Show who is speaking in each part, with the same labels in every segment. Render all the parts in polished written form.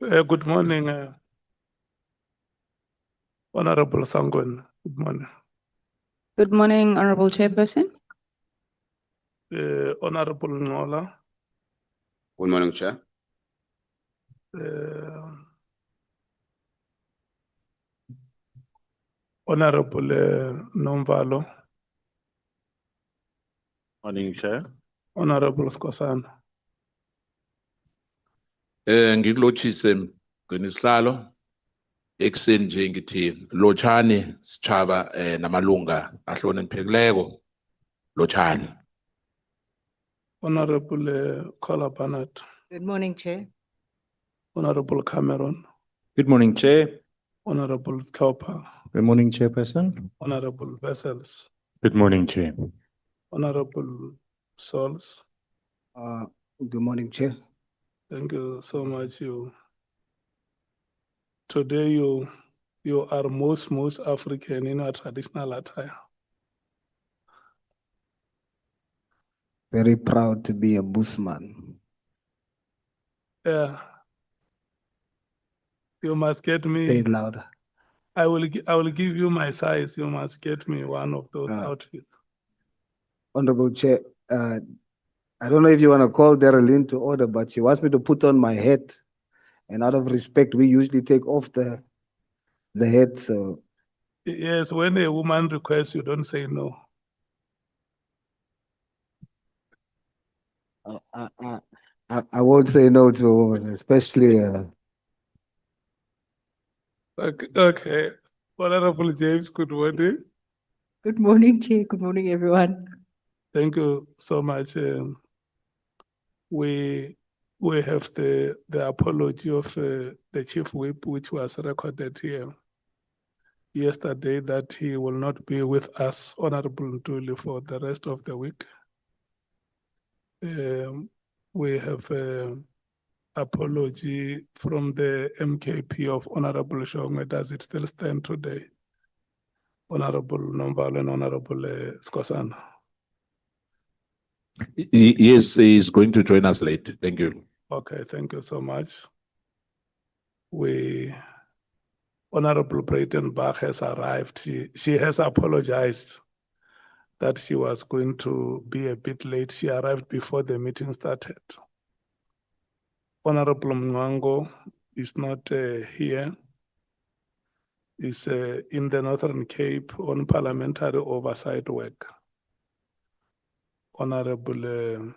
Speaker 1: Good morning, Honorable Sangon. Good morning.
Speaker 2: Good morning, Honorable Chairperson.
Speaker 1: Honorable Ngola.
Speaker 3: Good morning, Chair.
Speaker 1: Honorable Nomvalo.
Speaker 4: Morning, Chair.
Speaker 1: Honorable Skosana.
Speaker 4: Ngikulochise ngenisihlalo ekseni nje ngithi lochani sichaba namalunga ahloniphekileko lochani.
Speaker 1: Honorable Kola Barnett.
Speaker 5: Good morning, Chair.
Speaker 1: Honorable Cameron.
Speaker 6: Good morning, Chair.
Speaker 1: Honorable Topper.
Speaker 6: Good morning, Chairperson.
Speaker 1: Honorable Vessels.
Speaker 6: Good morning, Chair.
Speaker 1: Honorable Sols.
Speaker 7: Good morning, Chair.
Speaker 1: Thank you so much. Today you are most African in our traditional attire.
Speaker 7: Very proud to be a bushman.
Speaker 1: Yeah. You must get
Speaker 7: Say
Speaker 1: me.
Speaker 7: it louder.
Speaker 1: I will give you my size. You must get me one of those outfits.
Speaker 7: Honorable Chair, I don't know if you want to call Darylene to order, but she wants me to put on my hat. And out of respect, we usually take off the hat. So
Speaker 1: Yes, when a woman requests, you don't say no.
Speaker 7: I won't say no to a woman, especially.
Speaker 1: Okay. Honorable James, good morning.
Speaker 5: Good morning, Chair. Good morning, everyone.
Speaker 1: Thank you so much. We have the apology of the Chief Whip, which was recorded here yesterday, that he will not be with us, Honorable Ntuli, for the rest of the week. We have apology from the MKP of Honorable Shongwe. Does it still stand today? Honorable Nombalo and Honorable Skosana.
Speaker 4: Yes, he is going to join us late. Thank you.
Speaker 1: Okay, thank you so much. Honorable Breitenbach has arrived. She has apologized that she was going to be a bit late. She arrived before the meeting started. Honorable Mwango is not here. Is in the Northern Cape on parliamentary oversight work. Honorable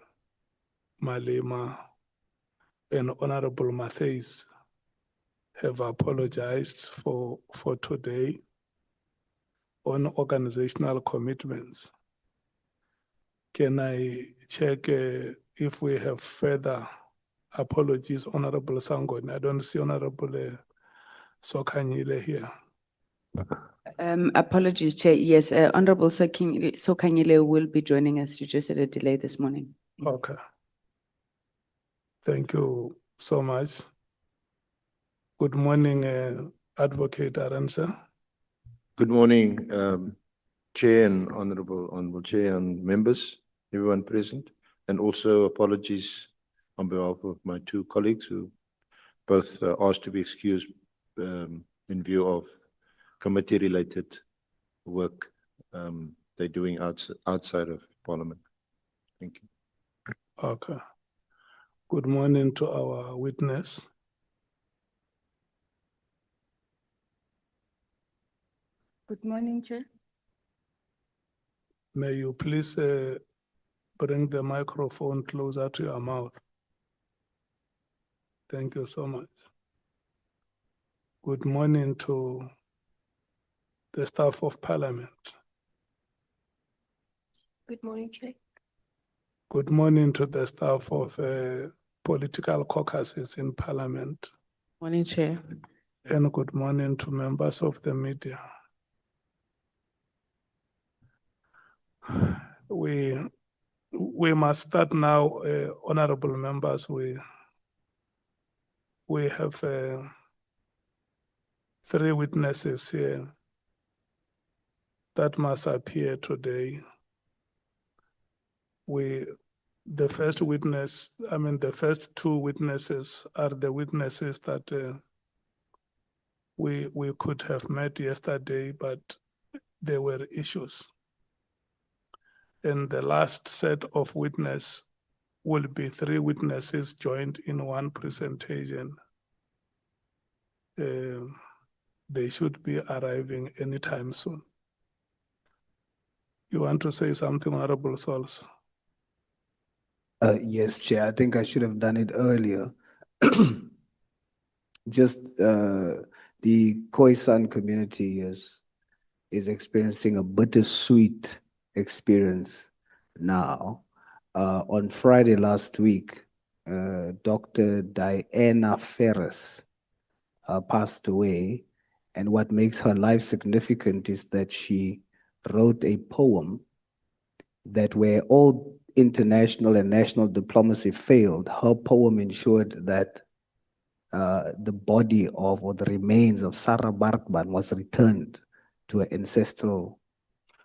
Speaker 1: Malema and Honorable Matthews have apologized for today on organizational commitments. Can I check if we have further apologies, Honorable Sangon? I don't see Honorable Sokanyile here.
Speaker 2: Apologies, Chair. Yes, Honorable Sokanyile will be joining us. You just had a delay this morning.
Speaker 1: Okay. Thank you so much. Good morning, Advocate Aransa.
Speaker 8: Good morning, Chair and Honorable Chair and members, everyone present, and also apologies on behalf of my two colleagues who both asked to be excused in view of committee-related work they're doing outside of Parliament. Thank you.
Speaker 1: Okay. Good morning to our witness.
Speaker 5: Good morning, Chair.
Speaker 1: May you please bring the microphone closer to your mouth. Thank you so much. Good morning to the staff of Parliament.
Speaker 5: Good morning, Chair.
Speaker 1: Good morning to the staff of political caucuses in Parliament.
Speaker 2: Morning, Chair.
Speaker 1: And good morning to members of the media. We must start now, honorable members. We have 3 witnesses here that must appear today. the first witness, I mean, the first two witnesses are the witnesses that we could have met yesterday, but there were issues. And the last set of witness will be 3 witnesses joined in one presentation. They should be arriving anytime soon. You want to say something, Honorable Sols?
Speaker 7: Yes, Chair, I think I should have done it earlier. Just, the Khoisan community is experiencing a bittersweet experience now. On Friday last week, Dr. Diana Ferris passed away. And what makes her life significant is that she wrote a poem that where all international and national diplomacy failed, her poem ensured that the body of, or the remains of Sarah Barkman was returned to her ancestral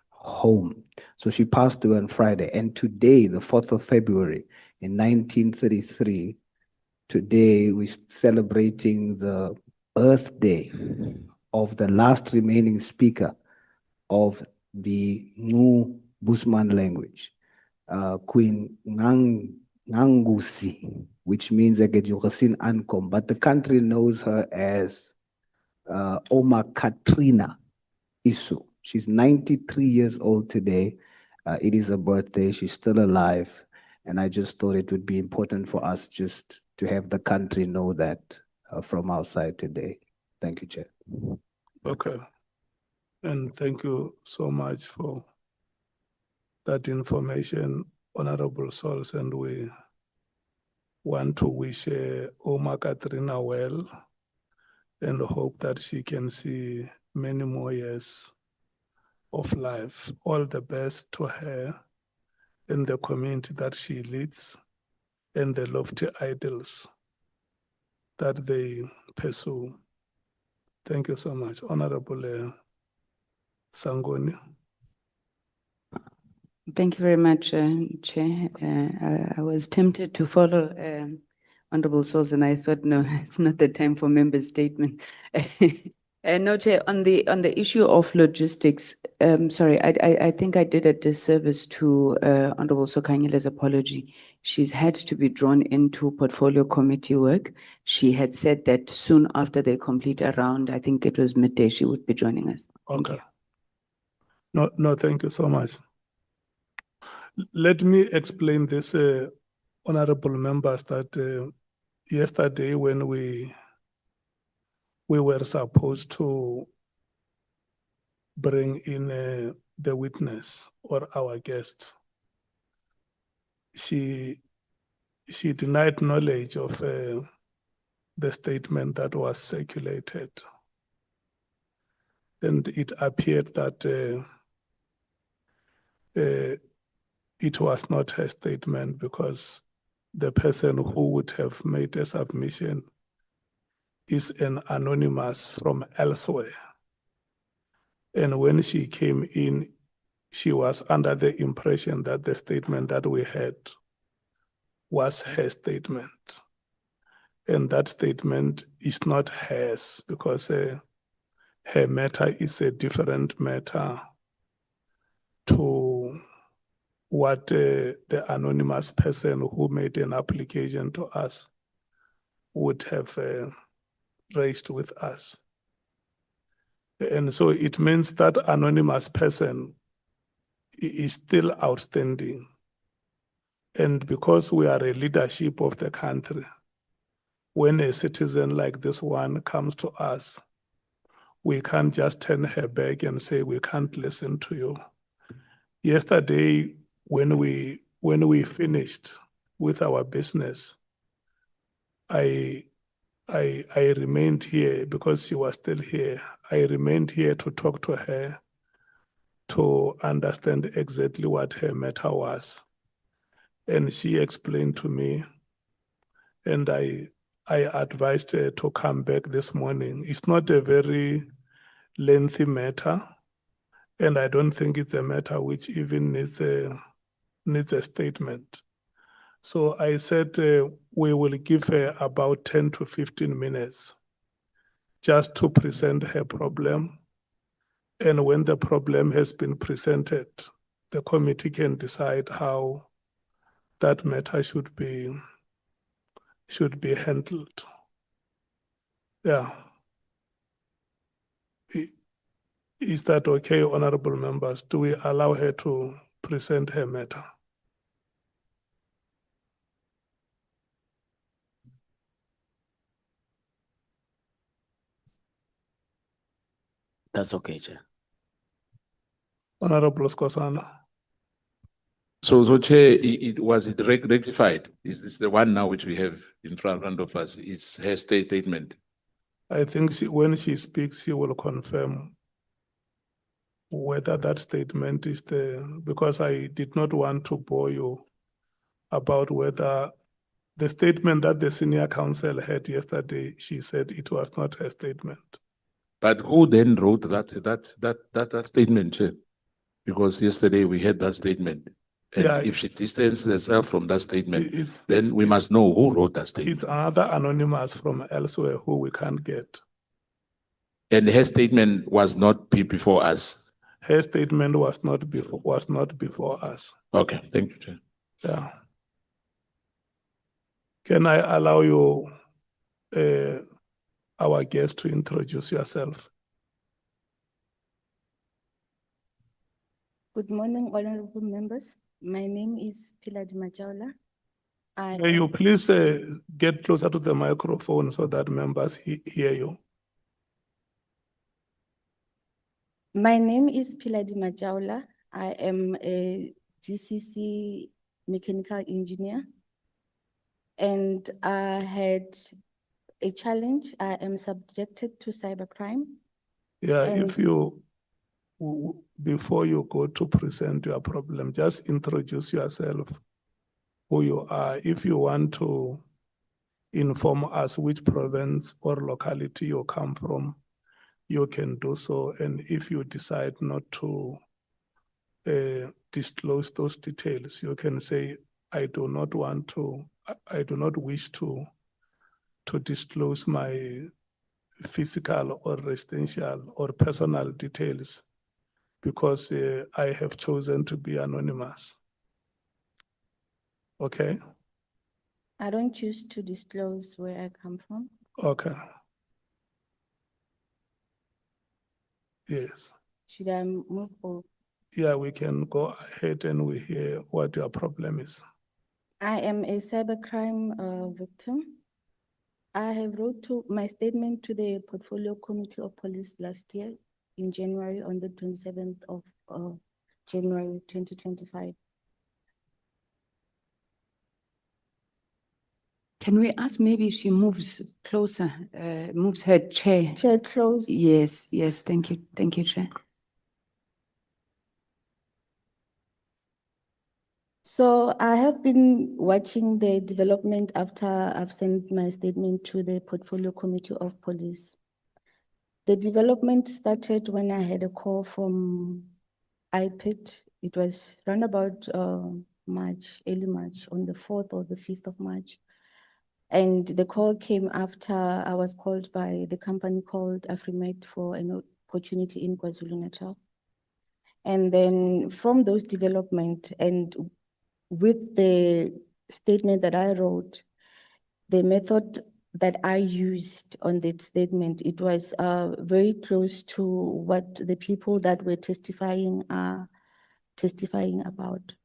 Speaker 7: home. So she passed away on Friday. And today, the 4th of February in 1933, today we're celebrating the birthday of the last remaining speaker of the Ngu Busman language, Queen Ngangusi, which means Egejukasin Ankom, but the country knows her as Oma Katrina Isu. She's 93 years old today. It is her birthday. She's still alive. And I just thought it would be important for us just to have the country know that from our side today. Thank you, Chair.
Speaker 1: Okay. And thank you so much for that information, Honorable Sols, and we want to wish Oma Katrina well and hope that she can see many more years of life. All the best to her and the community that she leads and the lofty ideals that they pursue. Thank you so much, Honorable Sangoni.
Speaker 2: Thank you very much, Chair. I was tempted to follow Honorable Sols, and I thought, no, it's not the time for member statement. No, Chair, on the issue of logistics, sorry, I think I did a disservice to Honorable Sokanyile's apology. She's had to be drawn into portfolio committee work. She had said that soon after they complete a round, I think it was midday, she would be joining us. Thank
Speaker 1: Okay.
Speaker 2: you.
Speaker 1: No, thank you so much. Let me explain this, honorable members, that yesterday when we were supposed to bring in the witness or our guest, she denied knowledge of the statement that was circulated. And it appeared that it was not her statement because the person who would have made a submission is an anonymous from elsewhere. And when she came in, she was under the impression that the statement that we had was her statement. And that statement is not hers because her matter is a different matter to what the anonymous person who made an application to us would have raised with us. And so it means that anonymous person is still outstanding. And because we are a leadership of the country, when a citizen like this one comes to us, we can't just turn her back and say, we can't listen to you. Yesterday, when we finished with our business, I remained here because she was still here. I remained here to talk to her, to understand exactly what her matter was. And she explained to me, and I advised her to come back this morning. It's not a very lengthy matter, and I don't think it's a matter which even needs a statement. So I said we will give her about 10 to 15 minutes just to present her problem. And when the problem has been presented, the committee can decide how that matter should be handled. Yeah. Is that okay, honorable members? Do we allow her to present her matter?
Speaker 3: That's okay, Chair.
Speaker 1: Honorable Skosana.
Speaker 4: So Chair, was it rectified? Is this the one now which we have in front of us? It's her statement.
Speaker 1: I think when she speaks, she will confirm whether that statement is because I did not want to bore you about whether the statement that the senior counsel had yesterday, she said it was not her statement.
Speaker 4: But who then wrote that statement, Chair? Because yesterday we had that statement. And
Speaker 1: Yeah,
Speaker 4: if she distanced herself from that statement, then
Speaker 1: it's-
Speaker 4: we must know who wrote that statement.
Speaker 1: It's another anonymous from elsewhere who we can't get.
Speaker 4: And her statement was not before us.
Speaker 1: Her statement was not before us.
Speaker 4: Okay, thank you, Chair.
Speaker 1: Yeah. Can I allow you, our guest, to introduce yourself?
Speaker 5: Good morning, honorable members. My name is Piladi Majaula.
Speaker 1: May you please get closer to the microphone so that members hear you?
Speaker 5: My name is Piladi Majaula. I am a GCC mechanical engineer. And I had a challenge. I am subjected to cybercrime.
Speaker 1: Yeah,
Speaker 5: And-
Speaker 1: if you, before you go to present your problem, just introduce yourself, who you are. If you want to inform us which province or locality you come from, you can do so. And if you decide not to disclose those details, you can say, I do not wish to disclose my physical or residential or personal details because I have chosen to be anonymous. Okay?
Speaker 5: I don't choose to disclose where I come from.
Speaker 1: Okay. Yes.
Speaker 5: Should I move or?
Speaker 1: Yeah, we can go ahead and we hear what your problem is.
Speaker 5: I am a cybercrime victim. I have wrote my statement to the Portfolio Committee of Police last year in January, on the 27th of January 2025.
Speaker 2: Can we ask maybe she moves closer, moves her chair?
Speaker 5: Chair close.
Speaker 2: Yes, thank you, Chair.
Speaker 5: So I have been watching the development after I've sent my statement to the Portfolio Committee of Police. The development started when I had a call from IPIT. It was around about March, early March, on the 4th or the 5th of March. And the call came after I was called by the company called Afrimet for an opportunity in KwaZulu-Natal. And then from those development and with the statement that I wrote, the method that I used on that statement, it was very close to what the people that were testifying are testifying about.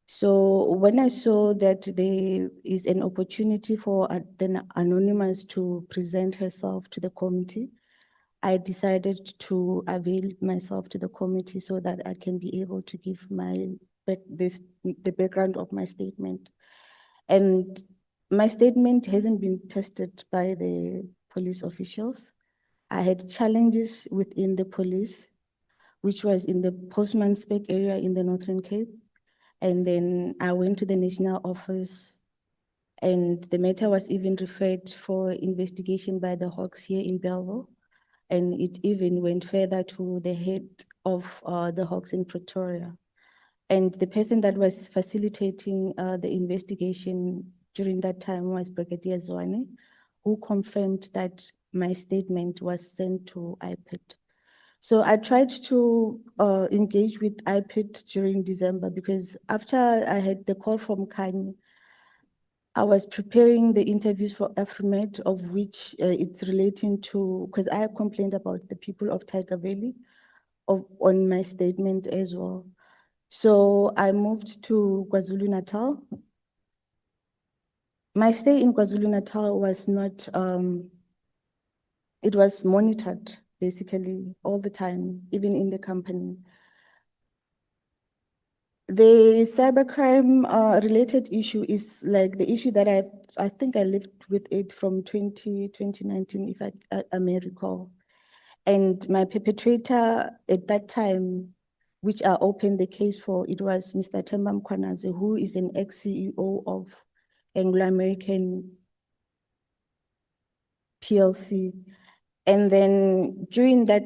Speaker 5: So when I saw that there is an opportunity for the anonymous to present herself to the committee, I decided to avail myself to the committee so that I can be able to give the background of my statement. And my statement hasn't been tested by the police officials. I had challenges within the police, which was in the Postman Spec area in the Northern Cape. And then I went to the national office, and the matter was even referred for investigation by the Hawks here in Belleville. And it even went further to the head of the Hawks in Pretoria. And the person that was facilitating the investigation during that time was Brigadier Zwane, who confirmed that my statement was sent to IPID. So I tried to engage with IPID during December because after I had the call from Kanye, I was preparing the interviews for AfriMed, of which it's relating to, because I complained about the people of Tiger Valley on my statement as well. So I moved to KwaZulu-Natal. My stay in KwaZulu-Natal was not, it was monitored basically all the time, even in the company. The cybercrime related issue is like the issue that I think I lived with it from 2019, if I may recall. And my perpetrator at that time, which I opened the case for, it was Mr. Mkhwanazi, who is an ex-CEO of Anglo-American PLC. And then during that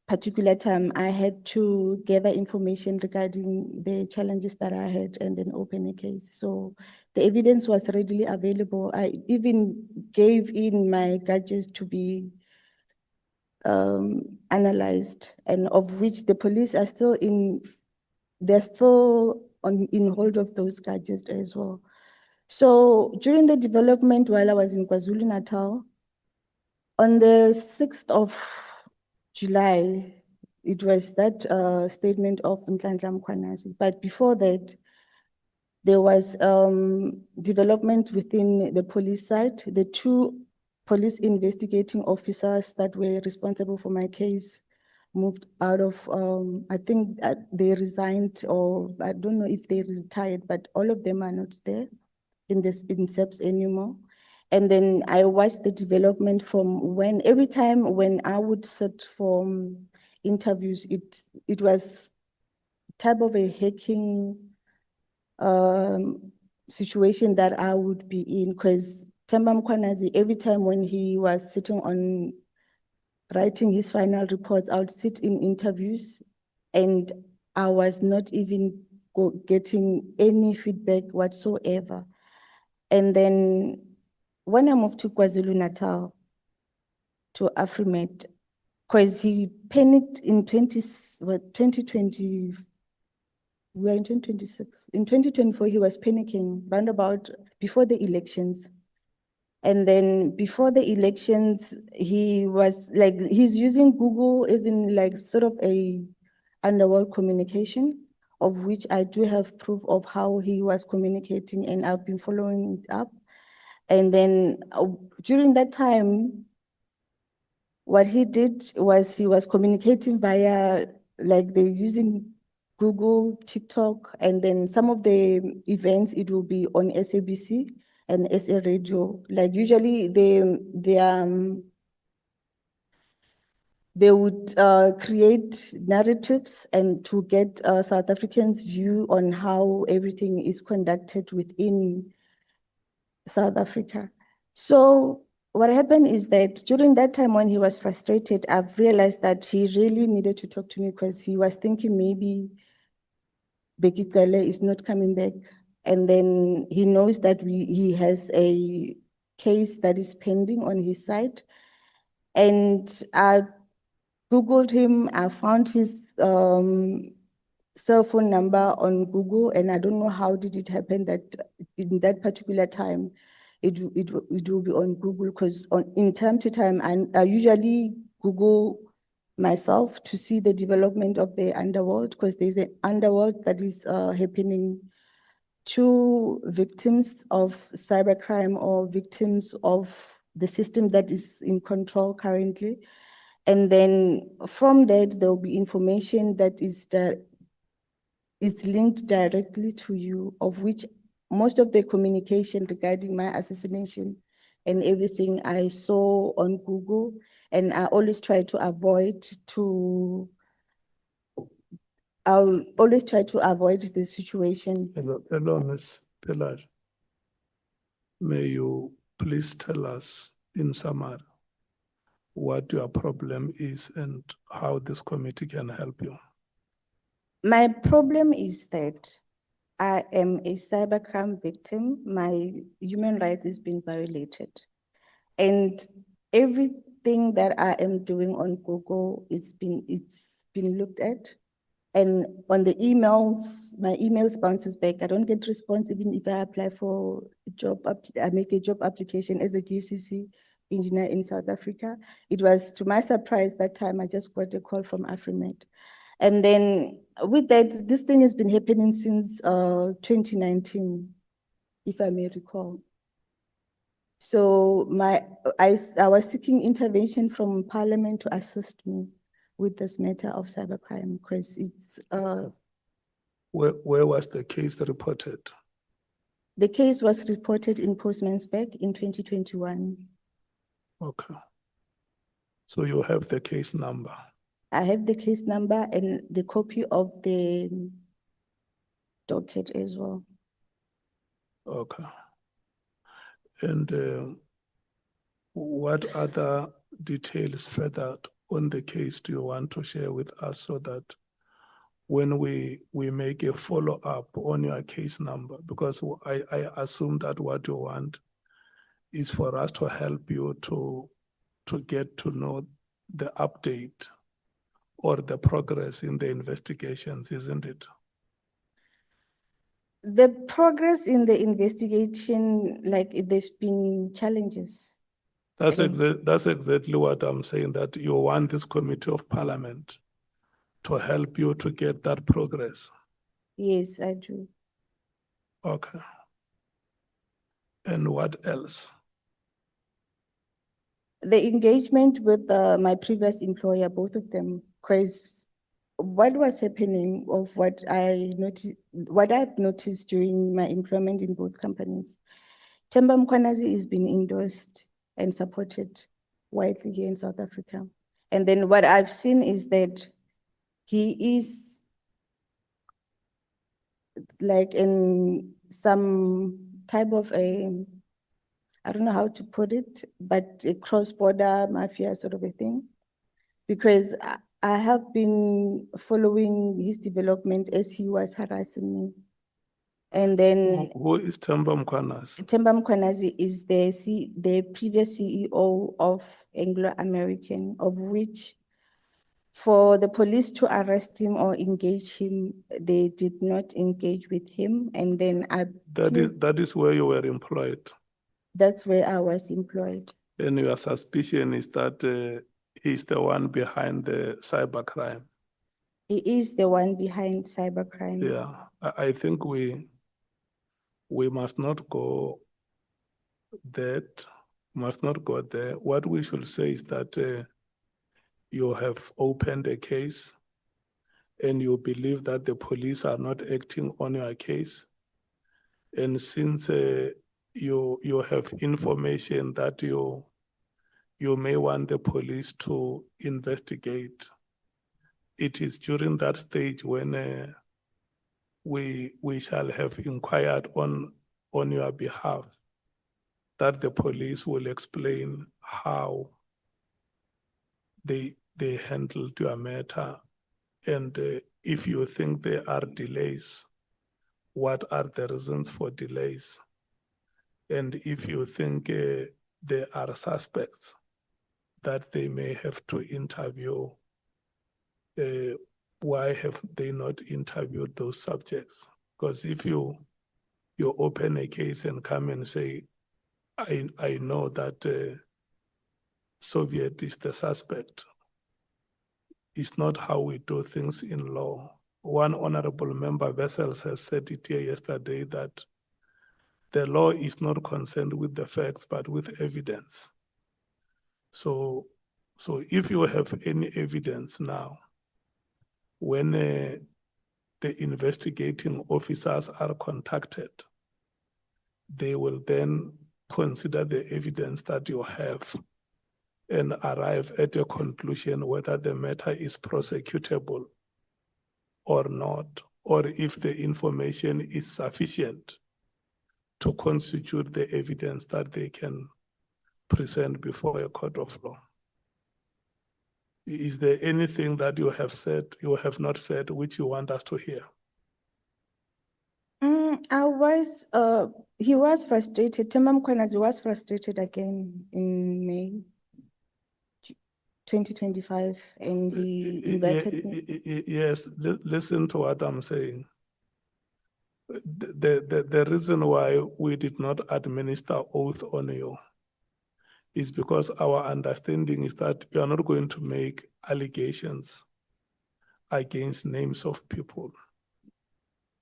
Speaker 5: particular time, I had to gather information regarding the challenges that I had and then open a case. So the evidence was readily available. I even gave in my gadgets to be analyzed, and of which the police are still they're still in hold of those gadgets as well. So during the development while I was in KwaZulu-Natal, on the 6th of July, it was that statement of Mkhwanazi. But before that, there was development within the police side. The two police investigating officers that were responsible for my case moved out of, I think they resigned, or I don't know if they retired, but all of them are not there in SEPS anymore. And then I watched the development from every time when I would sit for interviews, it was type of a hacking situation that I would be in, because Mkhwanazi, every time when he was sitting on writing his final reports, I would sit in interviews and I was not even getting any feedback whatsoever. And then when I moved to KwaZulu-Natal, to AfriMed, because he panicked in 2020, we are in 2026. In 2024, he was panicking roundabout before the elections. And then before the elections, he was like, he's using Google as in like sort of a underworld communication, of which I do have proof of how he was communicating, and I've been following it up. And then during that time, what he did was he was communicating via, like they're using Google, TikTok, and then some of the events, it will be on SABC and SA Radio. Like usually they would create narratives and to get South Africans' view on how everything is conducted within South Africa. So what happened is that during that time when he was frustrated, I've realized that he really needed to talk to me, because he was thinking maybe Bheki Cele is not coming back. And then he knows that he has a case that is pending on his side. And I Googled him, I found his cell phone number on Google, and I don't know how did it happen that in that particular time, it will be on Google, because in time to time, I usually Google myself to see the development of the underworld, because there's an underworld that is happening to victims of cybercrime or victims of the system that is in control currently. And then from that, there will be information that is linked directly to you, of which most of the communication regarding my assassination and everything I saw on Google, and I always try to avoid the situation.
Speaker 1: Hello, Ms. Pilar. May you please tell us in summary what your problem is and how this committee can help you?
Speaker 5: My problem is that I am a cybercrime victim. My human rights is being violated. And everything that I am doing on Google, it's been looked at. And on the emails, my emails bounces back. I don't get response even if I apply for a job, I make a job application as a GCC engineer in South Africa. It was to my surprise that time I just got a call from Afrimed. And then with that, this thing has been happening since 2019, if I may recall. So I was seeking intervention from Parliament to assist me with this matter of cybercrime, because it's
Speaker 1: Where was the case reported?
Speaker 5: the case was reported in Postmansberg in 2021.
Speaker 1: Okay. So you have the case number.
Speaker 5: I have the case number and the copy of the docket as well.
Speaker 1: Okay. And what other details further on the case do you want to share with us so that when we make a follow-up on your case number? Because I assume that what you want is for us to help you to get to know the update or the progress in the investigations, isn't it?
Speaker 5: The progress in the investigation, like there's been challenges.
Speaker 1: That's exactly what I'm saying, that you want this committee of parliament to help you to get that progress.
Speaker 5: Yes, I do.
Speaker 1: Okay. And what else?
Speaker 5: The engagement with my previous employer, both of them, because what was happening of what I've noticed during my employment in both companies, Mkhwanazi is being endorsed and supported widely here in South Africa. And then what I've seen is that he is like in some type of I don't know how to put it, but a cross-border mafia sort of a thing. Because I have been following his development as he was harassing me. And then
Speaker 1: Who is Mkhwanazi?
Speaker 5: Mkhwanazi is the previous CEO of Anglo American, of which for the police to arrest him or engage him, they did not engage with him. And then
Speaker 1: That is where you were employed.
Speaker 5: that's where I was employed.
Speaker 1: And your suspicion is that he's the one behind the cybercrime.
Speaker 5: He is the one behind cybercrime.
Speaker 1: Yeah, I think we must not go that, must not go there. What we should say is that you have opened a case and you believe that the police are not acting on your case. And since you have information that you may want the police to investigate, it is during that stage when we shall have inquired on your behalf that the police will explain how they handled your matter. And if you think there are delays, what are the reasons for delays? And if you think there are suspects that they may have to interview, why have they not interviewed those subjects? Because if you open a case and come and say, I know that Soviet is the suspect, it's not how we do things in law. One honorable member, Vessels, has said it here yesterday that the law is not concerned with the facts, but with evidence. So if you have any evidence now, when the investigating officers are contacted, they will then consider the evidence that you have and arrive at a conclusion whether the matter is prosecutable or not, or if the information is sufficient to constitute the evidence that they can present before a court of law. Is there anything that you have said, you have not said, which you want us to hear?
Speaker 5: He was frustrated. Mkhwanazi was frustrated again in May 2025, and he invited me.
Speaker 1: Yes, listen to what I'm saying. The reason why we did not administer oath on you is because our understanding is that you are not going to make allegations against names of people.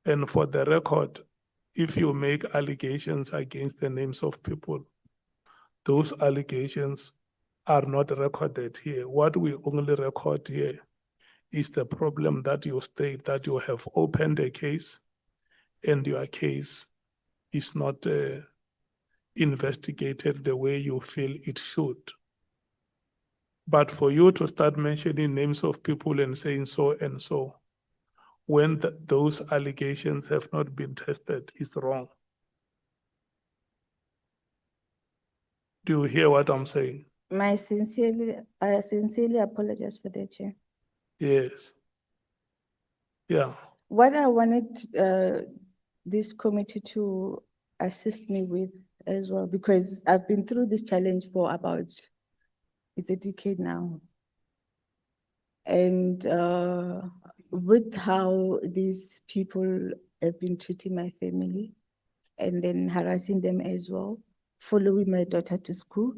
Speaker 1: And for the record, if you make allegations against the names of people, those allegations are not recorded here. What we only record here is the problem that you state that you have opened a case and your case is not investigated the way you feel it should. But for you to start mentioning names of people and saying so and so, when those allegations have not been tested, is wrong. Do you hear what I'm saying?
Speaker 5: I sincerely apologize for that, Chair.
Speaker 1: Yes. Yeah.
Speaker 5: What I wanted this committee to assist me with as well, because I've been through this challenge for about, it's a decade now. And with how these people have been treating my family and then harassing them as well, following my daughter to school.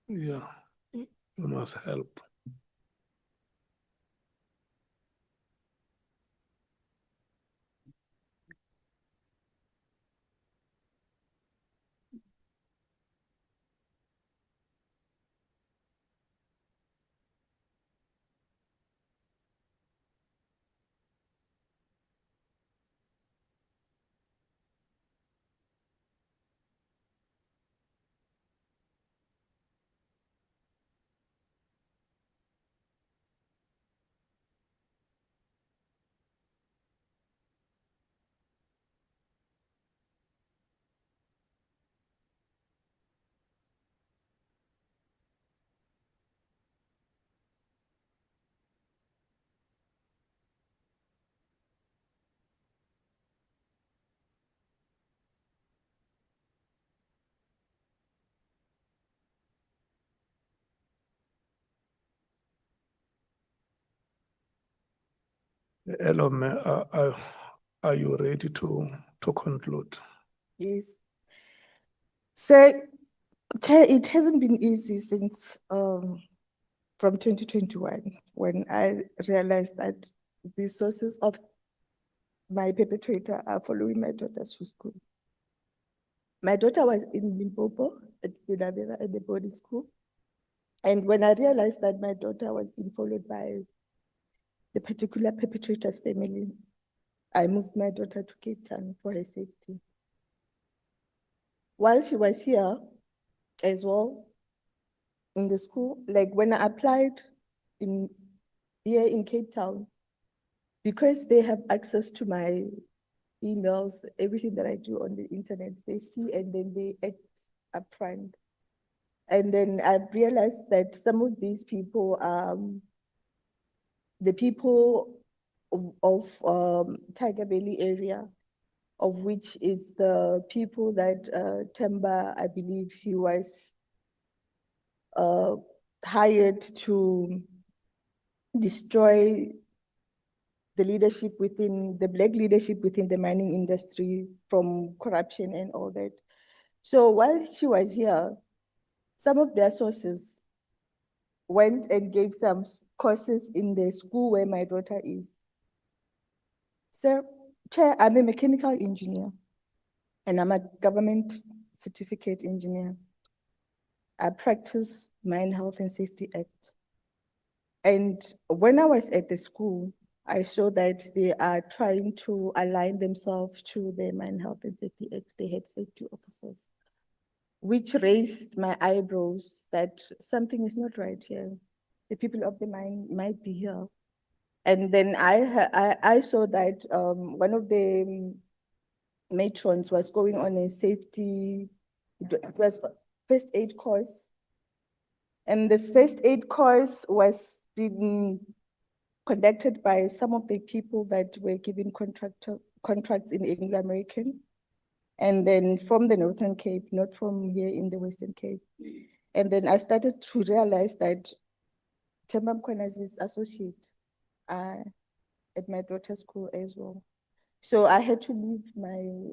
Speaker 1: Yeah. You must help. Hello, are you ready to conclude?
Speaker 5: Yes. So, Chair, it hasn't been easy since from 2021, when I realized that the sources of my perpetrator are following my daughter to school. My daughter was in Limpopo at the boarding school. And when I realized that my daughter was being followed by the particular perpetrator's family, I moved my daughter to Cape Town for her safety. While she was here as well, in the school, like when I applied here in Cape Town, because they have access to my emails, everything that I do on the internet, they see and then they act upfront. And then I've realized that some of these people, the people of Tiger Valley area, of which is the people that Temba, I believe he was hired to destroy the leadership within, the Black leadership within the mining industry from corruption and all that. So while she was here, some of their sources went and gave some courses in the school where my daughter is. So, Chair, I'm a mechanical engineer and I'm a government certificate engineer. I practice Mine Health and Safety Act. And when I was at the school, I saw that they are trying to align themselves to the Mine Health and Safety Act, the head safety officers, which raised my eyebrows that something is not right here. The people of the mine might be here. And then I saw that one of the matrons was going on a safety, it was first aid course. And the first aid course was being conducted by some of the people that were given contracts in Anglo American. And then from the Northern Cape, not from here in the Western Cape. And then I started to realize that Mkhwanazi's associate at my daughter's school as well. So I had to leave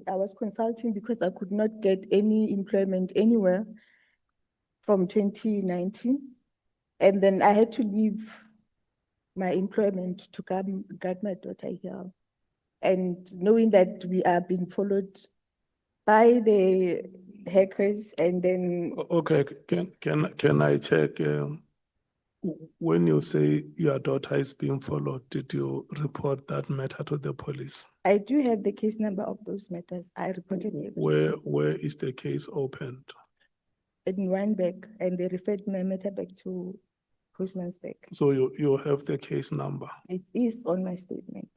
Speaker 5: I was consulting because I could not get any employment anywhere from 2019. And then I had to leave my employment to come guard my daughter here. And knowing that we are being followed by the hackers and then
Speaker 1: Okay, can I check, when you say your daughter is being followed, did you report that matter to the police?
Speaker 5: I do have the case number of those matters. I reported it
Speaker 1: Where is the case opened?
Speaker 5: in Randburg, and they referred my matter back to Groesmansbeck.
Speaker 1: So you have the case number.
Speaker 5: It is on my statement.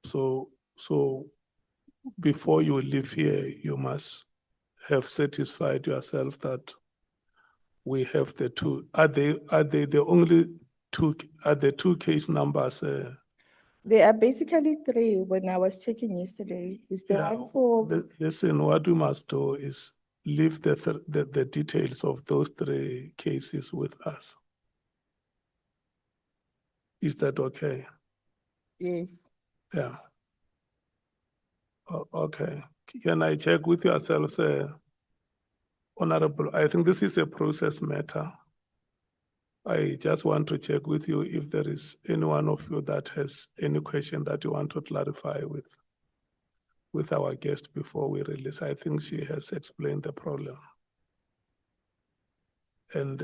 Speaker 1: So before you leave here, you must have satisfied yourself that we have the two. Are they the only two? Are the two case numbers?
Speaker 5: There are basically three when I was checking yesterday. It's the
Speaker 1: Yeah,
Speaker 5: one for,
Speaker 1: Listen, what we must do is leave the details of those three cases with us. Is that okay?
Speaker 5: yes.
Speaker 1: Yeah. Okay. Can I check with yourselves, Honorable? I think this is a process matter. I just want to check with you if there is any one of you that has any question that you want to clarify with our guest before we release. I think she has explained the problem. And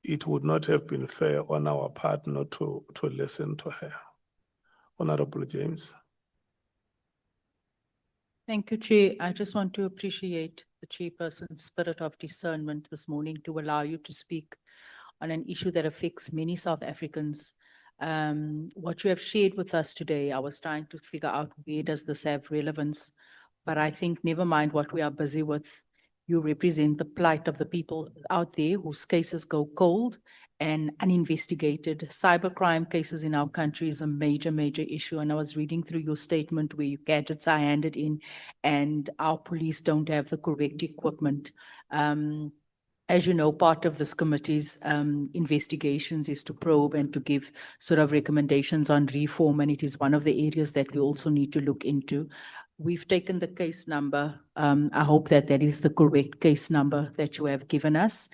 Speaker 1: it would not have been fair on our part not to listen to her. Honorable James.
Speaker 9: Thank you, Chair. I just want to appreciate the chairperson's spirit of discernment this morning to allow you to speak on an issue that affects many South Africans. What you have shared with us today, I was trying to figure out where does this have relevance, but I think never mind what we are busy with. You represent the plight of the people out there whose cases go cold and uninvestigated. Cybercrime cases in our country is a major, major issue. And I was reading through your statement where your gadgets are handed in and our police don't have the correct equipment. As you know, part of this committee's investigations is to probe and to give sort of recommendations on reform, and it is one of the areas that we also need to look into. We've taken the case number. I hope that that is the correct case number that you have given us.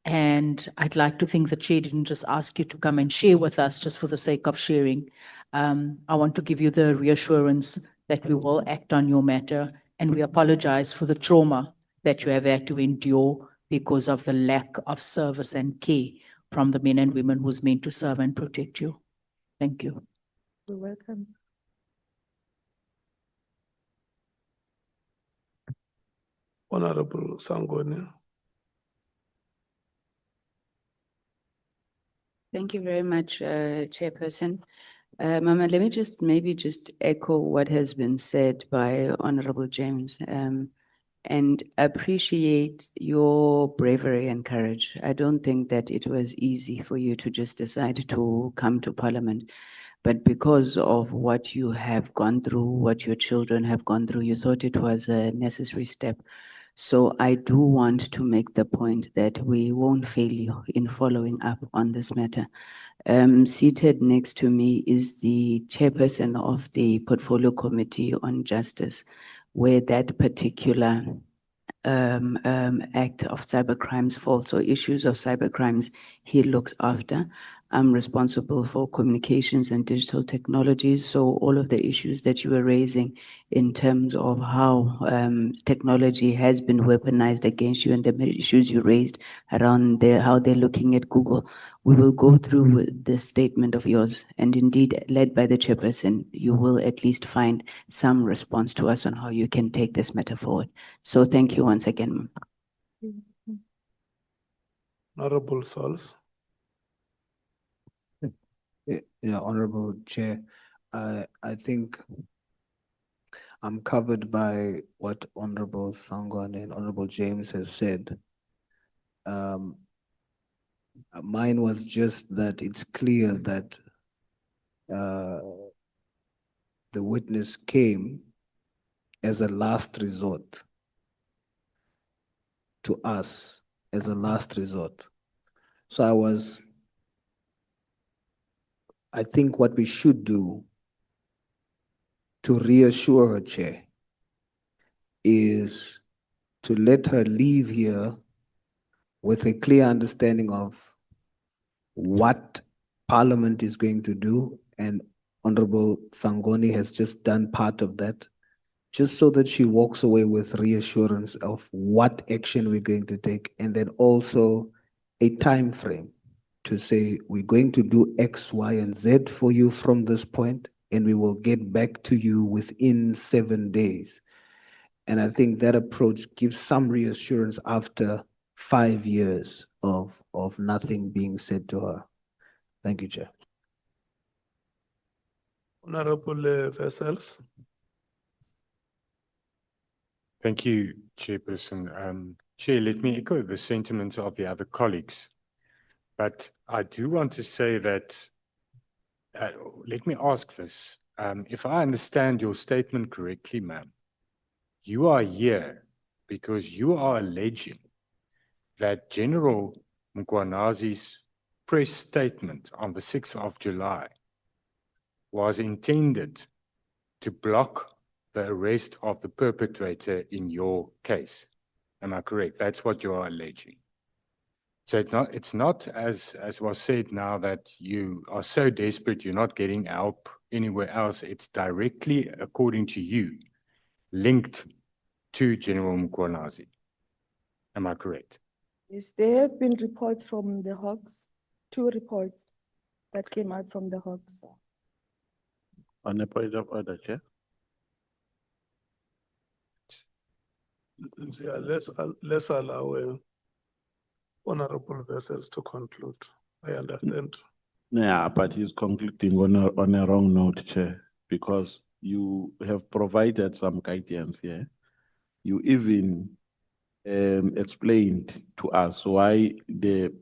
Speaker 9: And I'd like to think the chair didn't just ask you to come and share with us just for the sake of sharing. I want to give you the reassurance that we will act on your matter, and we apologize for the trauma that you have had to endure because of the lack of service and care from the men and women who's meant to serve and protect you. Thank you.
Speaker 5: You're welcome.
Speaker 1: Honorable Sangoni.
Speaker 2: Thank you very much, Chairperson. Mama, let me maybe just echo what has been said by Honorable James, and appreciate your bravery and courage. I don't think that it was easy for you to just decide to come to Parliament, but because of what you have gone through, what your children have gone through, you thought it was a necessary step. So I do want to make the point that we won't fail you in following up on this matter. Seated next to me is the chairperson of the Portfolio Committee on Justice, where that particular act of cybercrimes falls, or issues of cybercrimes he looks after. I'm responsible for communications and digital technologies. So all of the issues that you were raising in terms of how technology has been weaponized against you and the issues you raised around how they're looking at Google, we will go through with this statement of yours. And indeed, led by the chairperson, you will at least find some response to us on how you can take this matter forward. So thank you once again.
Speaker 1: Honorable Souls.
Speaker 7: Yeah, Honorable Chair, I think I'm covered by what Honorable Sangwan and Honorable James has said. Mine was just that it's clear that the witness came as a last resort to us, as a last resort. So I think what we should do to reassure her, Chair, is to let her leave here with a clear understanding of what Parliament is going to do, and Honorable Sangoni has just done part of that, just so that she walks away with reassurance of what action we're going to take, and then also a time frame to say we're going to do X, Y, and Z for you from this point, and we will get back to you within 7 days. And I think that approach gives some reassurance after 5 years of nothing being said to her. Thank you, Chair.
Speaker 1: Honorable Vessels.
Speaker 6: Thank you, Chairperson. Chair, let me echo the sentiments of the other colleagues. But I do want to say that, let me ask this. If I understand your statement correctly, ma'am, you are here because you are alleging that General Mkhwanazi's press statement on the 6th of July was intended to block the arrest of the perpetrator in your case. Am I correct? That's what you are alleging. So it's not as was said now that you are so desperate you're not getting help anywhere else. It's directly, according to you, linked to General Mkhwanazi. Am I correct?
Speaker 5: Yes, there have been reports from the Hawks, 2 reports that came out from the Hawks.
Speaker 10: On a point of order, Chair.
Speaker 1: Yeah, let's allow Honorable Vessels to conclude. I understand.
Speaker 10: Yeah, but he's concluding on a wrong note, Chair, because you have provided some guidance here. You even explained to us why the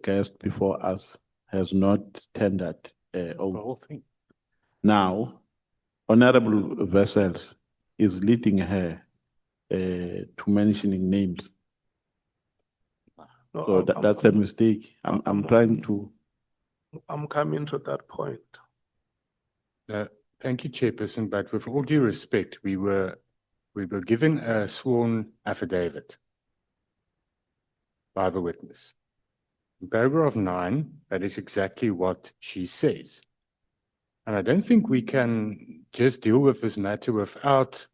Speaker 10: guest before us has not tendered
Speaker 6: The whole thing.
Speaker 10: Now, Honorable Vessels is leading her to mentioning names.
Speaker 1: No,
Speaker 10: So that's a mistake. I'm trying to.
Speaker 1: I'm coming to that point.
Speaker 6: Thank you, Chairperson, but with all due respect, we were given a sworn affidavit by the witness. In paragraph 9, that is exactly what she says. And I don't think we can just deal with this matter without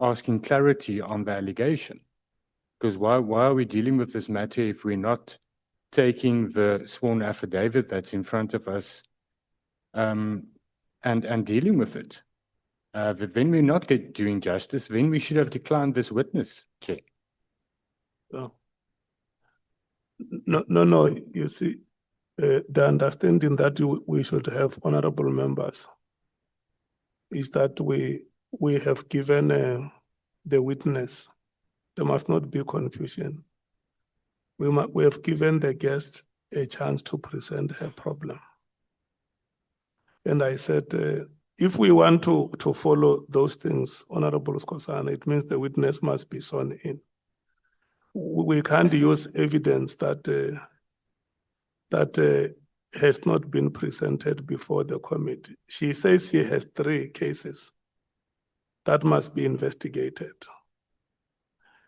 Speaker 6: asking clarity on the allegation. Because why are we dealing with this matter if we're not taking the sworn affidavit that's in front of us and dealing with it? Then we're not doing justice. Then we should have declined this witness, Chair.
Speaker 1: No. You see, the understanding that we should have, honorable members, is that we have given the witness. There must not be confusion. We have given the guest a chance to present her problem. And I said, if we want to follow those things, Honorable Skosana, it means the witness must be sworn in. We can't use evidence that has not been presented before the committee. She says she has 3 cases that must be investigated.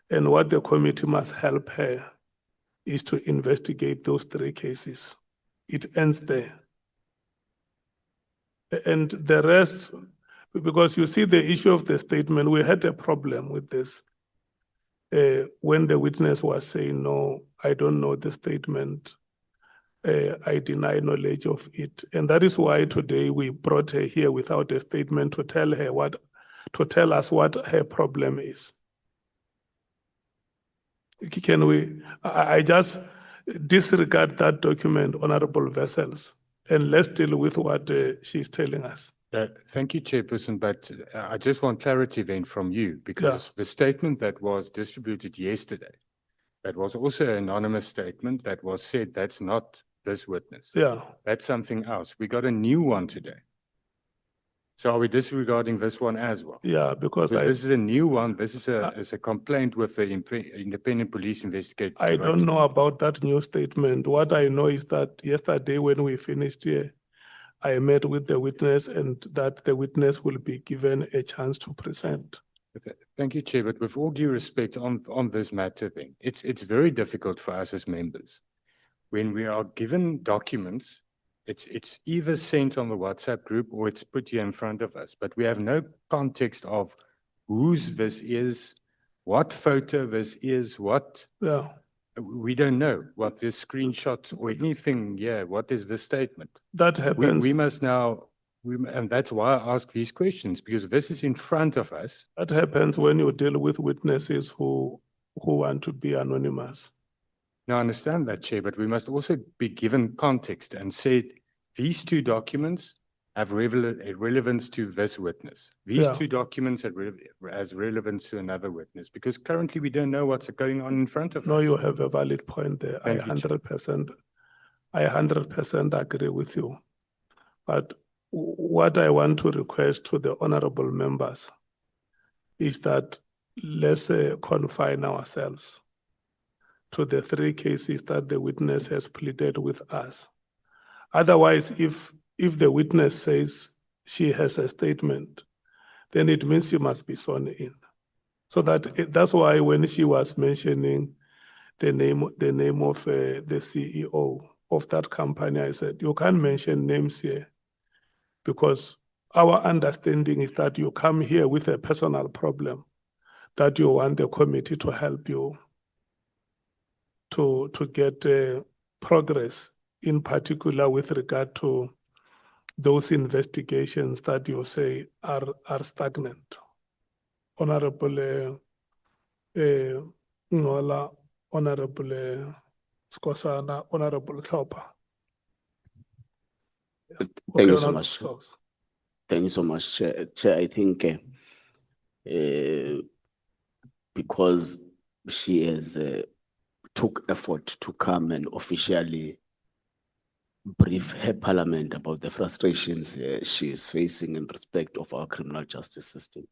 Speaker 1: And what the committee must help her is to investigate those 3 cases. It ends there. And the rest, because you see the issue of the statement, we had a problem with this. When the witness was saying, no, I don't know the statement, I deny knowledge of it. And that is why today we brought her here without a statement to tell us what her problem is. Can we, I just disregard that document, Honorable Vessels, and let's deal with what she's telling us.
Speaker 6: Thank you, Chairperson, but I just want clarity then from you, because the statement that was distributed yesterday, that was also an anonymous statement that was said, that's not this witness.
Speaker 1: Yeah,
Speaker 6: That's something else. We got a new one today. So are we disregarding this one as well?
Speaker 1: yeah, because
Speaker 6: This is a new one. This is a complaint with the independent police investigator.
Speaker 1: I don't know about that new statement. What I know is that yesterday when we finished here, I met with the witness and that the witness will be given a chance to present.
Speaker 6: Thank you, Chair, but with all due respect on this matter then, it's very difficult for us as members. When we are given documents, it's either sent on the WhatsApp group or it's put here in front of us, but we have no context of whose this is, what photo this is, what.
Speaker 1: Yeah,
Speaker 6: We don't know what this screenshot or anything. Yeah, what is this statement?
Speaker 1: that happens.
Speaker 6: We must now, and that's why I ask these questions, because this is in front of us.
Speaker 1: That happens when you deal with witnesses who want to be anonymous.
Speaker 6: Now, I understand that, Chair, but we must also be given context and say these two documents have relevance to this witness. These
Speaker 1: Yeah.
Speaker 6: two documents have as relevance to another witness, because currently we don't know what's going on in front of
Speaker 1: No,
Speaker 6: us.
Speaker 1: you have a valid point there.
Speaker 6: Thank you, Chair.
Speaker 1: I 100% agree with you. But what I want to request to the honorable members is that let's confine ourselves to the 3 cases that the witness has pleaded with us. Otherwise, if the witness says she has a statement, then it means she must be sworn in. So that's why when she was mentioning the name of the CEO of that company, I said, you can't mention names here because our understanding is that you come here with a personal problem that you want the committee to help you to get progress, in particular with regard to those investigations that you say are stagnant. Honorable Ngola, Honorable Skosana, Honorable Thopa. Yes.
Speaker 3: Thank you so
Speaker 1: Honorable
Speaker 3: much.
Speaker 1: Socks.
Speaker 3: Thank you so much, Chair. Chair, I think because she has took effort to come and officially brief her parliament about the frustrations she is facing in respect of our criminal justice system.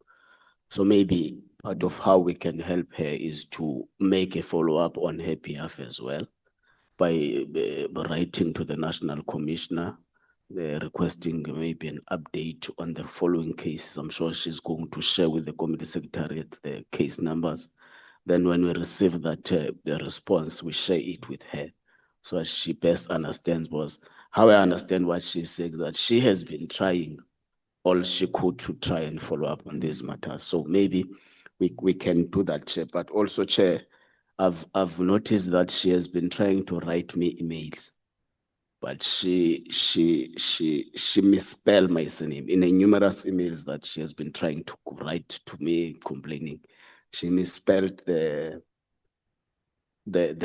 Speaker 3: So maybe part of how we can help her is to make a follow-up on her behalf as well by writing to the National Commissioner, requesting maybe an update on the following cases. I'm sure she's going to share with the Committee Secretariat the case numbers. Then when we receive that the response, we share it with her so that she best understands. Because how I understand what she's saying, that she has been trying all she could to try and follow up on these matters. So maybe we can do that, Chair. But also, Chair, I've noticed that she has been trying to write me emails, but she misspelled my surname in a numerous emails that she has been trying to write to me complaining. She misspelled the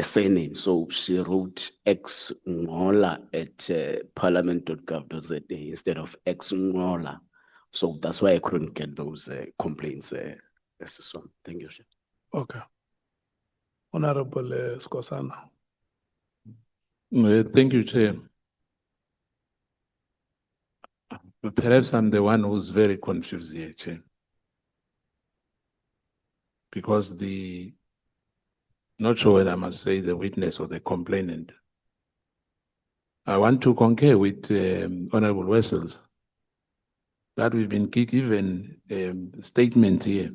Speaker 3: surname. So she wrote Ngola at parliament.gov.za instead of Ngola. So that's why I couldn't get those complaints. So thank you, Chair.
Speaker 1: Okay. Honorable Skosana.
Speaker 4: Thank you, Chair. Perhaps I'm the one who's very confused here, Chair. Because not sure whether I must say the witness or the complainant. I want to concur with Honorable Wessels that we've been given a statement here.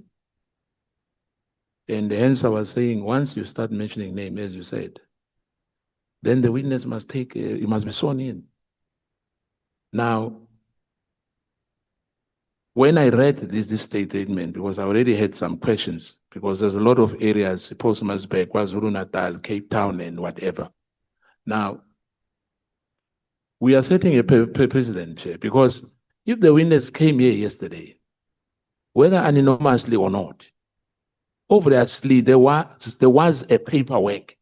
Speaker 4: And hence I was saying, once you start mentioning name, as you said, then the witness must he must be sworn in. Now, when I read this statement, because I already had some questions, because there's a lot of areas, Postmasburg, KwaZulu-Natal, Cape Town, and whatever. Now, we are setting a precedent, Chair, because if the witness came here yesterday, whether anonymously or not, obviously there was a paperwork.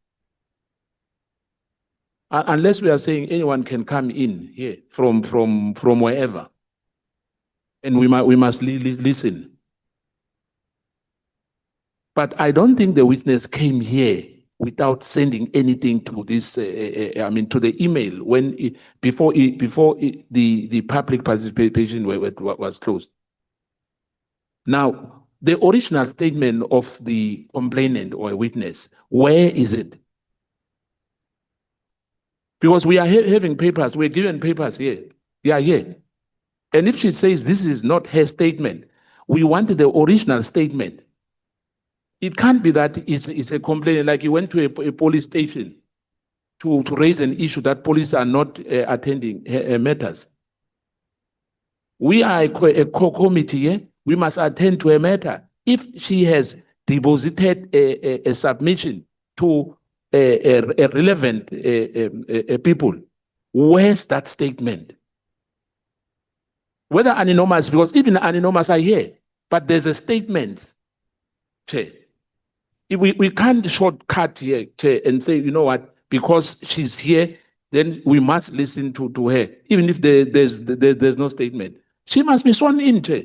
Speaker 4: Unless we are saying anyone can come in here from wherever, and we must listen. But I don't think the witness came here without sending anything to this. To the email before the public participation was closed. Now, the original statement of the complainant or witness, where is it? Because we are having papers, we're given papers here. They are here. And if she says this is not her statement, we want the original statement. It can't be that it's a complaint, like you went to a police station to raise an issue that police are not attending matters. We are a committee here. We must attend to a matter. If she has deposited a submission to a relevant people, where's that statement? Whether anonymous, because even anonymous are here, but there's a statement, Chair. If we can't shortcut here, Chair, and say, you know what, because she's here, then we must listen to her, even if there's no statement. She must be sworn in, Chair.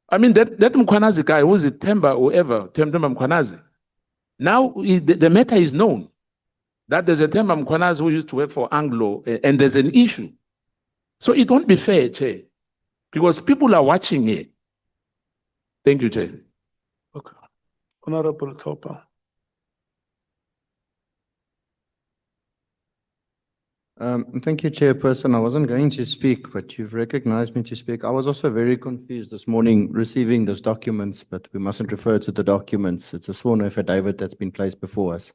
Speaker 4: I mean, that Mkhwanazi guy, who is it, Temba, whoever, Temba Mkhwanazi. Now, the matter is known that there's a Temba Mkhwanazi who used to work for Anglo, and there's an issue. So it won't be fair, Chair, because people are watching it. Thank you, Chair.
Speaker 1: Okay. Honorable Topper.
Speaker 11: Thank you, Chairperson. I wasn't going to speak, but you've recognized me to speak. I was also very confused this morning receiving those documents, but we mustn't refer to the documents. It's a sworn affidavit that's been placed before us.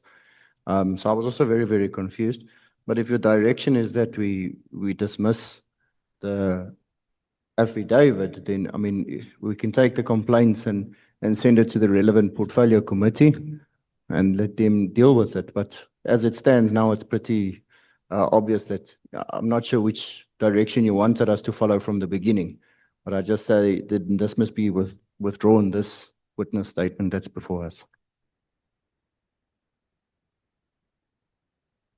Speaker 11: So I was also very, very confused. But if your direction is that we dismiss the affidavit, then, I mean, we can take the complaints and send it to the relevant portfolio committee and let them deal with it. But as it stands now, it's pretty obvious that I'm not sure which direction you wanted us to follow from the beginning. But I just say that this must be withdrawn, this witness statement that's before us.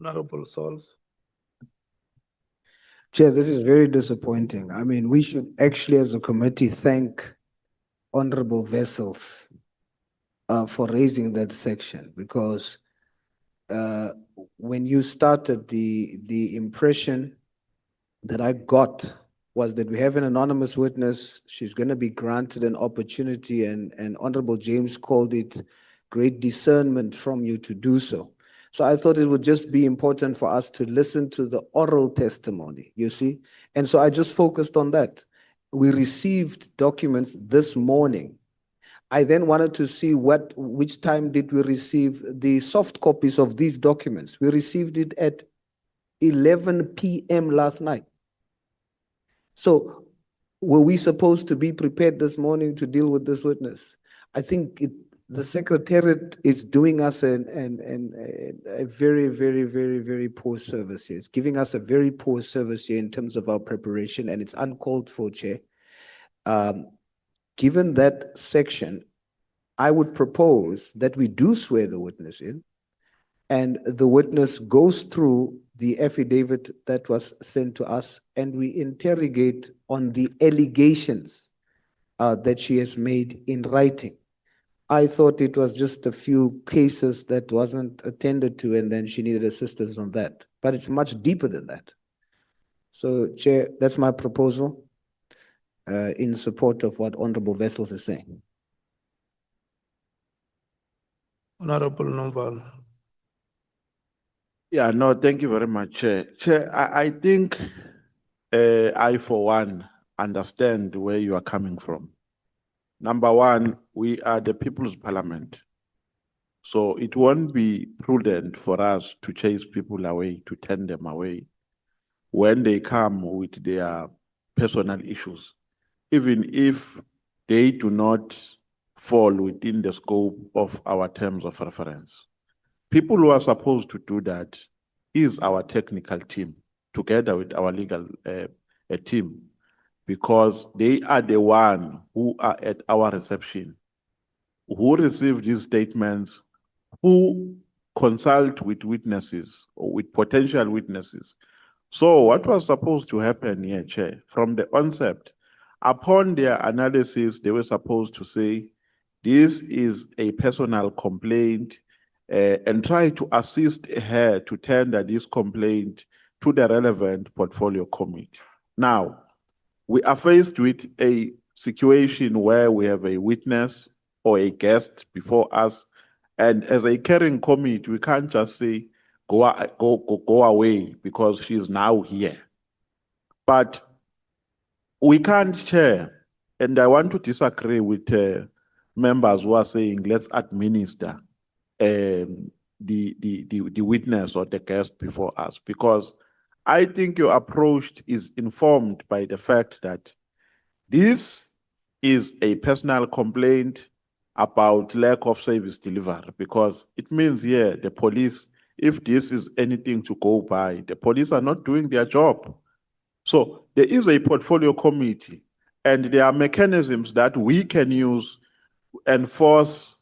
Speaker 1: Honorable Sauls.
Speaker 7: Chair, this is very disappointing. I mean, we should actually, as a committee, thank Honorable Vessels for raising that section, because when you started, the impression that I got was that we have an anonymous witness. She's going to be granted an opportunity, and Honorable James called it great discernment from you to do so. So I thought it would just be important for us to listen to the oral testimony, you see? And so I just focused on that. We received documents this morning. I then wanted to see which time did we receive the soft copies of these documents. We received it at 11 p.m. last night. So were we supposed to be prepared this morning to deal with this witness? I think the Secretariat is doing us a very, very, very, very poor service here. It's giving us a very poor service here in terms of our preparation, and it's uncalled for, Chair. Given that section, I would propose that we do swear the witness in, and the witness goes through the affidavit that was sent to us, and we interrogate on the allegations that she has made in writing. I thought it was just a few cases that wasn't attended to, and then she needed assistance on that. But it's much deeper than that. So, Chair, that's my proposal in support of what Honorable Vessels is saying.
Speaker 1: Honorable Noval.
Speaker 10: Yeah, no, thank you very much, Chair. Chair, I think I, for one, understand where you are coming from. Number one, we are the People's Parliament. So it won't be prudent for us to chase people away, to turn them away when they come with their personal issues. even if they do not fall within the scope of our terms of reference. People who are supposed to do that is our technical team, together with our legal team, because they are the one who are at our reception, who receive these statements, who consult with witnesses or with potential witnesses. So what was supposed to happen here, Chair, from the onset, upon their analysis, they were supposed to say, this is a personal complaint, and try to assist her to tender this complaint to the relevant portfolio committee. Now, we are faced with a situation where we have a witness or a guest before us, and as a caring committee, we can't just say, go away because she's now here. But we can't share, and I want to disagree with members who are saying, let's administer the witness or the guest before us, because I think your approach is informed by the fact that this is a personal complaint about lack of service delivery, because it means here the police, if this is anything to go by, the police are not doing their job. So there is a portfolio committee, and there are mechanisms that we can use to enforce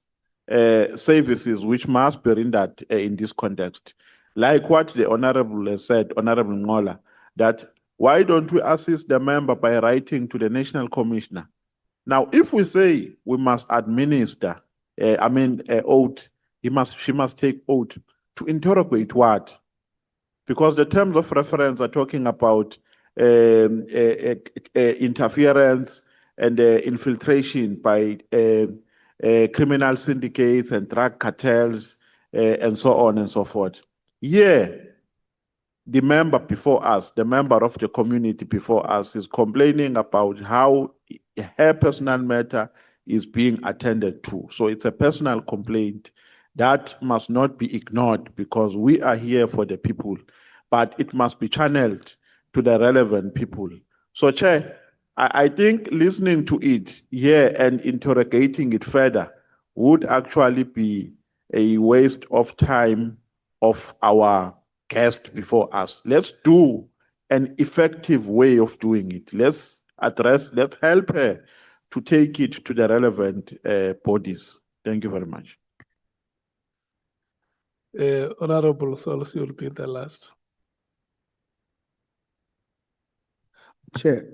Speaker 10: services which must be rendered in this context. Like what the Honorable has said, Honorable Ngola, that why don't we assist the member by writing to the National Commissioner? Now, if we say we must administer, oath, she must take oath to interrogate what? Because the terms of reference are talking about interference and infiltration by criminal syndicates and drug cartels and so on and so forth. Yeah, the member before us, the member of the community before us is complaining about how her personal matter is being attended to. So it's a personal complaint that must not be ignored, because we are here for the people, but it must be channeled to the relevant people. So, Chair, I think listening to it here and interrogating it further would actually be a waste of time of our guest before us. Let's do an effective way of doing it. Let's help her to take it to the relevant bodies. Thank you very much.
Speaker 1: Honorable Sols, you'll be the last.
Speaker 7: Chair,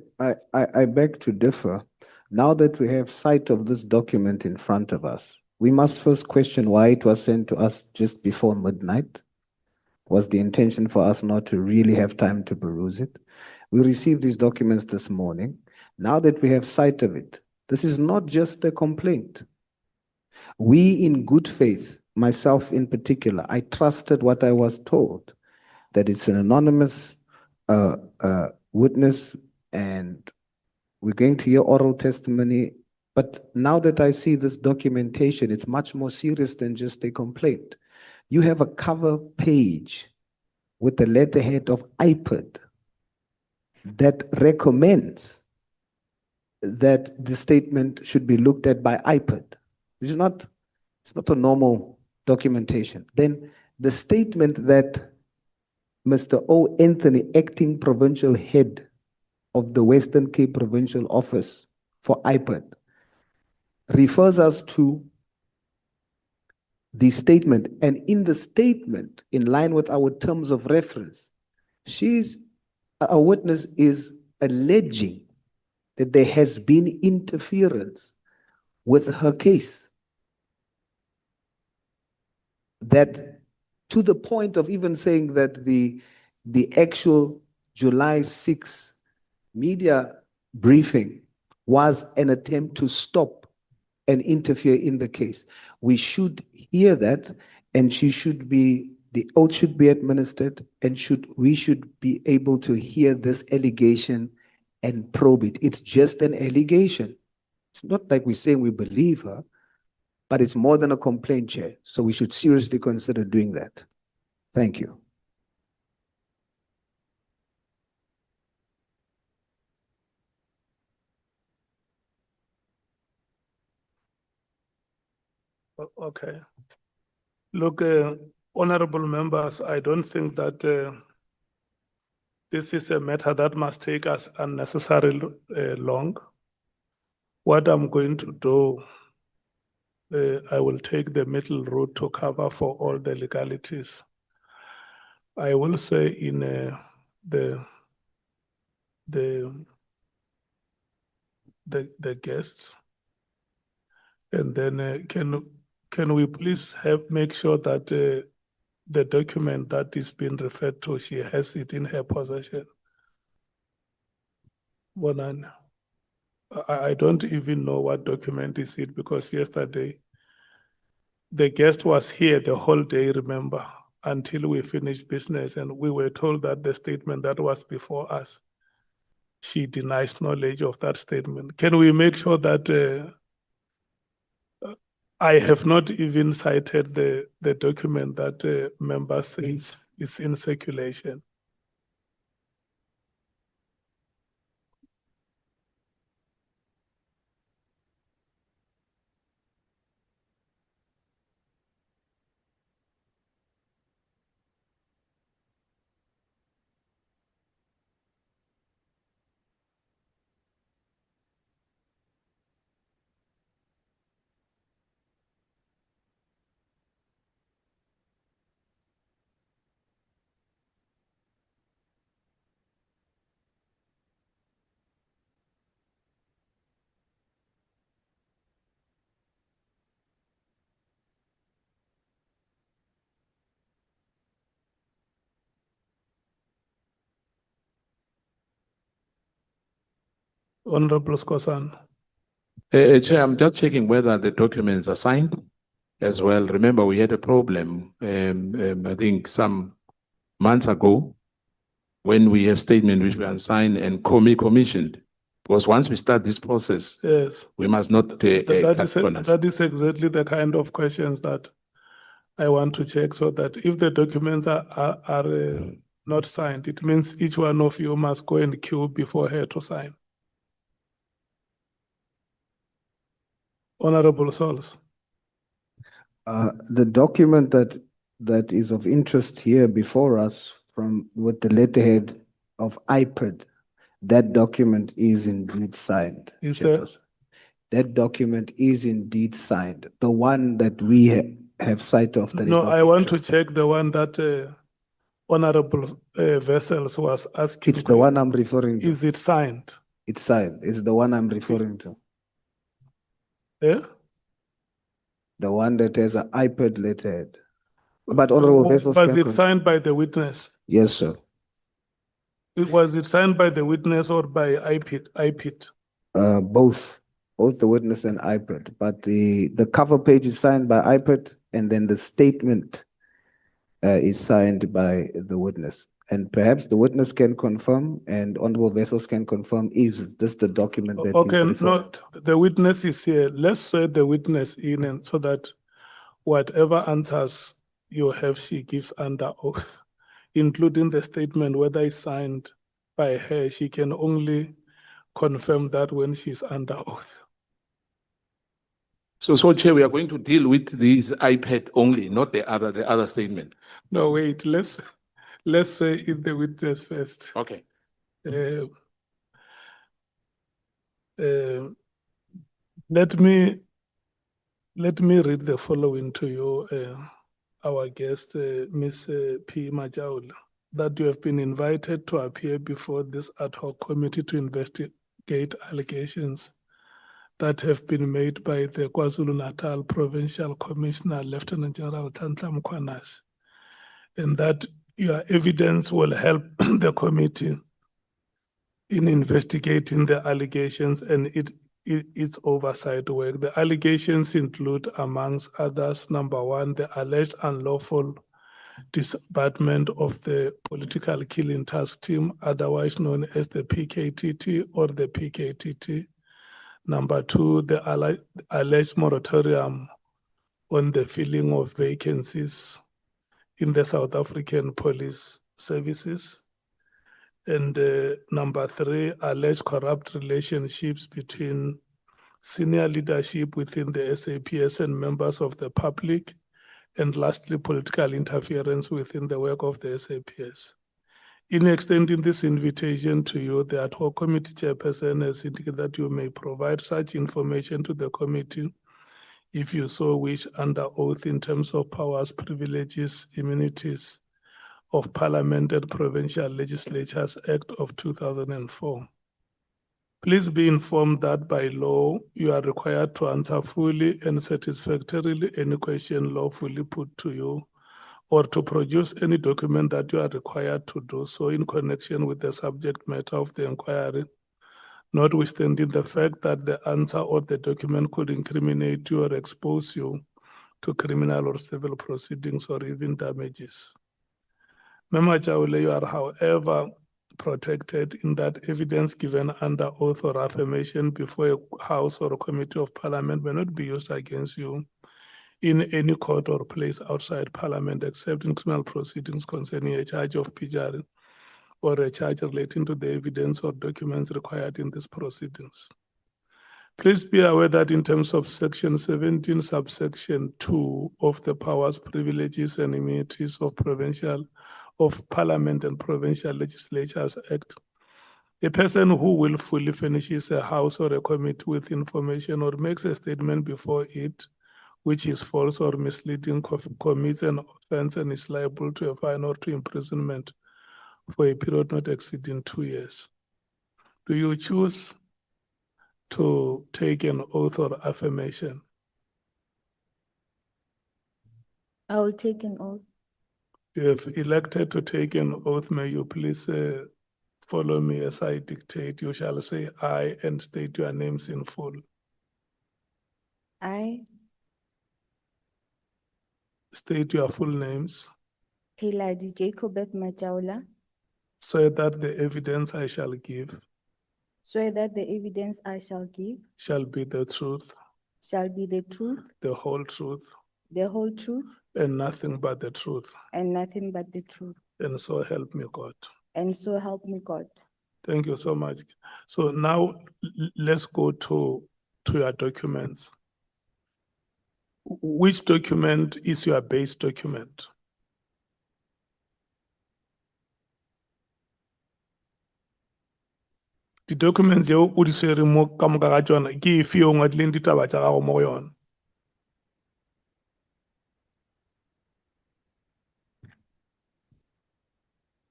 Speaker 7: I beg to differ. Now that we have sight of this document in front of us, we must first question why it was sent to us just before midnight. Was the intention for us not to really have time to peruse it? We received these documents this morning. Now that we have sight of it, this is not just a complaint. We, in good faith, myself in particular, I trusted what I was told, that it's an anonymous witness, and we're going to hear oral testimony. But now that I see this documentation, it's much more serious than just a complaint. You have a cover page with the letterhead of IPID that recommends that the statement should be looked at by IPID. This is not, it's not a normal documentation. Then the statement that Mr. O. Anthony, acting provincial head of the Western Cape Provincial Office for IPID, refers us to the statement. And in the statement, in line with our terms of reference, a witness is alleging that there has been interference with her case. That to the point of even saying that the actual July 6 media briefing was an attempt to stop and interfere in the case. We should hear that, and the oath should be administered, and we should be able to hear this allegation and probe it. It's just an allegation. It's not like we're saying we believe her, but it's more than a complaint, Chair. So we should seriously consider doing that. Thank you.
Speaker 1: Okay. Look, honorable members, I don't think that this is a matter that must take us unnecessarily long. What I'm going to do, I will take the middle route to cover for all the legalities. I will say in the guests, and then can we please make sure that the document that is being referred to, she has it in her possession? Bonan, I don't even know what document is it, because yesterday the guest was here the whole day, remember, until we finished business, and we were told that the statement that was before us, she denies knowledge of that statement. Can we make sure that I have not even cited the document that member says is in circulation? Honorable Skosan.
Speaker 4: Chair, I'm just checking whether the documents are signed as well. Remember, we had a problem, I think some months ago, when we had statement which were unsigned and commissioned. Because once we start this process,
Speaker 1: Yes,
Speaker 4: we must not cut corners.
Speaker 1: that is exactly the kind of questions that I want to check, so that if the documents are not signed, it means each one of you must go and queue before her to sign. Honorable Souls.
Speaker 7: The document that is of interest here before us with the letterhead of IPAD, that document is indeed signed. Chairperson. That document is indeed signed. The one that we have sight of. That
Speaker 1: No,
Speaker 7: is
Speaker 1: I want to check the one that Honorable Vessels was asking.
Speaker 7: It's the one I'm referring to.
Speaker 1: Is it signed?
Speaker 7: It's signed. It's the one I'm referring to.
Speaker 1: Yeah?
Speaker 7: The one that has an iPad letterhead. But Honorable Vessels.
Speaker 1: Was it signed by the witness?
Speaker 7: Yes, sir.
Speaker 1: Was it signed by the witness or by IPIT?
Speaker 7: Both the witness and iPad. But the cover page is signed by iPad, and then the statement is signed by the witness. And perhaps the witness can confirm, and Honorable Vessels can confirm, is this the document that
Speaker 1: Okay,
Speaker 7: is
Speaker 1: no, the witness is here. Let's swear the witness in, and so that whatever answers you have, she gives under oath, including the statement, whether it's signed by her. She can only confirm that when she's under oath.
Speaker 4: So Chair, we are going to deal with this iPad only, not the other statement.
Speaker 1: No, wait, let's say it the witness first.
Speaker 4: Okay.
Speaker 1: Let me read the following to you, our guest, Ms. P. Majaula, that you have been invited to appear before this ad hoc committee to investigate allegations that have been made by the KwaZulu-Natal Provincial Commissioner, Lieutenant General Mkhwanazi, and that your evidence will help the committee in investigating the allegations and its oversight work. The allegations include, amongst others, number one, the alleged unlawful disbandment of the political killing task team, otherwise known as the PKTT or the PKTT. Number two, the alleged moratorium on the filling of vacancies in the South African police services. And number three, alleged corrupt relationships between senior leadership within the SAPS and members of the public, and lastly, political interference within the work of the SAPS. In extending this invitation to you, the ad hoc committee chairperson has indicated that you may provide such information to the committee if you so wish under oath in terms of powers, privileges, immunities of Parliament and Provincial Legislatures Act of 2004. Please be informed that by law, you are required to answer fully and satisfactorily any question lawfully put to you, or to produce any document that you are required to do so in connection with the subject matter of the inquiry, notwithstanding the fact that the answer or the document could incriminate you or expose you to criminal or civil proceedings or even damages. Member Chaule, you are, however, protected in that evidence given under oath or affirmation before a House or a Committee of Parliament may not be used against you in any court or place outside Parliament, except in criminal proceedings concerning a charge of perjury or a charge relating to the evidence or documents required in these proceedings. Please be aware that in terms of Section 17, subsection 2 of the Powers, Privileges and Immunities of Parliament and Provincial Legislatures Act, a person who willfully furnishes a house or a committee with information or makes a statement before it which is false or misleading, commits an offense and is liable to a fine or to imprisonment for a period not exceeding 2 years. Do you choose to take an oath or affirmation?
Speaker 5: I will take an oath.
Speaker 1: You have elected to take an oath. May you please follow me as I dictate. You shall say "I" and state your names in full.
Speaker 5: I,
Speaker 1: State your full names.
Speaker 5: Hiladi Jacobet Majaula,
Speaker 1: Swear that the evidence I shall give
Speaker 5: swear that the evidence I shall give
Speaker 1: shall be the truth,
Speaker 5: shall be the truth,
Speaker 1: the whole truth,
Speaker 5: the whole truth,
Speaker 1: and nothing but the truth.
Speaker 5: and nothing but the truth.
Speaker 1: And so help me God.
Speaker 5: And so help me God.
Speaker 1: Thank you so much. So now let's go to your documents. Which document is your base document? The documents you o di swere mo ka moka ga tsona ke efe yo ngwadileng ditaba tsa gago mo go yona?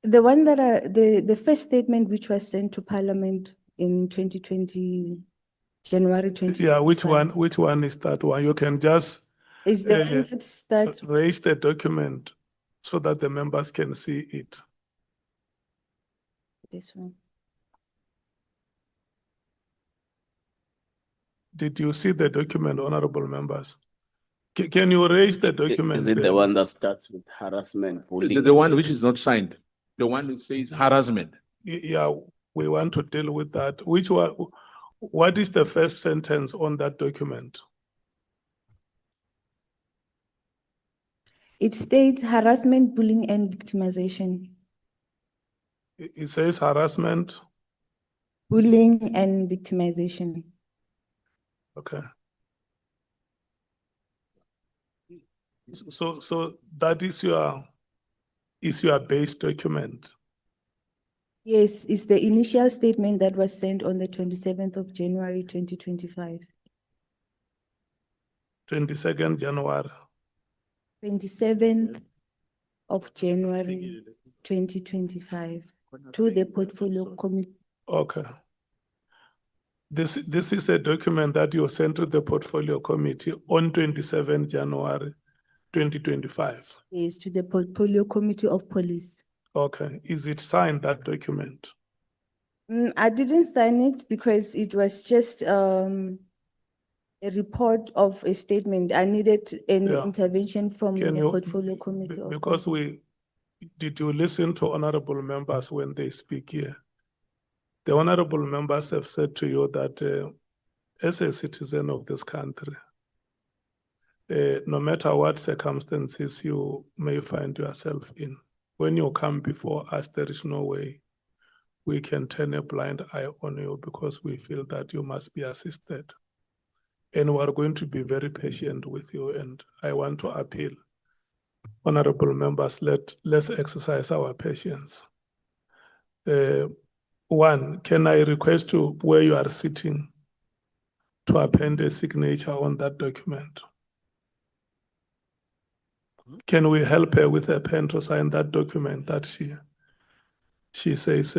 Speaker 5: The one that the first statement which was sent to Parliament in 2020, January 20.
Speaker 1: Yeah, which one is that one? You can just
Speaker 5: Is the one that
Speaker 1: raise the document so that the members can see it.
Speaker 5: this one?
Speaker 1: Did you see the document, honorable members? Can you raise the document?
Speaker 3: Is it the one that starts with harassment, bullying?
Speaker 4: The one which is not signed, the one that says harassment.
Speaker 1: Yeah, we want to deal with that. Which one? What is the first sentence on that document?
Speaker 5: It states harassment, bullying, and victimization.
Speaker 1: It says harassment.
Speaker 5: Bullying and victimization.
Speaker 1: Okay. So that is your base document.
Speaker 5: Yes, it's the initial statement that was sent on the 27th of January, 2025.
Speaker 1: 22nd January.
Speaker 5: 27th of January, 2025, to the portfolio committee.
Speaker 1: Okay. This is a document that you sent to the portfolio committee on 27 January 2025.
Speaker 5: Yes, to the portfolio committee of police.
Speaker 1: Okay. Is it signed, that document?
Speaker 5: I didn't sign it because it was just a report of a statement. I needed an
Speaker 1: Yeah.
Speaker 5: intervention from
Speaker 1: Can
Speaker 5: the
Speaker 1: you-
Speaker 5: portfolio committee. of
Speaker 1: Because
Speaker 5: police.
Speaker 1: did you listen to honorable members when they speak here? The honorable members have said to you that as a citizen of this country, no matter what circumstances you may find yourself in, when you come before us, there is no way we can turn a blind eye on you because we feel that you must be assisted. and we are going to be very patient with you. And I want to appeal, honorable members, let's exercise our patience. One, can I request to where you are sitting to append a signature on that document? Can we help her with a pen to sign that document that she says,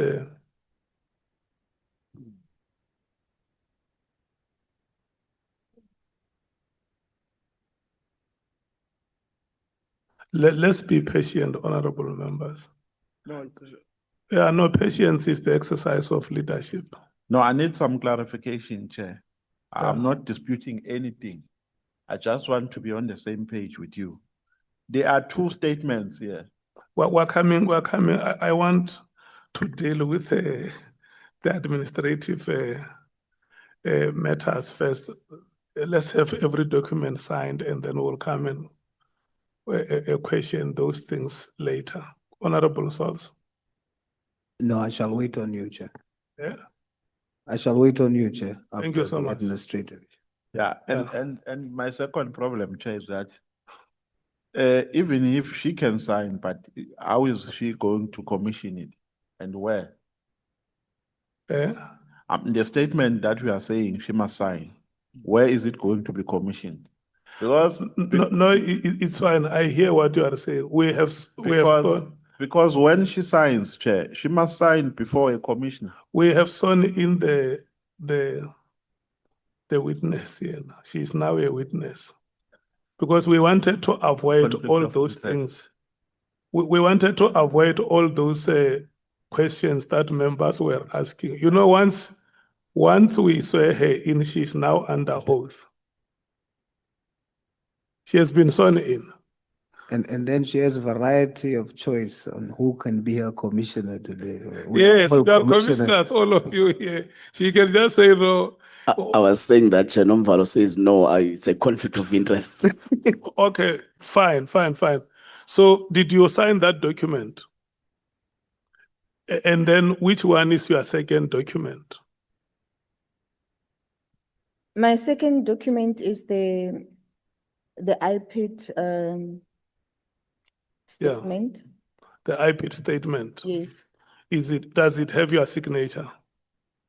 Speaker 1: let's be patient, honorable members.
Speaker 10: No,
Speaker 1: Yeah, no, patience is the exercise of leadership.
Speaker 10: no, I need some clarification, Chair. I'm
Speaker 1: Yeah.
Speaker 10: not disputing anything. I just want to be on the same page with you. There are two statements here.
Speaker 1: We're coming. I want to deal with the administrative matters first. Let's have every document signed and then we'll come and question those things later. Honorable Souls.
Speaker 7: No, I shall wait on you, Chair.
Speaker 1: Yeah.
Speaker 7: I shall wait on you, Chair.
Speaker 1: Thank you
Speaker 7: after
Speaker 1: so
Speaker 7: the
Speaker 1: much.
Speaker 7: Administrative.
Speaker 10: Yeah, and my second problem, Chair, is that even if she can sign, but how is she going to commission it and where?
Speaker 1: Eh?
Speaker 10: The statement that we are saying she must sign, where is it going to be commissioned? Because
Speaker 1: No, it's fine. I hear what you are saying. We have
Speaker 10: because when she signs, Chair, she must sign before a commissioner.
Speaker 1: we have sworn in the witness here. She is now a witness. Because we wanted to avoid
Speaker 10: Conflict
Speaker 1: all
Speaker 10: of
Speaker 1: those
Speaker 10: interest.
Speaker 1: things. We wanted to avoid all those questions that members were asking. You know, once we swear her in, she's now under oath. She has been sworn in.
Speaker 7: And then she has a variety of choice on who can be her commissioner today.
Speaker 1: Yes,
Speaker 7: All
Speaker 1: there are
Speaker 7: commissioners.
Speaker 1: commissioners, all of you here. She can just say no.
Speaker 3: I was saying that Chenomvalo says no, it's a conflict of interest.
Speaker 1: Okay, fine. So did you sign that document? And then which one is your second document?
Speaker 5: My second document is the IPID
Speaker 1: Yeah.
Speaker 5: statement.
Speaker 1: The IPID statement.
Speaker 5: Yes.
Speaker 1: Does it have your signature?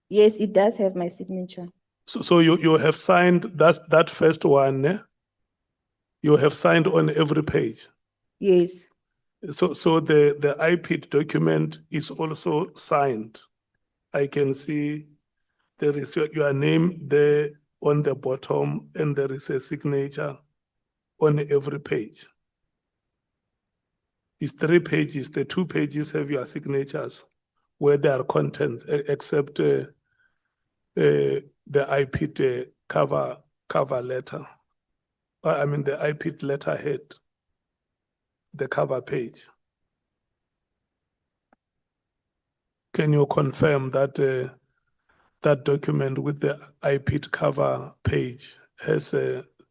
Speaker 5: Yes, it does have my signature.
Speaker 1: So you have signed that first one, eh? You have signed on every page.
Speaker 5: Yes.
Speaker 1: So the IPID document is also signed. I can see there is your name there on the bottom and there is a signature on every page. It's 3 pages. The 2 pages have your signatures where there are contents except the IPID cover letter. I mean the IPID letterhead, the cover page. Can you confirm that that document with the IPID cover page has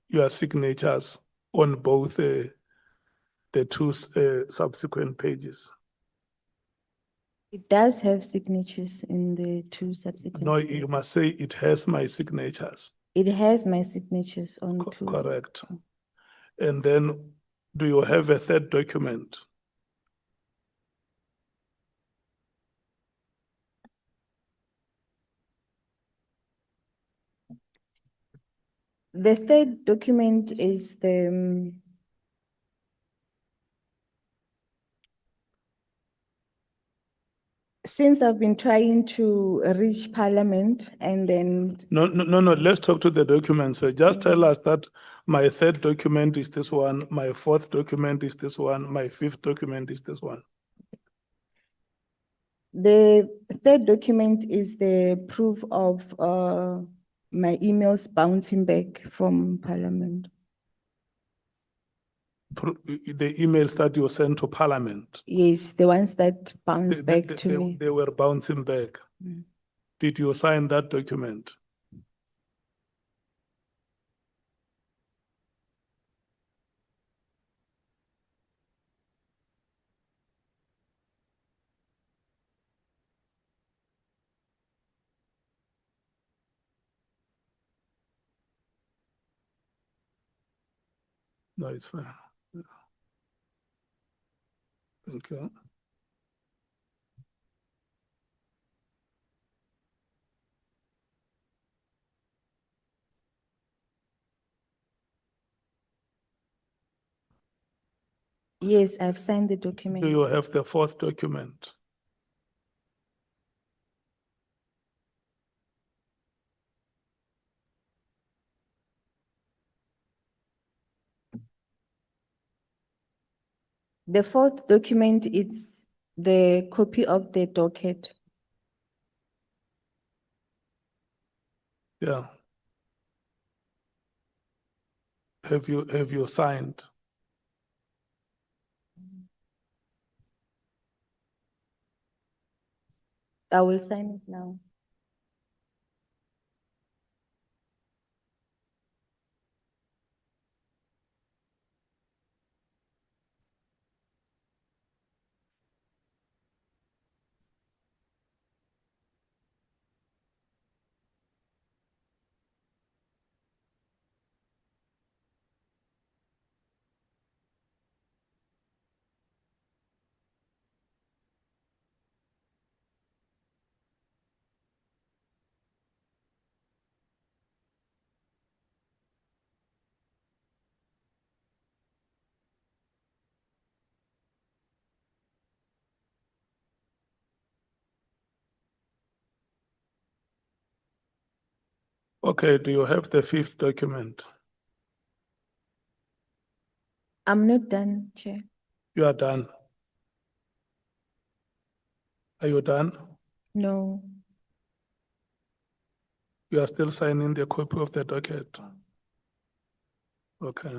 Speaker 1: your signatures on both the 2 subsequent pages?
Speaker 5: It does have signatures in the 2 subsequent.
Speaker 1: No, you must say it has my signatures.
Speaker 5: It has my signatures on 2.
Speaker 1: Correct. And then do you have a third document?
Speaker 5: The third document is since I've been trying to reach Parliament and then
Speaker 1: No, let's talk to the documents first. Just tell us that my third document is this one, my fourth document is this one, my fifth document is this one.
Speaker 5: the third document is the proof of my emails bouncing back from Parliament.
Speaker 1: The emails that you sent to Parliament.
Speaker 5: Yes, the ones that bounce back to
Speaker 1: they,
Speaker 5: me.
Speaker 1: They were bouncing back.
Speaker 5: Mm.
Speaker 1: Did you sign that document? No, it's fine. Yeah. Thank you.
Speaker 5: Yes, I've signed the
Speaker 1: Do
Speaker 5: document.
Speaker 1: you have the fourth document?
Speaker 5: The fourth document is the copy of the docket.
Speaker 1: Yeah. Have you signed?
Speaker 5: I will sign it now.
Speaker 1: Okay, do you have the fifth document?
Speaker 5: I'm not done, Chair.
Speaker 1: You are done. Are you done?
Speaker 5: No,
Speaker 1: You are still signing the copy of the docket? Okay.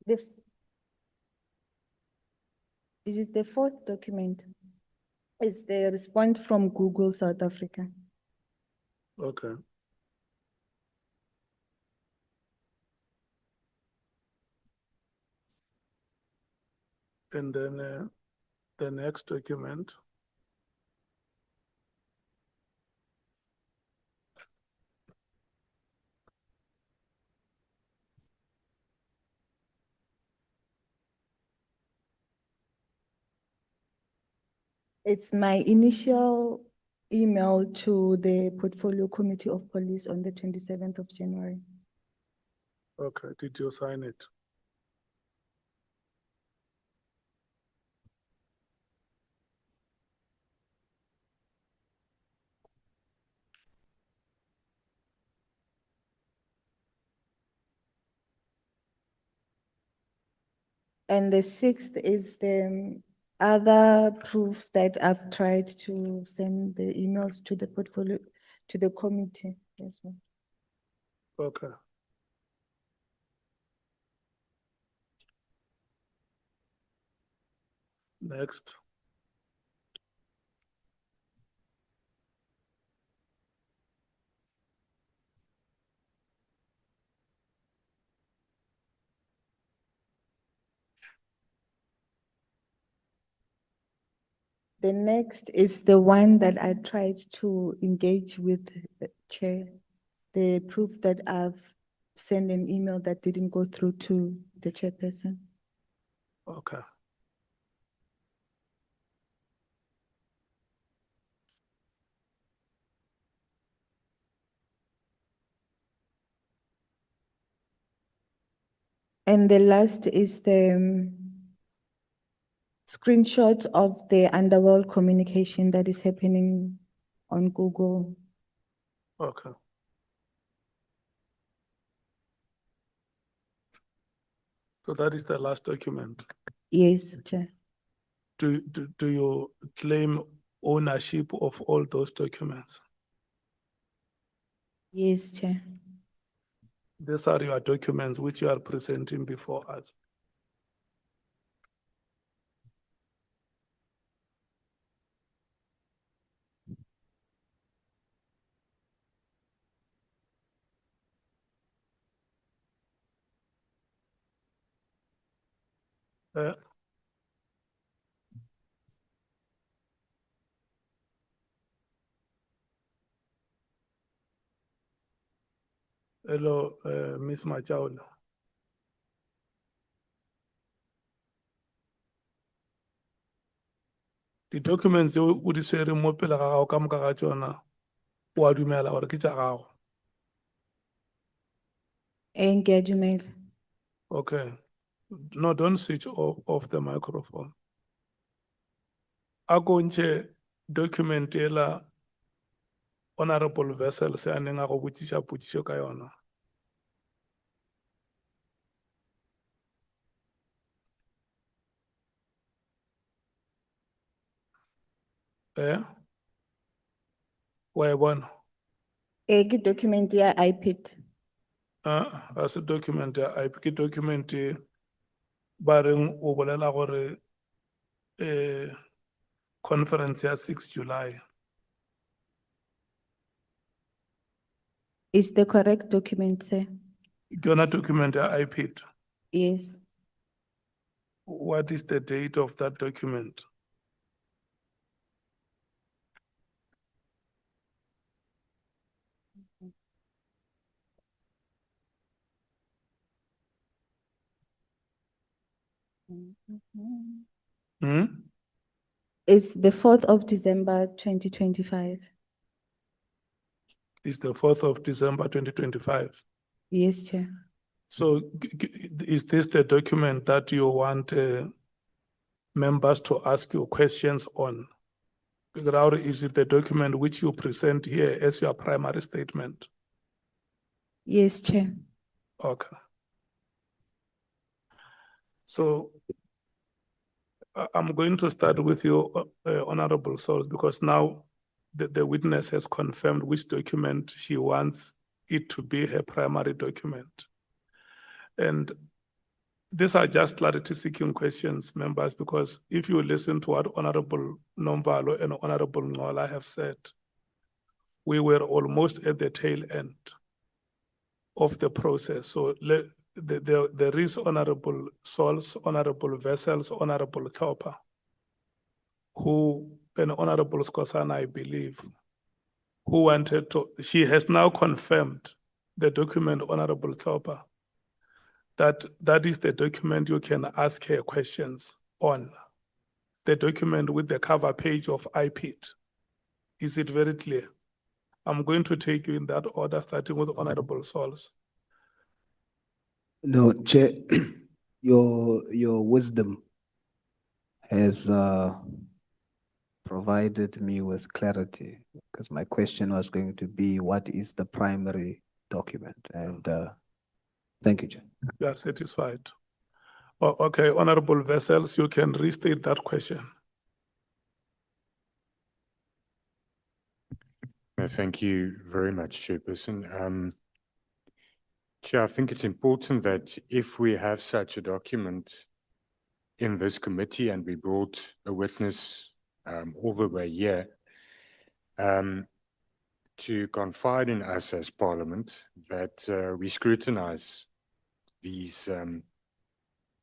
Speaker 5: the, is it the fourth document? It's the response from Google South Africa.
Speaker 1: Okay. And then the next document.
Speaker 5: It's my initial email to the Portfolio Committee of Police on the 27th of January.
Speaker 1: Okay, did you sign it?
Speaker 5: And the 6th is the other proof that I've tried to send the emails to the portfolio, to the committee as well.
Speaker 1: Okay. Next.
Speaker 5: The next is the one that I tried to engage with the chair. The proof that I've sent an email that didn't go through to the chairperson.
Speaker 1: Okay.
Speaker 5: And the last is the screenshot of the underworld communication that is happening on Google.
Speaker 1: Okay. So that is the last document.
Speaker 5: Yes, Chair.
Speaker 1: Do you claim ownership of all those documents?
Speaker 5: Yes, Chair.
Speaker 1: These are your documents which you are presenting before us. Eh, Hello, Ms. Machaula. The documents o di tshwereng mo pele ga gago ka moka ga tsona, o a dumela gore ke tša gago.
Speaker 5: Engagement.
Speaker 1: Okay. No, don't switch off the microphone. A ko ntšhe document ela Honorable Vessel se a neng a go botšiša potšišo ka yona. Wa e bona?
Speaker 5: Ke document ya iPad.
Speaker 1: Ga se document ya IP, ke document ba reng o bolela gore conference ya 6 July.
Speaker 5: Is the correct document, sir?
Speaker 1: Ke yona document ya iPad.
Speaker 5: Yes.
Speaker 1: What is the date of that document? Hmm?
Speaker 5: It's the 4th of December, 2025.
Speaker 1: It's the 4th of December, 2025.
Speaker 5: Yes, Chair.
Speaker 1: So is this the document that you want members to ask you questions on? Or is it the document which you present here as your primary statement?
Speaker 5: Yes, Chair.
Speaker 1: Okay. So I'm going to start with you, Honorable Souls, because now the witness has confirmed which document she wants it to be her primary document. And these are just clarity-seeking questions, members, because if you listen to what Honorable Nombalo and Honorable Ngola have said, we were almost at the tail end of the process. So there is Honorable Souls, Honorable Vessels, Honorable Taupa, who, and Honorable Skosana, I believe, who wanted to, she has now confirmed the document, Honorable Taupa, that is the document you can ask her questions on. the document with the cover page of IPIT. Is it very clear? I'm going to take you in that order, starting with Honorable Sols.
Speaker 7: No, Chair, your wisdom has provided me with clarity, because my question was going to be, what is the primary document? And thank you, Chair.
Speaker 1: You are satisfied. Okay, Honorable Vessels, you can restate that question.
Speaker 6: Thank you very much, Chairperson. Chair, I think it's important that if we have such a document in this committee and we brought a witness all the way here to confide in us as Parliament, that we scrutinize these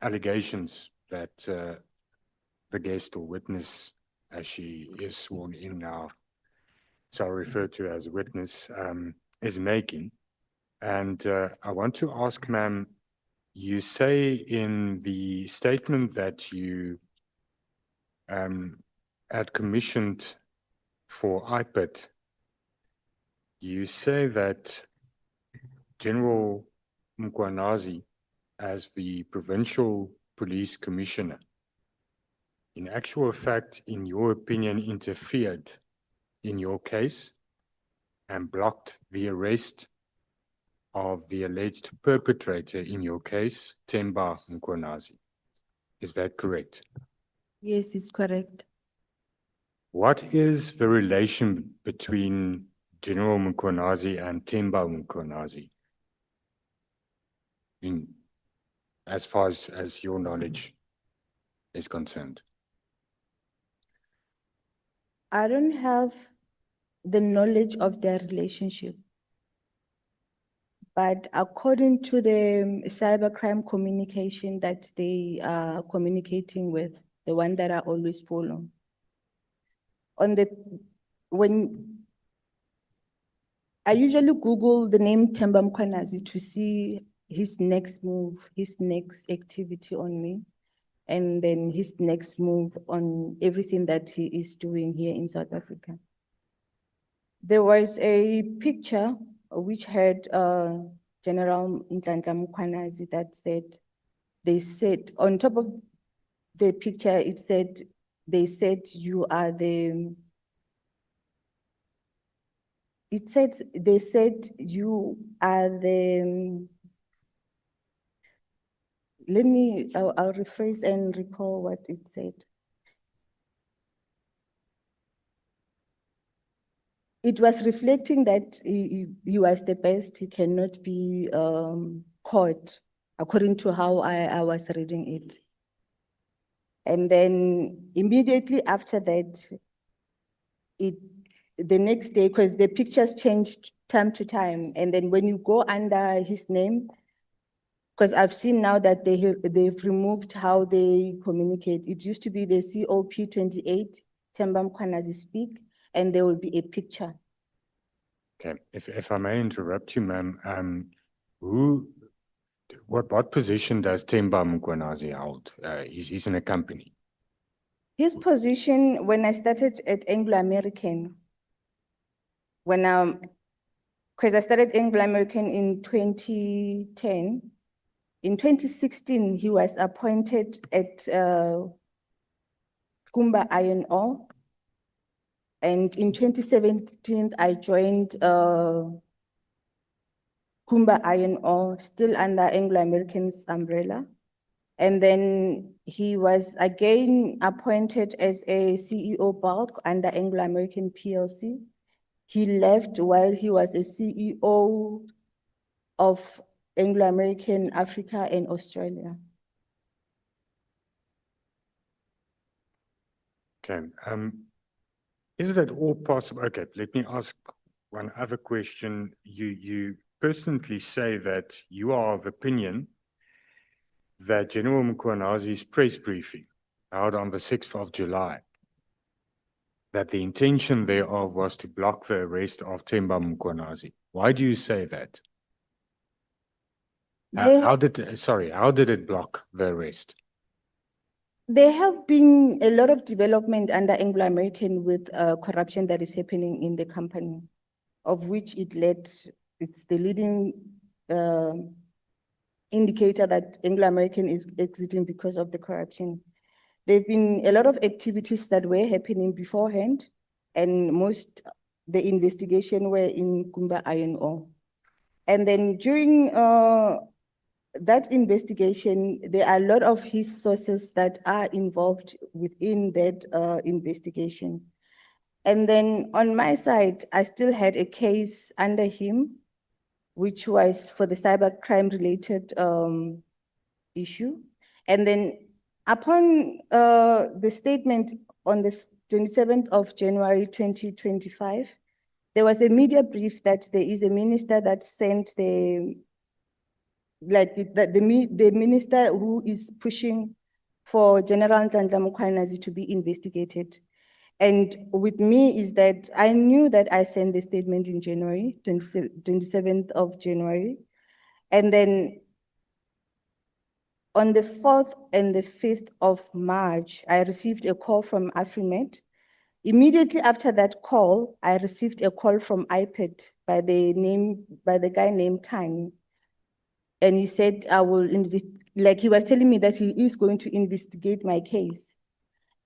Speaker 6: allegations that the guest or witness, as she is sworn in now, so I refer to as a witness, is making. And I want to ask, ma'am, you say in the statement that you had commissioned for IPIT, you say that General Mkhwanazi, as the Provincial Police Commissioner, in actual fact, in your opinion, interfered in your case and blocked the arrest of the alleged perpetrator in your case, Themba Mkhwanazi. Is that correct?
Speaker 5: Yes, it's correct.
Speaker 6: What is the relation between General Mkhwanazi and Themba Mkhwanazi, as far as your knowledge is concerned?
Speaker 5: I don't have the knowledge of their relationship. But according to the cybercrime communication that they are communicating with, the one that I always follow, when I usually Google the name Themba Mkhwanazi to see his next move, his next activity on me, and then his next move on everything that he is doing here in South Africa. There was a picture which had General Mkhwanazi that said, they said, on top of the picture, it said, they said you are the, it said, they said you are the, I'll rephrase and recall what it said. It was reflecting that he was the best, he cannot be caught, according to how I was reading it. And then immediately after that, the next day, because the pictures changed time to time, and then when you go under his name, because I've seen now that they've removed how they communicate. It used to be the COP28, Themba Mkhwanazi speak, and there will be a picture.
Speaker 6: Okay, if I may interrupt you, ma'am, what position does Themba Mkhwanazi hold? He's in a company.
Speaker 5: His position, when I started at Anglo-American, because I started Anglo-American in 2010, in 2016, he was appointed at Kumba Iron Ore. And in 2017, I joined Kumba Iron Ore, still under Anglo-American's umbrella. And then he was again appointed as a CEO bulk under Anglo-American PLC. He left while he was a CEO of Anglo-American Africa and Australia.
Speaker 6: Okay, is it at all possible? Okay, let me ask one other question. You personally say that you are of opinion that General Mkhwanazi's press briefing held on the 6th of July, that the intention thereof was to block the arrest of Themba Mkhwanazi. Why do you say that? How did it block the arrest?
Speaker 5: There have been a lot of development under Anglo-American with corruption that is happening in the company, of which it's the leading indicator that Anglo-American is exiting because of the corruption. There've been a lot of activities that were happening beforehand, and the investigation were in Kumba Iron Ore. And then during that investigation, there are a lot of his sources that are involved within that investigation. And then on my side, I still had a case under him, which was for the cybercrime related issue. And then upon the statement on the 27th of January 2025, there was a media brief that there is a minister that sent the minister who is pushing for General Mkhwanazi to be investigated. And with me is that I knew that I sent the statement in January, 27th of January. And then on the 4th and the 5th of March, I received a call from Afrimed. Immediately after that call, I received a call from iPad by the guy named Kanye. And he said, he was telling me that he is going to investigate my case.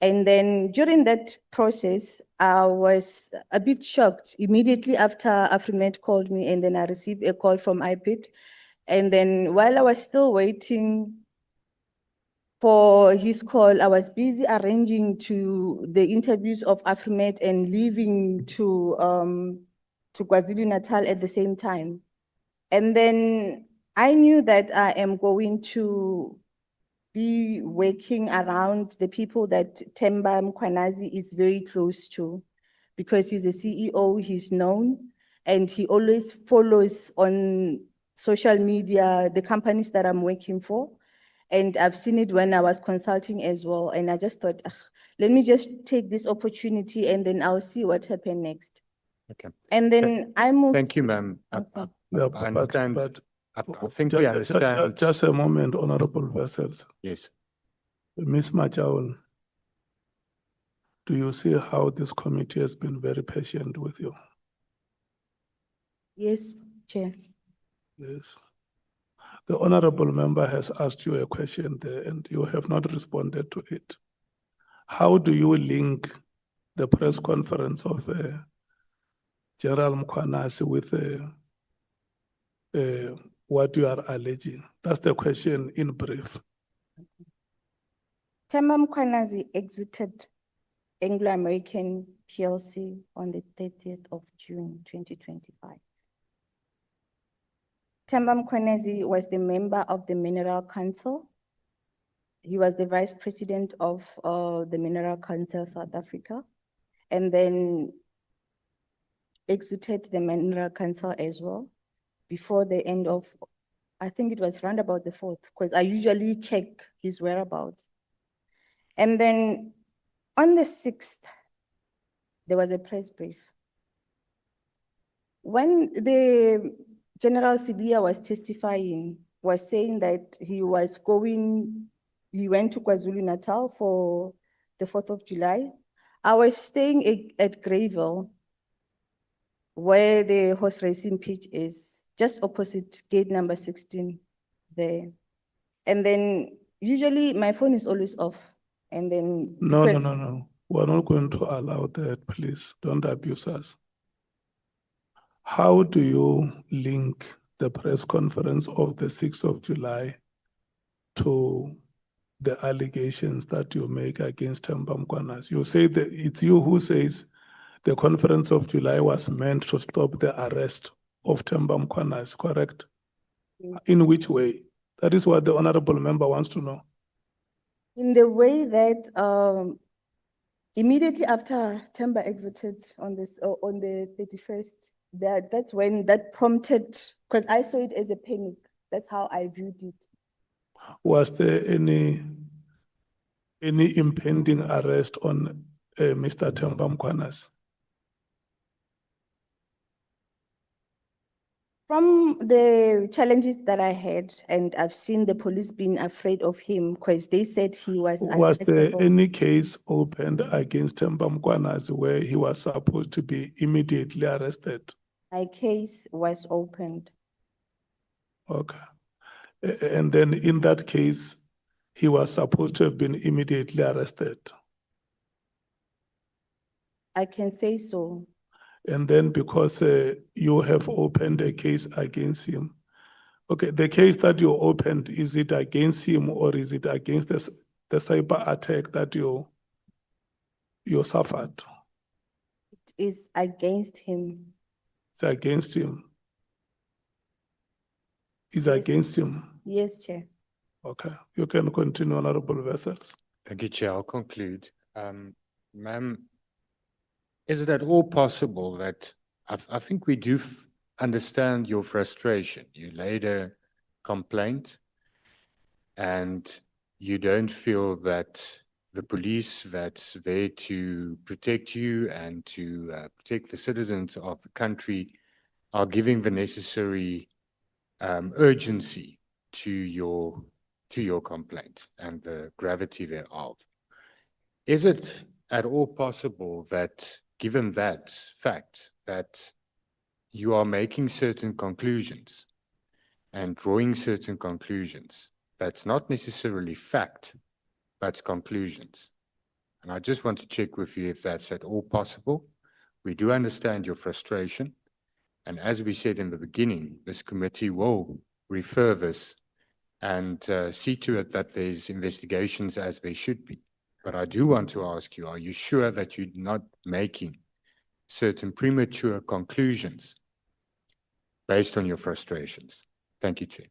Speaker 5: And then during that process, I was a bit shocked. Immediately after Afrimed called me, and then I received a call from iPad. And then while I was still waiting for his call, I was busy arranging the interviews of Afrimed and leaving to KwaZulu-Natal at the same time. And then I knew that I am going to be working around the people that Themba Mkhwanazi is very close to, because he's a CEO, he's known, and he always follows on social media the companies that I'm working for. And I've seen it when I was consulting as well. And I just thought, let me just take this opportunity and then I'll see what happens next.
Speaker 6: Okay.
Speaker 5: And then I moved.
Speaker 6: Thank you, ma'am.
Speaker 5: Okay.
Speaker 6: I understand.
Speaker 1: But
Speaker 6: I think we understand.
Speaker 1: Just a moment, Honorable Vessels.
Speaker 6: Yes.
Speaker 1: Ms. Majaul, do you see how this committee has been very patient with you?
Speaker 5: Yes, Chair.
Speaker 1: Yes. The honorable member has asked you a question there and you have not responded to it. How do you link the press conference of General Mkhwanazi with what you are alleging? That's the question in brief.
Speaker 5: Themba Mkhwanazi exited Anglo-American PLC on the 30th of June, 2025. Themba Mkhwanazi was the member of the Mineral Council. He was the vice president of the Mineral Council South Africa, and then exited the Mineral Council as well before the end of, I think it was round about the 4th, because I usually check his whereabouts. And then on the 6th, there was a press brief. When the General Sibia was testifying, was saying that he went to KwaZulu-Natal for the 4th of July. I was staying at Greyville, where the horse racing pitch is, just opposite gate number 16 there. And then usually my phone is always off. And then
Speaker 1: No. We're not going to allow that, please. Don't abuse us. How do you link the press conference of the 6th of July to the allegations that you make against Themba Mkhwanazi? You say that it's you who says the conference of July was meant to stop the arrest of Themba Mkhwanazi, correct? In which way? That is what the honorable member wants to know.
Speaker 5: In the way that immediately after Themba exited on the 31st, that's when that prompted, because I saw it as a panic. That's how I viewed it.
Speaker 1: Was there any impending arrest on Mr. Themba Mkhwanazi?
Speaker 5: From the challenges that I had, and I've seen the police being afraid of him because they said he was.
Speaker 1: Was there
Speaker 5: untouchable.
Speaker 1: any case opened against Mkhwanazi where he was supposed to be immediately arrested?
Speaker 5: My case was opened.
Speaker 1: Okay. And then in that case, he was supposed to have been immediately arrested.
Speaker 5: I can say so.
Speaker 1: And then because you have opened a case against him. Okay, the case that you opened, is it against him or is it against the cyber attack that you suffered?
Speaker 5: It is against him.
Speaker 1: It's against him. It's
Speaker 5: Yes.
Speaker 1: against him.
Speaker 5: Yes, Chair.
Speaker 1: Okay, you can continue, Honorable Vessels.
Speaker 6: Thank you, Chair. I'll conclude. Ma'am, is it at all possible that, I think we do understand your frustration. You laid a complaint and you don't feel that the police that's there to protect you and to protect the citizens of the country are giving the necessary urgency to your complaint and the gravity thereof. Is it at all possible that, given that fact, that you are making certain conclusions and drawing certain conclusions that's not necessarily fact, but conclusions? And I just want to check with you if that's at all possible. We do understand your frustration. And as we said in the beginning, this committee will refer this and see to it that there's investigations as they should be. But I do want to ask you, are you sure that you're not making certain premature conclusions based on your frustrations? Thank you, Chair.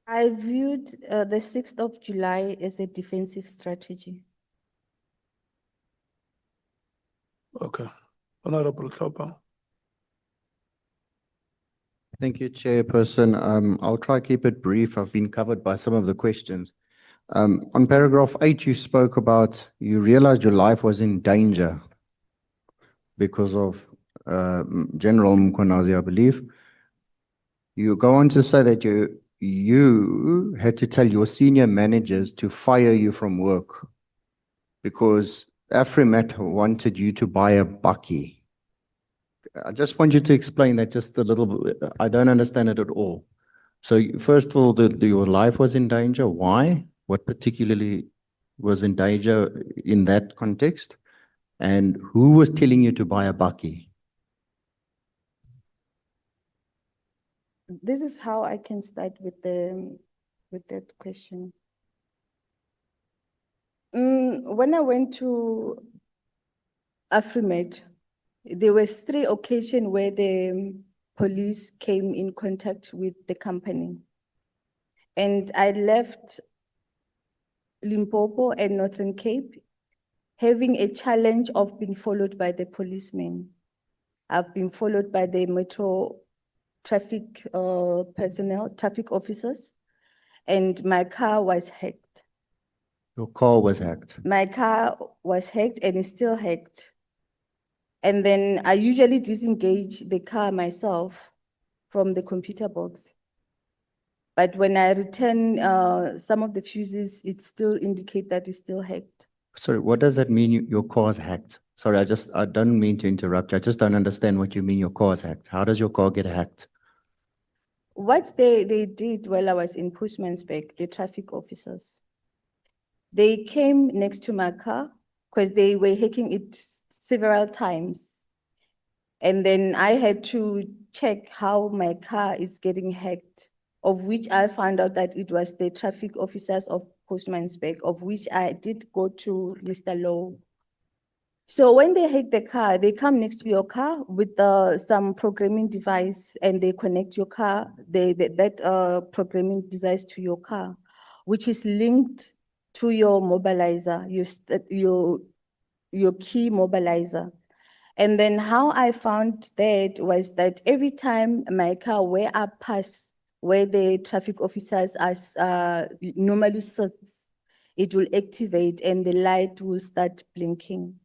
Speaker 5: I viewed the 6th of July as a defensive strategy.
Speaker 1: Okay, Honorable Thopa.
Speaker 11: Thank you, Chairperson. I'll try to keep it brief. I've been covered by some of the questions. On paragraph 8, you spoke about, you realized your life was in danger because of General Mkhwanazi, I believe. You go on to say that you had to tell your senior managers to fire you from work because Afrimat wanted you to buy a bakkie. I just want you to explain that just a little bit. I don't understand it at all. So first of all, your life was in danger. Why? What particularly was in danger in that context? And who was telling you to buy a bakkie?
Speaker 5: This is how I can start with that question. When I went to Afrimat, there were 3 occasions where the police came in contact with the company. And I left Limpopo and Northern Cape having a challenge of being followed by the policemen. I've been followed by the metro traffic personnel, traffic officers, and my car was hacked.
Speaker 11: Your car was hacked.
Speaker 5: My car was hacked and is still hacked. And then I usually disengage the car myself from the computer box. But when I return some of the fuses, it still indicates that it's still hacked.
Speaker 11: Sorry, what does that mean your car is hacked? Sorry, I don't mean to interrupt. I just don't understand what you mean your car is hacked. How does your car get hacked?
Speaker 5: What they did while I was in Bushmansberg, the traffic officers, they came next to my car because they were hacking it several times. And then I had to check how my car is getting hacked, of which I found out that it was the traffic officers of Bushmansberg, of which I did go to Mr. Lowe. So when they hack the car, they come next to your car with some programming device and they connect your car, that programming device to your car, which is linked to your mobilizer, your key mobilizer. And then how I found that was that every time my car where I pass, where the traffic officers normally sits, it will activate and the light will start blinking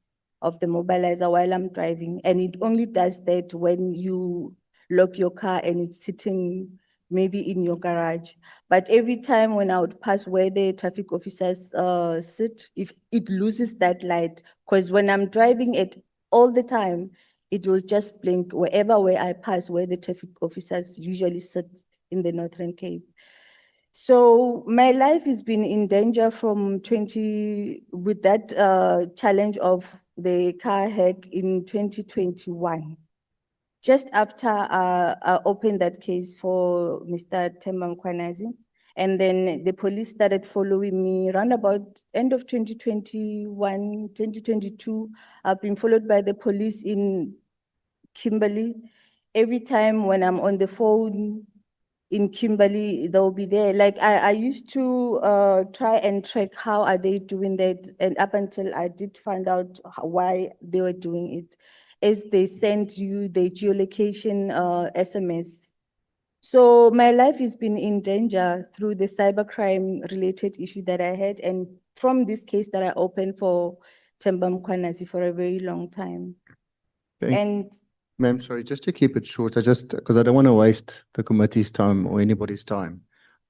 Speaker 5: of the mobilizer while I'm driving. And it only does that when you lock your car and it's sitting maybe in your garage. But every time when I would pass where the traffic officers sit, if it loses that light, because when I'm driving it all the time, it will just blink wherever where I pass, where the traffic officers usually sit in the Northern Cape. So my life has been in danger from with that challenge of the car hack in 2021. Just after I opened that case for Mr. Mkhwanazi, and then the police started following me around about end of 2021, 2022. I've been followed by the police in Kimberley. Every time when I'm on the phone in Kimberley, they'll be there. Like I used to try and track how are they doing that, and up until I did find out why they were doing it, as they sent you the geolocation SMS. So my life has been in danger through the cybercrime related issue that I had, and from this case that I opened for Mkhwanazi for a very long time. And
Speaker 11: Ma'am, sorry, just to keep it short, because I don't want to waste the committee's time or anybody's time.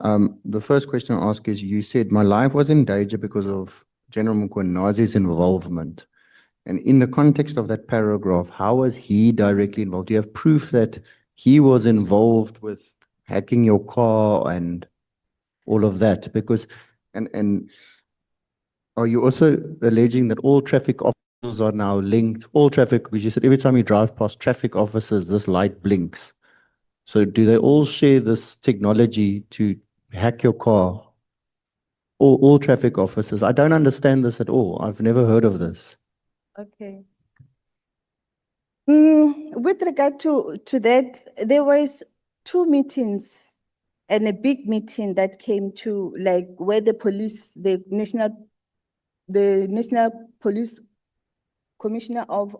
Speaker 11: The first question I ask is, you said my life was in danger because of General Mkhwanazi's involvement. And in the context of that paragraph, how was he directly involved? Do you have proof that he was involved with hacking your car and all of that? Because, and are you also alleging that all traffic officers are now linked, all traffic, because you said every time you drive past traffic officers, this light blinks. So do they all share this technology to hack your car? All traffic officers? I don't understand this at all. I've never heard of this.
Speaker 5: okay. With regard to that, there was 2 meetings and a big meeting that came to, like, where the police, the National Police Commissioner of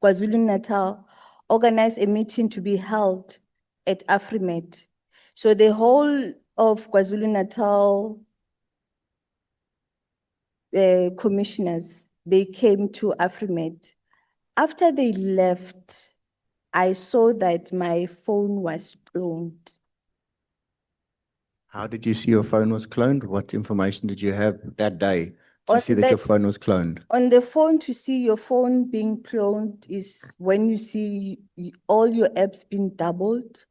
Speaker 5: KwaZulu-Natal organized a meeting to be held at Afrimet. So the whole of KwaZulu-Natal commissioners, they came to Afrimet. After they left, I saw that my phone was cloned.
Speaker 11: How did you see your phone was cloned? What information did you have that day to
Speaker 5: On
Speaker 11: see that your phone was cloned?
Speaker 5: On the phone, to see your phone being cloned is when you see all your apps being doubled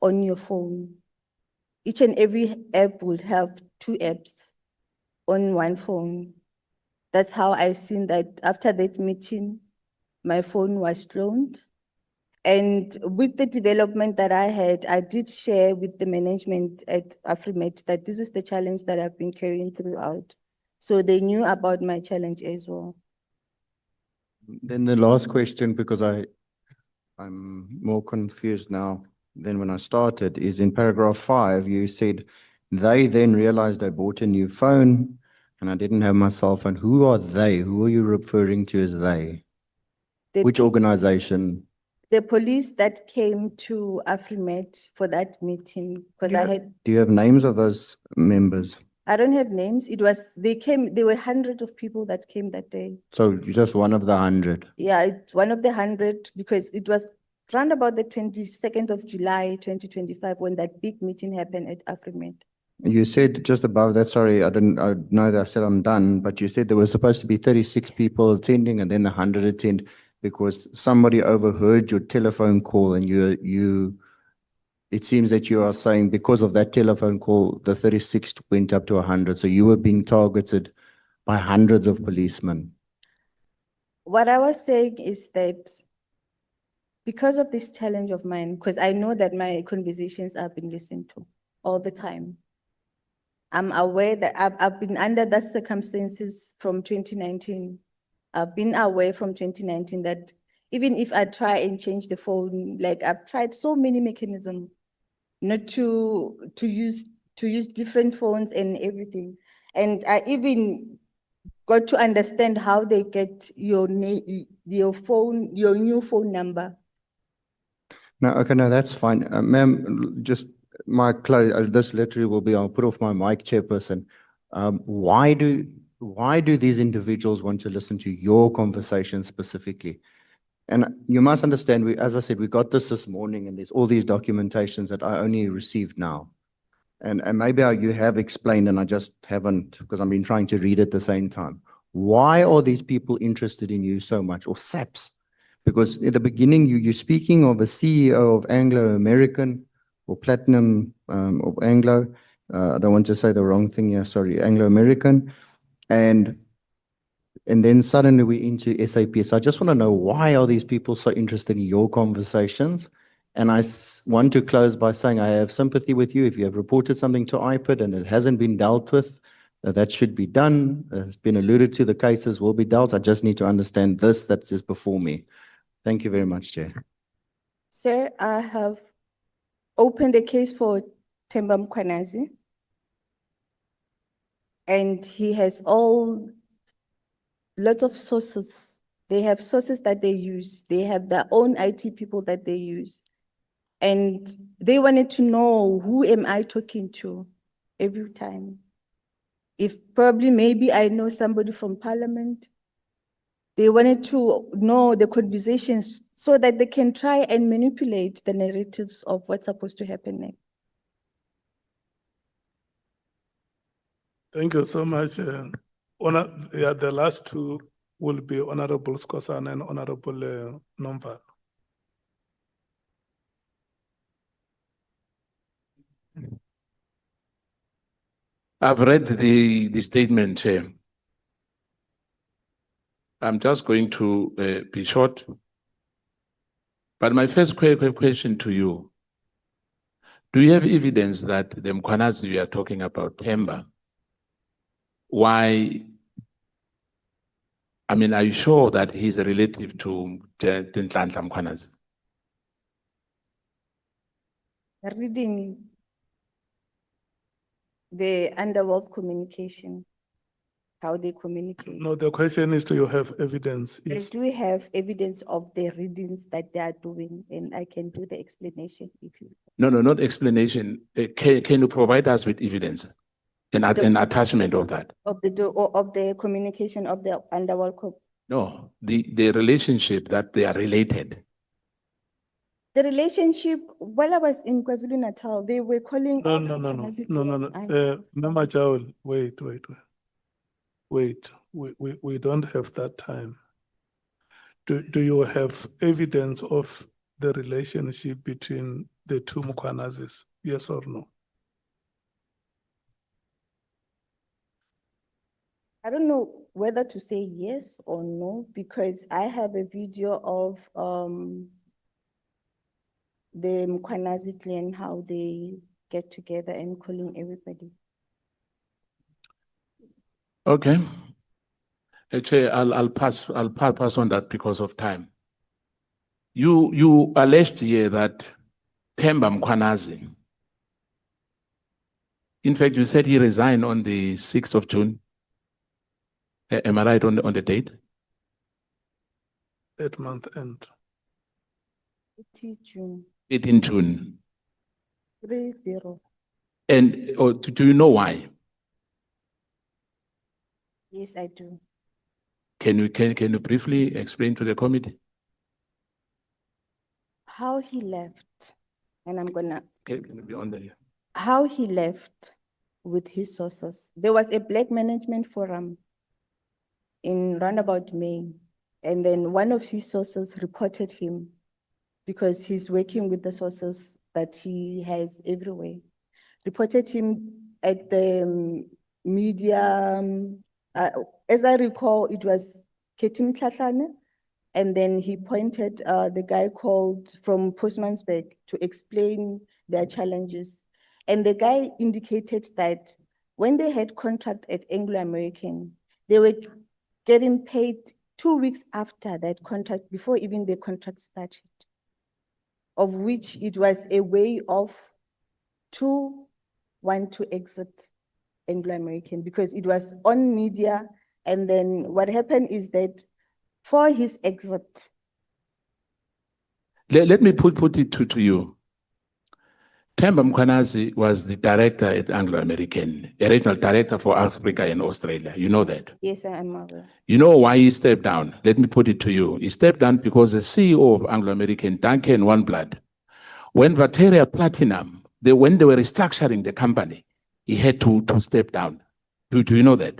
Speaker 5: on your phone. Each and every app will have 2 apps on one phone. That's how I seen that after that meeting, my phone was cloned. And with the development that I had, I did share with the management at Afrimet that this is the challenge that I've been carrying throughout. So they knew about my challenge as well.
Speaker 11: Then the last question, because I'm more confused now than when I started, is in paragraph 5, you said, they then realized I bought a new phone and I didn't have my cell phone. Who are they? Who are you referring to as they? Which organization?
Speaker 5: The police that came to Afrimet for that meeting, because I had,
Speaker 11: Do you have names of those members?
Speaker 5: I don't have names. There were hundreds of people that came that day.
Speaker 11: So you're just one of the 100.
Speaker 5: Yeah, it's one of the 100 because it was around about the 22nd of July, 2025, when that big meeting happened at Afrimet.
Speaker 11: You said just above that, sorry, I know that I said I'm done, but you said there was supposed to be 36 people attending and then the 100 attend because somebody overheard your telephone call and it seems that you are saying because of that telephone call, the 36 went up to 100. So you were being targeted by hundreds of policemen.
Speaker 5: What I was saying is that because of this challenge of mine, because I know that my conversations are being listened to all the time. I'm aware that I've been under that circumstances from 2019. I've been aware from 2019 that even if I try and change the phone, like I've tried so many mechanisms not to use different phones and everything. And I even got to understand how they get your phone, your new phone number.
Speaker 11: No, okay, no, that's fine. Ma'am, just my close, this literally will be, I'll put off my mic, chairperson. Why do these individuals want to listen to your conversation specifically? And you must understand, as I said, we got this morning, and there's all these documentations that I only received now. And maybe you have explained, and I just haven't, because I've been trying to read at the same time. Why are these people interested in you so much, or SAPS? Because at the beginning, you're speaking of a CEO of Anglo American or Platinum of Anglo. I don't want to say the wrong thing here, sorry, Anglo American. And then suddenly we're into SAP. So I just want to know, why are these people so interested in your conversations? And I want to close by saying I have sympathy with you. If you have reported something to IPID and it hasn't been dealt with, that should be done. It's been alluded to, the cases will be dealt. I just need to understand this that is before me. Thank you very much, Chair.
Speaker 5: Sir, I have opened a case for Mkhwanazi, and he has lots of sources. They have sources that they use. They have their own IT people that they use. And they wanted to know, who am I talking to every time? If probably maybe I know somebody from Parliament. They wanted to know the conversations so that they can try and manipulate the narratives of what's supposed to happen next.
Speaker 1: Thank you so much. The last two will be Honorable Skosan and Honorable Nomva.
Speaker 4: I've read the statement, Chair. I'm just going to be short. But my first question to you, do you have evidence that the Mkhwanazi we are talking about, Themba, why, I mean, are you sure that he's a relative to Nhlanhla Mkhwanazi?
Speaker 5: Reading the underworld communication, how they communicate.
Speaker 1: No, the question is, do you have evidence?
Speaker 5: I
Speaker 1: Yes.
Speaker 5: do have evidence of the readings that they are doing, and I can do the explanation if you.
Speaker 4: No, not explanation. Can you provide us with evidence, an attachment of that?
Speaker 5: Of the communication of the underworld.
Speaker 4: No, the relationship that they are related.
Speaker 5: The relationship, while I was in KwaZulu-Natal, they were calling.
Speaker 1: No.
Speaker 5: Mkhwanazi
Speaker 1: Mama Jawul, wait. We don't have that time. Do you have evidence of the relationship between the two Mkhwanazis? Yes or no?
Speaker 5: I don't know whether to say yes or no, because I have a video of the Mkhwanazi clan, how they get together and calling everybody.
Speaker 4: Okay. Chair, I'll pass on that because of time. You alleged here that Themba Mkhwanazi, in fact, you said he resigned on the 6th of June. Am I right on the date?
Speaker 1: That month end.
Speaker 5: 18 June.
Speaker 4: 18 June.
Speaker 5: 30.
Speaker 4: And do you know why?
Speaker 5: Yes, I do.
Speaker 4: Can you briefly explain to the committee?
Speaker 5: How he left, and I'm gonna.
Speaker 4: Okay, can you be on there?
Speaker 5: How he left with his sources. There was a Black Management Forum in roundabout May, and then one of his sources reported him because he's working with the sources that he has everywhere. Reported him at the media. As I recall, it was Ketim Tlatlane, and then he pointed the guy called from Postmansberg to explain their challenges. And the guy indicated that when they had contract at Anglo American, they were getting paid 2 weeks after that contract, before even the contract started, of which it was a way of to want to exit Anglo American because it was on media. And then what happened is that for his exit.
Speaker 4: Let me put it to you. Themba Mkhwanazi was the director at Anglo American, a regional director for Africa and Australia. You know that.
Speaker 5: Yes, I am aware.
Speaker 4: You know why he stepped down? Let me put it to you. He stepped down because the CEO of Anglo American, Duncan Oneblood, when Vateria Platinum, when they were restructuring the company, he had to step down. Do you know that?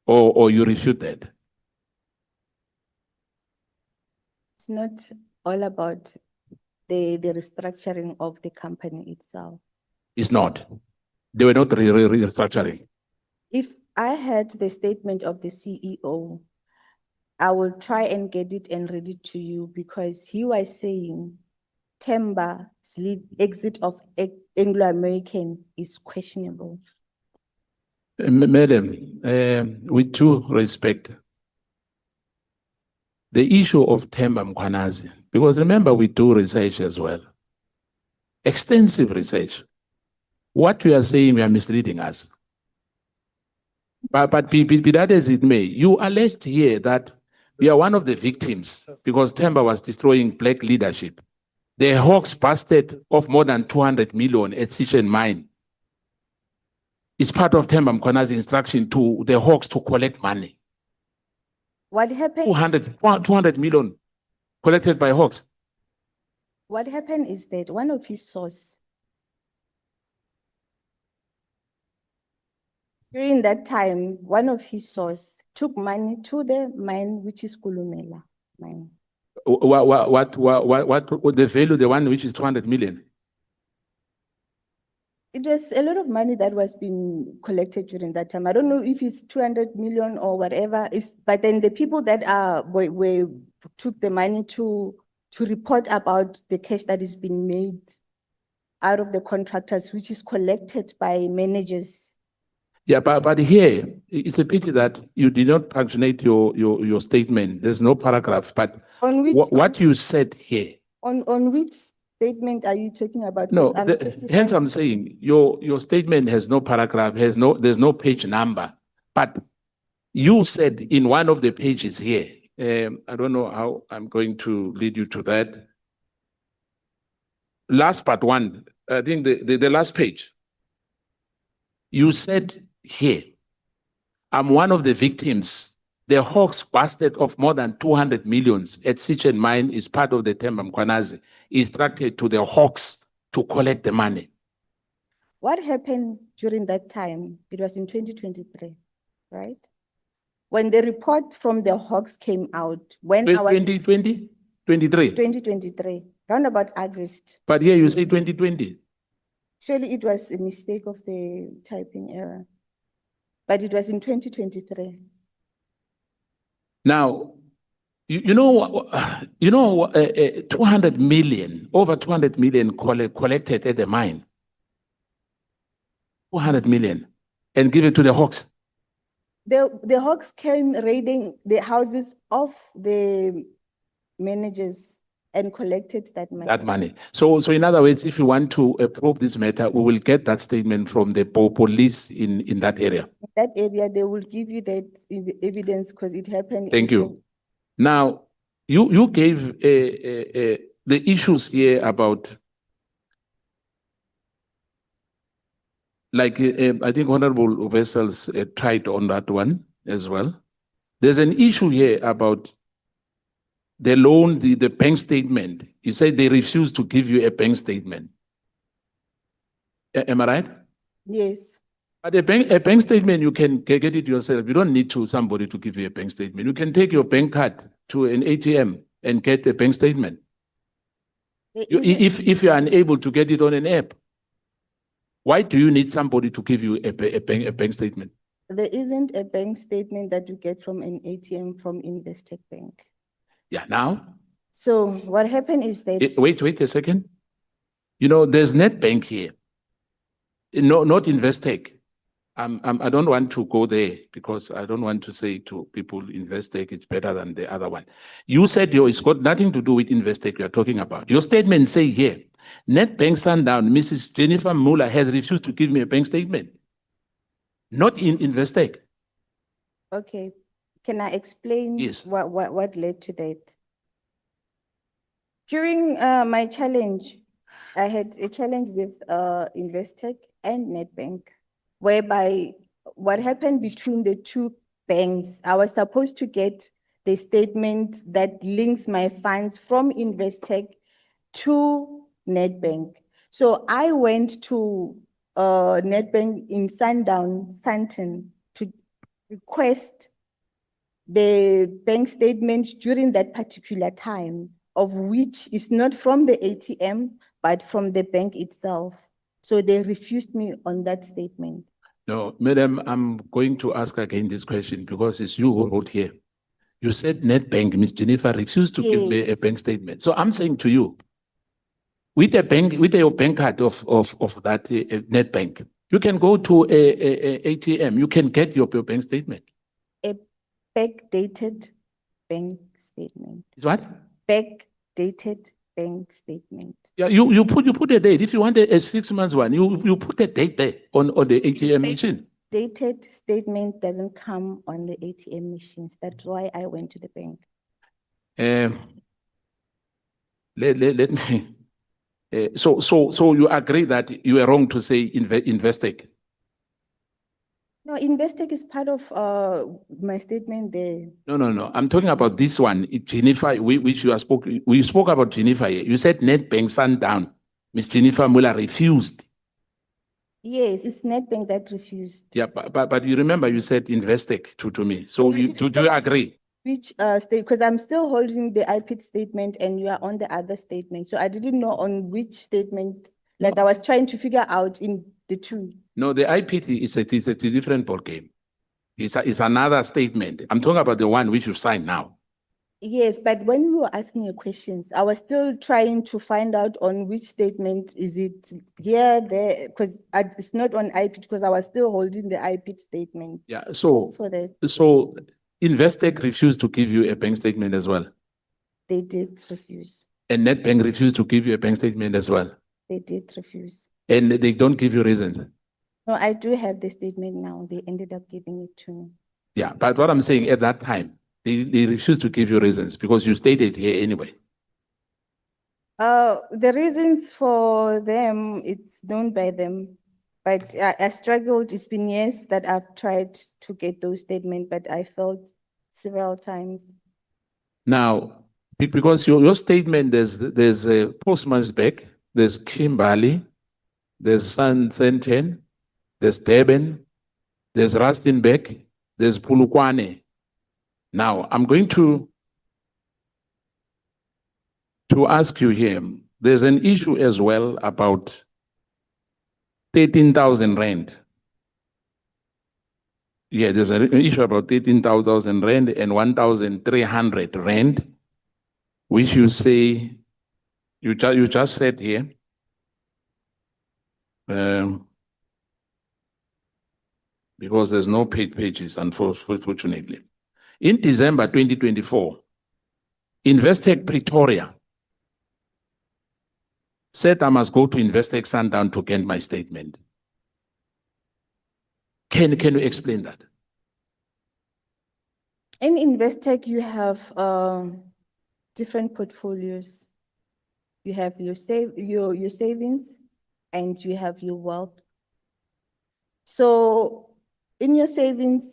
Speaker 4: Or you refute that?
Speaker 5: It's not all about the restructuring of the company itself.
Speaker 4: It's not. They were not restructuring.
Speaker 5: If I had the statement of the CEO, I will try and get it and read it to you because he was saying Themba's exit of Anglo American is questionable.
Speaker 4: Madam, with due respect, the issue of Themba Mkhwanazi, because remember we do research as well, extensive research. What we are saying, we are misleading us. But be that as it may, you alleged here that we are one of the victims because Themba was destroying black leadership. The Hawks busted off more than 200 million at Sishen Mine. It's part of Themba Mkhwanazi's instruction to the Hawks to collect money.
Speaker 5: What happened?
Speaker 4: 200 million collected by Hawks.
Speaker 5: What happened is that one of his sources, during that time, one of his sources took money to the mine, which is Kulumela mine.
Speaker 4: What the value, the one which is 200 million?
Speaker 5: It was a lot of money that was being collected during that time. I don't know if it's 200 million or whatever. But then the people that took the money to report about the cash that is being made out of the contractors, which is collected by managers.
Speaker 4: Yeah, but here, it's a pity that you did not punctuate your statement. There's no paragraph, but
Speaker 5: On which,
Speaker 4: what you said here.
Speaker 5: On which statement are you talking about?
Speaker 4: No,
Speaker 5: I'm
Speaker 4: hence I'm saying your statement has no paragraph, there's no page number. But you said in one of the pages here, I don't know how I'm going to lead you to that. Last part one, I think the last page. You said here, I'm one of the victims. The Hawks busted off more than 200 millions at Sishen Mine is part of the Themba Mkhwanazi, instructed to the Hawks to collect the money.
Speaker 5: What happened during that time? It was in 2023, right? When the report from the Hawks came out, when
Speaker 4: 2020? 23?
Speaker 5: 2023, round about August.
Speaker 4: But here you say 2020.
Speaker 5: Surely it was a mistake of the typing error, but it was in 2023.
Speaker 4: Now, you know 200 million, over 200 million collected at the mine. 200 million, and give it to the Hawks.
Speaker 5: The Hawks came raiding the houses of the managers and collected that money.
Speaker 4: That money. So in other words, if you want to probe this matter, we will get that statement from the police in that area.
Speaker 5: In that area, they will give you that evidence because it happened.
Speaker 4: Thank you. Now, you gave the issues here about, like I think Honorable Vessels tried on that one as well. There's an issue here about the loan, the bank statement. You said they refused to give you a bank statement. Am I right?
Speaker 5: Yes.
Speaker 4: But a bank statement, you can get it yourself. You don't need somebody to give you a bank statement. You can take your bank card to an ATM and get a bank statement. If you are unable to get it on an app, why do you need somebody to give you a bank statement?
Speaker 5: There isn't a bank statement that you get from an ATM from Investec Bank.
Speaker 4: Yeah, now?
Speaker 5: So what happened is that...
Speaker 4: Wait a second. You know, there's NetBank here. No, not Investec. I don't want to go there because I don't want to say to people Investec it's better than the other one. You said it's got nothing to do with Investec you're talking about. Your statement say here, NetBank Sundown, Mrs. Jennifer Muller has refused to give me a bank statement. Not in Investec.
Speaker 5: Okay. Can I explain what led to that? During my challenge, I had a challenge with Investec and Nedbank, whereby what happened between the two banks, I was supposed to get the statement that links my funds from Investec to Nedbank. So I went to Nedbank in Sandton to request the bank statements during that particular time, of which is not from the ATM, but from the bank itself. So they refused me on that statement.
Speaker 4: No, madam, I'm going to ask again this question because it's you who wrote here. You said Nedbank, Ms. Jennifer refused to give me a
Speaker 5: Yes.
Speaker 4: bank statement. So I'm saying to you, with your bank card of that Nedbank, you can go to a ATM, you can get your bank statement.
Speaker 5: A backdated bank statement.
Speaker 4: Is what?
Speaker 5: Backdated bank statement.
Speaker 4: Yeah, you put a date. If you want a 6 months one, you put a date there on the ATM machine.
Speaker 5: Dated statement doesn't come on the ATM machines. That's why I went to the bank.
Speaker 4: Let me. So you agree that you are wrong to say Investec?
Speaker 5: No, Investec is part of my statement there.
Speaker 4: No. I'm talking about this one, Jennifer, which we spoke about Jennifer here. You said Nedbank Sundown. Ms. Jennifer Muller refused.
Speaker 5: Yes, it's Nedbank that refused.
Speaker 4: Yeah, but you remember you said Investec to me. So do you agree?
Speaker 5: Which state, because I'm still holding the IPIT statement and you are on the other statement. So I didn't know on which statement, like I was trying to figure out in the two.
Speaker 4: No, the IPT is a different ball game. It's another statement. I'm talking about the one which you signed now.
Speaker 5: Yes, but when we were asking your questions, I was still trying to find out on which statement is it here, there, because it's not on IPIT because I was still holding the IPIT statement.
Speaker 4: Yeah, so
Speaker 5: For that,
Speaker 4: Investec refused to give you a bank statement as well.
Speaker 5: they did refuse.
Speaker 4: And Nedbank refused to give you a bank statement as well.
Speaker 5: They did refuse.
Speaker 4: And they don't give you reasons.
Speaker 5: No, I do have the statement now. They ended up giving it to me.
Speaker 4: Yeah, but what I'm saying at that time, they refused to give you reasons because you stated here anyway.
Speaker 5: The reasons for them, it's known by them. But I struggled. It's been years that I've tried to get those statements, but I failed several times.
Speaker 4: Now, because your statement, there's a Postmansbeck, there's Kimberley, there's Sandton, there's Durban, there's Rustenburg, there's Polokwane. Now, I'm going to ask you here, there's an issue as well about 13,000 rand. Yeah, there's an issue about 13,000 rand and 1,300 rand, which you say, you just said here. Because there's no pages, unfortunately. In December 2024, Investec Pretoria said I must go to Investec Sundown to get my statement. Can you explain that?
Speaker 5: In Investec, you have different portfolios. You have your savings and you have your wealth. So in your savings,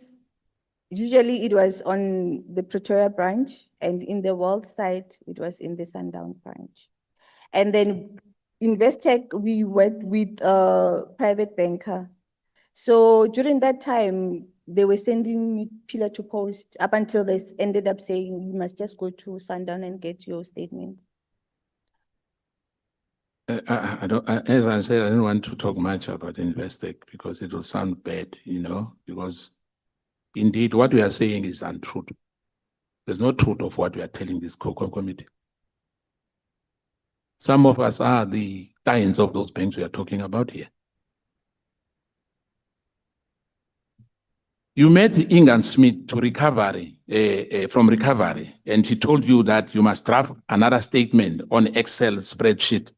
Speaker 5: usually it was on the Pretoria branch, and in the wealth side, it was in the Sundown branch. And then Investec, we worked with a private banker. So during that time, they were sending me pillar to post up until they ended up saying, you must just go to Sundown and get your statement.
Speaker 4: As I said, I don't want to talk much about Investec because it will sound bad, because indeed what we are saying is untrue. There's no truth of what we are telling this committee. Some of us are the clients of those banks we are talking about here. You met Ingan Smith to from recovery, and she told you that you must draft another statement on Excel spreadsheet.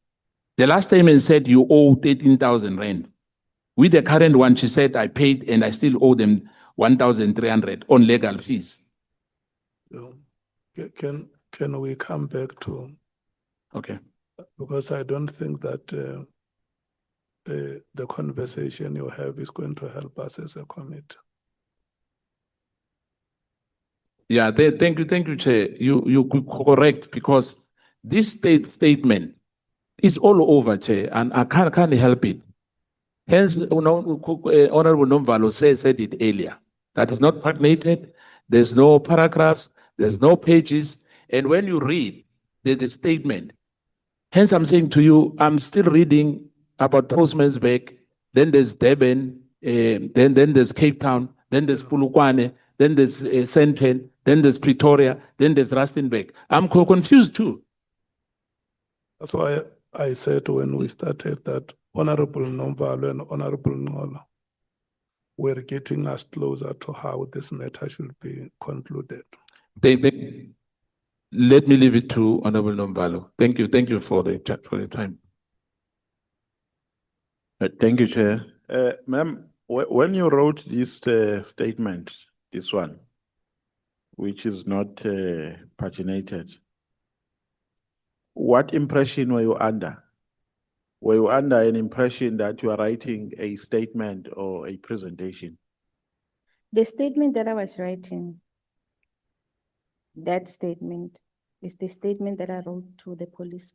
Speaker 4: The last statement said you owe 13,000 rand. With the current one, she said, I paid and I still owe them 1,300 on legal fees.
Speaker 1: So, can we come back to?
Speaker 4: Okay.
Speaker 1: because I don't think that the conversation you have is going to help us as a committee.
Speaker 4: Yeah, thank you, Chair. You could correct because this statement is all over, Chair, and I can't help it. Hence, Honorable Nomvalo said it earlier. That is not pagnated. There's no paragraphs. There's no pages. And when you read the statement, hence I'm saying to you, I'm still reading about Postmansberg. Then there's Durban. Then there's Cape Town. Then there's Polokwane. Then there's Sandton. Then there's Pretoria. Then there's Rustenburg. I'm confused too.
Speaker 1: That's why I said when we started that Honorable Nomvalo and Honorable Ngolo were getting us closer to how this matter should be concluded.
Speaker 4: Let me leave it to Honorable Nomvalo. Thank you for the time.
Speaker 10: Thank you, Chair. Ma'am, when you wrote this statement, this one, which is not paginated, what impression were you under? Were you under an impression that you are writing a statement or a presentation?
Speaker 5: The statement that I was writing, that statement is the statement that I wrote to the police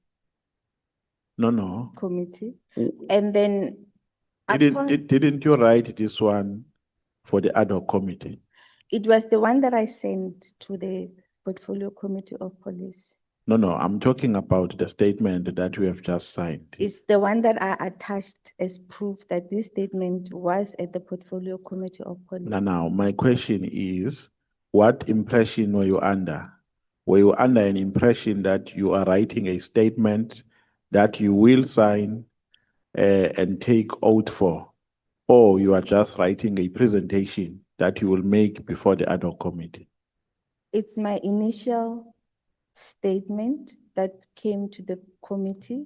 Speaker 10: No.
Speaker 5: committee. And then
Speaker 10: Didn't you write this one for the ad hoc committee?
Speaker 5: it was the one that I sent to the portfolio committee of police.
Speaker 10: No, I'm talking about the statement that you have just signed.
Speaker 5: It's the one that I attached as proof that this statement was at the portfolio committee of police.
Speaker 10: Now, my question is, what impression were you under? Were you under an impression that you are writing a statement that you will sign and take oath for, or you are just writing a presentation that you will make before the ad hoc committee?
Speaker 5: It's my initial statement that came to the committee.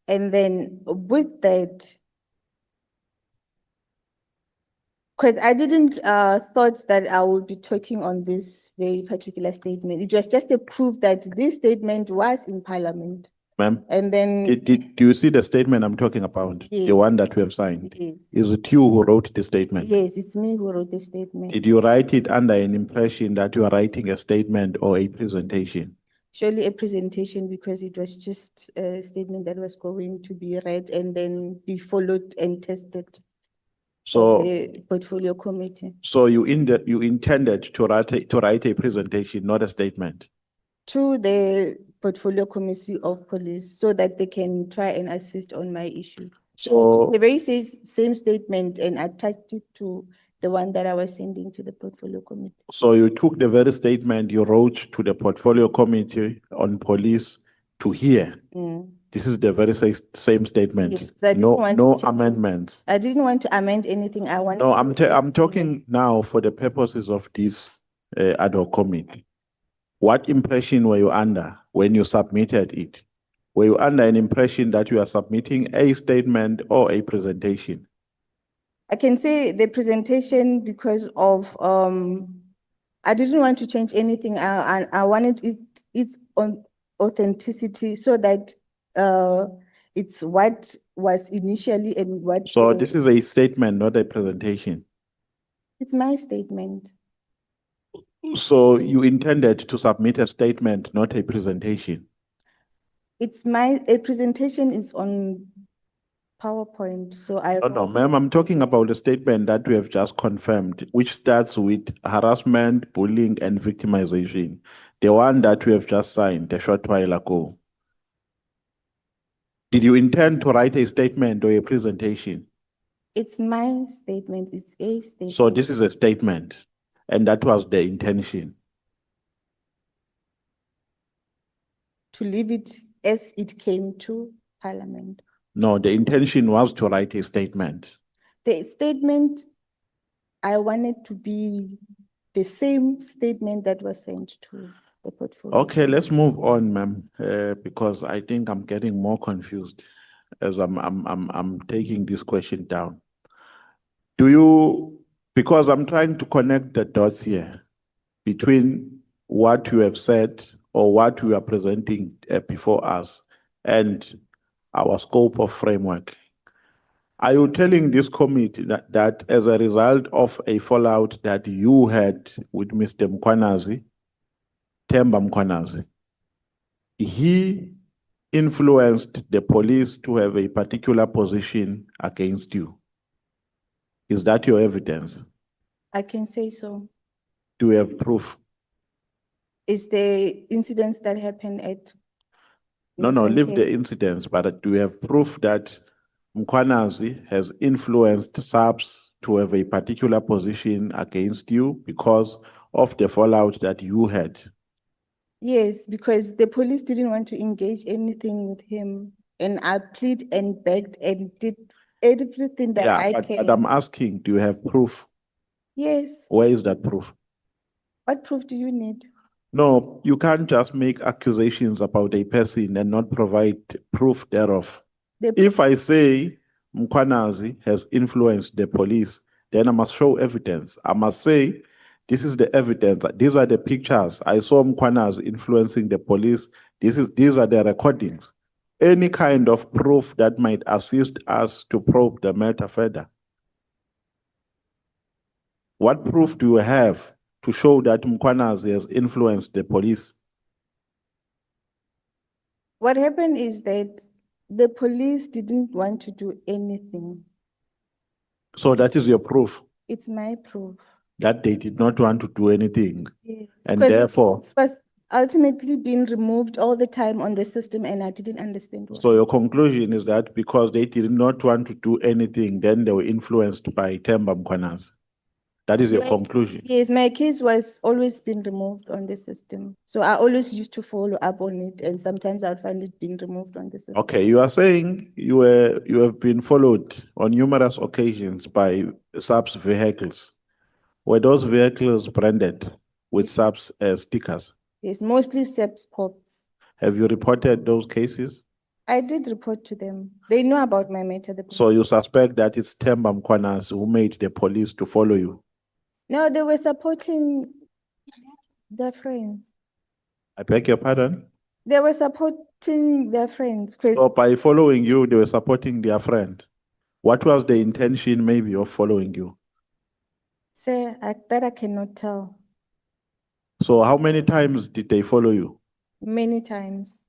Speaker 5: And then with that, because I didn't thought that I would be talking on this very particular statement. It was just a proof that this statement was in Parliament.
Speaker 10: Ma'am,
Speaker 5: And then
Speaker 10: do you see the statement I'm talking about?
Speaker 5: Yes.
Speaker 10: The one that we have signed?
Speaker 5: Yes.
Speaker 10: Is it you who wrote the statement?
Speaker 5: Yes, it's me who wrote the statement.
Speaker 10: Did you write it under an impression that you are writing a statement or a presentation?
Speaker 5: Surely a presentation, because it was just a statement that was going to be read and then be followed and tested.
Speaker 10: So,
Speaker 5: The portfolio committee.
Speaker 10: so you intended to write a presentation, not a statement.
Speaker 5: To the portfolio committee of police so that they can try and assist on my issue.
Speaker 10: So-
Speaker 5: the very same statement and attached it to the one that I was sending to the portfolio committee.
Speaker 10: So you took the very statement you wrote to the portfolio committee on police to hear.
Speaker 5: Mm.
Speaker 10: This is the very same statement.
Speaker 5: Yes, but I didn't
Speaker 10: No,
Speaker 5: want
Speaker 10: no
Speaker 5: to-
Speaker 10: amendments.
Speaker 5: I didn't want to amend anything. I wanted.
Speaker 10: No,
Speaker 5: to-
Speaker 10: I'm talking now for the purposes of this ad hoc committee. What impression were you under when you submitted it? Were you under an impression that you are submitting a statement or a presentation?
Speaker 5: I can say the presentation because of, I didn't want to change anything. I wanted its on authenticity so that, it's what was initially and what.
Speaker 10: So this is a statement, not a presentation.
Speaker 5: It's my statement.
Speaker 10: So you intended to submit a statement, not a presentation.
Speaker 5: A presentation is on PowerPoint, so I.
Speaker 10: No, ma'am, I'm talking about the statement that we have just confirmed, which starts with harassment, bullying, and victimization. The one that we have just signed a short while ago. Did you intend to write a statement or a presentation?
Speaker 5: It's my statement, it's a statement.
Speaker 10: So this is a statement, and that was the intention.
Speaker 5: To leave it as it came to Parliament.
Speaker 10: No, the intention was to write a statement.
Speaker 5: The statement, I wanted to be the same statement that was sent to the portfolio.
Speaker 10: Okay, let's move on, ma'am, because I think I'm getting more confused as I'm taking this question down. Because I'm trying to connect the dots here between what you have said or what you are presenting before us and our scope of framework. Are you telling this committee that as a result of a fallout that you had with Mr. Mkhwanazi, Themba Mkhwanazi, he influenced the police to have a particular position against you? Is that your evidence?
Speaker 5: I can say so.
Speaker 10: Do you have proof?
Speaker 5: Is the incidents that happened at?
Speaker 10: No, leave the
Speaker 5: Mkhwanazi?
Speaker 10: incidents, but do you have proof that Mkhwanazi has influenced SAPS to have a particular position against you because of the fallout that you had?
Speaker 5: Yes, because the police didn't want to engage anything with him, and I plead and begged and did everything that
Speaker 10: Yeah,
Speaker 5: I
Speaker 10: but
Speaker 5: can.
Speaker 10: I'm asking, do you have proof?
Speaker 5: Yes,
Speaker 10: Where is that proof?
Speaker 5: what proof do you need?
Speaker 10: No, you can't just make accusations about a person and not provide proof thereof.
Speaker 5: The
Speaker 10: If I say Mkhwanazi has influenced the police, then I must show evidence. I must say, this is the evidence. These are the pictures. I saw Mkhwanazi influencing the police. These are the recordings. Any kind of proof that might assist us to probe the matter further. What proof do you have to show that Mkhwanazi has influenced the police?
Speaker 5: What happened is that the police didn't want to do anything.
Speaker 10: So that is your proof
Speaker 5: It's my proof.
Speaker 10: that they did not want to do anything.
Speaker 5: Yes.
Speaker 10: And
Speaker 5: Because
Speaker 10: therefore,
Speaker 5: it was ultimately being removed all the time on the system, and I didn't understand why.
Speaker 10: so your conclusion is that because they did not want to do anything, then they were influenced by Themba Mkhwanazi. That is your
Speaker 5: My-
Speaker 10: conclusion.
Speaker 5: Yes, my case was always been removed on the system. So I always used to follow up on it, and sometimes I'd find it being removed on the system.
Speaker 10: Okay, you are saying you have been followed on numerous occasions by SAPS vehicles. Were those vehicles branded with SAPS stickers?
Speaker 5: Yes, mostly SEPS pops.
Speaker 10: Have you reported those cases?
Speaker 5: I did report to them. They know about my matter.
Speaker 10: So you suspect that it's Themba Mkhwanazi who made the police to follow you?
Speaker 5: No, they were supporting their friends.
Speaker 10: I beg your pardon?
Speaker 5: They were supporting their friends.
Speaker 10: So by following you, they were supporting their friend. What was the intention maybe of following you?
Speaker 5: Sir, that I cannot tell.
Speaker 10: So how many times did they follow you?
Speaker 5: Many times.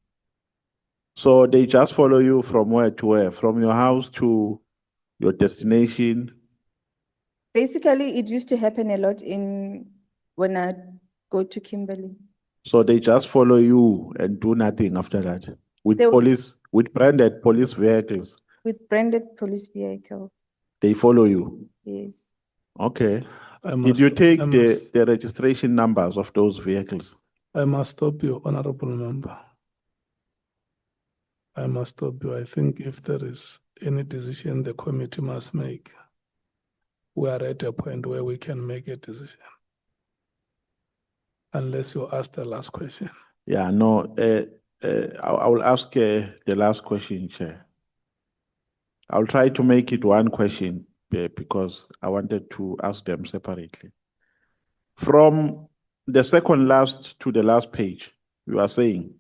Speaker 10: So they just follow you from where to where? From your house to your destination?
Speaker 5: Basically, it used to happen a lot when I go to Kimberley.
Speaker 10: So they just follow you and do nothing after that? With
Speaker 5: They would-
Speaker 10: police, with branded police vehicles,
Speaker 5: With branded police vehicles,
Speaker 10: they follow you?
Speaker 5: yes.
Speaker 10: Okay.
Speaker 1: I
Speaker 10: Did you take
Speaker 1: I must-
Speaker 10: the registration numbers of those vehicles?
Speaker 1: I must stop you, honorable member. I must stop you. I think if there is any decision the committee must make, we are at a point where we can make a decision. Unless you ask the last question.
Speaker 10: Yeah, no, I will ask the last question, Chair. I'll try to make it one question because I wanted to ask them separately. From the second last to the last page, you are saying,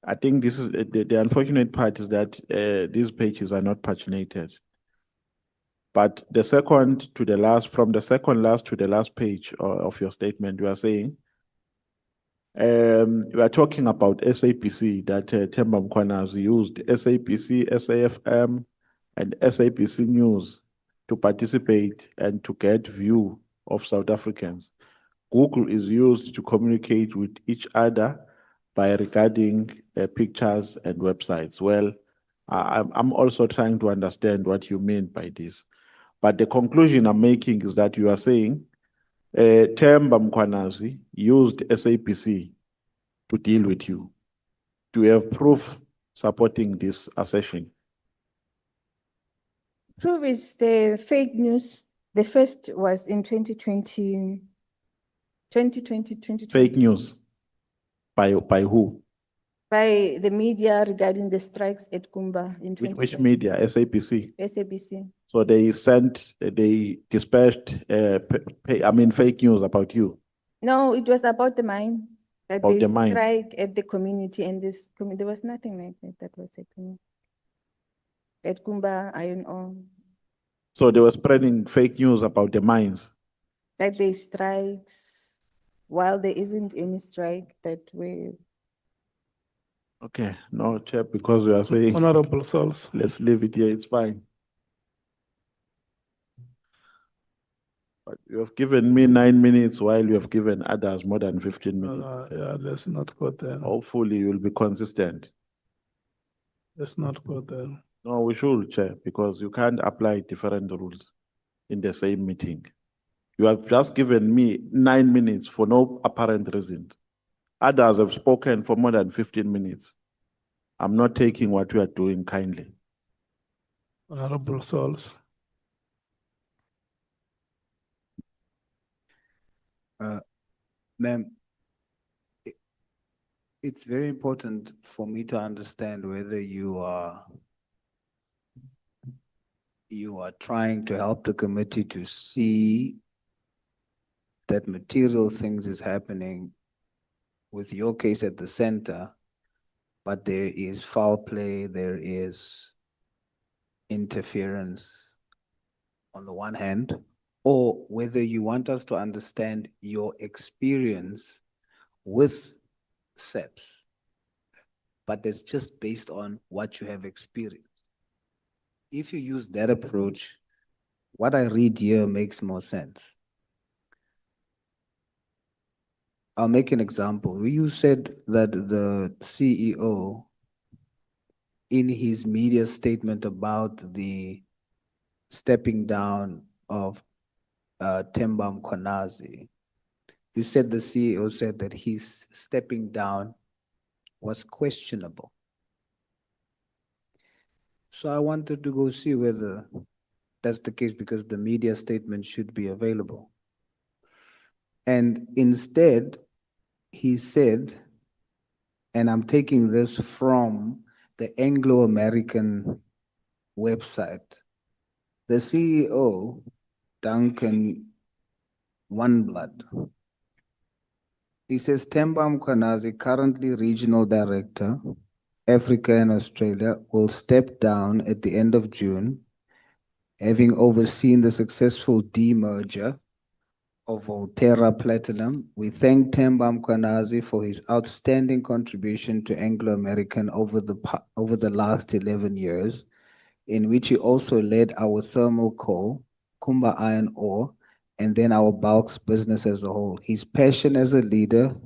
Speaker 10: I think this is the unfortunate part is that these pages are not paginated. But the second to the last, from the second last to the last page of your statement, you are saying, we are talking about SAPC that Themba Mkhwanazi used SAPC, SAFM, and SAPC News to participate and to get view of South Africans. Google is used to communicate with each other by regarding pictures and websites. Well, I'm also trying to understand what you mean by this. But the conclusion I'm making is that you are saying Themba Mkhwanazi used SAPC to deal with you. Do you have proof supporting this assertion?
Speaker 5: Proof is the fake news. The first was in 2020.
Speaker 10: Fake news. By who?
Speaker 5: By the media regarding the strikes at Kumba in
Speaker 10: Which media? SAPC.
Speaker 5: SABC.
Speaker 10: So they dispatched, fake news about you.
Speaker 5: No, it was about the mine. That
Speaker 10: About
Speaker 5: they
Speaker 10: the mine.
Speaker 5: strike at the community and this, there was nothing like that was happening. At Kumba Iron Ore,
Speaker 10: So they were spreading fake news about the mines.
Speaker 5: that they strikes, while there isn't any strike that way.
Speaker 10: Okay, no, Chair, because we are saying,
Speaker 1: Honorable Souls.
Speaker 10: let's leave it here, it's fine. But you have given me 9 minutes while you have given others more than 15 minutes.
Speaker 1: Yeah, let's not go there.
Speaker 10: Hopefully you'll be consistent.
Speaker 1: Let's not go there.
Speaker 10: No, we should, Chair, because you can't apply different rules in the same meeting. You have just given me 9 minutes for no apparent reason. Others have spoken for more than 15 minutes. I'm not taking what you are doing kindly.
Speaker 1: Honorable Souls.
Speaker 7: Ma'am, it's very important for me to understand whether you are trying to help the committee to see that material things is happening with your case at the center, but there is foul play, there is interference on the one hand, or whether you want us to understand your experience with SEPs, but it's just based on what you have experienced. If you use that approach, what I read here makes more sense. I'll make an example. You said that the CEO, in his media statement about the stepping down of Themba Mkhwanazi, you said the CEO said that his stepping down was questionable. So I wanted to go see whether that's the case, because the media statement should be available. And instead, he said, and I'm taking this from the Anglo-American website, the CEO, Duncan Oneblood, he says, Themba Mkhwanazi, currently Regional Director, Africa and Australia, will step down at the end of June, having overseen the successful demerger of Volterra Platinum. We thank Themba Mkhwanazi for his outstanding contribution to Anglo-American over the last 11 years, in which he also led our thermal coal, Kumba Iron Ore, and then our bulks business as a whole. His passion as a leader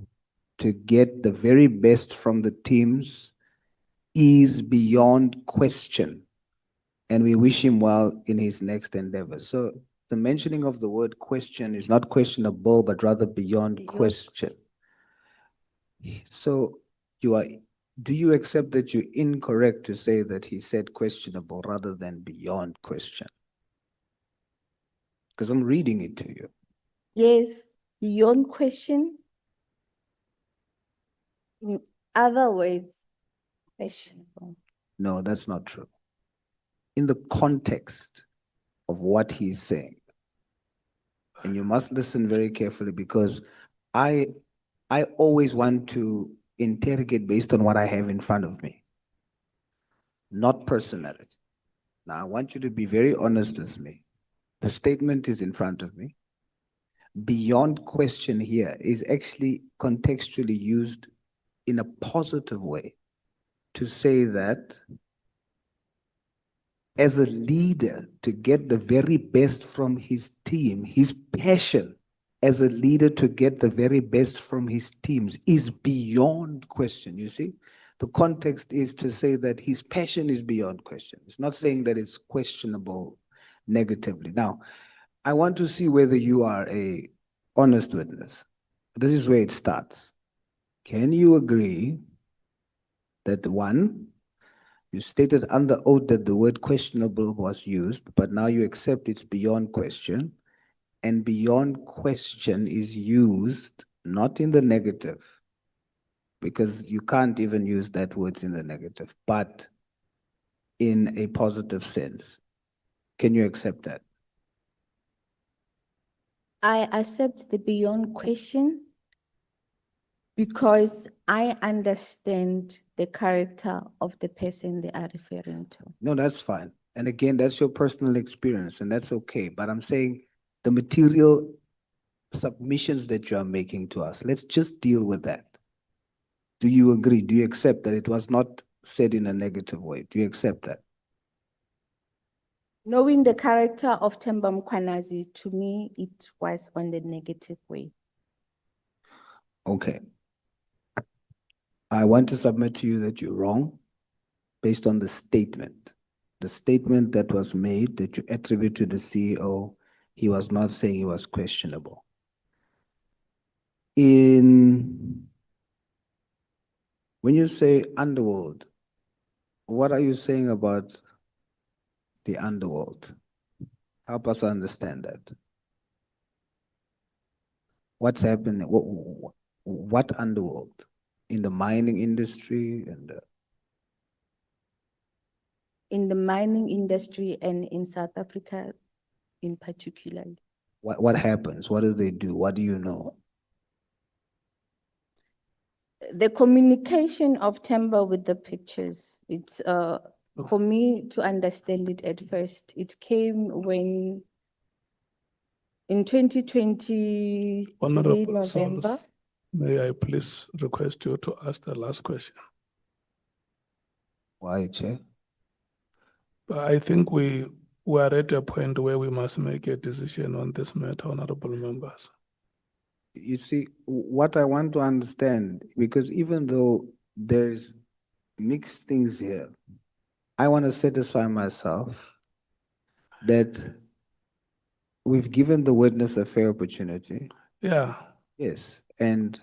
Speaker 7: to get the very best from the teams is beyond question, and we wish him well in his next endeavor. So the mentioning of the word question is not questionable, but rather beyond question. So do you accept that you're incorrect to say that he said questionable rather than beyond question? Because I'm reading it to you.
Speaker 5: Yes, beyond question. In other words, questionable.
Speaker 7: No, that's not true. In the context of what he's saying, and you must listen very carefully, because I always want to interrogate based on what I have in front of me, not personality. Now, I want you to be very honest with me. The statement is in front of me. Beyond question here is actually contextually used in a positive way to say that as a leader, to get the very best from his team, his passion as a leader to get the very best from his teams is beyond question. You see, the context is to say that his passion is beyond question. It's not saying that it's questionable negatively. Now, I want to see whether you are a honest witness. This is where it starts. Can you agree that one, you stated under oath that the word questionable was used, but now you accept it's beyond question, and beyond question is used not in the negative, because you can't even use that word in the negative, but in a positive sense. Can you accept that?
Speaker 5: I accept the beyond question Because I understand the character of the person they are referring to.
Speaker 7: No, that's fine. And again, that's your personal experience and that's okay. But I'm saying the material submissions that you are making to us, let's just deal with that. Do you agree? Do you accept that it was not said in a negative way? Do you accept that?
Speaker 5: Knowing the character of Themba Mkhwanazi, to me, it was on the negative way.
Speaker 7: Okay. I want to submit to you that you're wrong based on the statement. The statement that was made that you attribute to the CEO, he was not saying he was questionable. When you say underworld, what are you saying about the underworld? Help us understand that. What's happening? What underworld? In the mining industry and
Speaker 5: In the mining industry and in South Africa in particular.
Speaker 7: what happens? What do they do? What do you know?
Speaker 5: The communication of Themba with the pictures, it's for me to understand it at first, it came when in 2020
Speaker 1: Honorable
Speaker 5: November.
Speaker 1: Solis, may I please request you to ask the last question?
Speaker 7: Why, Chair?
Speaker 1: I think we are at a point where we must make a decision on this matter, honorable members.
Speaker 7: You see, what I want to understand, because even though there's mixed things here, I want to satisfy myself that we've given the witness a fair opportunity.
Speaker 1: Yeah,
Speaker 7: Yes, and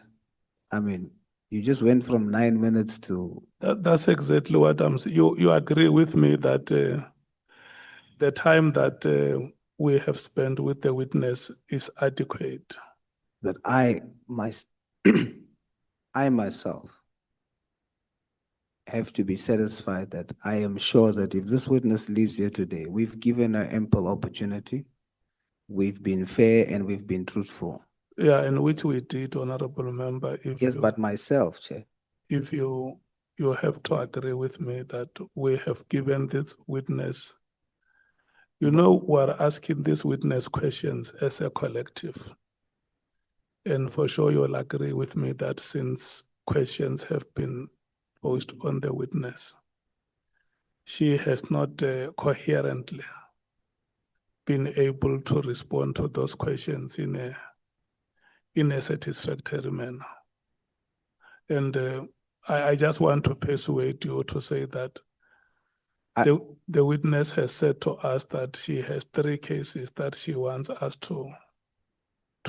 Speaker 7: I mean, you just went from 9 minutes to,
Speaker 1: that's exactly what I'm saying. You agree with me that the time that we have spent with the witness is adequate.
Speaker 7: that I myself have to be satisfied that I am sure that if this witness leaves here today, we've given her ample opportunity, we've been fair and we've been truthful.
Speaker 1: Yeah, and which we did, honorable member. If
Speaker 7: Yes,
Speaker 1: you,
Speaker 7: but myself, Chair.
Speaker 1: if you have to agree with me that we have given this witness, you know, we're asking this witness questions as a collective. And for sure, you'll agree with me that since questions have been posed on the witness, she has not coherently been able to respond to those questions in a satisfactory manner. And I just want to persuade you to say that the witness has said to us that she has 3 cases that she wants us to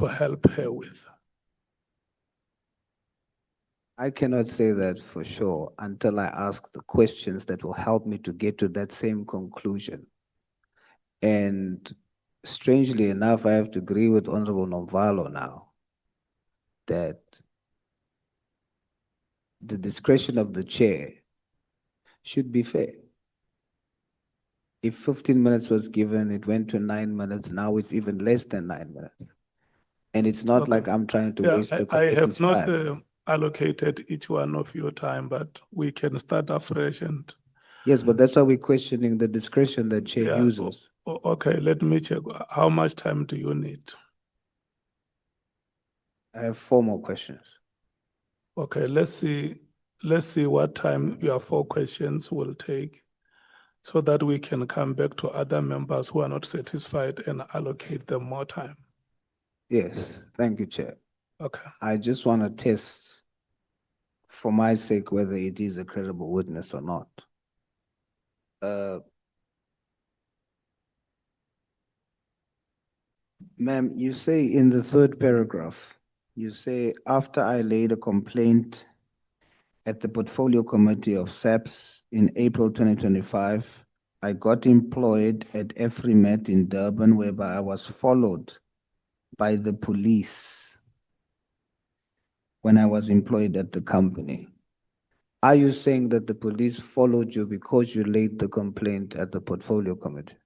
Speaker 1: help her with.
Speaker 7: I cannot say that for sure until I ask the questions that will help me to get to that same conclusion. And strangely enough, I have to agree with Honorable Novalo now that the discretion of the chair should be fair. If 15 minutes was given, it went to 9 minutes, now it's even less than 9 minutes. And it's not
Speaker 1: Okay.
Speaker 7: like I'm trying to
Speaker 1: Yeah,
Speaker 7: waste the
Speaker 1: I have
Speaker 7: committee's
Speaker 1: not
Speaker 7: time.
Speaker 1: allocated each one of your time, but we can start afresh and
Speaker 7: Yes, but that's why we're questioning the discretion that chair
Speaker 1: yeah.
Speaker 7: uses.
Speaker 1: Okay, let me check. How much time do you need?
Speaker 7: I have 4 more questions.
Speaker 1: Okay, let's see what time your 4 questions will take so that we can come back to other members who are not satisfied and allocate them more time.
Speaker 7: Yes, thank you, Chair.
Speaker 1: Okay.
Speaker 7: I just want to test for my sake whether it is a credible witness or not. Ma'am, you say in the 3rd paragraph, you say, after I laid a complaint at the Portfolio Committee of SAPS in April 2025, I got employed at Afrimet in Durban, whereby I was followed by the police when I was employed at the company. Are you saying that the police followed you because you laid the complaint at the Portfolio Committee?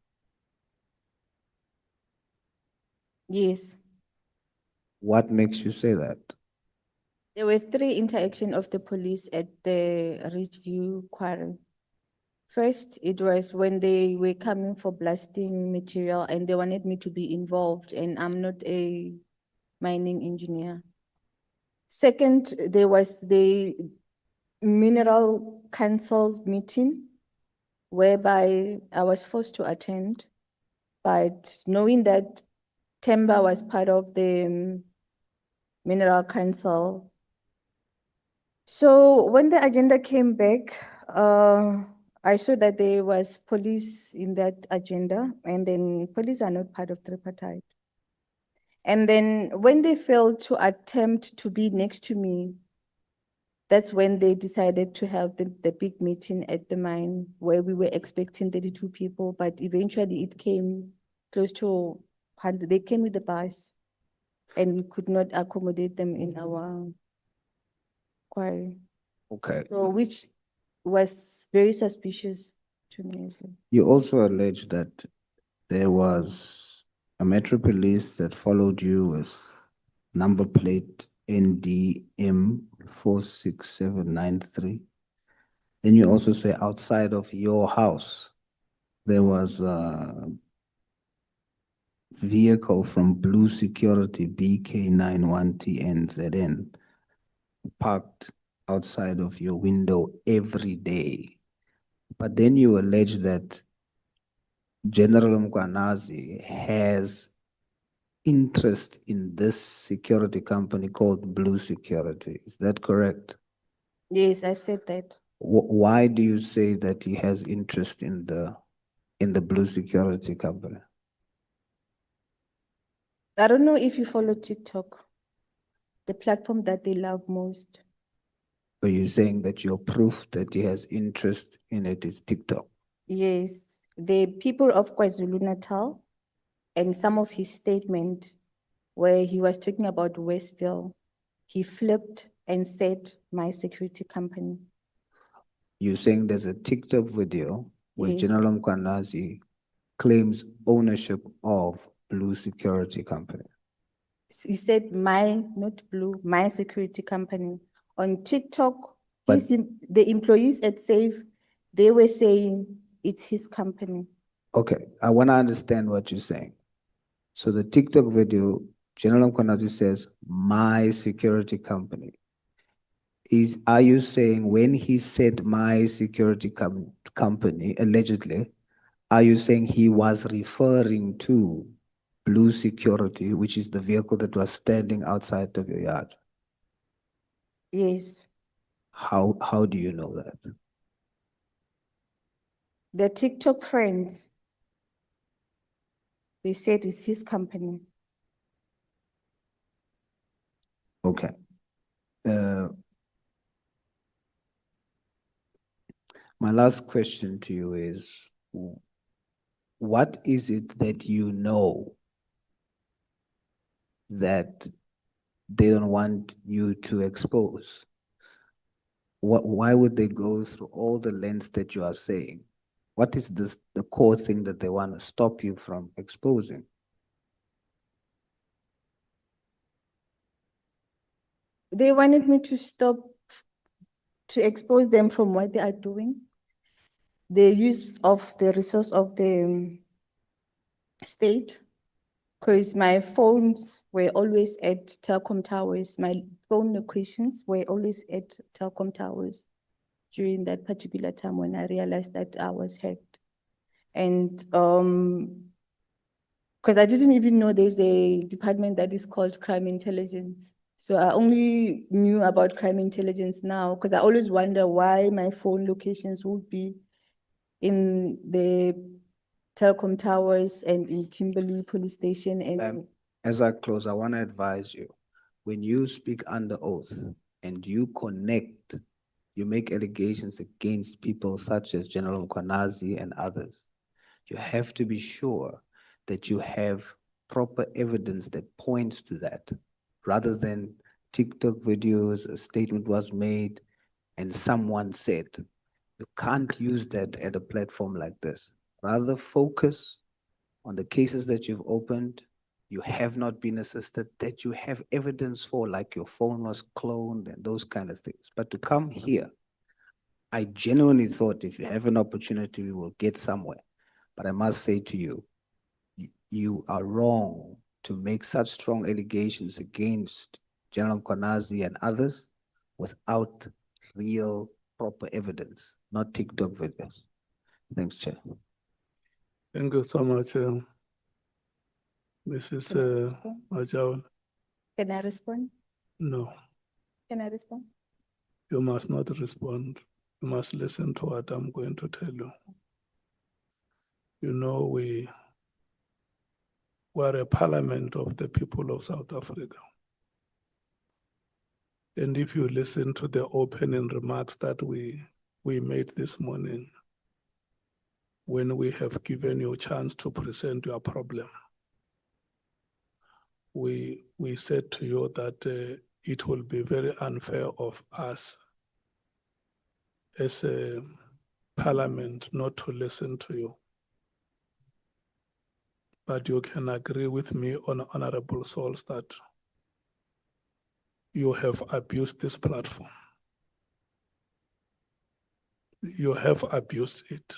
Speaker 5: Yes.
Speaker 7: What makes you say that?
Speaker 5: There were three interaction of the police at the Ridgeview Quarry. First, it was when they were coming for blasting material and they wanted me to be involved, and I'm not a mining engineer. Second, there was the mineral council's meeting whereby I was forced to attend, but knowing that Temba was part of the mineral council. So when the agenda came back, I saw that there was police in that agenda, and then police are not part of tripartite. And then when they failed to attempt to be next to me, that's when they decided to have the big meeting at the mine where we were expecting 32 people, but eventually it came close to 100. They came with the bus and we could not accommodate them in our quarry.
Speaker 7: Okay.
Speaker 5: So which was very suspicious to me. as well.
Speaker 7: You also allege that there was a Metro Police that followed you with number plate NDM 46793. Then you also say outside of your house, there was a vehicle from Blue Security BK91TNZN parked outside of your window every day. But then you allege that General Mkhwanazi has interest in this security company called Blue Security. Is that correct?
Speaker 5: Yes, I said that.
Speaker 7: Why do you say that he has interest in the Blue Security company?
Speaker 5: I don't know if you follow TikTok, the platform that they love most.
Speaker 7: Are you saying that your proof that he has interest in it is TikTok?
Speaker 5: Yes, the people of KwaZulu-Natal and some of his statement where he was talking about Westville, he flipped and said my security company.
Speaker 7: You're saying there's a TikTok video where
Speaker 5: Yes.
Speaker 7: General Mkhwanazi claims ownership of Blue Security Company.
Speaker 5: He said not Blue, my security company. On TikTok,
Speaker 7: But-
Speaker 5: the employees at SAFE, they were saying it's his company.
Speaker 7: Okay, I want to understand what you're saying. So the TikTok video, General Mkhwanazi says, my security company. Are you saying when he said my security company, allegedly, are you saying he was referring to Blue Security, which is the vehicle that was standing outside of your yard?
Speaker 5: Yes,
Speaker 7: How do you know that?
Speaker 5: the TikTok friends, they said it's his company.
Speaker 7: Okay. My last question to you is, what is it that you know that they don't want you to expose? Why would they go through all the lengths that you are saying? What is the core thing that they want to stop you from exposing?
Speaker 5: They wanted me to stop, to expose them from what they are doing. The use of the resource of the state, because my phones were always at telecom towers. My phone locations were always at telecom towers during that particular time when I realized that I was hacked. And because I didn't even know there's a department that is called crime intelligence. So I only knew about crime intelligence now because I always wonder why my phone locations would be in the telecom towers and in Kimberley police station. And
Speaker 7: As I close, I want to advise you, when you speak under oath and you connect, you make allegations against people such as General Mkhwanazi and others, you have to be sure that you have proper evidence that points to that, rather than TikTok videos, a statement was made and someone said. You can't use that at a platform like this. Rather focus on the cases that you've opened, you have not been assisted, that you have evidence for, like your phone was cloned and those kind of things. But to come here, I genuinely thought if you have an opportunity, we will get somewhere. But I must say to you, you are wrong to make such strong allegations against General Mkhwanazi and others without real, proper evidence, not TikTok videos. Thanks, Chair.
Speaker 1: Thank you so much, Mrs.
Speaker 5: respond?
Speaker 1: Majawan.
Speaker 5: Can I respond?
Speaker 1: No,
Speaker 5: Can I respond?
Speaker 1: you must not respond. You must listen to what I'm going to tell you. You know, we are a parliament of the people of South Africa. And if you listen to the opening remarks that we made this morning, when we have given you a chance to present your problem, we said to you that it will be very unfair of us as a parliament not to listen to you. But you can agree with me on Honorable Souls that you have abused this platform. You have abused it.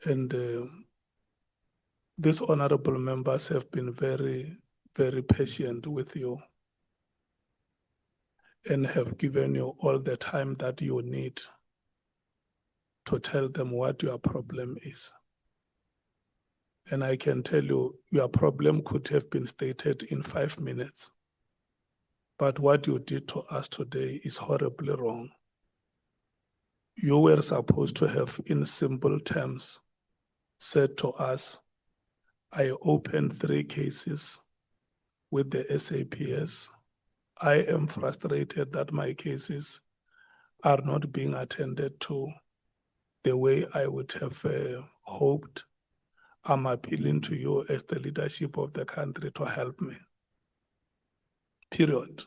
Speaker 1: And these honorable members have been very, very patient with you and have given you all the time that you need to tell them what your problem is. And I can tell you, your problem could have been stated in 5 minutes. But what you did to us today is horribly wrong. You were supposed to have, in simple terms, said to us, I opened 3 cases with the SAPS. I am frustrated that my cases are not being attended to the way I would have hoped. I'm appealing to you as the leadership of the country to help me. Period.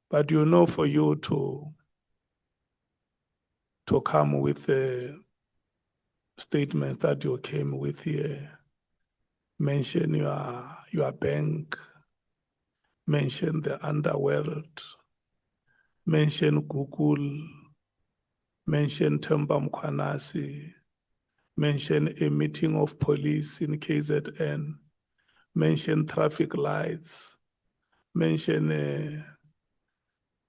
Speaker 1: But you know, for you to come with statements that you came with here, mention your bank, mention the underworld, mention Google, mention Themba Mkhwanazi, mention a meeting of police in KZN, mention traffic lights, mention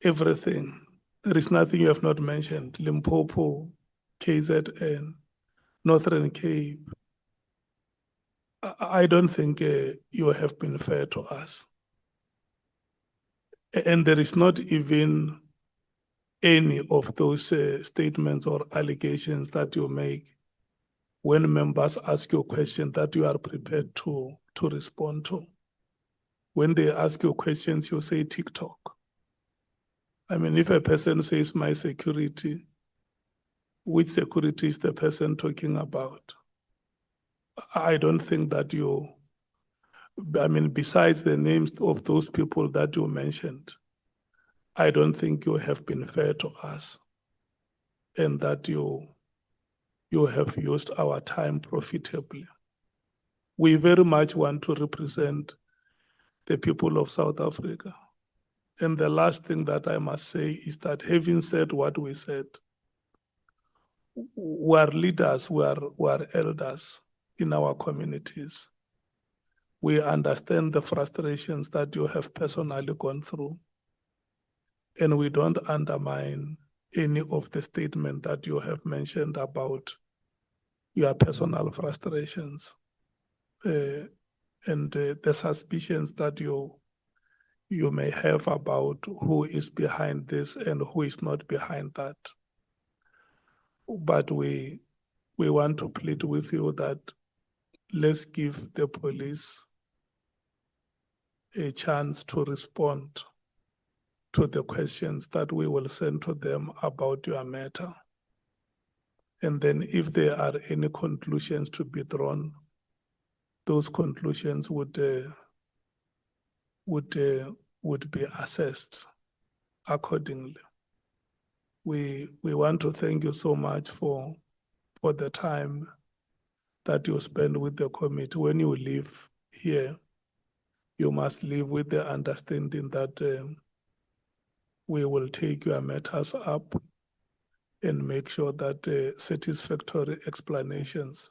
Speaker 1: everything. There is nothing you have not mentioned. Limpopo, KZN, Northern Cape. I don't think you have been fair to us. And there is not even any of those statements or allegations that you make when members ask you a question that you are prepared to respond to. When they ask you questions, you say TikTok. I mean, if a person says my security, which security is the person talking about? I don't think that besides the names of those people that you mentioned, I don't think you have been fair to us and that you have used our time profitably. We very much want to represent the people of South Africa. And the last thing that I must say is that having said what we said, we are leaders, we are elders in our communities. We understand the frustrations that you have personally gone through. And we don't undermine any of the statements that you have mentioned about your personal frustrations and the suspicions that you may have about who is behind this and who is not behind that. But we want to plead with you that let's give the police a chance to respond to the questions that we will send to them about your matter. And then if there are any conclusions to be drawn, those conclusions would be assessed accordingly. We want to thank you so much for the time that you spend with the committee, when you leave here, you must leave with the understanding that we will take your matters up and make sure that satisfactory explanations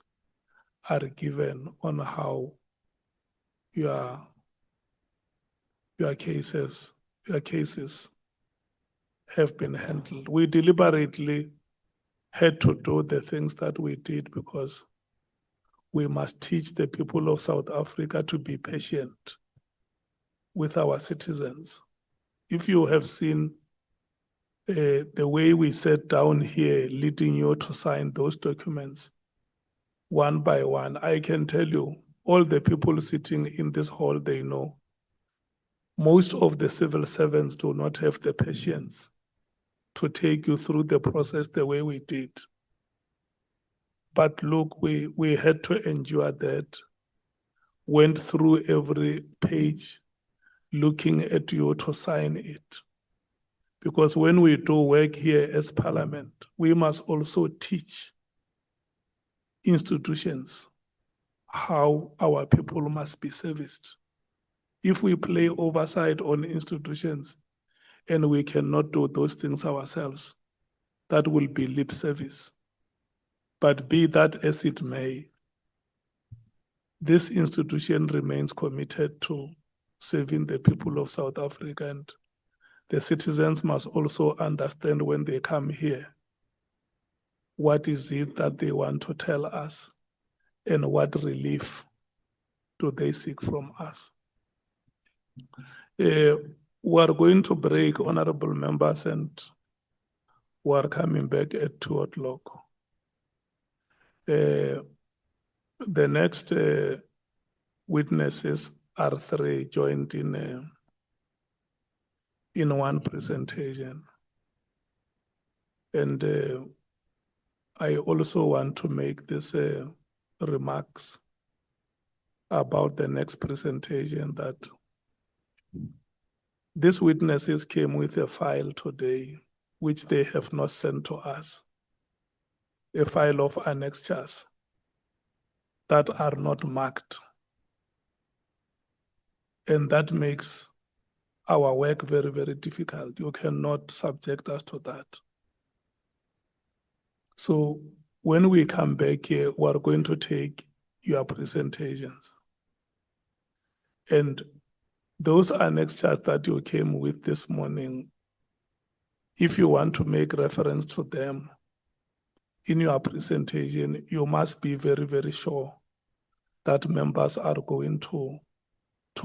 Speaker 1: are given on how your cases have been handled. We deliberately had to do the things that we did because we must teach the people of South Africa to be patient with our citizens. If you have seen the way we sat down here, leading you to sign those documents one by one, I can tell you, all the people sitting in this hall, they know most of the civil servants do not have the patience to take you through the process the way we did. But look, we had to endure that, went through every page, looking at you to sign it. Because when we do work here as Parliament, we must also teach institutions how our people must be serviced. If we play oversight on institutions and we cannot do those things ourselves, that will be lip service. But be that as it may, this institution remains committed to serving the people of South Africa, and the citizens must also understand when they come here, what is it that they want to tell us and what relief do they seek from us. We are going to break, honorable members, and we are coming back at 2 o'clock. The next witnesses are 3 joined in one presentation. And I also want to make this remarks about the next presentation, that these witnesses came with a file today, which they have not sent to us, a file of annexures that are not marked. And that makes our work very, very difficult. You cannot subject us to that. So when we come back here, we are going to take your presentations. And those annexures that you came with this morning, if you want to make reference to them in your presentation, you must be very, very sure that members are going to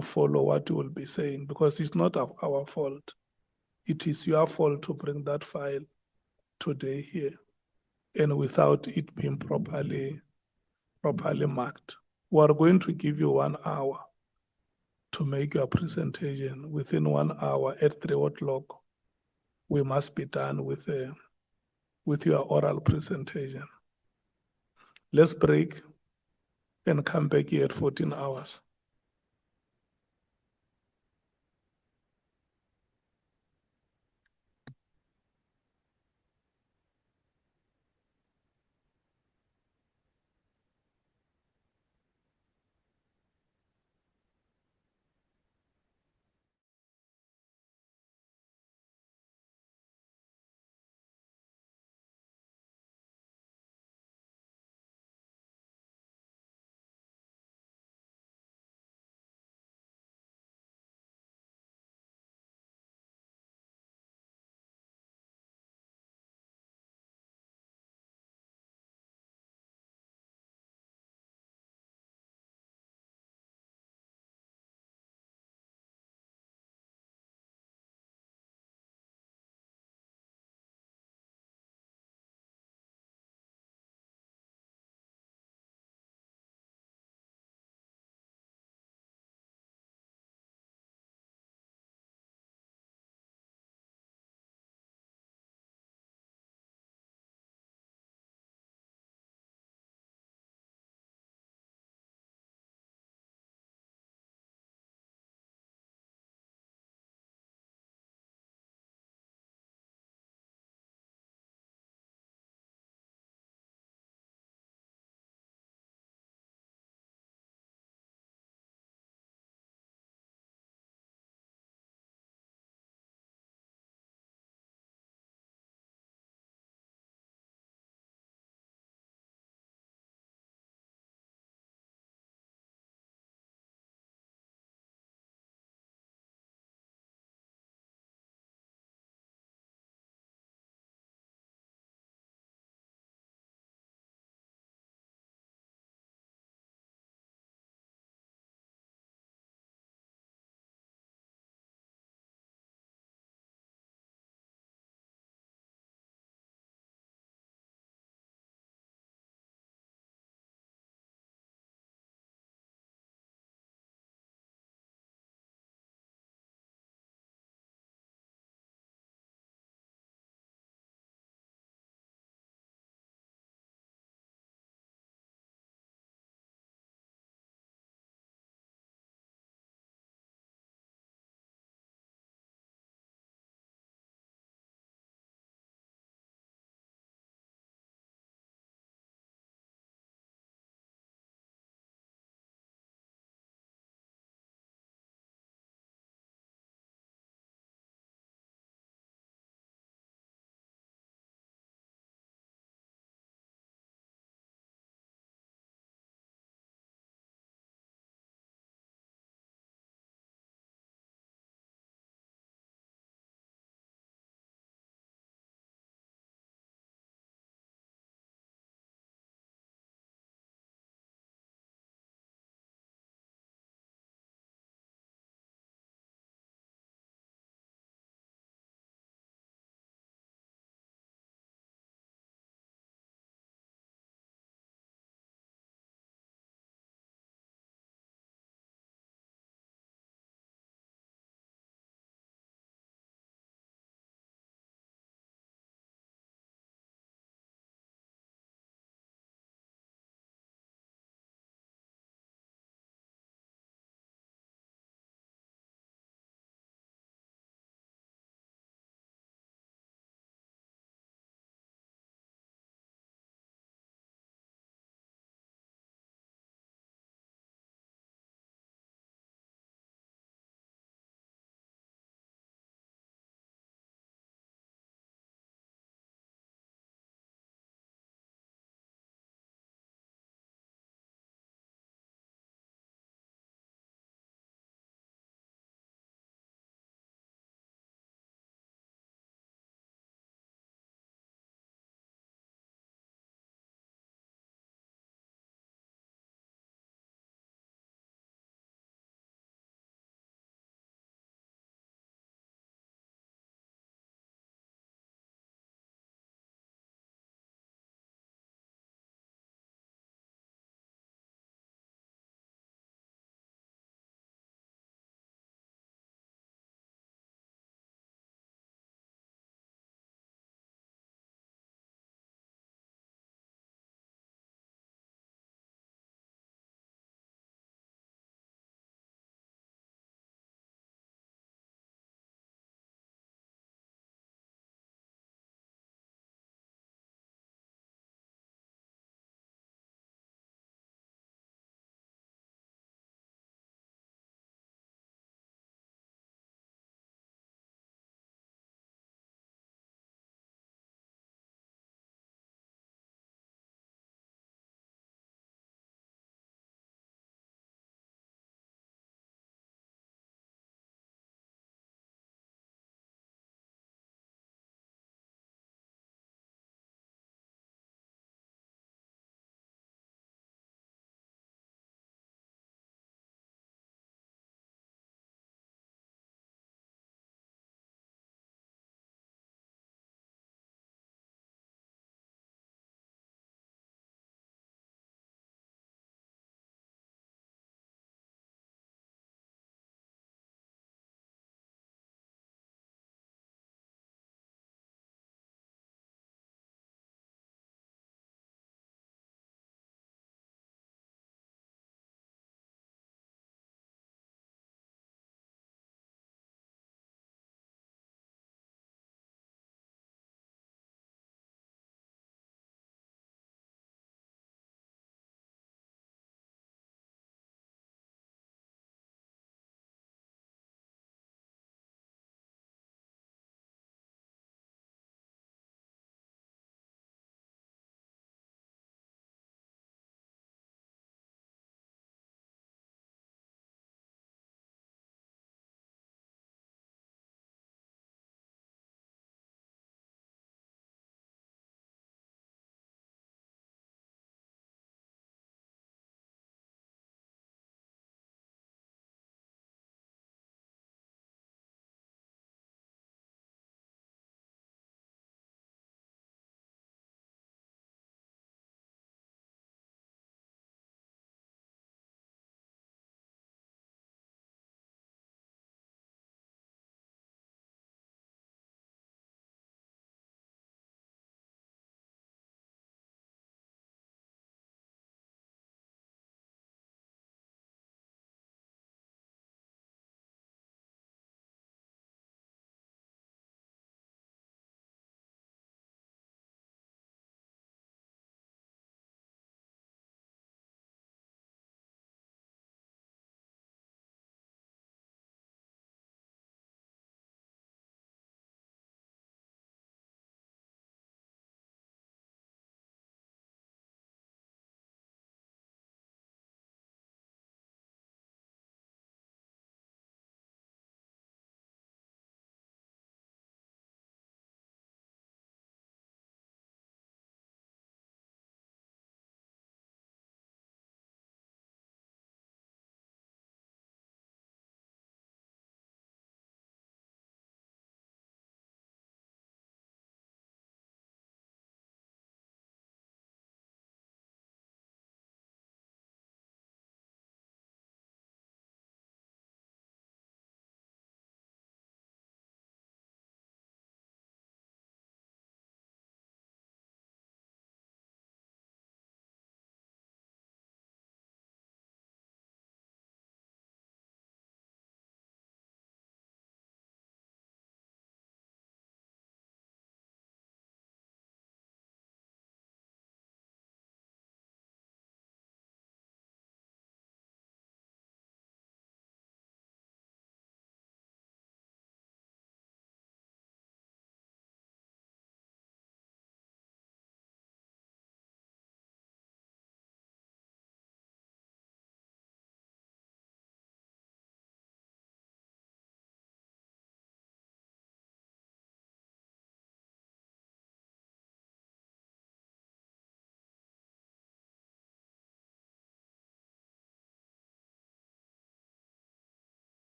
Speaker 1: follow what you will be saying, because it's not our fault. It is your fault to bring that file today here, and without it being properly marked. We are going to give you 1 hour to make your presentation. Within 1 hour at 3 o'clock, we must be done with your oral presentation. Let's break and come back here at 14 hours.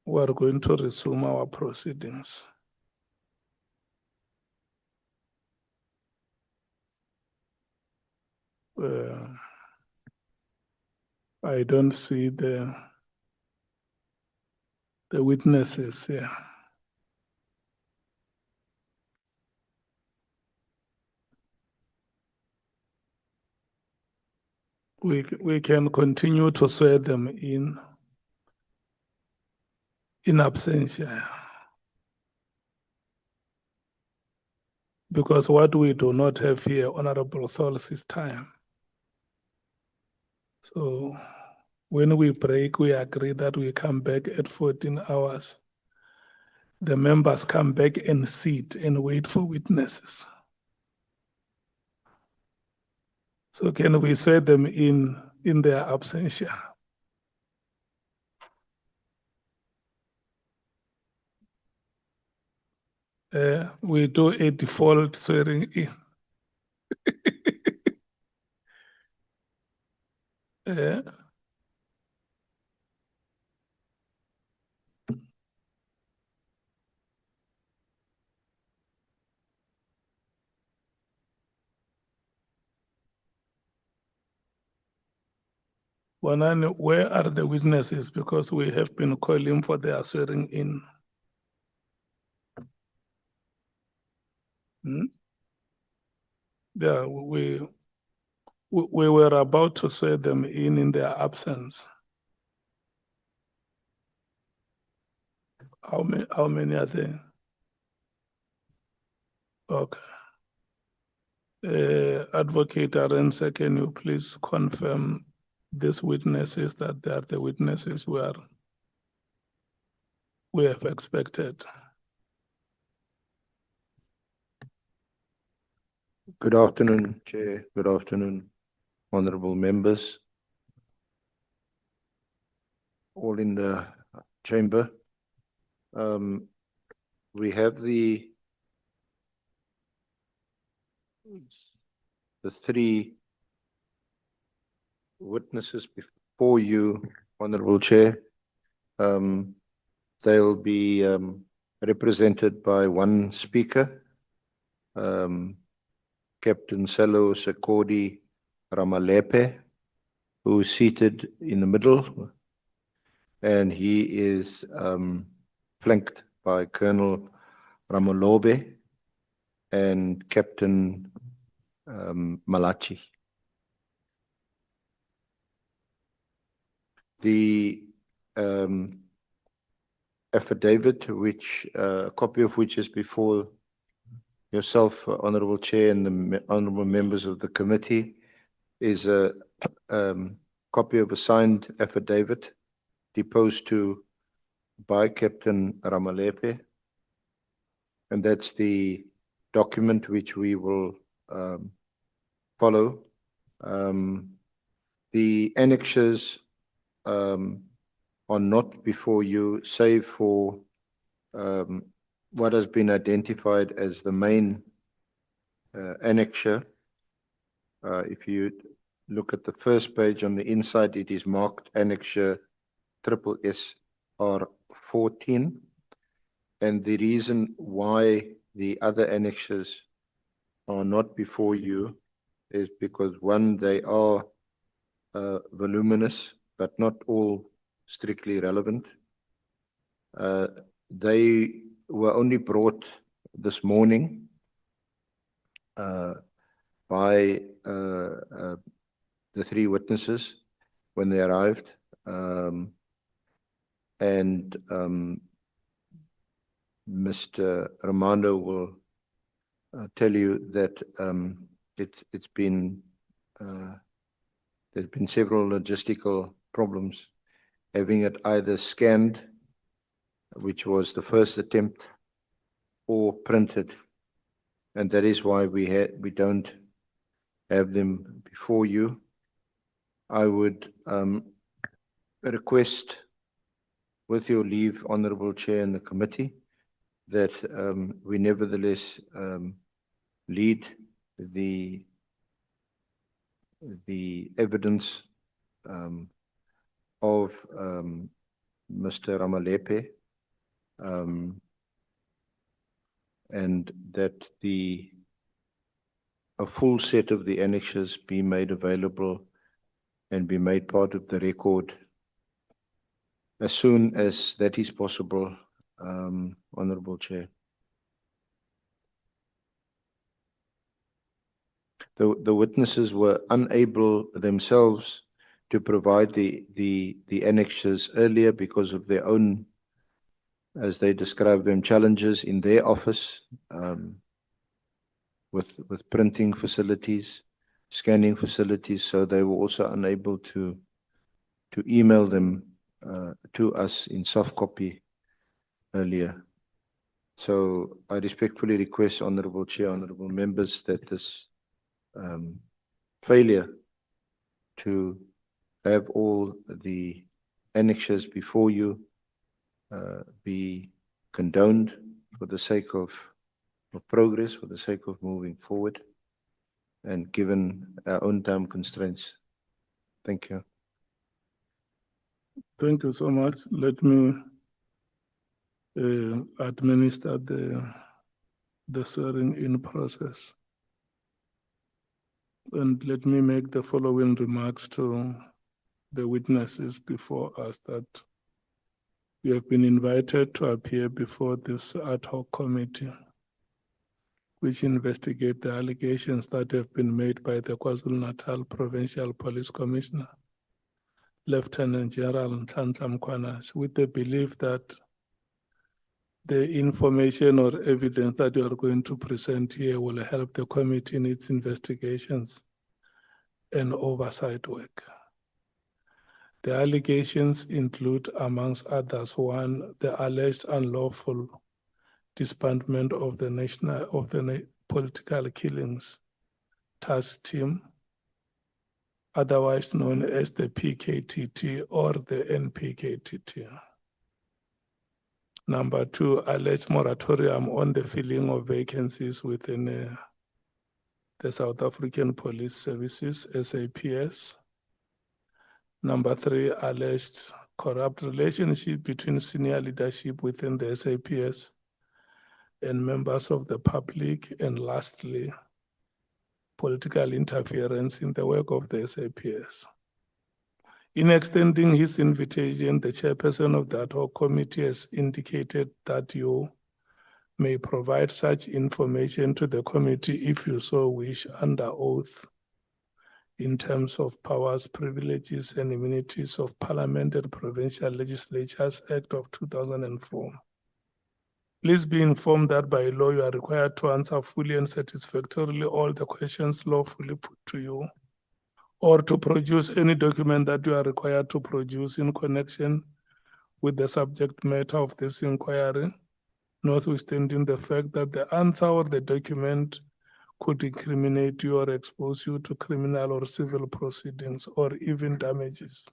Speaker 1: we are going to resume our proceedings. I don't see the witnesses here. We can continue to swear them in absentia. Because what we do not have here, Honorable Souls, is time. So when we break, we agree that we come back at 14 hours. The members come back and sit and wait for witnesses. So can we swear them in their absentia? We do a default swearing in. Wanani, where are the witnesses? Because we have been calling for their swearing in. Yeah, we were about to swear them in their absence. How many are there? Okay. Advocate Arense, can you please confirm these witnesses that they are the witnesses we have expected?
Speaker 8: Good afternoon, Chair. Good afternoon, honorable members, all in the chamber. We have the three witnesses before you, Honorable Chair. They'll be represented by one speaker, Captain Selo Sekodi Ramalepe, who is seated in the middle, and he is flanked by Colonel Ramolobe and Captain Malachi. The affidavit, which a copy of which is before yourself, Honorable Chair, and the honorable members of the committee, is a copy of a signed affidavit deposed to by Captain Ramalepe, and that's the document which we will follow. The annexures are not before you, save for what has been identified as the main annexure. If you look at the first page on the inside, it is marked annexure SSR 14. And the reason why the other annexures are not before you is because, one, they are voluminous, but not all strictly relevant. They were only brought this morning by the three witnesses when they arrived. Mr. Romano will tell you that it's been there's been several logistical problems having it either scanned, which was the first attempt, or printed, and that is why we don't have them before you. I would request, with your leave, Honorable Chair and the committee, that we nevertheless lead the evidence of Mr. Ramalepe And that a full set of the annexures be made available and be made part of the record as soon as that is possible, Honorable Chair. The witnesses were unable themselves to provide the annexures earlier because of their own, as they describe them, challenges in their office, with printing facilities, scanning facilities. So they were also unable to email them to us in soft copy earlier. So I respectfully request, Honorable Chair, honorable members, that this failure to have all the annexures before you be condoned for the sake of progress, for the sake of moving forward, and given our own time constraints. Thank you.
Speaker 1: Thank you so much. Let me administer the swearing-in process. And let me make the following remarks to the witnesses before us, that you have been invited to appear before this ad hoc committee, which investigate the allegations that have been made by the KwaZulu-Natal Provincial Police Commissioner, Lieutenant General Mkhwanazi, with the belief that the information or evidence that you are going to present here will help the committee in its investigations and oversight work. The allegations include, amongst others, one, the alleged unlawful disbandment of the political killings task team, otherwise known as the PKTT or the NPKTT. Number two, alleged moratorium on the filling of vacancies within the South African Police Services, SAPS. Number three, alleged corrupt relationship between senior leadership within the SAPS and members of the public. And lastly, political interference in the work of the SAPS. In extending his invitation, the chairperson of the ad hoc committee has indicated that you may provide such information to the committee if you so wish under oath in terms of powers, privileges, and immunities of Parliament and Provincial Legislatures Act of 2004. Please be informed that by law you are required to answer fully and satisfactorily all the questions lawfully put to you, or to produce any document that you are required to produce in connection with the subject matter of this inquiry, notwithstanding the fact that the answer or the document could incriminate you or expose you to criminal or civil proceedings or even damages.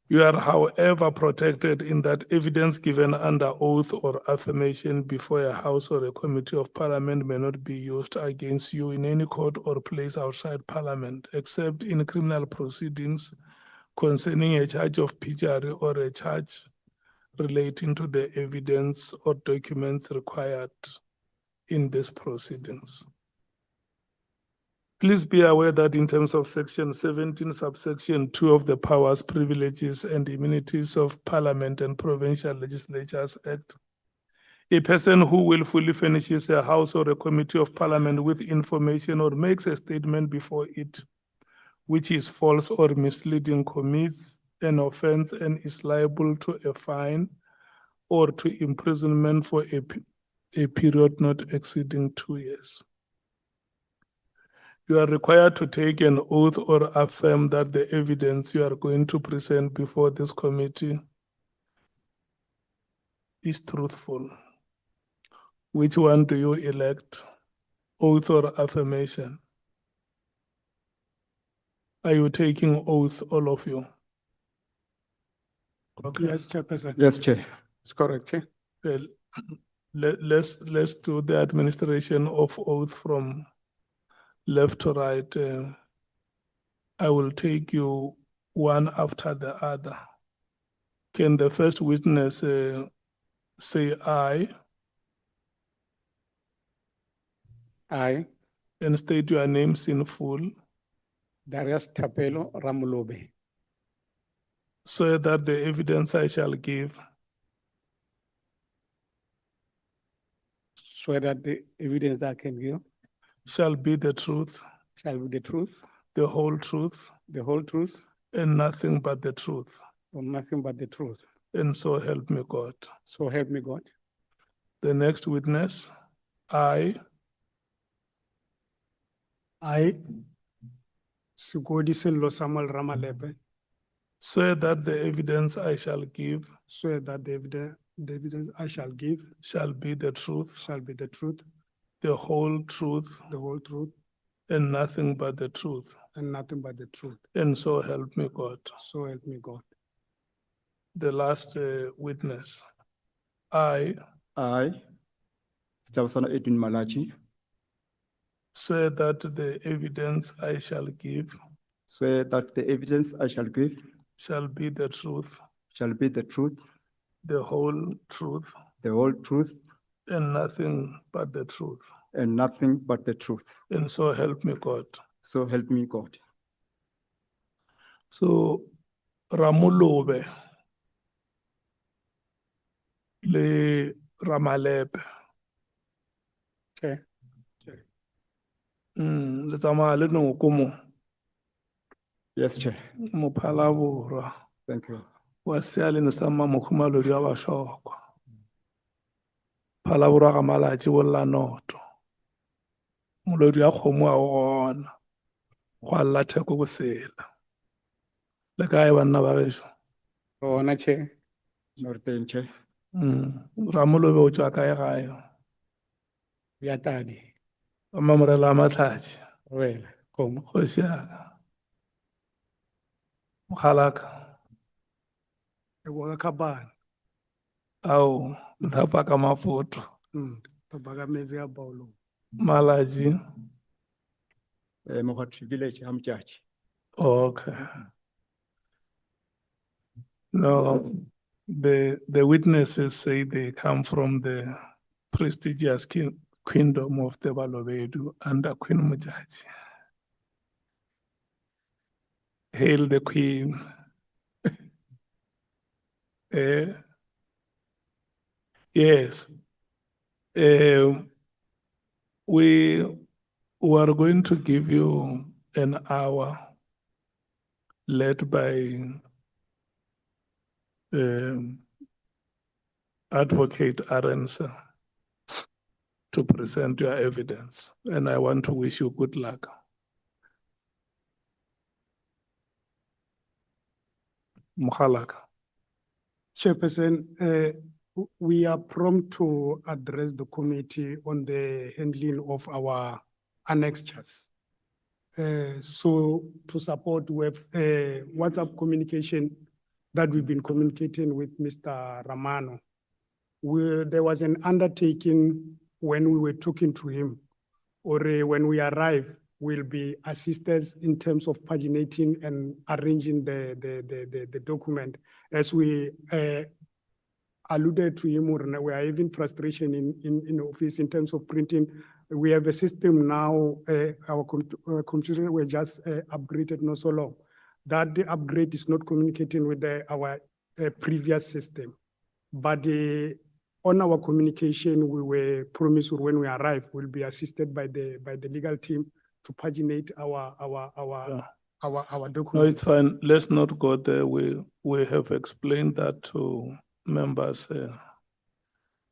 Speaker 1: You are, however, protected in that evidence given under oath or affirmation before a House or a Committee of Parliament may not be used against you in any court or place outside Parliament, except in criminal proceedings concerning a charge of perjury or a charge relating to the evidence or documents required in these proceedings. Please be aware that in terms of Section 17, subsection 2 of the Powers, Privileges, and Immunities of Parliament and Provincial Legislatures Act, a person who willfully furnishes a House or a Committee of Parliament with information or makes a statement before it, which is false or misleading, commits an offense and is liable to a fine or to imprisonment for a period not exceeding 2 years. You are required to take an oath or affirm that the evidence you are going to present before this committee is truthful. Which one do you elect? Oath or affirmation? Are you taking oath, all of you? Okay.
Speaker 12: Yes, Chairperson.
Speaker 1: Yes, Chair. It's correct, Chair. Well, let's do the administration of oath from left to right. I will take you one after the other Can the first witness say aye
Speaker 12: I,
Speaker 1: and state your names in full?
Speaker 12: Darius Tapelo Ramulobe,
Speaker 1: Swear that the evidence I shall give
Speaker 12: swear that the evidence that I can give
Speaker 1: shall be the truth,
Speaker 12: shall be the truth,
Speaker 1: the whole truth,
Speaker 12: the whole truth,
Speaker 1: and nothing but the truth.
Speaker 12: or nothing but the truth.
Speaker 1: And so help me God.
Speaker 12: So help me God.
Speaker 1: The next witness, I
Speaker 12: I, Sugodi Sello Samuel Ramalebe,
Speaker 1: swear that the evidence I shall give
Speaker 12: swear that the evidence I shall give
Speaker 1: shall be the truth,
Speaker 12: shall be the truth,
Speaker 1: the whole truth,
Speaker 12: the whole truth,
Speaker 1: and nothing but the truth.
Speaker 12: and nothing but the truth.
Speaker 1: And so help me God.
Speaker 12: So help me God.
Speaker 1: The last witness, I
Speaker 13: Stabsana Edwin Malachi,
Speaker 1: swear that the evidence I shall give
Speaker 13: swear that the evidence I shall give
Speaker 1: shall be the truth,
Speaker 13: shall be the truth,
Speaker 1: the whole truth,
Speaker 13: the whole truth,
Speaker 1: and nothing but the truth.
Speaker 13: and nothing but the truth.
Speaker 1: And so help me God.
Speaker 13: So help me God.
Speaker 1: So Ramulobe le Ramalebe.
Speaker 12: Okay.
Speaker 1: Le tsamaya le noko mo
Speaker 13: Yes, Chair.
Speaker 1: mo Phalaborwa
Speaker 13: Thank you.
Speaker 1: wa sealeng sa Mkhwanazi wa Bashokwa. Phalaborwa ga malatsi bolla noto. Molodi a kgomo a o gona. Go alla theko bosela. Le kae banna ba geso?
Speaker 12: Ona Chair,
Speaker 13: Northern Chair.
Speaker 1: Ramulobe o tswa kae gae?
Speaker 12: Viatadi,
Speaker 1: Ba mamorela a matlhatsi.
Speaker 12: well, come.
Speaker 1: Kgosi yaka. Mokgalaka.
Speaker 12: Kabani,
Speaker 1: Ao, nthapa ka mafoto.
Speaker 12: Tabaga Mezia Paulo.
Speaker 1: Malaji.
Speaker 13: Mkhwanazi village, I'm judge.
Speaker 1: Okay. No, the witnesses say they come from the prestigious kingdom of the Balobedu under Queen Mujaji. Hail the Queen. Yes. We are going to give you an hour led by Advocate Arensa to present your evidence. And I want to wish you good luck. Mkhwanazi.
Speaker 12: Chairperson, we are prompt to address the committee on the handling of our annexures. So to support, we have WhatsApp communication that we've been communicating with Mr. Ramano. There was an undertaking when we were talking to him, or when we arrive, will be assistance in terms of paginating and arranging the document. As we alluded to him, we are having frustration in office in terms of printing. We have a system now, our computer were just upgraded not so long. That the upgrade is not communicating with our previous system. But on our communication, we were promised when we arrive, we'll be assisted by the legal team to paginate our documents.
Speaker 1: No, it's fine. Let's not go there. We have explained that to members.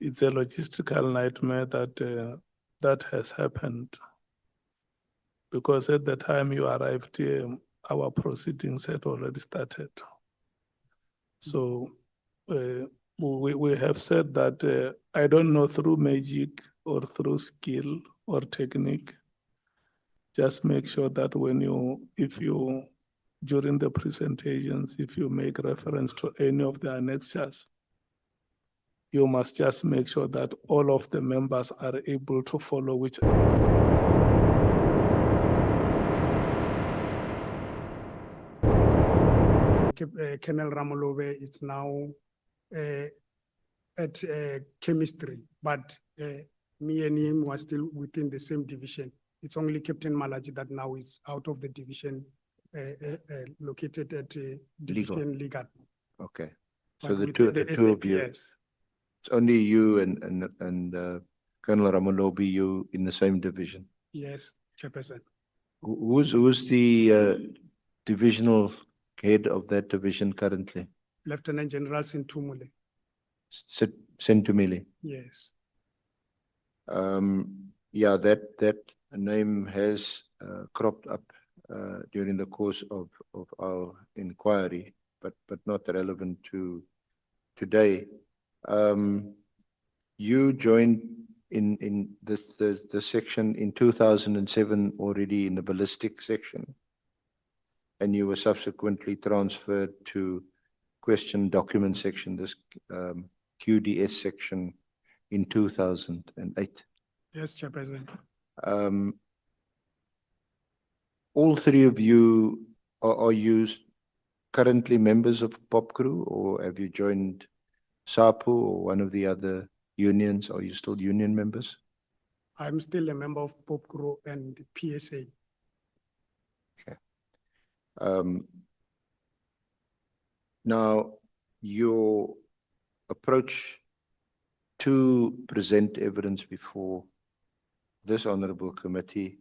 Speaker 1: It's a logistical nightmare that has happened. Because at the time you arrived here, our proceedings had already started. So we have said that I don't know, through magic or through skill or technique, just make sure that during the presentations, if you make reference to any of the annexures, you must just make sure that all of the members are able to follow which.
Speaker 12: Colonel Ramolobe is now at chemistry, but me and him were still within the same division. It's only Captain Malaji that now is out of the division, located at division legal.
Speaker 8: Okay. So
Speaker 12: But
Speaker 8: the
Speaker 12: with
Speaker 8: two, the two of you,
Speaker 12: SAPS.
Speaker 8: it's only you and Colonel Ramolobi, you in the same division.
Speaker 12: Yes, Chairperson.
Speaker 8: Who's the divisional head of that division currently?
Speaker 12: Lieutenant General Sintumule.
Speaker 8: Sentumili.
Speaker 12: Yes.
Speaker 8: Yeah, that name has cropped up during the course of our inquiry, but not relevant to today. You joined in the section in 2007 already in the ballistic section, and you were subsequently transferred to question document section, this QDS section in 2008.
Speaker 12: Yes, Chairperson.
Speaker 8: All three of you, are you currently members of Pop Crew, or have you joined SAPU or one of the other unions? Are you still union members?
Speaker 12: I'm still a member of Pop Crew and PSA.
Speaker 8: Okay. Now, your approach to present evidence before this honorable committee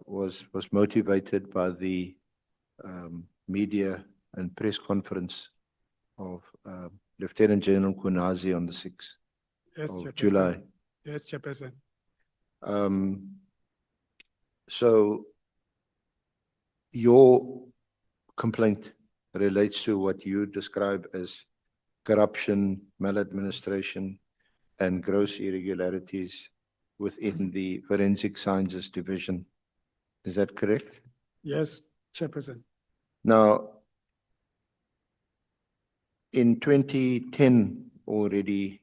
Speaker 8: was motivated by the media and press conference of Lieutenant General Mkhwanazi on the 6th
Speaker 12: Yes,
Speaker 8: of
Speaker 12: Chairperson.
Speaker 8: July.
Speaker 12: Yes, Chairperson.
Speaker 8: So your complaint relates to what you describe as corruption, maladministration, and gross irregularities within the Forensic Sciences Division. Is that correct?
Speaker 12: Yes, Chairperson.
Speaker 8: Now, in 2010 already,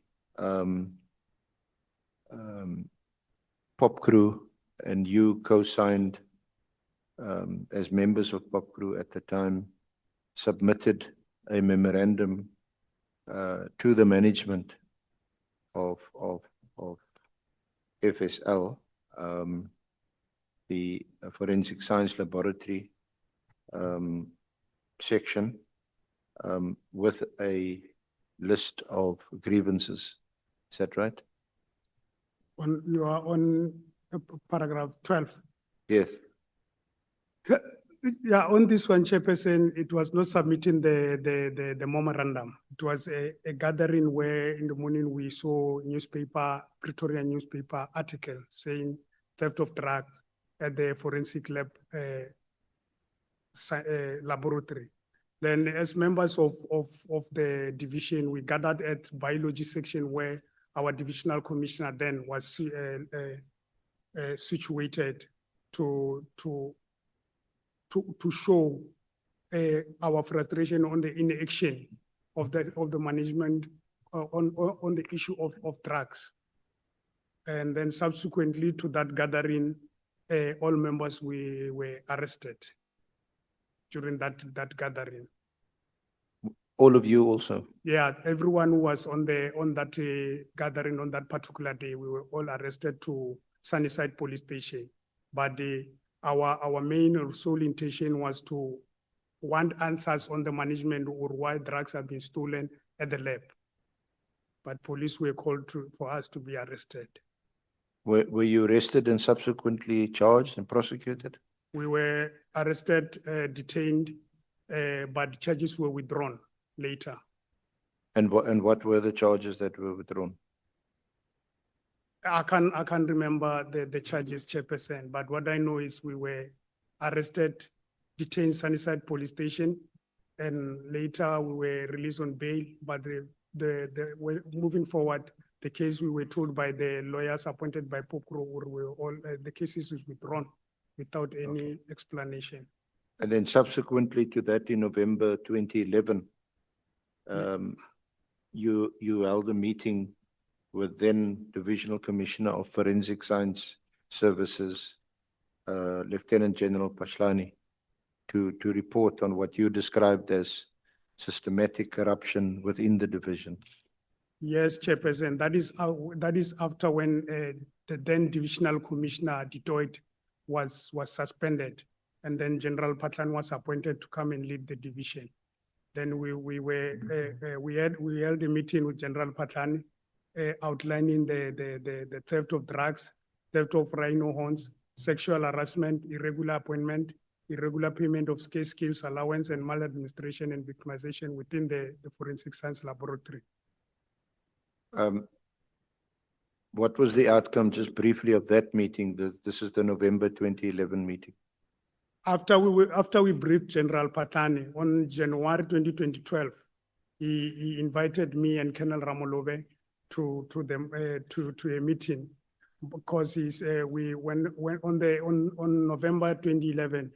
Speaker 8: Pop Crew and you co-signed as members of Pop Crew at the time, submitted a memorandum to the management of FSL, the Forensic Science Laboratory section, with a list of grievances. Is that right?
Speaker 12: You are on paragraph 12.
Speaker 8: Yes.
Speaker 12: Yeah, on this one, Chairperson, it was not submitting the memorandum. It was a gathering where in the morning we saw newspaper, Pretoria newspaper article saying theft of drugs at the forensic lab laboratory. Then as members of the division, we gathered at biology section where our divisional commissioner then was situated to show our frustration on the inaction of the management on the issue of drugs. And then subsequently to that gathering, all members were arrested during that gathering.
Speaker 8: All of you also?
Speaker 12: Yeah, everyone who was on that gathering on that particular day, we were all arrested to Sunnyside Police Station. But our main or sole intention was to want answers on the management or why drugs have been stolen at the lab. But police were called for us to be arrested.
Speaker 8: Were you arrested and subsequently charged and prosecuted?
Speaker 12: We were arrested, detained, but charges were withdrawn later.
Speaker 8: And what were the charges that were withdrawn?
Speaker 12: I can't remember the charges, Chairperson, but what I know is we were arrested, detained Sunnyside Police Station, and later we were released on bail. But moving forward, the case we were told by the lawyers appointed by Pokro were all the cases was withdrawn without any explanation.
Speaker 8: And then subsequently to that, in November 2011, you held a meeting with then Divisional Commissioner of Forensic Science Services, Lieutenant General Pashlani. to report on what you described as systematic corruption within the division.
Speaker 12: Yes, Chairperson, that is after when the then Divisional Commissioner Detroit was suspended, and then General Patlan was appointed to come and lead the division. Then we held a meeting with General Patlan, outlining the theft of drugs, theft of rhino horns, sexual harassment, irregular appointment, irregular payment of scarce skills allowance, and maladministration and victimization within the forensic science laboratory.
Speaker 8: What was the outcome, just briefly, of that meeting? This is the November 2011 meeting.
Speaker 12: After we briefed General Patani on January 2012, he invited me and Colonel Ramolove to a meeting, because on November 2011,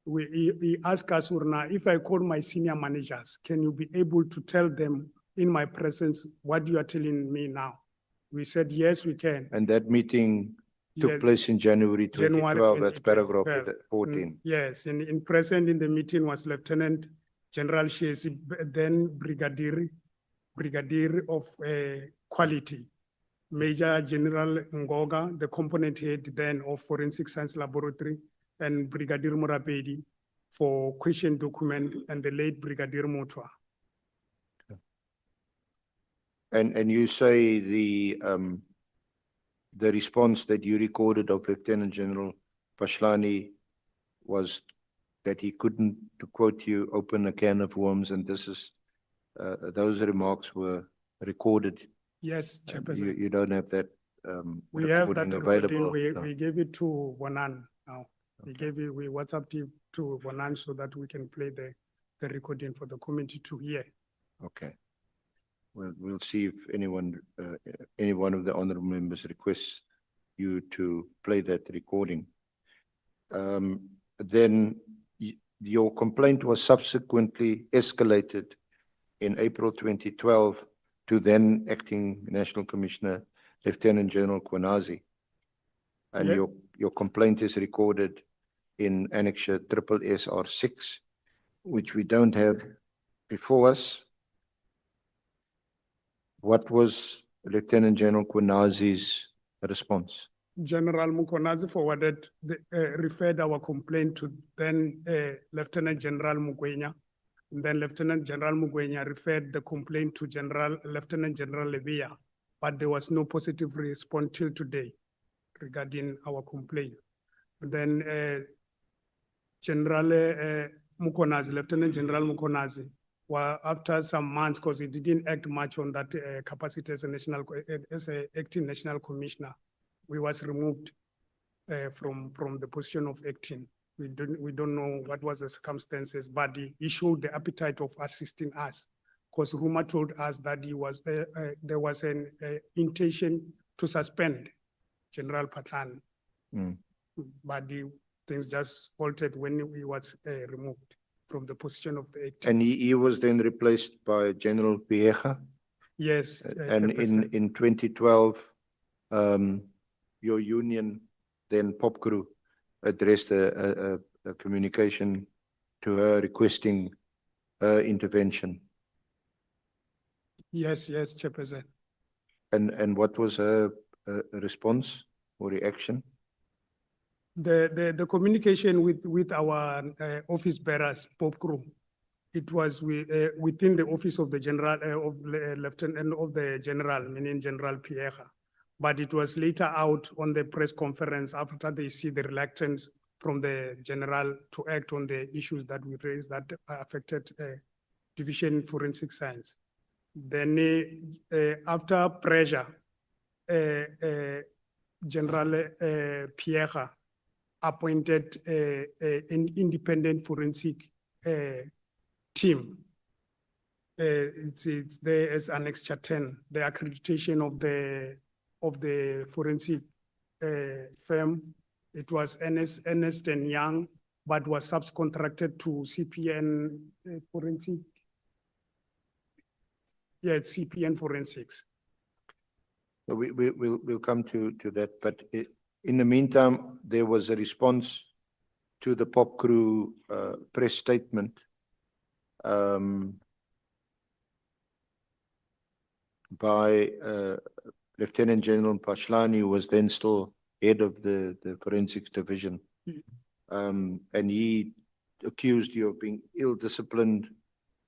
Speaker 12: he asked us, Urna, if I call my senior managers, can you be able to tell them in my presence what you are telling me now? We said, yes, we can.
Speaker 8: And that meeting took
Speaker 12: Yes.
Speaker 8: place in January
Speaker 12: January
Speaker 8: 2012, that's paragraph
Speaker 12: 2012.
Speaker 8: 14.
Speaker 12: Yes, and present in the meeting was Lieutenant General Shesi, then Brigadier of Quality, Major General Ngoga, the component head then of Forensic Science Laboratory, and Brigadier Murapedi for question document, and the late Brigadier Motwa.
Speaker 8: And you say the response that you recorded of Lieutenant General Pashlani was that he couldn't, to quote you, open a can of worms, and this is, those remarks were recorded.
Speaker 12: Yes, Chairperson.
Speaker 8: You don't have that
Speaker 12: We have that
Speaker 8: recording
Speaker 12: recording.
Speaker 8: available?
Speaker 12: We gave it to Bonan now. We WhatsApped it to Bonan so that we can play the recording for the committee to hear.
Speaker 8: Okay. We'll see if any one of the honorable members requests you to play that recording. Then your complaint was subsequently escalated in April 2012 to then Acting National Commissioner, Lieutenant General Mkhwanazi. And
Speaker 12: Yeah.
Speaker 8: your complaint is recorded in Annexure SSR6, which we don't have before us. What was Lieutenant General Mkhwanazi's response?
Speaker 12: General Mkhwanazi forwarded, referred our complaint to then Lieutenant General Mugwenya. And then Lieutenant General Mugwenya referred the complaint to Lieutenant General Levia, but there was no positive response till today regarding our complaint. Then General Mkhwanazi, Lieutenant General Mkhwanazi, after some months, because he didn't act much on that capacity as a acting national commissioner, we was removed from the position of acting. We don't know what was the circumstances, but he showed the appetite of assisting us, because rumor told us that there was an intention to suspend General Patlan, but things just halted when he was removed from the position of the acting.
Speaker 8: And he was then replaced by General Piecha?
Speaker 12: Yes.
Speaker 8: And in 2012, your union, then PopCrew, addressed a communication to her requesting her intervention.
Speaker 12: Yes, Chairperson.
Speaker 8: And what was her response or reaction?
Speaker 12: The communication with our office bearers, PopCrew, it was within the office of the general, lieutenant of the general, meaning General Piecha. But it was later out on the press conference after they see the reluctance from the general to act on the issues that we raised that affected Division Forensic Science. Then after pressure, General Piecha appointed an independent forensic team. It's there as Annexure 10, the accreditation of the forensic firm. It was Ernst & Young, but was subcontracted to CPN Forensic. Yeah, it's CPN Forensics.
Speaker 8: We'll come to that, but in the meantime, there was a response to the pop crew press statement by Lieutenant General Pashlani, who was then still head of the forensics division. And he accused you of being ill-disciplined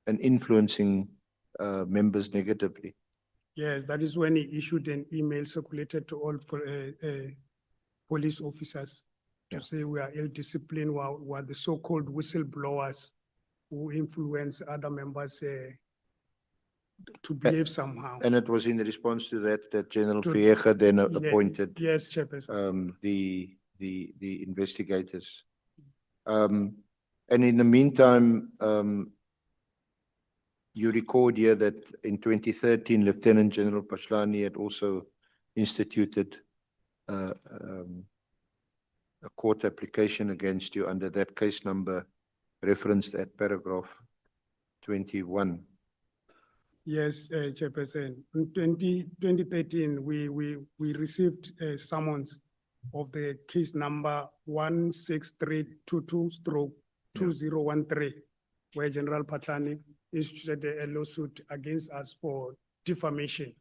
Speaker 8: and influencing members negatively.
Speaker 12: Yes, that is when he issued an email circulated to all police officers to say we are ill-disciplined, we are the so-called whistleblowers who influence other members to behave somehow.
Speaker 8: And it was in response to that General
Speaker 12: To-
Speaker 8: Viecha then appointed
Speaker 12: Yes, Chairperson.
Speaker 8: the investigators. And in the meantime, you record here that in 2013, Lieutenant General Pashlani had also instituted a court application against you under that case number referenced at paragraph 21.
Speaker 12: Yes, Chairperson. In 2013, we received a summons of the case number 16322/2013, where General Patlani instituted a lawsuit against us for defamation.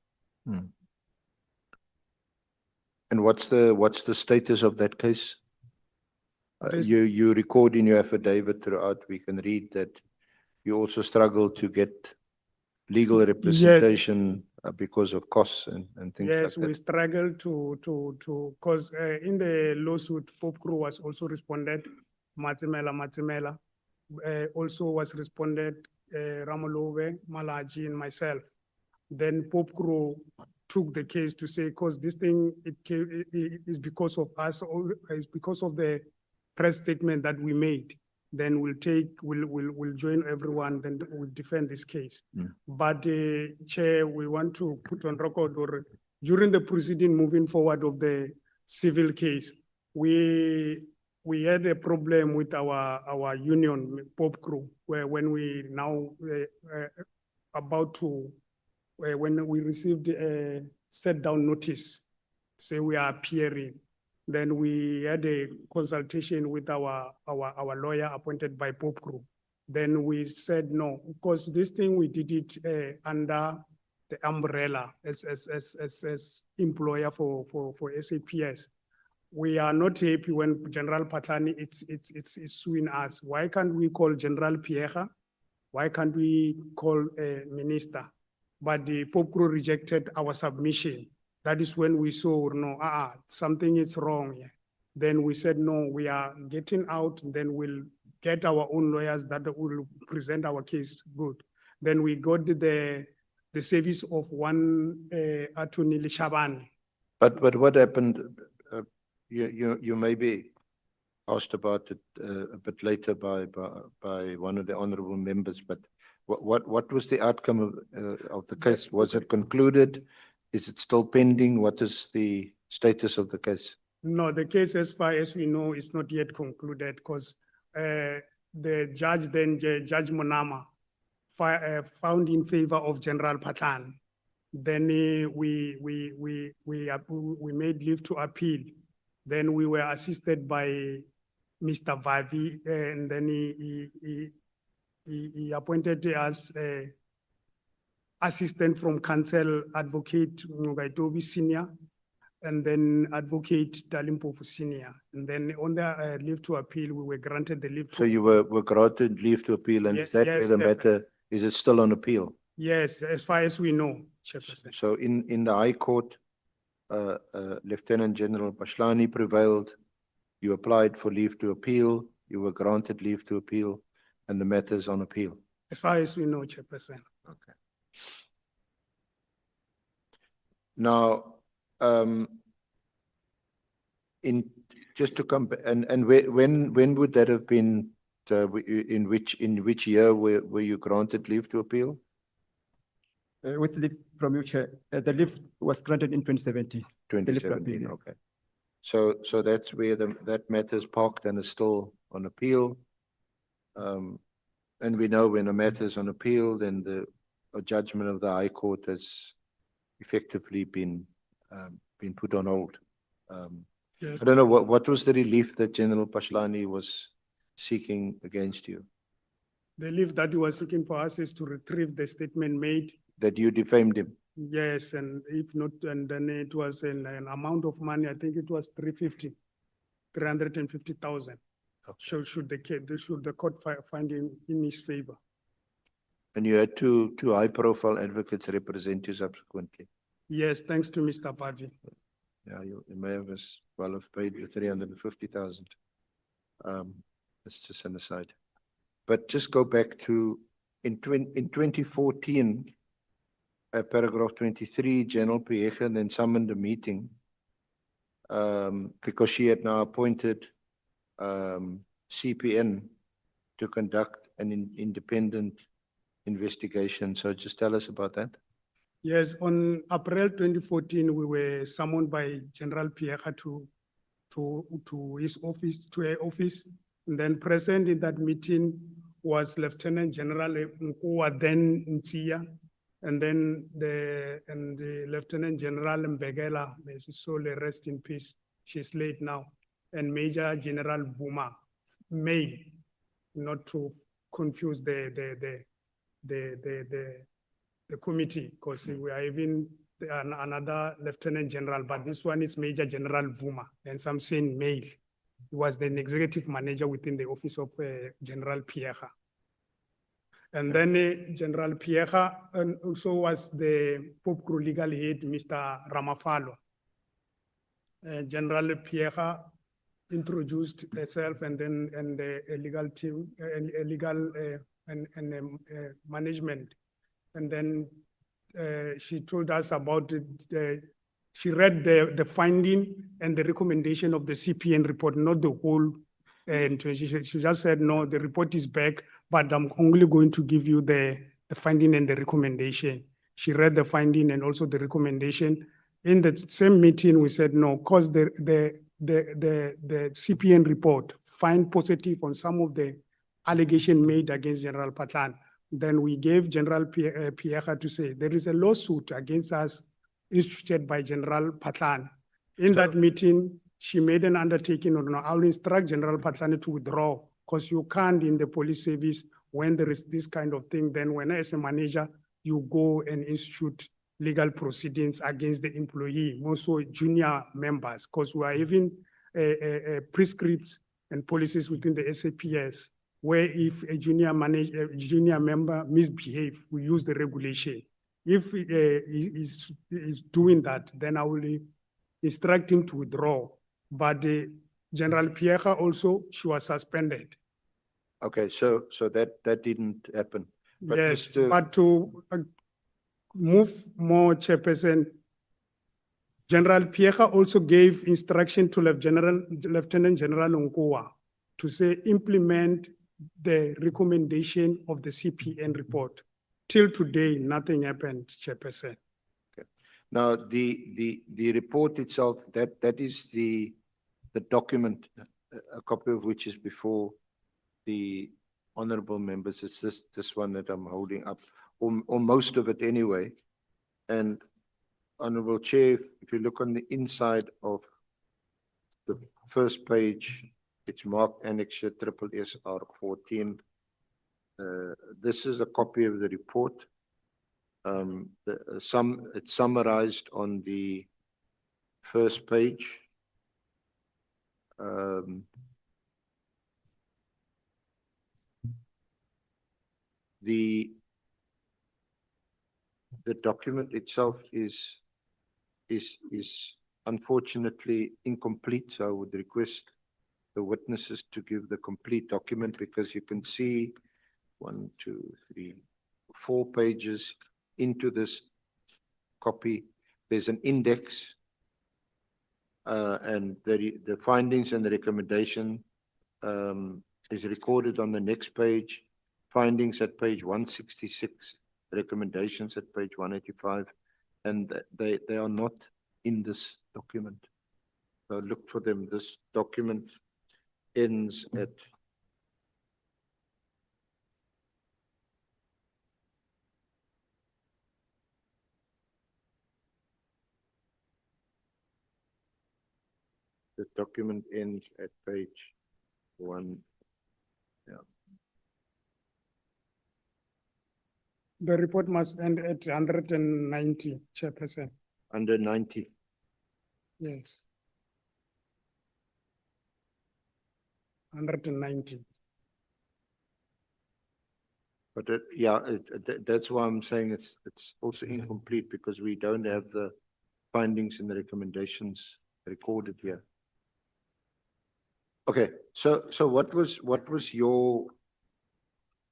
Speaker 8: And what's the status of that case?
Speaker 12: This-
Speaker 8: You record in your affidavit throughout, we can read that you also struggle to get legal representation because of costs and things like
Speaker 12: Yes, we
Speaker 8: that.
Speaker 12: struggled because in the lawsuit, Pop Crew was also responded, Matsimela, also was responded, Ramolove, Malaji, and myself. Then Pop Crew took the case to say, because this thing, it is because of us, or it's because of the press statement that we made. Then we'll join everyone, then we'll defend this case. But Chair, we want to put on record, or during the proceeding moving forward of the civil case, we had a problem with our union, Pop Crew, where when we now when we received a set down notice, say we are appearing, then we had a consultation with our lawyer appointed by Pop Crew. Then we said no, because this thing we did it under the umbrella as employer for SAPS. We are not happy when General Patlani it's suing us. Why can't we call General Viecha? Why can't we call a minister? But the Pop Crew rejected our submission. That is when we saw, no, something is wrong here. Then we said, no, we are getting out, then we'll get our own lawyers that will present our case good. Then we got the service of one attorney, Lishabani.
Speaker 8: But what happened, you may be asked about it a bit later by one of the honorable members, but what was the outcome of the case? Was it concluded? Is it still pending? What is the status of the case?
Speaker 12: No, the case, as far as we know, is not yet concluded because the judge then, Judge Monama, found in favor of General Patlan. Then we made leave to appeal. Then we were assisted by Mr. Vavi, and then he appointed us assistant from counsel, Advocate Ngugaitobi Senior, and then Advocate Dalimpofu Senior. And then on the leave to appeal, we were granted the leave to.
Speaker 8: So you were granted leave to appeal, and is that where the matter, is it still on appeal?
Speaker 12: Yes, as far as we know, Chairperson.
Speaker 8: So in the High Court, Lieutenant General Pashlani prevailed. You applied for leave to appeal, you were granted leave to appeal, and the matter is on appeal.
Speaker 12: As far as we know, Chairperson.
Speaker 8: Okay. Now, just to come and when would that have been? In which year were you granted leave to appeal?
Speaker 13: With leave from you, Chair, the leave was granted in 2017.
Speaker 8: 2017, okay. So that's where that matter is parked and is still on appeal. And we know when a matter is on appeal, then a judgment of the High Court has effectively been put on hold.
Speaker 12: Yes.
Speaker 8: I don't know what was the relief that General Pashlani was seeking against you?
Speaker 12: The leave that he was seeking for us is to retrieve the statement made.
Speaker 8: That you defamed him?
Speaker 12: Yes, and if not, and then it was an amount of money, I think it was 350,000. So should the court find in his favor?
Speaker 8: And you had two high-profile advocates represent you subsequently?
Speaker 12: Yes, thanks to Mr. Vavi.
Speaker 8: Yeah, you may have as well have paid you 350,000. That's just an aside. But just go back to, in 2014, paragraph 23, General Piecha then summoned a meeting because she had now appointed CPN to conduct an independent investigation. So just tell us about that.
Speaker 12: Yes, on April 2014, we were summoned by General Piecha to his office, to her office. And then present in that meeting was Lieutenant General Mkhwanazi, then Ntia, and then the Lieutenant General Mbegela, may she solely rest in peace. She's late now, and Major General Buma, male, not to confuse the committee, because we are even another Lieutenant General, but this one is Major General Buma, and some saying male. He was the executive manager within the office of General Piecha. And then General Piecha also was the Pope Crew legal head, Mr. Ramafalo. General Piecha introduced herself and then a legal team, management. And then she told us about she read the finding and the recommendation of the CPN report, not the whole. And she just said, no, the report is back, but I'm only going to give you the finding and the recommendation. She read the finding and also the recommendation. In the same meeting, we said, no, because the CPN report find positive on some of the allegation made against General Patlan. Then we gave General Piecha to say, there is a lawsuit against us instituted by General Patlan. In that meeting, she made an undertaking, or no, I'll instruct General Patlan to withdraw, because you can't in the police service when there is this kind of thing. Then when as a manager, you go and institute legal proceedings against the employee, also junior members, because we are even prescripts and policies within the SAPS, where if a junior member misbehave, we use the regulation. If he's doing that, then I will instruct him to withdraw. But General Piecha also, she was suspended.
Speaker 8: Okay, so that didn't happen. But
Speaker 12: Yes,
Speaker 8: Mr.
Speaker 12: but to move more, Chairperson, General Piecha also gave instruction to Lieutenant General Nkua to say implement the recommendation of the CPN report. Till today, nothing happened, Chairperson.
Speaker 8: Okay. Now, the report itself, that is the document, a copy of which is before the honorable members. It's this one that I'm holding up, or most of it anyway. And Honorable Chair, if you look on the inside of the first page, it's marked Annexure SSR 14. This is a copy of the report. It's summarized on the first page. The document itself is unfortunately incomplete, so I would request the witnesses to give the complete document, because you can see 1, 2, 3, 4 pages into this copy. There's an index, and the findings and the recommendation is recorded on the next page. Findings at page 166, recommendations at page 185, and they are not in this document. So look for them. This document ends at page 1.
Speaker 12: The report must end at 190, Chairperson.
Speaker 8: Under 90.
Speaker 12: Yes. 190.
Speaker 8: But that's why I'm saying it's also incomplete because we don't have the findings and the recommendations recorded here. Okay, so what was your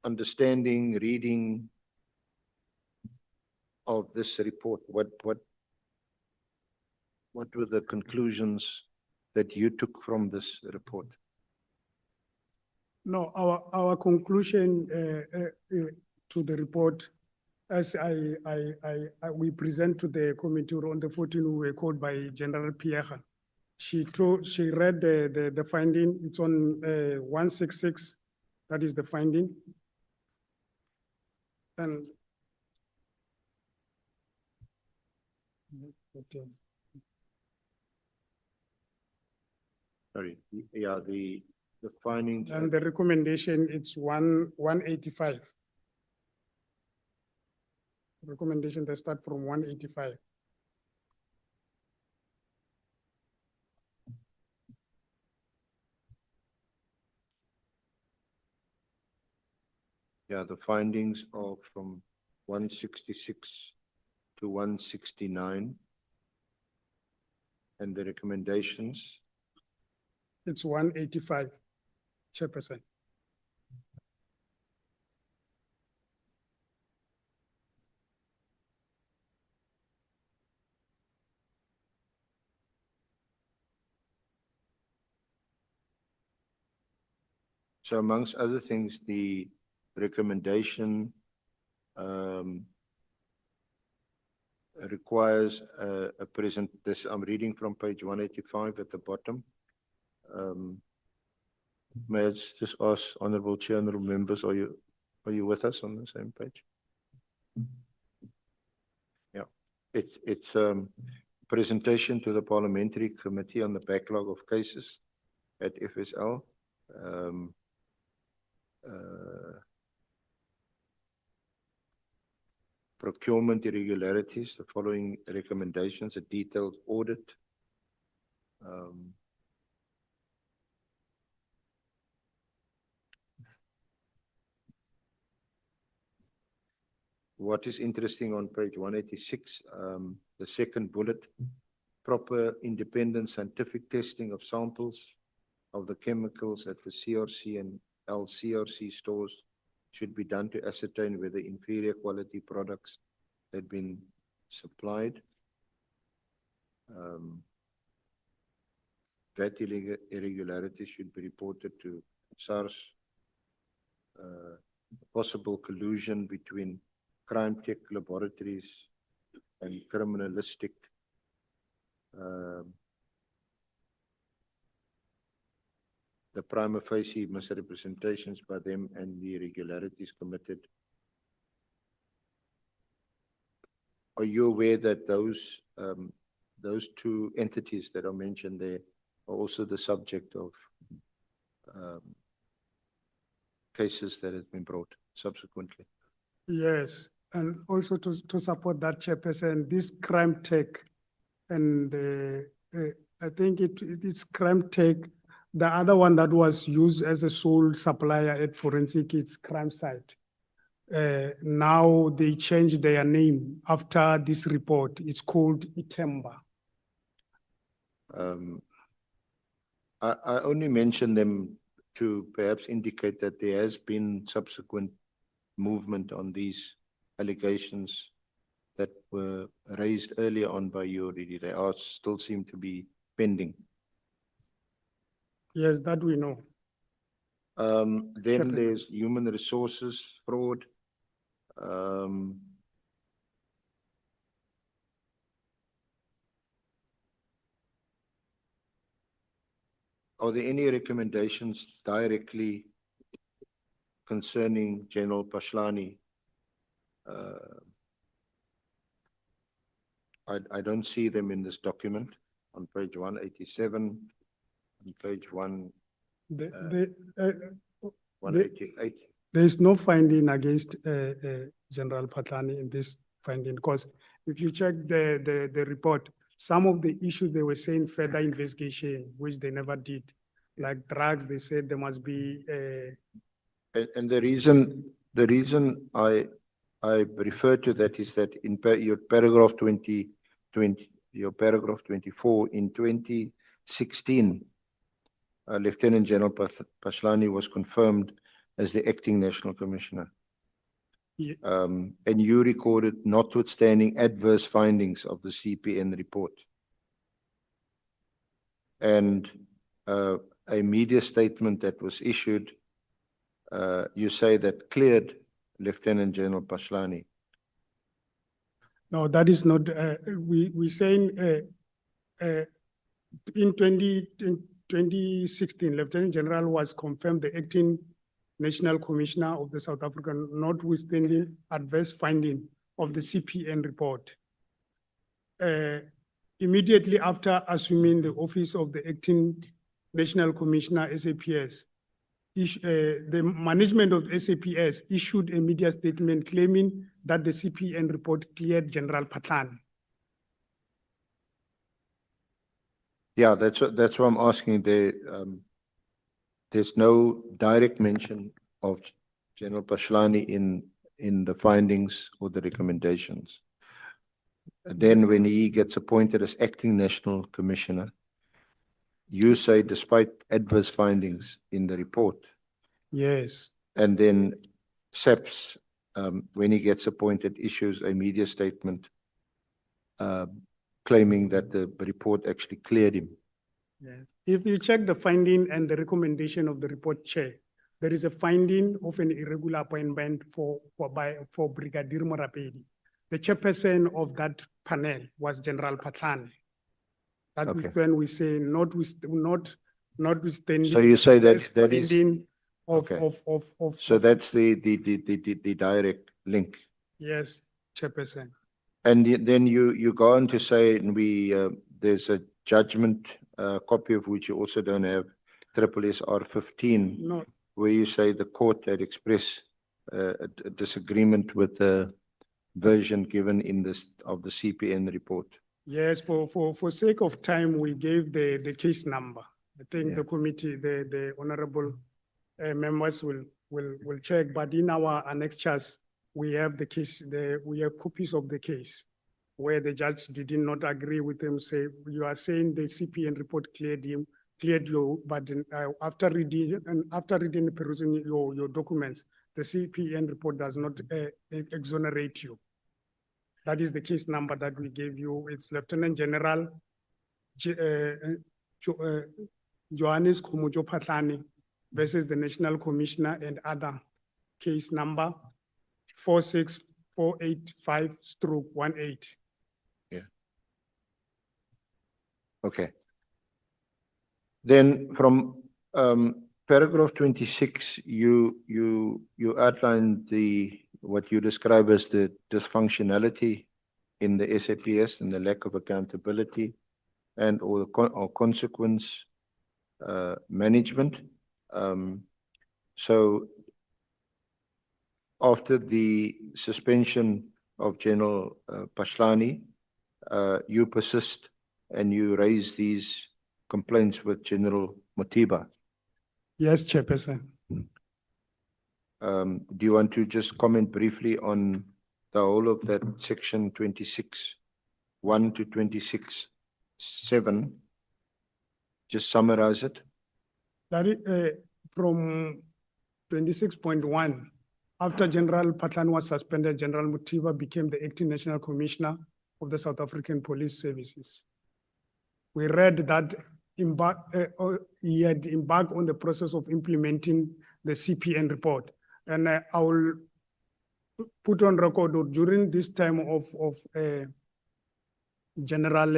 Speaker 8: understanding, reading of this report? What were the conclusions that you took from this report?
Speaker 12: No, our conclusion to the report, as we present to the committee on the 14th, we were called by General Pierre. She read the finding. It's on 166. That is the finding. And okay.
Speaker 8: Sorry, yeah, the findings.
Speaker 12: And the recommendation, it's 185. Recommendation, they start from 185.
Speaker 8: Yeah, the findings are from 166 to 169. And the recommendations?
Speaker 12: It's 185, Chairperson.
Speaker 8: So amongst other things, the recommendation requires a present, this I'm reading from page 185 at the bottom. May I just ask Honorable Chair, Honorable members, are you with us on the same page? Yeah, it's presentation to the Parliamentary Committee on the backlog of cases at FSL. Procurement irregularities, the following recommendations, a detailed audit. What is interesting on page 186, the second bullet, proper independent scientific testing of samples of the chemicals at the CRC and LCRC stores should be done to ascertain whether inferior quality products had been supplied. That irregularities should be reported to SARS. Possible collusion between crime tech laboratories and criminalistic the prima facie misrepresentations by them and the irregularities committed. Are you aware that those two entities that are mentioned there are also the subject of cases that have been brought subsequently?
Speaker 12: Yes, and also to support that, Chairperson, this crime tech, and I think it's crime tech. The other one that was used as a sole supplier at forensic, it's crime site. Now they changed their name after this report. It's called Itemba.
Speaker 8: I only mention them to perhaps indicate that there has been subsequent movement on these allegations that were raised earlier on by you already. They are still seem to be pending.
Speaker 12: Yes, that we know.
Speaker 8: Then there's human resources fraud. Are there any recommendations directly concerning General Pashlani? I don't see them in this document on page 187, on page 1. 188.
Speaker 12: There is no finding against General Patlani in this finding, because if you check the report, some of the issues they were saying further investigation, which they never did. Like drugs, they said there must be
Speaker 8: And the reason I refer to that is that in your paragraph your paragraph 24, in 2016, Lieutenant General Pashlani was confirmed as the acting national commissioner.
Speaker 12: Yeah.
Speaker 8: And you recorded notwithstanding adverse findings of the CPN report. And a media statement that was issued, you say that cleared Lieutenant General Pashlani.
Speaker 12: no, that is not, we saying in 2016, Lieutenant General was confirmed the acting National Commissioner of the South African, notwithstanding adverse finding of the CPN report. Immediately after assuming the office of the acting National Commissioner, SAPS, the management of SAPS issued a media statement claiming that the CPN report cleared General Patlani.
Speaker 8: Yeah, that's what I'm asking. There's no direct mention of General Pashlani in the findings or the recommendations. Then when he gets appointed as acting national commissioner, you say despite adverse findings in the report.
Speaker 12: Yes.
Speaker 8: And then SAPS, when he gets appointed, issues a media statement claiming that the report actually cleared him.
Speaker 12: Yes. If you check the finding and the recommendation of the report, Chair, there is a finding of an irregular appointment for Brigadier Morapedi. The chairperson of that panel was General Patlani. That is when we say notwithstanding.
Speaker 8: So you say that is
Speaker 12: finding of,
Speaker 8: okay.
Speaker 12: of
Speaker 8: So that's the direct link.
Speaker 12: Yes, chairperson.
Speaker 8: And then you go on to say there's a judgment copy of which you also don't have, SSR 15,
Speaker 12: No.
Speaker 8: where you say the court had expressed a disagreement with the version given in of the CPN report.
Speaker 12: Yes, for sake of time, we gave the case number. I think the committee, the honorable members will check, but in our annexures, we have the case, we have copies of the case where the judge did not agree with him, say, you are saying the CPN report cleared you, but after reading and perusing your documents, the CPN report does not exonerate you. That is the case number that we gave you. It's Lieutenant General Johannes Khumujo Patlani versus the National Commissioner and other case number 46485/18.
Speaker 8: Yeah. Okay. Then from paragraph 26, you outlined what you describe as the dysfunctionality in the SAPS and the lack of accountability and or consequence management. So after the suspension of General Pashlani, you persist and you raise these complaints with General Mothiba.
Speaker 12: Yes, Chairperson.
Speaker 8: Do you want to just comment briefly on the whole of that section 26(1) to 26(7)? Just summarize it.
Speaker 12: That is from 26.1. After General Patlani was suspended, General Mothiba became the acting National Commissioner of the South African Police Services. We read that he had embarked on the process of implementing the CPN report. And I will put on record that during this time of General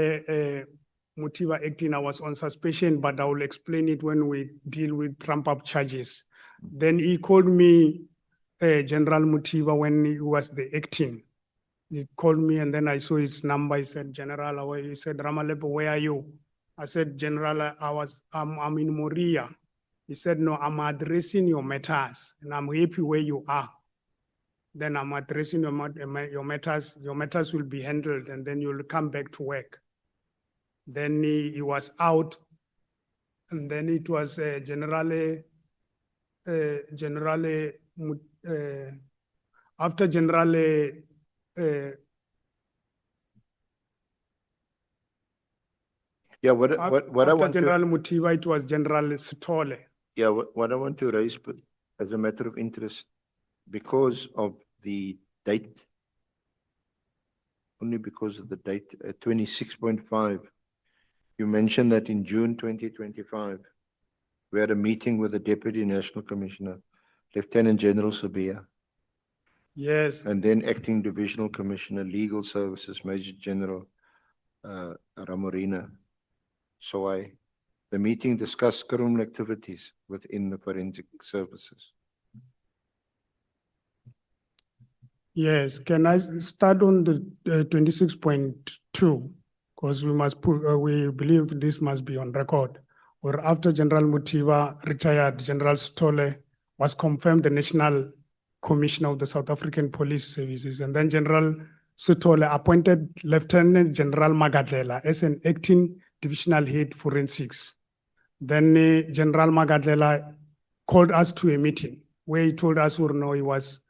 Speaker 12: Mothiba acting, I was on suspension, but I will explain it when we deal with trump-up charges. Then he called me, General Mothiba, when he was the acting. He called me and then I saw his number. He said, General, he said, Ramalepo, where are you? I said, General, I'm in Moria. He said, no, I'm addressing your matters and I'm happy where you are. Then I'm addressing your matters. Your matters will be handled and then you'll come back to work. Then he was out, and then it was after generally
Speaker 8: Yeah, what I
Speaker 12: after
Speaker 8: want to,
Speaker 12: General Mutiba, it was General Sitole.
Speaker 8: yeah, what I want to raise, but as a matter of interest, because of the date, only because of the date, 26.5, you mentioned that in June 2025, we had a meeting with the Deputy National Commissioner, Lieutenant General Sabia,
Speaker 12: Yes,
Speaker 8: and then Acting Divisional Commissioner, Legal Services, Major General Ramorina. So the meeting discussed criminal activities within the forensic services.
Speaker 12: yes. Can I start on the 26.2? Because we must put, we believe this must be on record. Or after General Mutiba retired, General Sitole was confirmed the National Commissioner of the South African Police Services. And then General Sitole appointed Lieutenant General Magadlela as an acting divisional head forensics. Then General Magadlela called us to a meeting where he told us, no, he was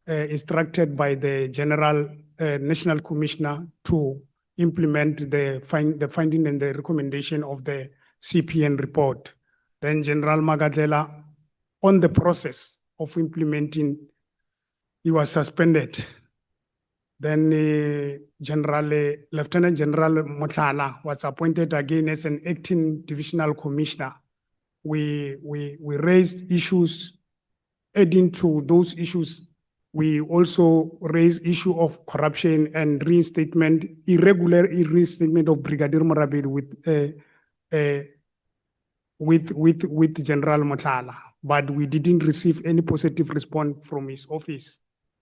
Speaker 12: instructed by the General National Commissioner to implement the finding and the recommendation of the CPN report. Then General Magadlela, on the process of implementing, he was suspended. Then Lieutenant General Motala was appointed again as an acting divisional commissioner. We raised issues. Adding to those issues, we also raised issue of corruption and irregular reinstatement of Brigadier Morabedi with General Motala, but we didn't receive any positive response from his office.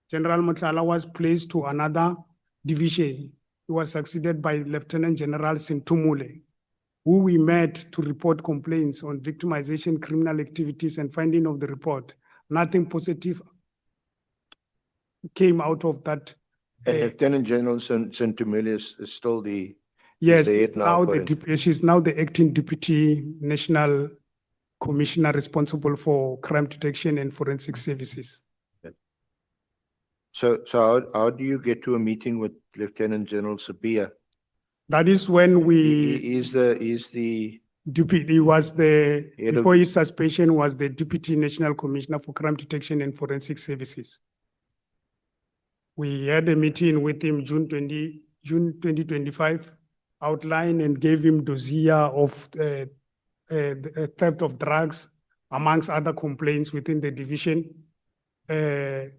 Speaker 12: General Motala was placed to another division. He was succeeded by Lieutenant General Sintumule, who we met to report complaints on victimization, criminal activities, and finding of the report. Nothing positive came out of that.
Speaker 8: And Lieutenant General Sintumule is still the
Speaker 12: Yes,
Speaker 8: the head now for it.
Speaker 12: she's now the acting deputy national commissioner responsible for crime detection and forensic services.
Speaker 8: So how do you get to a meeting with Lieutenant General Sabia?
Speaker 12: That is when
Speaker 8: He is the
Speaker 12: deputy, he was the,
Speaker 8: Head of-
Speaker 12: before his suspension was the deputy national commissioner for crime detection and forensic services. We had a meeting with him June 2025, outlined and gave him dossier of theft of drugs, amongst other complaints within the division. During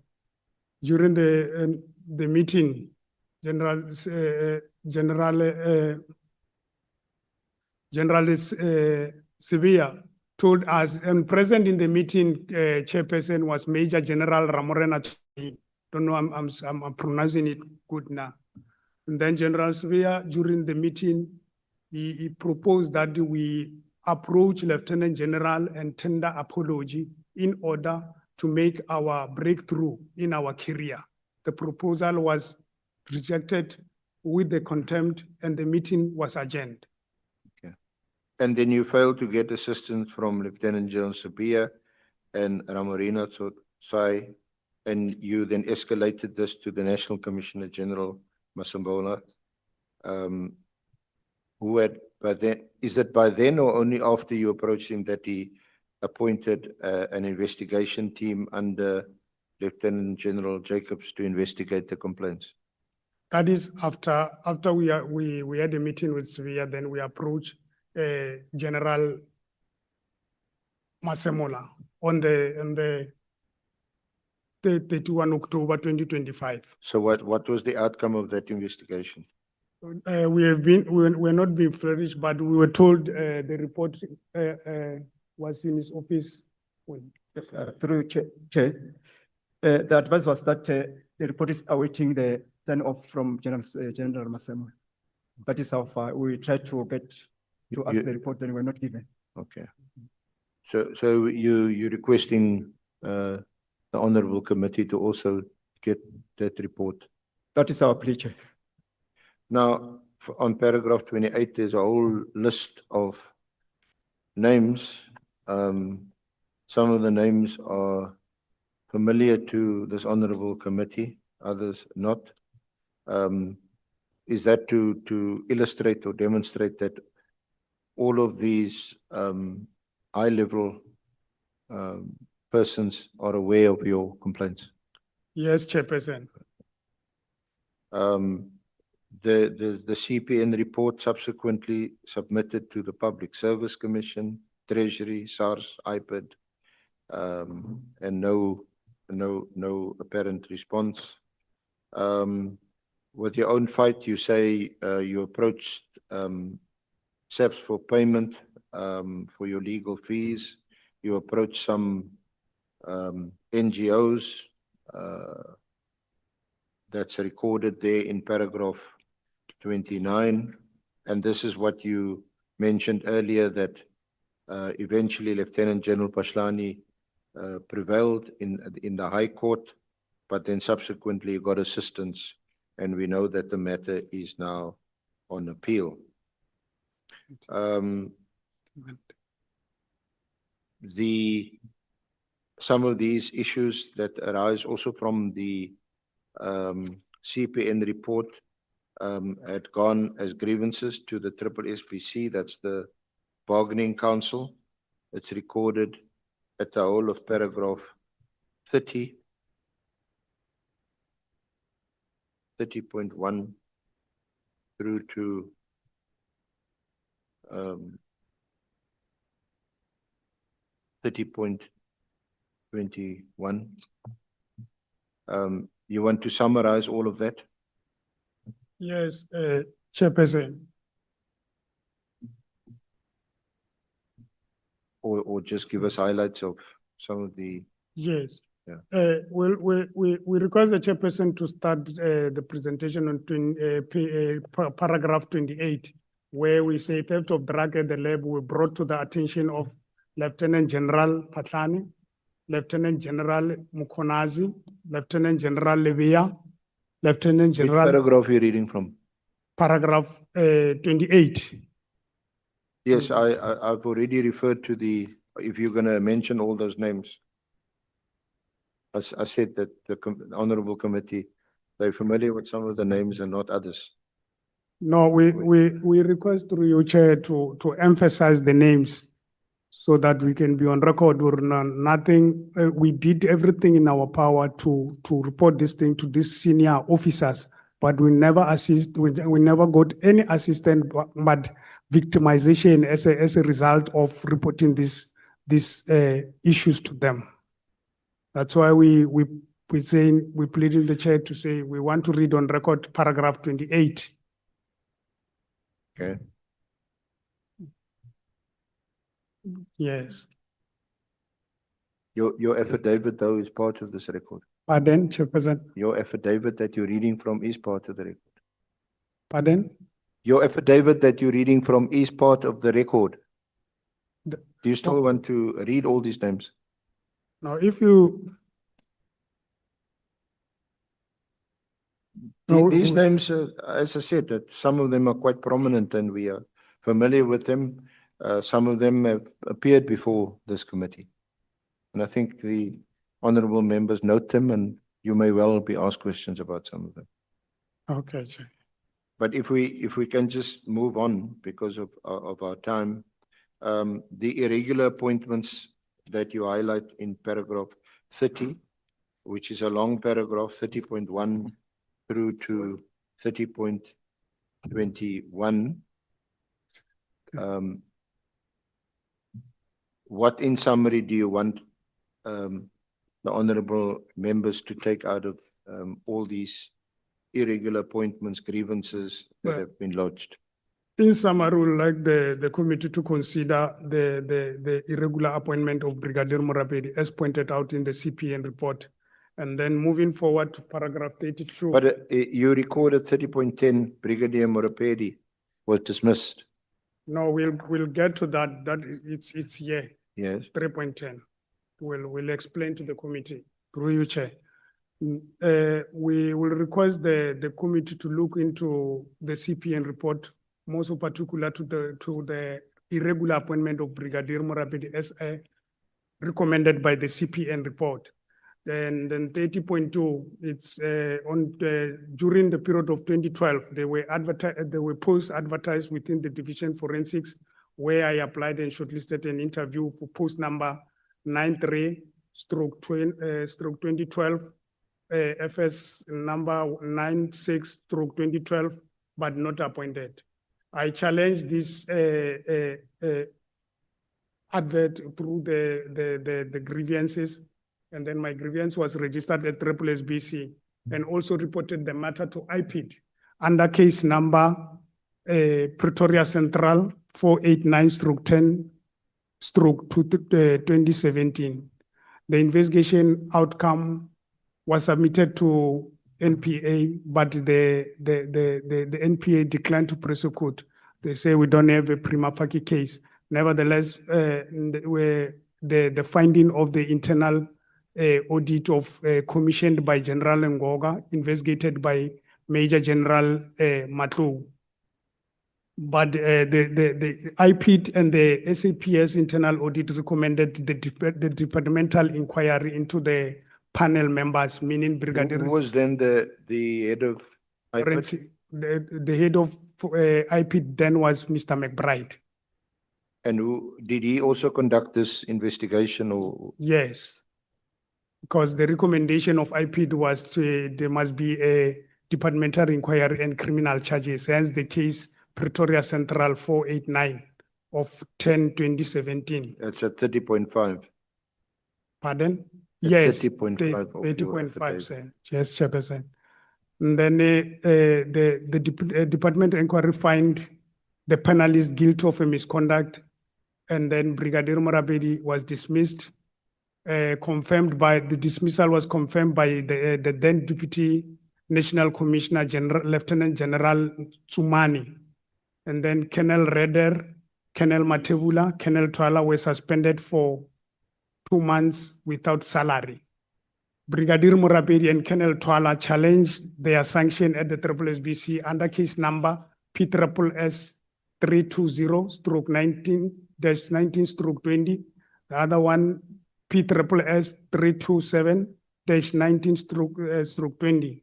Speaker 12: the meeting, General Sevilla told us, and present in the meeting, chairperson was Major General Ramorena. Don't know, I'm pronouncing it good now. And then General Sevilla, during the meeting, he proposed that we approach Lieutenant General and tender apology in order to make our breakthrough in our career. The proposal was rejected with the contempt and the meeting was adjourned.
Speaker 8: Okay. And then you failed to get assistance from Lieutenant General Sabia and Ramorina Tsai, and you then escalated this to the National Commissioner General Masambola, who had by then, is it by then or only after you approached him that he appointed an investigation team under Lieutenant General Jacobs to investigate the complaints?
Speaker 12: That is after we had a meeting with Sevilla, then we approached General Masemola on the 31 October 2025.
Speaker 8: So what was the outcome of that investigation?
Speaker 12: We're not being flourished, but we were told the report was in his office.
Speaker 13: Through Chair, the advice was that the report is awaiting the sign off from General Masemo. That is how far we tried to get to ask the report, then we're not given.
Speaker 8: Okay. So you're requesting, the honorable committee to also get that report.
Speaker 13: That is our plea, Chair.
Speaker 8: Now, on paragraph 28, there's a whole list of names. Some of the names are familiar to this honorable committee, others not. Is that to illustrate or demonstrate that all of these high-level persons are aware of your complaints?
Speaker 12: Yes, Chairperson.
Speaker 8: The CPN report subsequently submitted to the Public Service Commission, Treasury, SARS, IPID, and no apparent response. With your own fight, you say you approached SAPS for payment for your legal fees. You approached some NGOs. That's recorded there in paragraph 29. And this is what you mentioned earlier, that eventually Lieutenant General Pashlani prevailed in the High Court, but then subsequently got assistance. And we know that the matter is now on appeal. Some of these issues that arise also from the CPN report had gone as grievances to the SSSPC, that's the Bargaining Council. It's recorded at the whole of paragraph 30, 30.1 through to 30.21. You want to summarize all of that?
Speaker 12: Yes, Chairperson.
Speaker 8: Or just give us highlights of some of the...
Speaker 12: Yes.
Speaker 8: Yeah.
Speaker 12: We request the Chairperson to start the presentation on paragraph 28, where we say theft of drug at the lab were brought to the attention of Lieutenant General Patlani, Lieutenant General Mkhwanazi, Lieutenant General Levia, Lieutenant General...
Speaker 8: Which paragraph are you reading from?
Speaker 12: Paragraph 28.
Speaker 8: Yes, I've already referred to the, if you're going to mention all those names. I said that the honorable committee, they're familiar with some of the names and not others.
Speaker 12: No, we request through your chair to emphasize the names so that we can be on record or nothing. We did everything in our power to report this thing to these senior officers, but we never we never got any assistance, but victimization as a result of reporting these issues to them. That's why we pleading the chair to say we want to read on record paragraph 28.
Speaker 8: Okay.
Speaker 12: Yes.
Speaker 8: Your affidavit, though, is part of this record.
Speaker 12: Pardon, Chairperson?
Speaker 8: Your affidavit that you're reading from is part of the record.
Speaker 12: Pardon?
Speaker 8: Your affidavit that you're reading from is part of the record. Do you still want to read all these names?
Speaker 12: Now, if you...
Speaker 8: These names, as I said, that some of them are quite prominent and we are familiar with them. Some of them have appeared before this committee. And I think the honorable members note them and you may well be asked questions about some of them.
Speaker 12: Okay, Chair.
Speaker 8: But if we can just move on because of our time, the irregular appointments that you highlight in paragraph 30, which is a long paragraph, 30.1 through to 30.21. What in summary do you want the honorable members to take out of all these irregular appointments, grievances that have been lodged?
Speaker 12: In summary, we would like the committee to consider the irregular appointment of Brigadier Morapedi as pointed out in the CPN report. And then moving forward to paragraph 32.
Speaker 8: But you recorded 30.10, Brigadier Morapedi was dismissed.
Speaker 12: No, we'll get to that. That it's here.
Speaker 8: Yes.
Speaker 12: 3.10. We'll explain to the committee through you, Chair. We will request the committee to look into the CPN report, most in particular to the irregular appointment of Brigadier Morabedi as recommended by the CPN report. And then 30.2, it's during the period of 2012, they were post advertised within the division forensics, where I applied and shortlisted an interview for post number 93/2012, FS number 96/2012, but not appointed. I challenged this advert through the grievances, and then my grievance was registered at SSBC and also reported the matter to IPID under case number Pretoria Central 489/10/2017. The investigation outcome was submitted to NPA, but the NPA declined to prosecute. They say we don't have a prima facie case. Nevertheless, the finding of the internal audit of commissioned by General Ngoga, investigated by Major General Matlu. But the IPID and the SAPS internal audit recommended the departmental inquiry into the panel members, meaning Brigadier.
Speaker 8: Who was then the head of IPID?
Speaker 12: Forensic. The head of IPID then was Mr. McBride.
Speaker 8: And did he also conduct this investigation or?
Speaker 12: Yes, because the recommendation of IPID was there must be a departmental inquiry and criminal charges, hence the case Pretoria Central 489/10/2017.
Speaker 8: That's at 30.5.
Speaker 12: Pardon?
Speaker 8: At
Speaker 12: Yes.
Speaker 8: 30.5.
Speaker 12: 30.5, sir. Yes, Chairperson. And then the department inquiry find the panelist guilty of a misconduct, and then Brigadier Morabedi was dismissed. Confirmed by the dismissal was confirmed by the then Deputy National Commissioner General Lieutenant General Tsumani, and then Colonel Redder, Colonel Matebula, Colonel Twala were suspended for 2 months without salary. Brigadier Morabedi and Colonel Twala challenged their sanction at the SSBC under case number PSS 320/19-19/20. The other one PSS 327-19/20.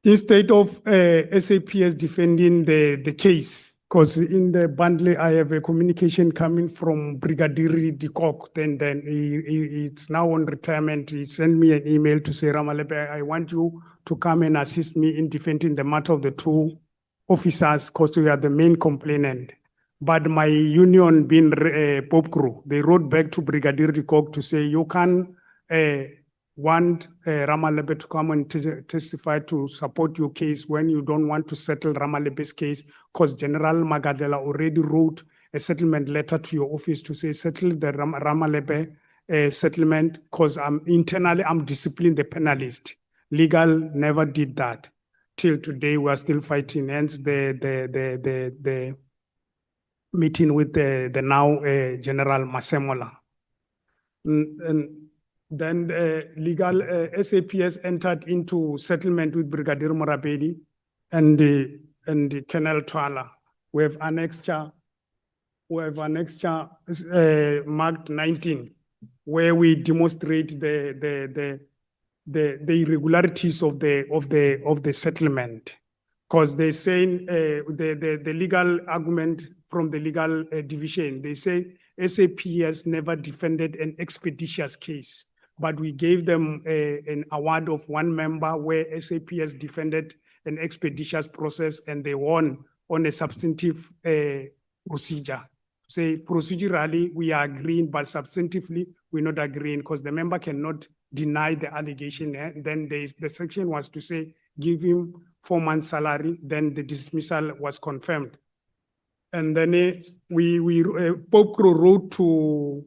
Speaker 12: Instead of SAPS defending the case, because in the bundle I have a communication coming from Brigadier Dikok, then it's now on retirement. He sent me an email to say, Ramalepe, I want you to come and assist me in defending the matter of the two officers, because we are the main complainant. But my union being Pope Crew, they wrote back to Brigadier Dikok to say, you can want Ramalepe to come and testify to support your case when you don't want to settle Ramalepe's case, because General Magadela already wrote a settlement letter to your office to say settle the Ramalepe settlement, because internally I'm disciplining the panelist. Legal never did that. Till today we are still fighting. Hence the meeting with the now General Masemola. And then legal SAPS entered into settlement with Brigadier Morabedi and the Colonel Twala. We have annexure marked 19, where we demonstrate the irregularities of the settlement. Because they're saying the legal argument from the legal division, they say SAPS never defended an expeditious case, but we gave them an award of 1 member where SAPS defended an expeditious process and they won on a substantive procedure. Say procedurally we are agreeing, but substantively we're not agreeing, because the member cannot deny the allegation. Then the section was to say give him 4 months salary. Then the dismissal was confirmed. And then Pope Crew wrote to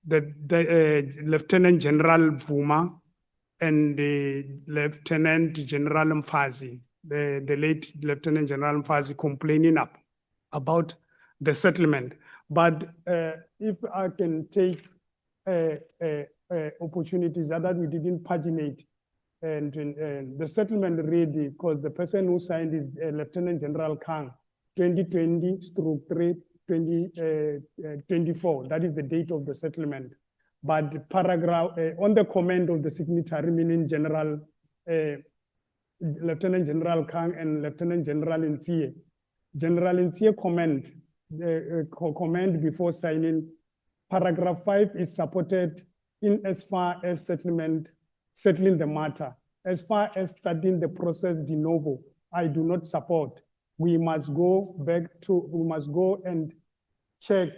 Speaker 12: the Lieutenant General Vuma and the Lieutenant General Mfazi, the late Lieutenant General Mfazi, complaining about the settlement. But if I can take opportunities that we didn't paginate, and the settlement ready, because the person who signed is Lieutenant General Kang, 2020/3/2024. That is the date of the settlement. But the paragraph on the command of the signatory, meaning General Lieutenant General Kang and Lieutenant General Ntie. General Ntie comment before signing. Paragraph 5 is supported in as far as settling the matter. As far as starting the process de novo, I do not support. We must go and check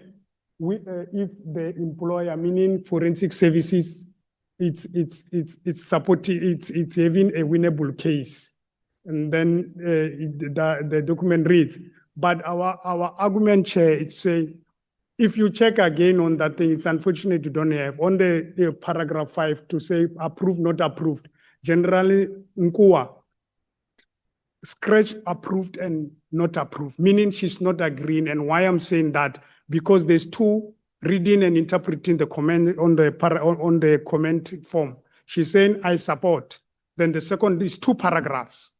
Speaker 12: if the employer, meaning forensic services, it's supporting, it's having a winnable case. And then the document reads, but our argument, Chair, it's say, if you check again on that thing, it's unfortunate you don't have on the paragraph 5 to say approved, not approved. Generally, Nkua, scratch approved and not approved, meaning she's not agreeing. And why I'm saying that, because there's two reading and interpreting the comment on the comment form. She's saying, I support. Then the second is 2 paragraphs.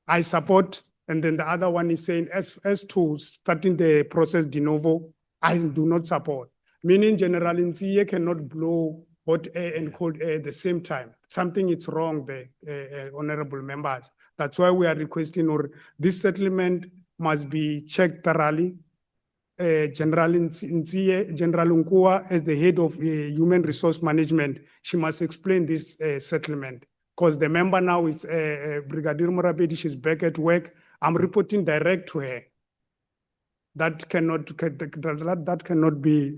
Speaker 12: I support. And then the other one is saying, as to starting the process de novo, I do not support. Meaning General Ntie cannot blow hot air and cold air at the same time. Something is wrong there, honorable members. That's why we are requesting, or this settlement must be checked thoroughly. General Ntie, General Nkua, as the head of human resource management, she must explain this settlement. Because the member now is Brigadier Morabedi, she's back at work. I'm reporting direct to her. That cannot be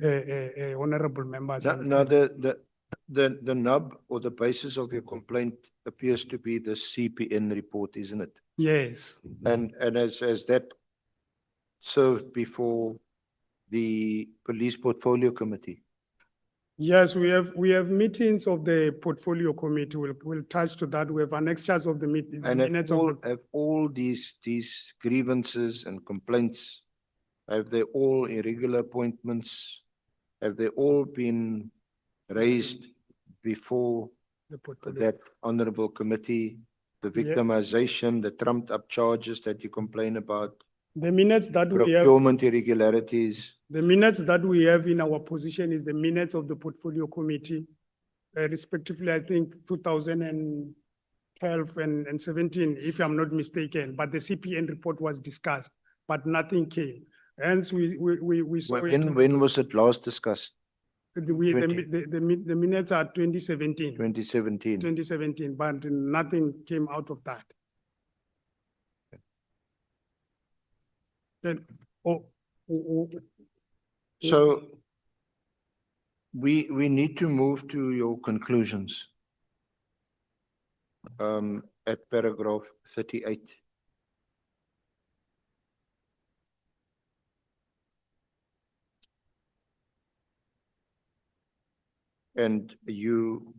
Speaker 12: honorable members.
Speaker 8: Now the nub or the basis of your complaint appears to be the CPN report, isn't it?
Speaker 12: Yes.
Speaker 8: And as that served before the police portfolio committee.
Speaker 12: Yes, we have meetings of the portfolio committee. We'll touch to that. We have annexures of the meeting.
Speaker 8: And have all these grievances and complaints, have they all irregular appointments? Have they all been raised before that honorable committee? The victimization, the trumped up charges that you complain about?
Speaker 12: The minutes that we have.
Speaker 8: Procurement irregularities.
Speaker 12: The minutes that we have in our position is the minutes of the portfolio committee, respectively, I think 2012 and 17, if I'm not mistaken. But the CPN report was discussed, but nothing came. Hence, we saw
Speaker 8: when was it last discussed?
Speaker 12: The minutes are 2017.
Speaker 8: 2017.
Speaker 12: 2017, but nothing came out of that. Then,
Speaker 8: So we need to move to your conclusions at paragraph 38. And you,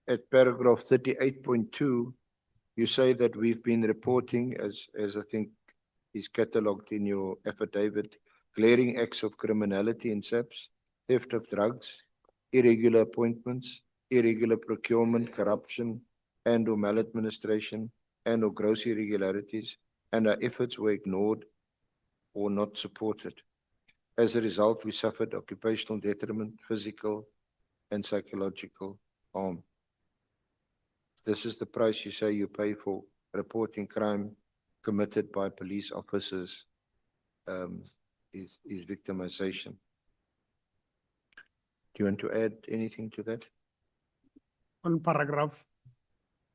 Speaker 8: at paragraph 38.2, you say that we've been reporting, as I think is catalogued in your affidavit, glaring acts of criminality in SAPS, theft of drugs, irregular appointments, irregular procurement, corruption, and or maladministration, and or gross irregularities, and our efforts were ignored or not supported. As a result, we suffered occupational detriment, physical and psychological harm. This is the price you say you pay for reporting crime committed by police officers, is victimization. Do you want to add anything to that?
Speaker 12: On paragraph?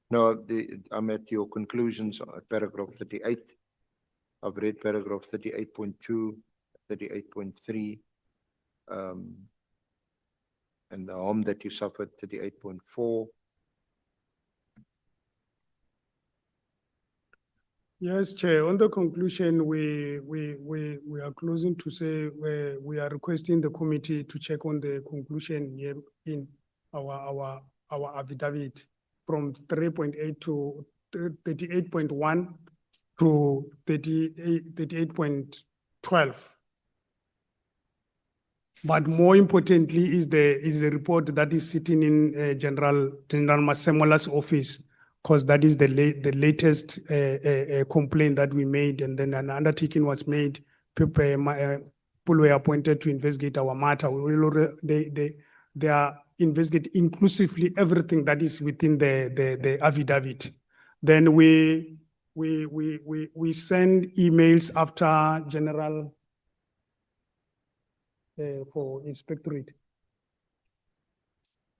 Speaker 8: No, I'm at your conclusions at paragraph 38. I've read paragraph 38.2, 38.3, and the harm that you suffered, 38.4.
Speaker 12: Yes, Chair. On the conclusion, we are closing to say we are requesting the committee to check on the conclusion here in our affidavit from 3.8 to 38.1 to 38.12. But more importantly is the report that is sitting in General Masemola's office, because that is the latest complaint that we made, and then an undertaking was made. People were appointed to investigate our matter. They are investigate inclusively everything that is within the affidavit. Then we send emails after General for inspectorate.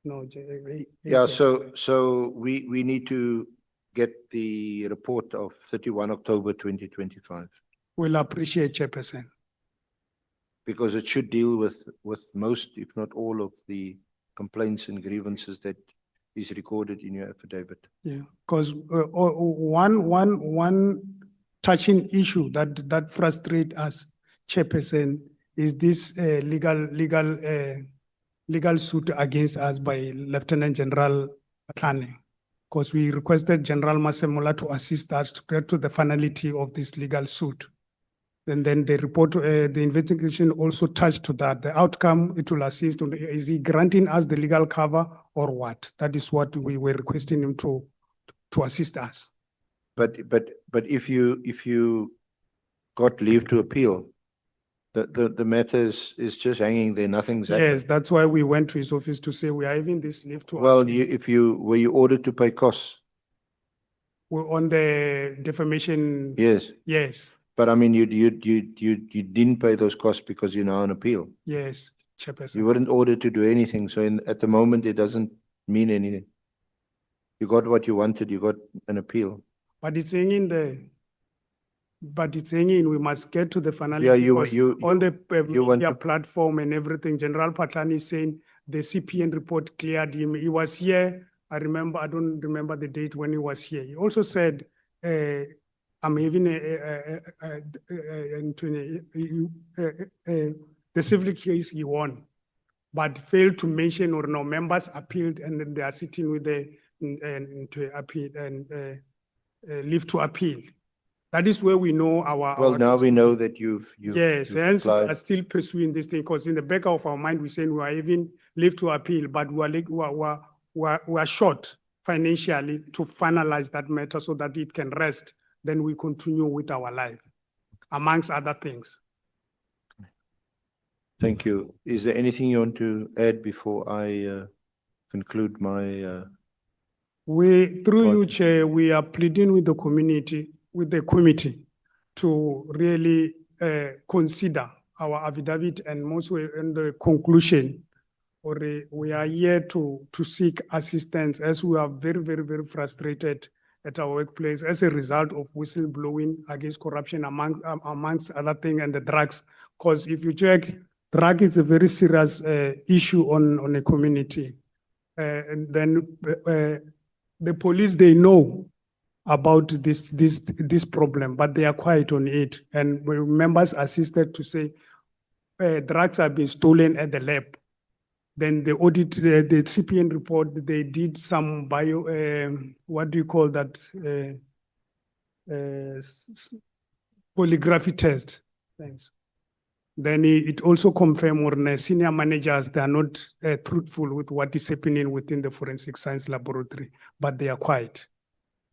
Speaker 12: No,
Speaker 8: Yeah, so we need to get the report of 31 October 2025,
Speaker 12: we'll appreciate, Chairperson.
Speaker 8: because it should deal with most, if not all, of the complaints and grievances that is recorded in your affidavit.
Speaker 12: Yeah, because one touching issue that frustrate us, Chairperson, is this legal suit against us by Lieutenant General Mkhwanazi, because we requested General Masemola to assist us to get to the finality of this legal suit. And then the report, the investigation also touched to that. The outcome, it will assist. Is he granting us the legal cover or what? That is what we were requesting him to assist us.
Speaker 8: But if you got leave to appeal, the matter is just hanging there, nothing's happened.
Speaker 12: Yes, that's why we went to his office to say we are having this leave to
Speaker 8: Well,
Speaker 12: appeal.
Speaker 8: were you ordered to pay costs?
Speaker 12: We're on the defamation.
Speaker 8: Yes,
Speaker 12: Yes,
Speaker 8: but I mean, you didn't pay those costs because you're now on appeal.
Speaker 12: yes, Chairperson.
Speaker 8: You weren't ordered to do anything, so at the moment, it doesn't mean anything. You got what you wanted, you got an appeal.
Speaker 12: But it's hanging there. But it's hanging, we must get to the finality.
Speaker 8: Yeah,
Speaker 12: because on the
Speaker 8: you want
Speaker 12: media
Speaker 8: to-
Speaker 12: platform and everything, General Mkhwanazi is saying the CPN report cleared him. He was here. I don't remember the date when he was here. He also said, I'm having the civil case he won, but failed to mention or no members appealed, and then they are sitting with the to appeal and leave to appeal. That is where we know our.
Speaker 8: Well, now we know that you've.
Speaker 12: Yes,
Speaker 8: you've
Speaker 12: hence we
Speaker 8: applied.
Speaker 12: are still pursuing this thing, because in the back of our mind, we're saying we are even leave to appeal, but we are short financially to finalize that matter so that it can rest. Then we continue with our life, amongst other things.
Speaker 8: Thank you. Is there anything you want to add before I conclude my?
Speaker 12: Through you,
Speaker 8: Right.
Speaker 12: Chair, we are pleading with the community, with the committee, to really consider our affidavit, and most in the conclusion, or we are here to seek assistance, as we are very, very, very frustrated at our workplace as a result of whistleblowing against corruption amongst other things, and the drugs. Because if you check, drug is a very serious issue on a community. And then the police, they know about this problem, but they are quiet on it. And members assisted to say drugs have been stolen at the lab. Then the audit, the CPN report, they did some what do you call that? Polygraphy test. Thanks. Then it also confirmed when senior managers, they are not truthful with what is happening within the forensic science laboratory, but they are quiet.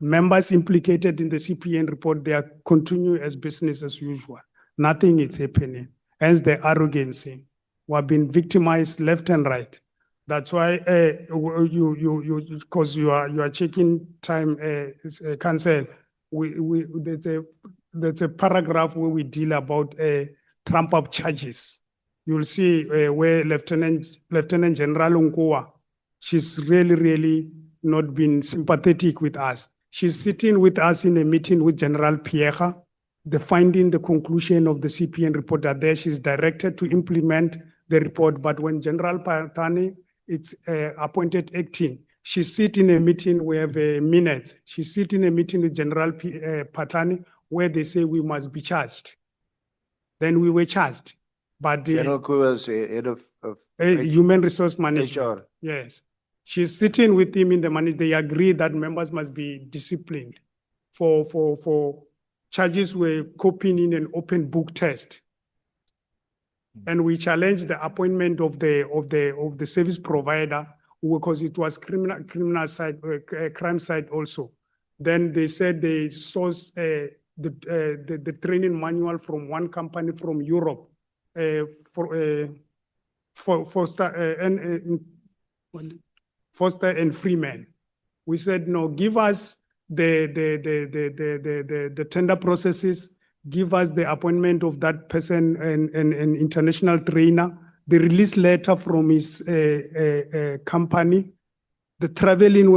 Speaker 12: Members implicated in the CPN report, they are continue as business as usual. Nothing is happening. Hence the arrogancy. We have been victimized left and right. That's why because you are checking time, Council. There's a paragraph where we deal about trump up charges. You'll see where Lieutenant General Nkoa, she's really not been sympathetic with us. She's sitting with us in a meeting with General Pierre. The finding, the conclusion of the CPN report are there. She's directed to implement the report. But when General Patani is appointed acting, she sit in a meeting, we have a minute. She sit in a meeting with General Patani where they say we must be charged. Then we were charged. But
Speaker 8: General Kua is head of
Speaker 12: human resource management.
Speaker 8: HR.
Speaker 12: Yes. She's sitting with him in the money. They agree that members must be disciplined for charges were copying in an open book test. And we challenged the appointment of the service provider because it was criminal side, crime side also. Then they said they sourced the training manual from one company from Europe for Foster and Freeman. We said, no, give us the tender processes, give us the appointment of that person and international trainer, the release letter from his company, the traveling.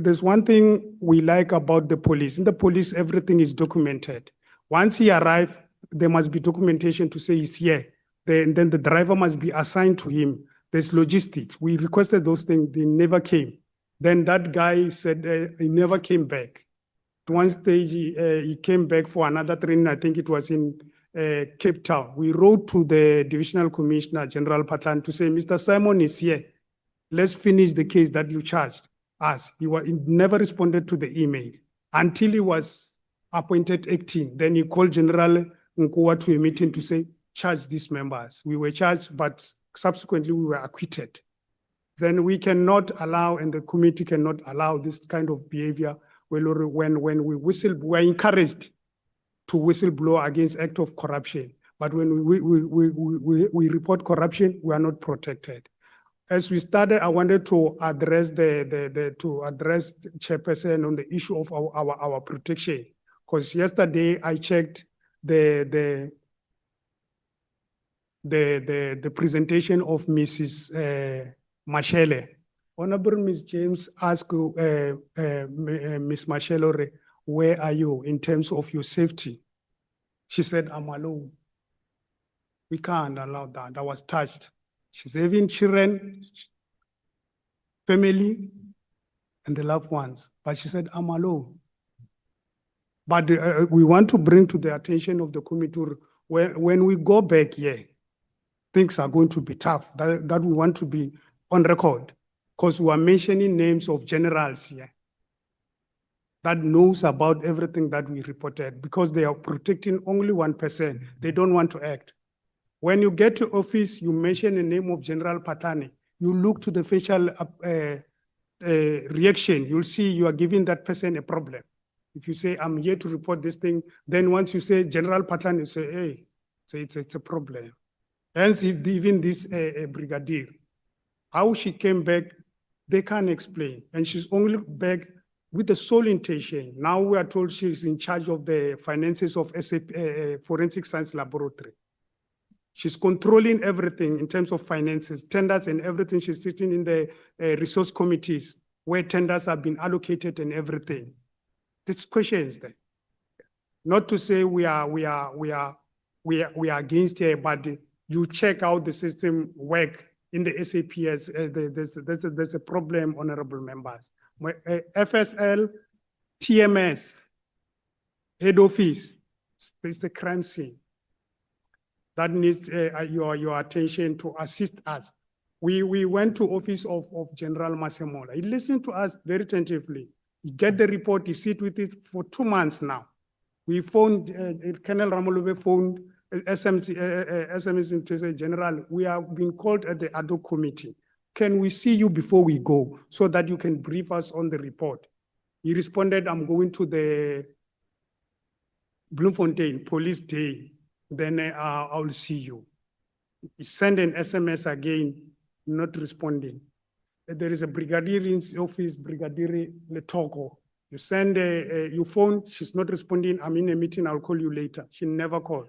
Speaker 12: There's one thing we like about the police. In the police, everything is documented. Once he arrives, there must be documentation to say he's here. Then the driver must be assigned to him. There's logistics. We requested those things, they never came. Then that guy said he never came back. At one stage, he came back for another training. I think it was in Cape Town. We wrote to the Divisional Commissioner, General Patlan, to say, Mr. Simon is here. Let's finish the case that you charged us. He never responded to the email until he was appointed acting. Then he called General Nkuwa to a meeting to say, charge these members. We were charged, but subsequently we were acquitted. Then we cannot allow, and the committee cannot allow this when we're encouraged to whistleblow against act of corruption. But when we report corruption, we are not protected. As we started, I wanted to address the chairperson on the issue of our protection. Because yesterday I checked the presentation of Mrs. Mashele. Honorable Ms. James asked Ms. Mashele, where are you in terms of your safety? She said, I'm alone. We can't allow that. I was touched. She's having children, family, and the loved ones. But she said, I'm alone. But we want to bring to the attention of the committee when we go back here, things are going to be tough. That we want to be on record, because we are mentioning names of generals here that knows about everything that we reported, because they are protecting only 1%. They don't want to act. When you get to office, you mention the name of General Patani. You look to the facial reaction. You'll see you are giving that person a problem. If you say, I'm here to report this thing, then once you say General Patani, you say, hey, so it's a problem. Hence, even this brigadier, how she came back, they can't explain. And she's only back with the sole intention. Now we are told she's in charge of the finances of SAP, Forensic Science Laboratory. She's controlling everything in terms of finances, tenders and everything. She's sitting in the resource committees where tenders have been allocated and everything. This question is there. Not to say we are against her, but you check out the system work in the SAPS. There's a problem, honorable members. FSL, TMS, head office, it's a crime scene. That needs your attention to assist us. We went to office of General Masemola. He listened to us very attentively. He get the report, he sit with it for 2 months now. We phoned, Colonel Ramolube phoned SMS to say, General, we have been called at the adhoc committee. Can we see you before we go so that you can brief us on the report? He responded, I'm going to the Bloemfontein Police Day. Then I'll see you. He sent an SMS again, not responding. There is a brigadier in his office, Brigadier Letoko. You send your phone, she's not responding. I'm in a meeting, I'll call you later. She never called.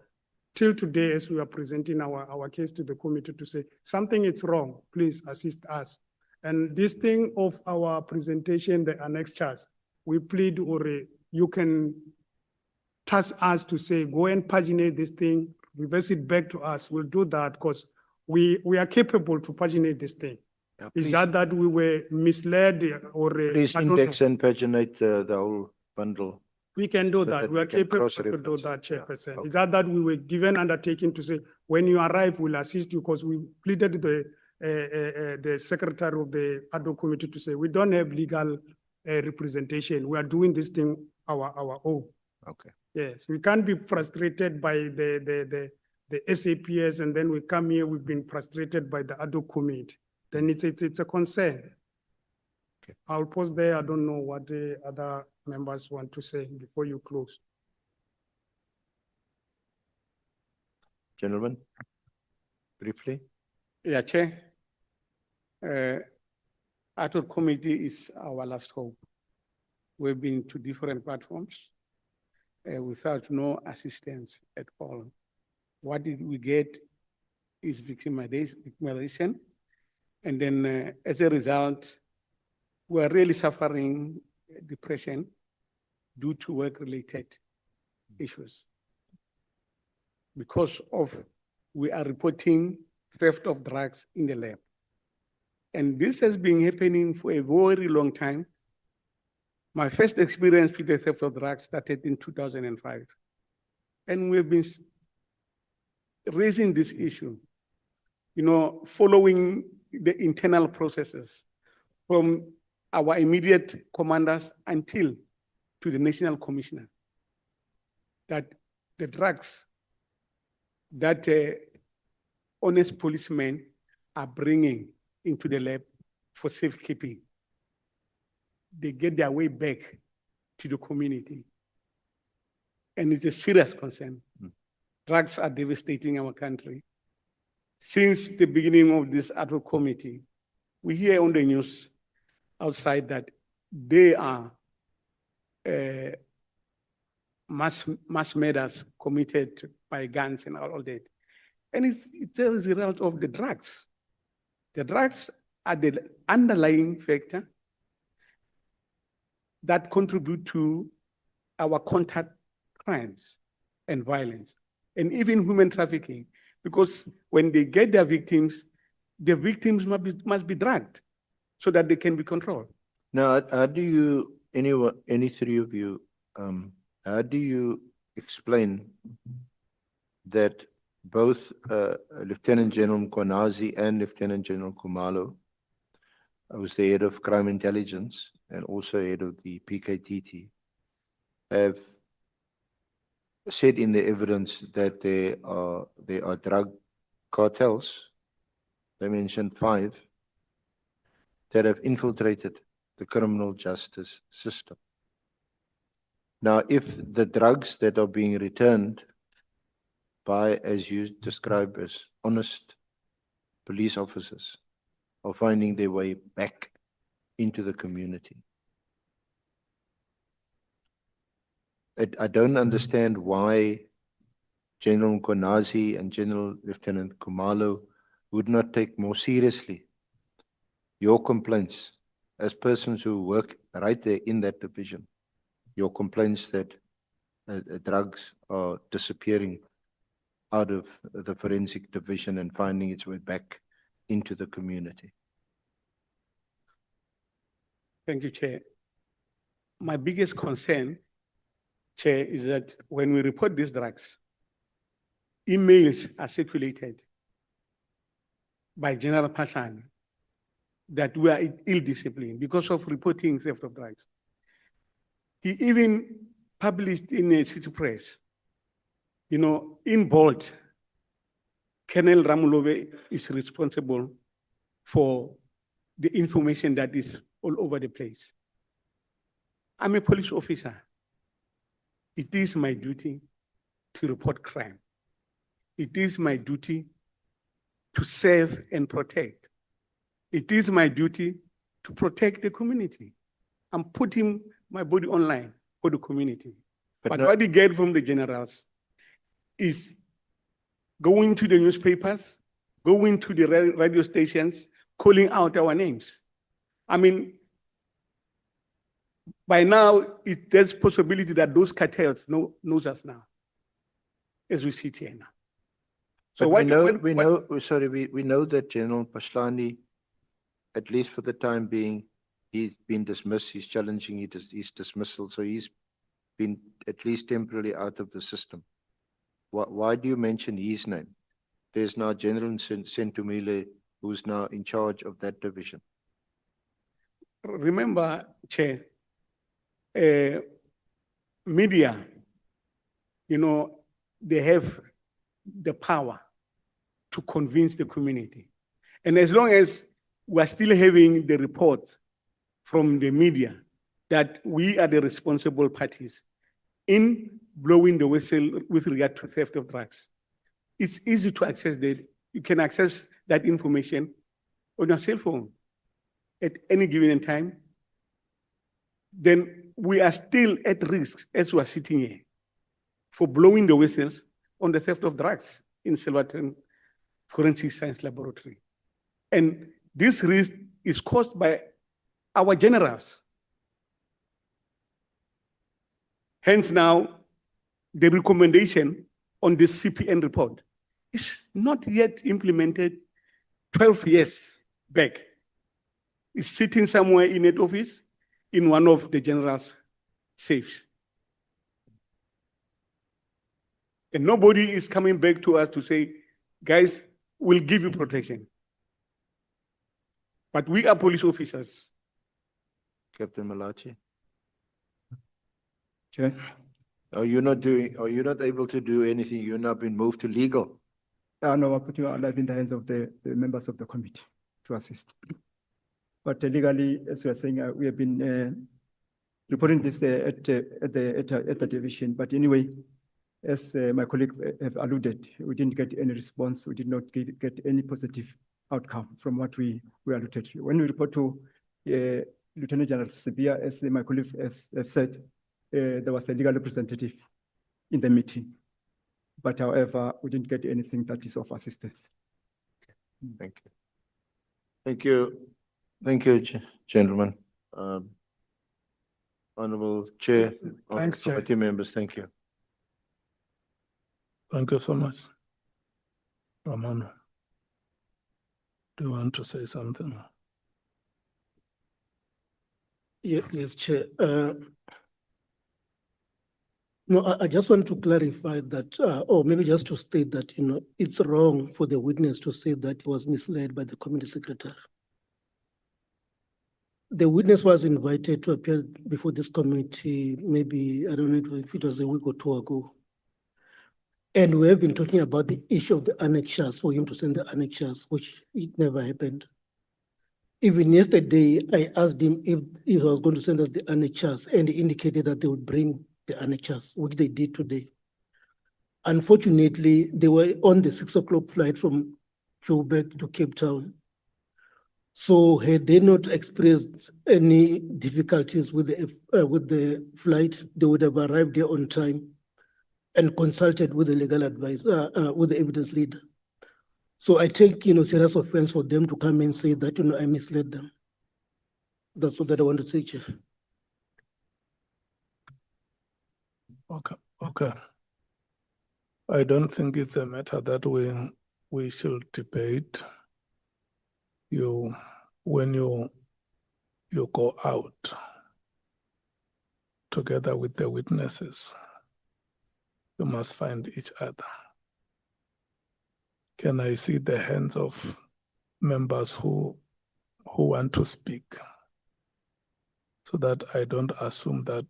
Speaker 12: Till today, as we are presenting our case to the committee to say, something is wrong, please assist us. And this thing of our presentation, the annexures, we plead, or you can task us to say, go and paginate this thing, reverse it back to us. We'll do that because we are capable to paginate this thing.
Speaker 8: Yeah,
Speaker 12: Is that we were misled or?
Speaker 8: Please index and paginate the whole bundle.
Speaker 12: We can do
Speaker 8: so
Speaker 12: that.
Speaker 8: that
Speaker 12: We
Speaker 8: we
Speaker 12: are
Speaker 8: can
Speaker 12: capable to do
Speaker 8: cross-reference
Speaker 12: that,
Speaker 8: it. Yeah,
Speaker 12: Chairperson.
Speaker 8: okay.
Speaker 12: Is that we were given undertaking to say, when you arrive, we'll assist you, because we pleaded the secretary of the adhoc committee to say, we don't have legal representation. We are doing this thing our own.
Speaker 8: Okay.
Speaker 12: Yes, we can't be frustrated by the SAPS and then we come here, we've been frustrated by the adhoc committee. Then it's a concern.
Speaker 8: Okay.
Speaker 12: I'll pause there. I don't know what the other members want to say before you close.
Speaker 8: Gentlemen, briefly.
Speaker 14: Yeah, Chair. Adhoc committee is our last hope. We've been to different platforms without no assistance at all. What did we get is victimization. And then as a result, we're really suffering depression due to work-related issues. Because of, we are reporting theft of drugs in the lab. And this has been happening for a very long time. My first experience with the theft of drugs started in 2005. And we've been raising this issue, following the internal processes from our immediate commanders until to the national commissioner, that the drugs that honest policemen are bringing into the lab for safekeeping, they get their way back to the community. And it's a serious concern. Drugs are devastating our country. Since the beginning of this adhoc committee, we hear on the news outside that they are mass murders committed by guns and all that. And it's a result of the drugs. The drugs are the underlying factor that contribute to our contact crimes and violence, and even human trafficking, because when they get their victims, the victims must be drugged so that they can be controlled.
Speaker 8: Now, how do you, any three of you, how do you explain that both Lieutenant General Mkhwanazi and Lieutenant General Khumalo, who was the head of crime intelligence and also head of the PKTT, have said in the evidence that there are drug cartels, they mentioned 5, that have infiltrated the criminal justice system. Now, if the drugs that are being returned by, as you describe, as honest police officers are finding their way back into the community, I don't understand why General Mkhwanazi and General Lieutenant Khumalo would not take more seriously your complaints as persons who work right there in that division, your complaints that drugs are disappearing out of the forensic division and finding its way back into the community.
Speaker 14: Thank you, Chair. My biggest concern, Chair, is that when we report these drugs, emails are circulated by General Pashan that we are ill-disciplined because of reporting theft of drugs. He even published in a city press, in bold, Colonel Ramulove is responsible for the information that is all over the place. I'm a police officer. It is my duty to report crime. It is my duty to serve and protect. It is my duty to protect the community. I'm putting my body online for the community. But what we get from the generals is going to the newspapers, going to the radio stations, calling out our names. I mean, by now, there's possibility that those cartels knows us now, as we sit here now. So
Speaker 8: we know that General Pashlani, at least for the time being, he's been dismissed. He's challenging his dismissal, so he's been at least temporarily out of the system. Why do you mention his name? There's now General Sentumile, who's now in charge of that division.
Speaker 14: Remember, Chair, media they have the power to convince the community. And as long as we're still having the report from the media that we are the responsible parties in blowing the whistle with regard to theft of drugs, it's easy to access you can access that information on your cell phone at any given time. Then we are still at risk as we are sitting here for blowing the whistles on the theft of drugs in Silverton Forensic Science Laboratory. And this risk is caused by our generals. Hence now, the recommendation on this CPN report is not yet implemented 12 years back. It's sitting somewhere in an office in one of the general's safes. And nobody is coming back to us to say, guys, we'll give you protection. But we are police officers.
Speaker 8: Captain Malachi,
Speaker 13: Chair.
Speaker 8: are you not able to do anything? You've not been moved to legal?
Speaker 13: No, I'm putting our life in the hands of the members of the committee to assist. But legally, as we are saying, we have been reporting this at the division. But anyway, as my colleague have alluded, we didn't get any response. We did not get any positive outcome from what we alluded to. When we report to Lieutenant General Sibia, as my colleague has said, there was a legal representative in the meeting. But however, we didn't get anything that is of assistance.
Speaker 8: Thank you. Thank you. Thank you, gentlemen. Honorable Chair.
Speaker 12: Thanks, Chair.
Speaker 8: Committee members, thank you.
Speaker 1: Thank you so much. Ramon, do you want to say something?
Speaker 15: Yes, Chair. No, I just want to clarify that, or maybe just to state that, it's wrong for the witness to say that he was misled by the committee secretary. The witness was invited to appear before this committee, maybe, I don't know if it was a week or two ago. And we have been talking about the issue of the annexures, for him to send the annexures, which it never happened. Even yesterday, I asked him if he was going to send us the annexures, and he indicated that they would bring the annexures, which they did today. Unfortunately, they were on the 6 o'clock flight from Joburg to Cape Town. So had they not expressed any difficulties with the flight, they would have arrived there on time and consulted with the legal advisor, with the evidence leader. So I take, serious offense for them to come and say that, I misled them. That's what I want to say, Chair.
Speaker 1: Okay. I don't think it's a matter that we should debate. When you go out together with the witnesses, you must find each other. Can I see the hands of members who want to speak, so that I don't assume that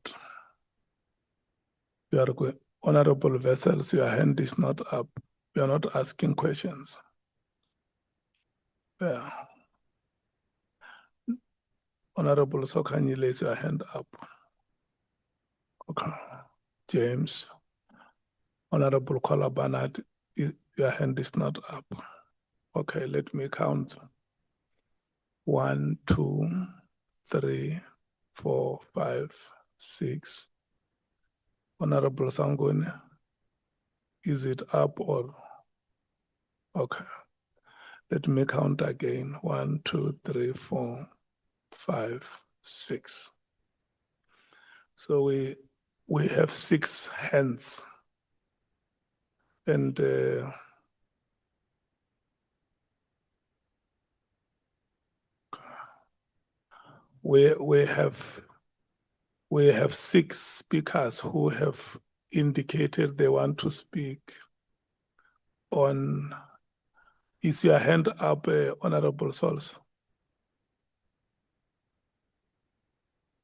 Speaker 1: you are going, Honorable Vessels, your hand is not up. You are not asking questions. Yeah. Honorable Sokhanyi, raise your hand up. Okay. James. Honorable Kola Barnard, your hand is not up. Okay, let me count. 1, 2, 3, 4, 5, 6. Honorable Sangone, is it up or? Okay. Let me count again. 1, 2, 3, 4, 5, 6. So we have 6 hands. And we have 6 speakers who have indicated they want to speak on. Is your hand up, Honorable Sols?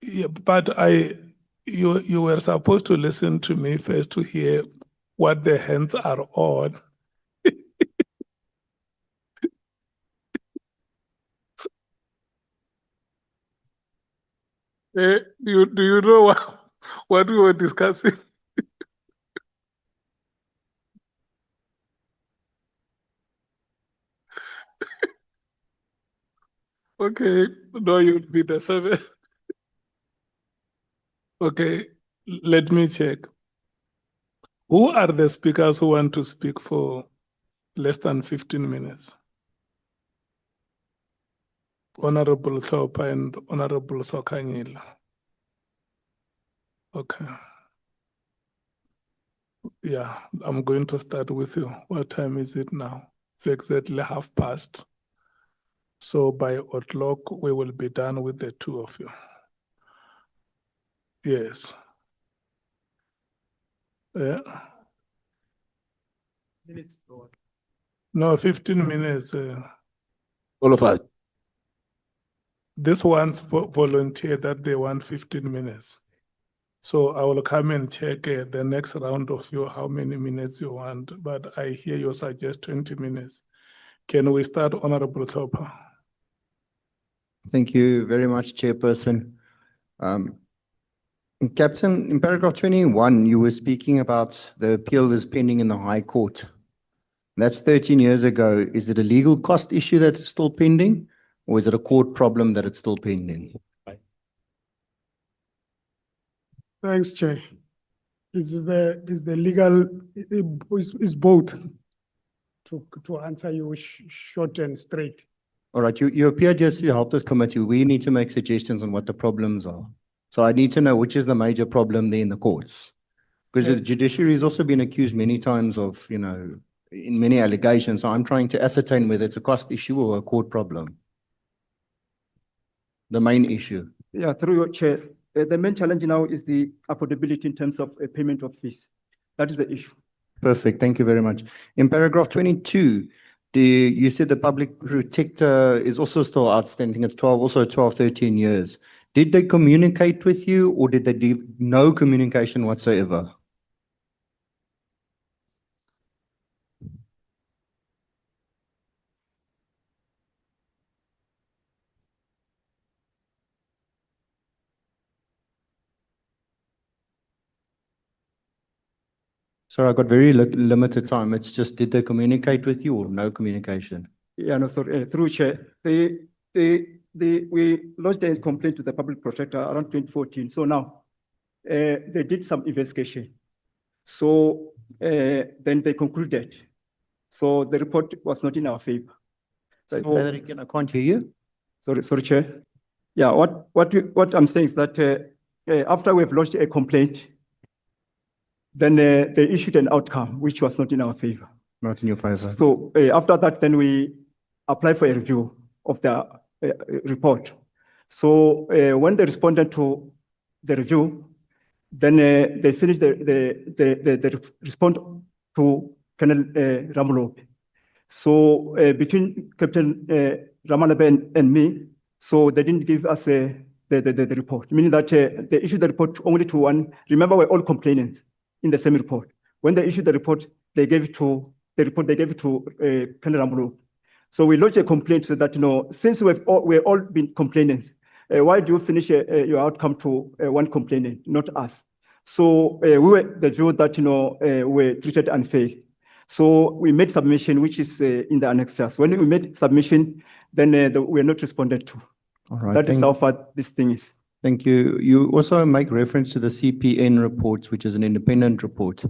Speaker 1: Yeah, but you were supposed to listen to me first to hear what the hands are on. Do you know what we were discussing? Okay, no, you'll be the seventh. Okay, let me check. Who are the speakers who want to speak for less than 15 minutes? Honorable Thopa and Honorable Sokanyila. Okay. Yeah, I'm going to start with you. What time is it now? It's exactly past. So by o'clock, we will be done with the two of you. Yes. Yeah. No, 15 minutes.
Speaker 4: All of us.
Speaker 1: This one's volunteer that they want 15 minutes. So I will come and check the next round of you, how many minutes you want. But I hear you suggest 20 minutes. Can we start, Honorable Thopa?
Speaker 11: Thank you very much, Chairperson. Captain, in paragraph 21, you were speaking about the appeal is pending in the High Court. That's 13 years ago. Is it a legal cost issue that is still pending, or is it a court problem that it's still pending?
Speaker 12: Thanks, Chair. It's the legal, it's both, to answer you short and straight.
Speaker 11: All right, you appeared just to help this committee. We need to make suggestions on what the problems are. So I need to know which is the major problem there in the courts. Because the judiciary has also been accused many times of, in many allegations. So I'm trying to ascertain whether it's a cost issue or a court problem. The main issue.
Speaker 13: Yeah, through your chair, the main challenge now is the affordability in terms of payment of fees. That is the issue.
Speaker 11: Perfect, thank you very much. In paragraph 22, you said the public protector is also still outstanding. It's 12, 13 years. Did they communicate with you, or did they do no communication whatsoever? Sorry, I got very limited time. It's just, did they communicate with you or no communication?
Speaker 13: Yeah, no, sorry. Through chair, we lodged a complaint to the public protector around 2014. So now they did some investigation. So then they concluded. So the report was not in our favor. So
Speaker 11: Again, I can't hear you.
Speaker 13: Sorry, Chair. Yeah, what I'm saying is that after we've lodged a complaint, then they issued an outcome which was not in our favor.
Speaker 11: Not in your favor.
Speaker 13: So after that, then we applied for a review of the report. So when they responded to the review, then they finished the response to Colonel Ramolope. So between Captain Ramalabe and me, so they didn't give us the report, meaning that they issued the report only to one. Remember, we're all complainants in the same report. When they issued the report, they gave it to Colonel Ramolope. So we lodged a complaint so that, since we've all been complainants, why do you finish your outcome to one complainant, not us? So we were the view that, we're treated unfairly. So we made submission, which is in the annexures. When we made submission, then we are not responded to.
Speaker 11: All right.
Speaker 13: That is how far this thing is.
Speaker 11: Thank you. You also make reference to the CPN report, which is an independent report.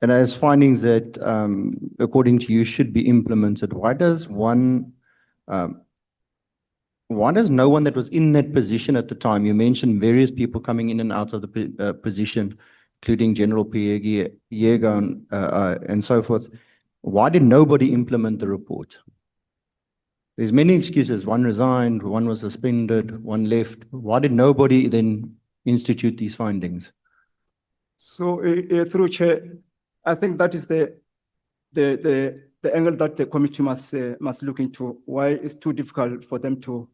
Speaker 11: And as findings that, according to you, should be implemented. Why does no one that was in that position at the time, you mentioned various people coming in and out of the position, including General Piegi, and so forth. Why did nobody implement the report? There's many excuses. One resigned, one was suspended, one left. Why did nobody then institute these findings?
Speaker 13: So through Chair, I think that is the angle that the committee must look into. Why it's too difficult for them to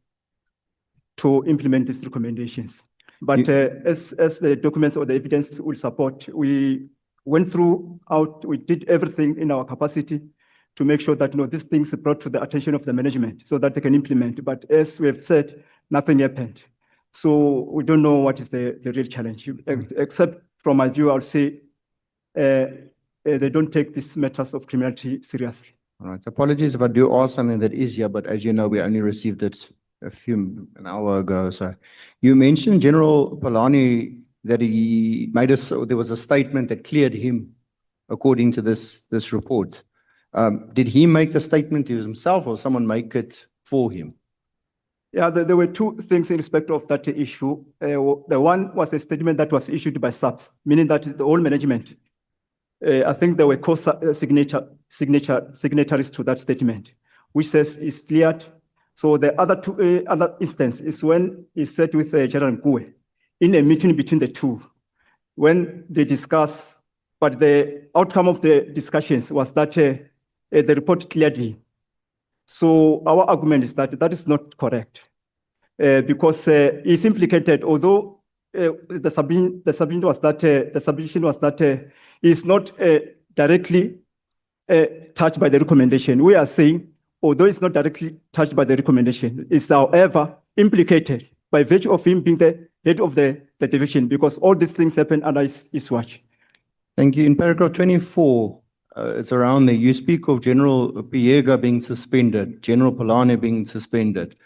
Speaker 13: implement these recommendations. But as the documents or the evidence will support, we went we did everything in our capacity to make sure that these things are brought to the attention of the management so that they can implement. But as we have said, nothing happened. So we don't know what is the real challenge. Except from my view, I would say they don't take these matters of criminality seriously.
Speaker 11: All right. Apologies if I do ask something that is here, but as you know, we only received it an hour ago. So you mentioned General Polani that there was a statement that cleared him according to this report. Did he make the statement to himself or someone make it for him?
Speaker 13: Yeah, there were two things in respect of that issue. The one was a statement that was issued by SAPS, meaning that the whole management, I think there were co-signatories to that statement, which says it's cleared. So the other instance is when he sat with General Mkhwe in a meeting between the two, when they discuss, but the outcome of the discussions was that the report cleared him. So our argument is that is not correct because he's implicated, although the submission was that he's not directly touched by the recommendation. We are saying, although it's not directly touched by the recommendation, it's however implicated by virtue of him being the head of the division, because all these things happen under his watch.
Speaker 11: Thank you. In paragraph 24, it's around there. You speak of General Piega being suspended, General Polani being suspended,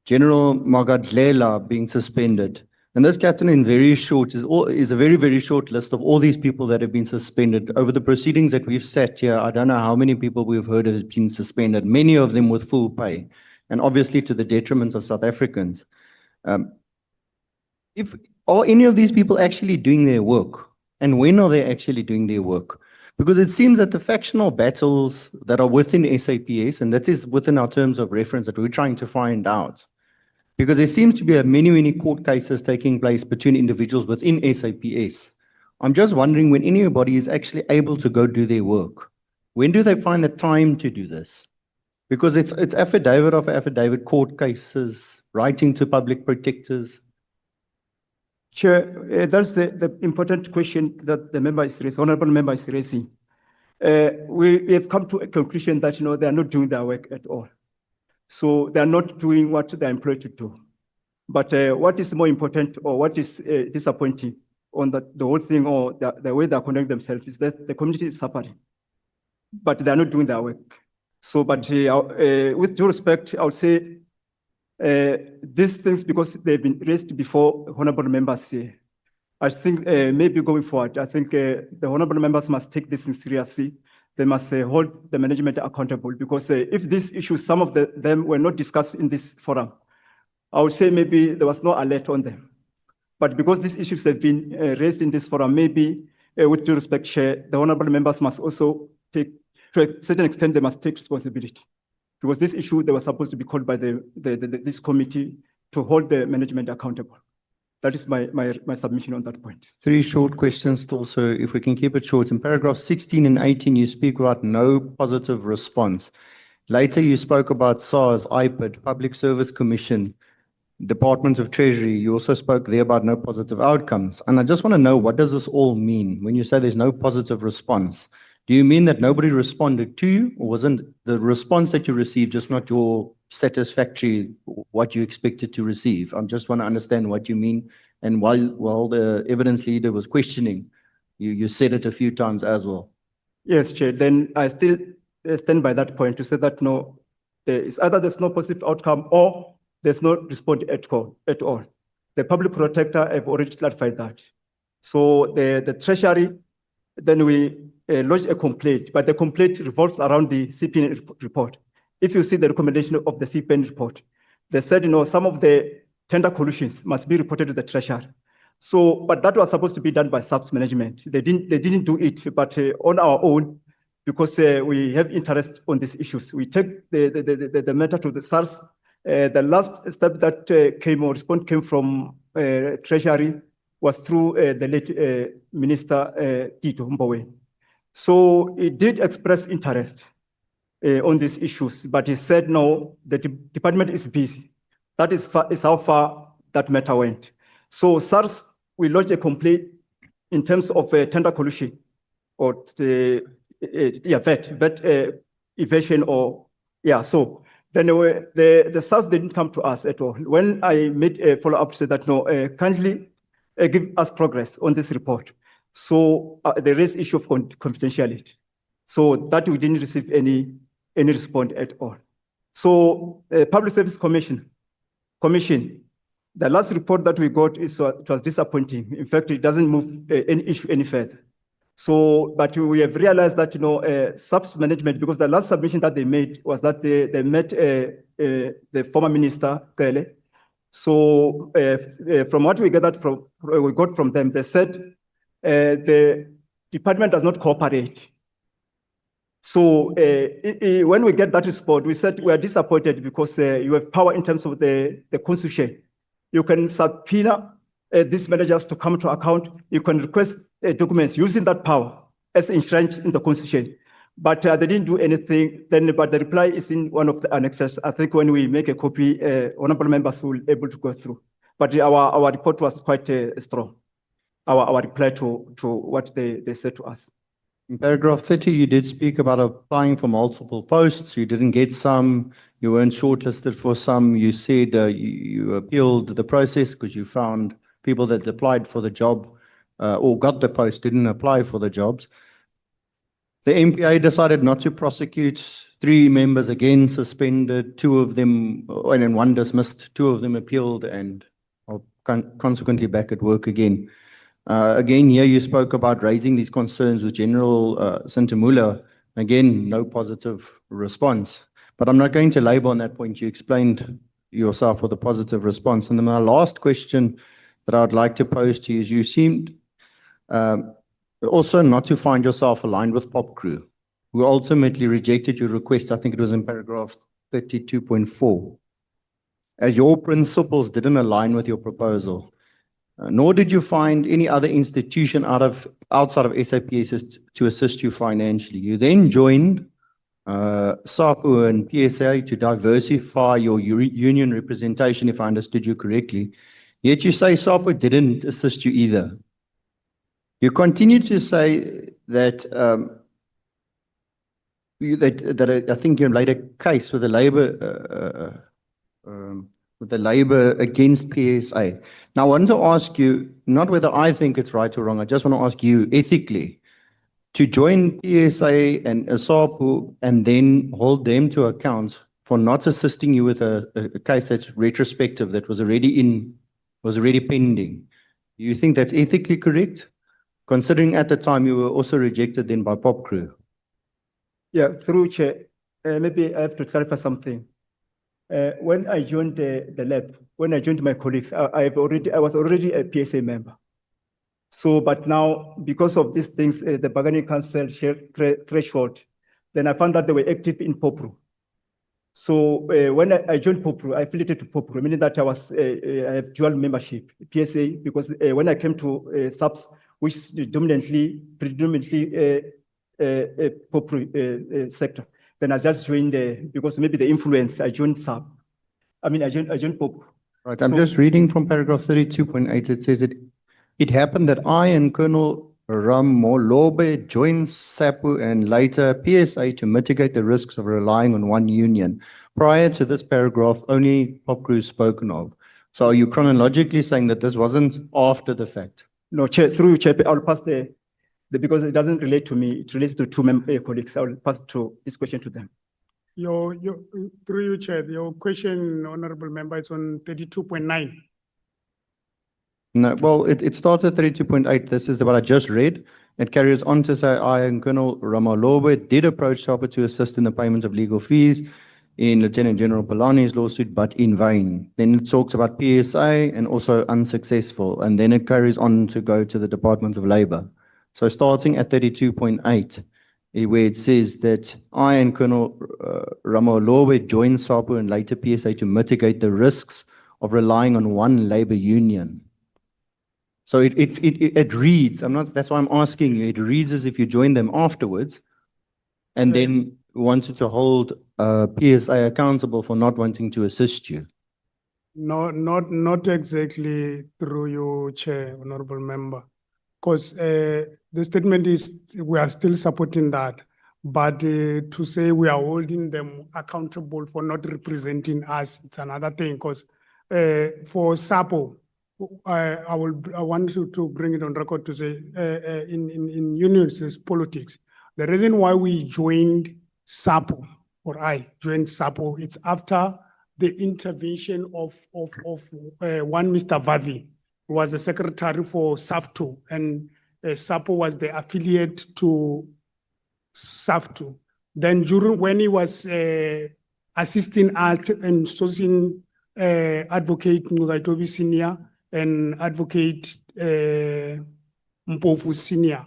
Speaker 11: General Magadlela being suspended. And this, Captain, in very short, is a very, very short list of all these people that have been suspended. Over the proceedings that we've sat here, I don't know how many people we've heard have been suspended, many of them with full pay, and obviously to the detriment of South Africans. Are any of these people actually doing their work? And when are they actually doing their work? Because it seems that the factional battles that are within SAPS, and that is within our terms of reference that we're trying to find out, because there seems to be many, many court cases taking place between individuals within SAPS. I'm just wondering when anybody is actually able to go do their work. When do they find the time to do this? Because it's affidavit of affidavit court cases, writing to public protectors.
Speaker 13: Chair, that's the important question that the member is raising, honorable member is raising. We have come to a conclusion that they are not doing their work at all. So they are not doing what they are employed to do. But what is more important, or what is disappointing on the whole thing, or the way they are conducting themselves, is that the community is suffering, but they are not doing their work. So, but with due respect, I would say these things, because they've been raised before honorable members here, I think maybe going forward, I think the honorable members must take this seriously. They must hold the management accountable, because if these issues, some of them were not discussed in this forum, I would say maybe there was no alert on them. But because these issues have been raised in this forum, maybe with due respect, Chair, the honorable members must also take, to a certain extent, they must take responsibility. Because this issue, they were supposed to be called by this committee to hold the management accountable. That is my submission on that point.
Speaker 11: 3 short questions also, if we can keep it short. In paragraph 16 and 18, you speak about no positive response. Later, you spoke about SARS, IPID, Public Service Commission, Department of Treasury. You also spoke there about no positive outcomes. And I just want to know, what does this all mean when you say there's no positive response? Do you mean that nobody responded to you, or wasn't the response that you received just not your satisfactory, what you expected to receive? I just want to understand what you mean. And while the evidence leader was questioning, you said it a few times as well.
Speaker 13: Yes, Chair. Then I still stand by that point to say that no, it's either there's no positive outcome or there's no response at all. The public protector have already clarified that. So the Treasury, then we lodge a complaint, but the complaint revolves around the CPN report. If you see the recommendation of the CPN report, they said, some of the tender collusions must be reported to the Treasury. So, but that was supposed to be done by SAPS management. They didn't do it, but on our own, because we have interest on these issues. We take the matter to the SARS. The last step that came or response came from Treasury was through the late Minister Tito Mbowe. So he did express interest on these issues, but he said, no, the department is busy. That is how far that matter went. So SARS, we lodged a complaint in terms of tender collusion or VAT evasion or, so then the SARS didn't come to us at all. When I made a follow-up, said that, no, kindly give us progress on this report. So there is issue of confidentiality. So that we didn't receive any response at all. So Public Service Commission, the last report that we got it was disappointing. In fact, it doesn't move any issue any further. So, but we have realized that, SAPS management, because the last submission that they made was that they met the former minister, Kele. So from what we got from them, they said the department does not cooperate. So when we get that report, we said we are disappointed because you have power in terms of the constitution. You can subpoena these managers to come to account. You can request documents using that power as enshrined in the constitution. But they didn't do anything. But the reply is in one of the annexes. I think when we make a copy, honorable members will be able to go through. But our report was quite strong. Our reply to what they said to us.
Speaker 11: In paragraph 30, you did speak about applying for multiple posts. You didn't get some. You weren't shortlisted for some. You said you appealed the process because you found people that applied for the job or got the post didn't apply for the jobs. The MPA decided not to prosecute. 3 members again suspended, 2 of them, and then 1 dismissed, 2 of them appealed and are consequently back at work again. Again, here you spoke about raising these concerns with General Sintamula. Again, no positive response. But I'm not going to labor on that point. You explained yourself for the positive response. And then my last question that I'd like to pose to you is you seemed also not to find yourself aligned with Pop Crew, who ultimately rejected your request. I think it was in paragraph 32.4, as your principles didn't align with your proposal. Nor did you find any other institution outside of SAPS to assist you financially. You then joined SAPU and PSA to diversify your union representation, if I understood you correctly. Yet you say SAPU didn't assist you either. You continue to say that I think you laid a case with the labor against PSA. Now, I want to ask you, not whether I think it's right or wrong, I just want to ask you ethically, to join PSA and SAPU and then hold them to account for not assisting you with a case that's retrospective, that was already pending. Do you think that's ethically correct? Considering at the time you were also rejected then by Pop Crew.
Speaker 13: Yeah, through Chair, maybe I have to clarify something. When I joined the lab, when I joined my colleagues, I was already a PSA member. So, but now, because of these things, the bargaining council threshold, then I found that they were active in POPRU. So when I joined POPRU, I affiliated to POPRU, meaning that I have dual membership, PSA, because when I came to SAPS, which is predominantly POPRU sector, then I just joined because maybe the influence, I joined SAP. I joined POPRU.
Speaker 11: Right, I'm just reading from paragraph 32.8. It says it happened that I and Colonel Ramolobe joined SAPU and later PSA to mitigate the risks of relying on one union. Prior to this paragraph, only Pop Crew is spoken of. So are you chronologically saying that this wasn't after the fact?
Speaker 13: No, Chair, through Chair, I'll pass because it doesn't relate to me, it relates to 2 colleagues. I'll pass this question to them.
Speaker 12: Through you, Chair, your question, Honorable Member, is on 32.9.
Speaker 11: No, well, it starts at 32.8. This is what I just read. It carries on to say, I and Colonel Ramalobe did approach SAPU to assist in the payment of legal fees in Lieutenant General Polani's lawsuit, but in vain. Then it talks about PSA and also unsuccessful. And then it carries on to go to the Department of Labor. So starting at 32.8, where it says that I and Colonel Ramalobe joined SAPU and later PSA to mitigate the risks of relying on one labor union. So it reads, that's why I'm asking you, it reads as if you joined them afterwards and then wanted to hold PSA accountable for not wanting to assist you.
Speaker 12: No, not exactly through you, Chair, Honorable Member. Because the statement is we are still supporting that. But to say we are holding them accountable for not representing us, it's another thing. Because for SAPO, I want to bring it on record to say in unions politics, the reason why we joined SAPO, or I joined SAPO, it's after the intervention of one Mr. Vavi, who was the secretary for SAFTO, and SAPO was the affiliate to SAFTO. Then during when he was assisting us and sourcing advocate Ngugaitobi Senior and advocate Mpofu Senior,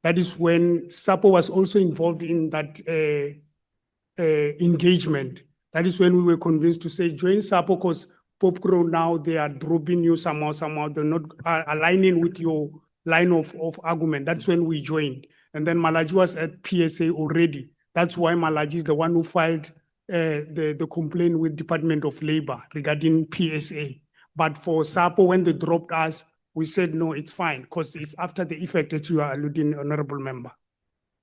Speaker 12: that is when SAPO was also involved in that engagement. That is when we were convinced to say join SAPO because PopCrow now they are dropping you somehow, they're not aligning with your line of argument. That's when we joined. And then Malaji was at PSA already. That's why Malaji is the one who filed the complaint with Department of Labor regarding PSA. But for SAPO, when they dropped us, we said, no, it's fine because it's after the effect that you are alluding, Honorable Member.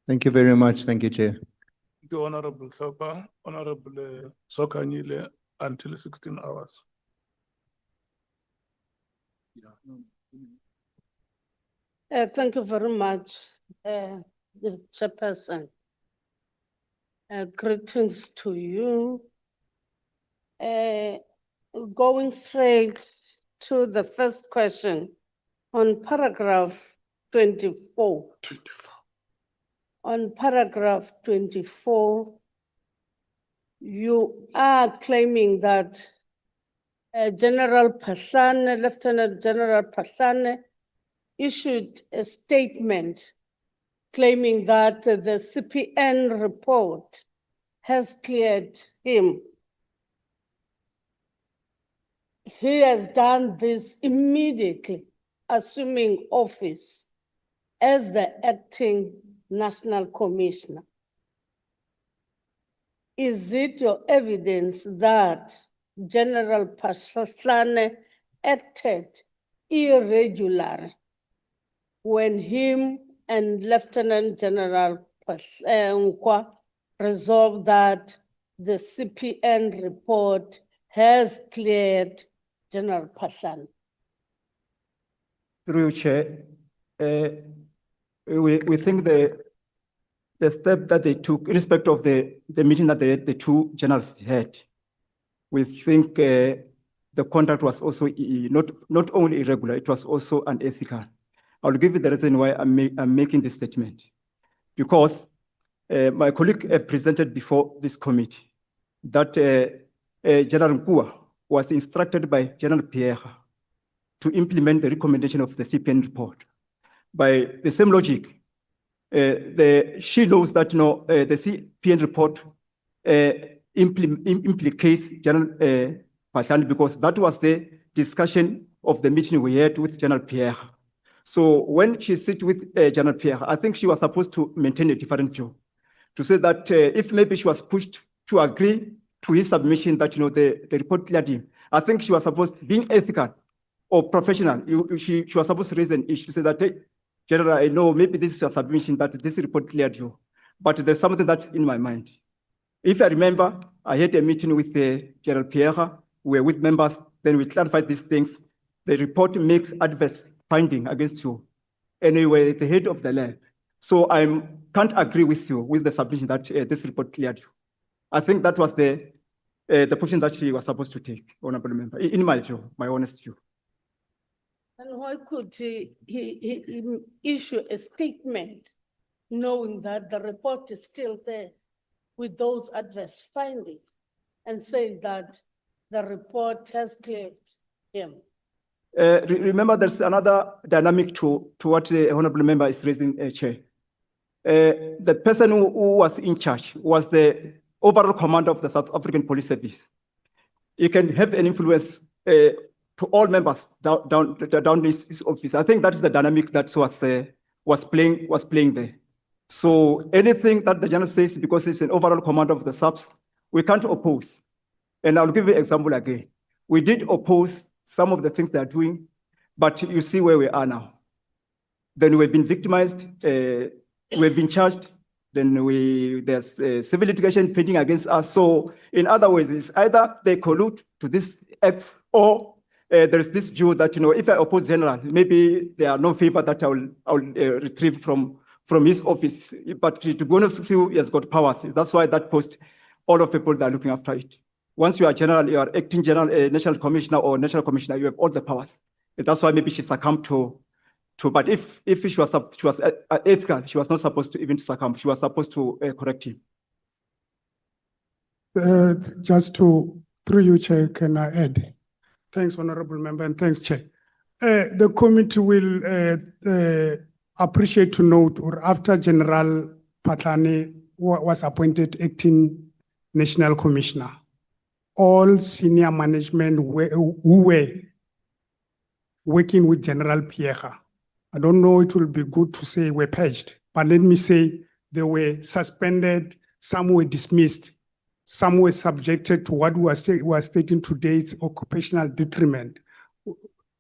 Speaker 11: Thank you very much. Thank you, Chair.
Speaker 1: The Honorable Soka, Honorable Sokanyile, until 16 hours.
Speaker 16: Thank you very much, the Chairperson. Greetings to you. Going straight to the first question on paragraph 24. On paragraph 24, you are claiming that General Pasane, Lieutenant General Pasane, issued a statement claiming that the CPN report has cleared him. He has done this immediately, assuming office as the acting National Commissioner. Is it your evidence that General Pasane acted irregularly when him and Lieutenant General Nkwa resolved that the CPN report has cleared General Pasane?
Speaker 13: Through you, Chair, we think the step that they took, irrespective of the meeting that the two generals had, we think the conduct was also not only irregular, it was also unethical. I'll give you the reason why I'm making this statement. Because my colleague presented before this committee that General Nkwa was instructed by General Pierre to implement the recommendation of the CPN report. By the same logic, she knows that the CPN report implicates General Pasane because that was the discussion of the meeting we had with General Pierre. So when she sits with General Pierre, I think she was supposed to maintain a different view, to say that if maybe she was pushed to agree to his submission that the report cleared him, I think she was supposed, being ethical or professional, she was supposed to raise an issue to say that, hey, General, I know maybe this is a submission that this report cleared you, but there's something that's in my mind. If I remember, I had a meeting with General Pierre, we were with members, then we clarified these things. The report makes adverse finding against you. Anyway, the head of the lab. So I can't agree with you with the submission that this report cleared you. I think that was the position that she was supposed to take, Honorable Member, in my view, my honest view.
Speaker 16: And why could he issue a statement knowing that the report is still there with those adverse findings and say that the report has cleared him?
Speaker 13: Remember, there's another dynamic to what the Honorable Member is raising, Chair. The person who was in charge was the overall commander of the South African Police Service. He can have an influence to all members down his office. I think that is the dynamic that was playing there. So anything that the general says, because it's an overall commander of the subs, we can't oppose. And I'll give you an example again. We did oppose some of the things they are doing, but you see where we are now. Then we've been victimized, we've been charged, then there's civil litigation pending against us. So in other words, it's either they collude to this act or there is this view that, if I oppose general, maybe there are no favor that I'll retrieve from his office. But to be honest with you, he has got powers. That's why that post, all of people that are looking after it. Once you are general, you are acting general, national commissioner or national commissioner, you have all the powers. And that's why maybe she succumbed to, but if she was ethical, she was not supposed to even succumb. She was supposed to correct him.
Speaker 12: Just through you, Chair, can I add? Thanks, Honorable Member, and thanks, Chair. The committee will appreciate to note, or after General Patlane was appointed acting National Commissioner, all senior management who were working with General Pierre, I don't know, it will be good to say were purged, but let me say they were suspended, some were dismissed, some were subjected to what we are stating today, it's occupational detriment.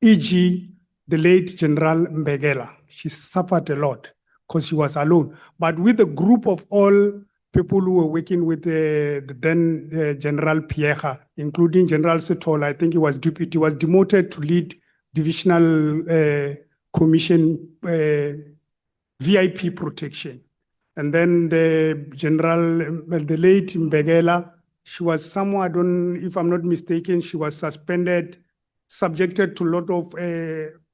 Speaker 12: E.g., the late General Mbegela, she suffered a lot because she was alone. But with a group of all people who were working with the then General Pierre, including General Setol, I think he was demoted to lead divisional commission VIP protection. And then the late Mbegela, she was somewhat, if I'm not mistaken, she was suspended, subjected to a lot of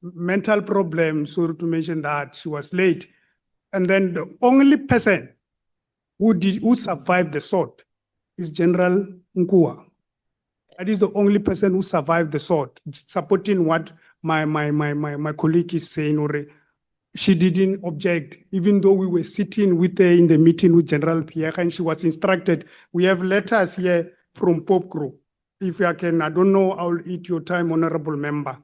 Speaker 12: mental problems, so to mention that she was late. And then the only person who survived the sword is General Nkua. That is the only person who survived the sword, supporting what my colleague is saying. Or she didn't object, even though we were sitting with her in the meeting with General Pierre, and she was instructed. We have letters here from Pope Group. If I can, I don't know, I'll eat your time, Honorable Member.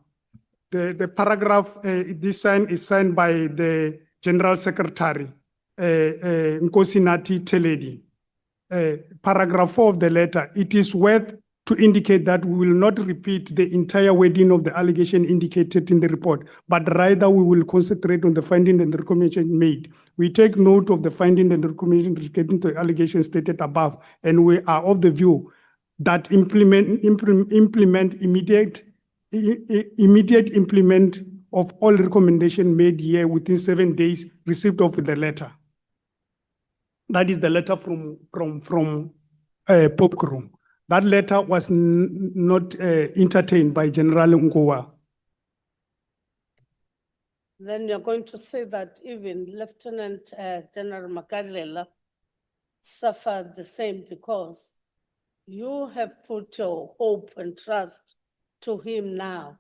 Speaker 12: The paragraph, this sign is signed by the General Secretary, Nkosinati Teledi. Paragraph 4 of the letter, it is worth to indicate that we will not repeat the entire wording of the allegation indicated in the report, but rather we will concentrate on the finding and recommendation made. We take note of the finding and recommendation relating to the allegations stated above, and we are of the view that immediate implement of all recommendations made here within 7 days receipt of the letter. That is the letter from Pope Group. That letter was not entertained by General Nkua.
Speaker 16: Then you're going to say that even Lieutenant General Makadlela suffered the same because you have put your hope and trust to him now,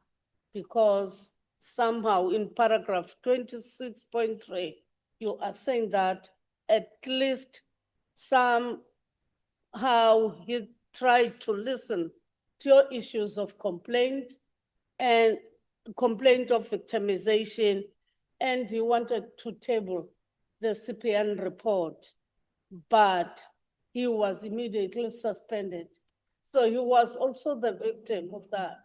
Speaker 16: because somehow in paragraph 26.3, you are saying that at least somehow he tried to listen to your issues of complaint and complaint of victimization, and he wanted to table the CPN report, but he was immediately suspended. So he was also the victim of that.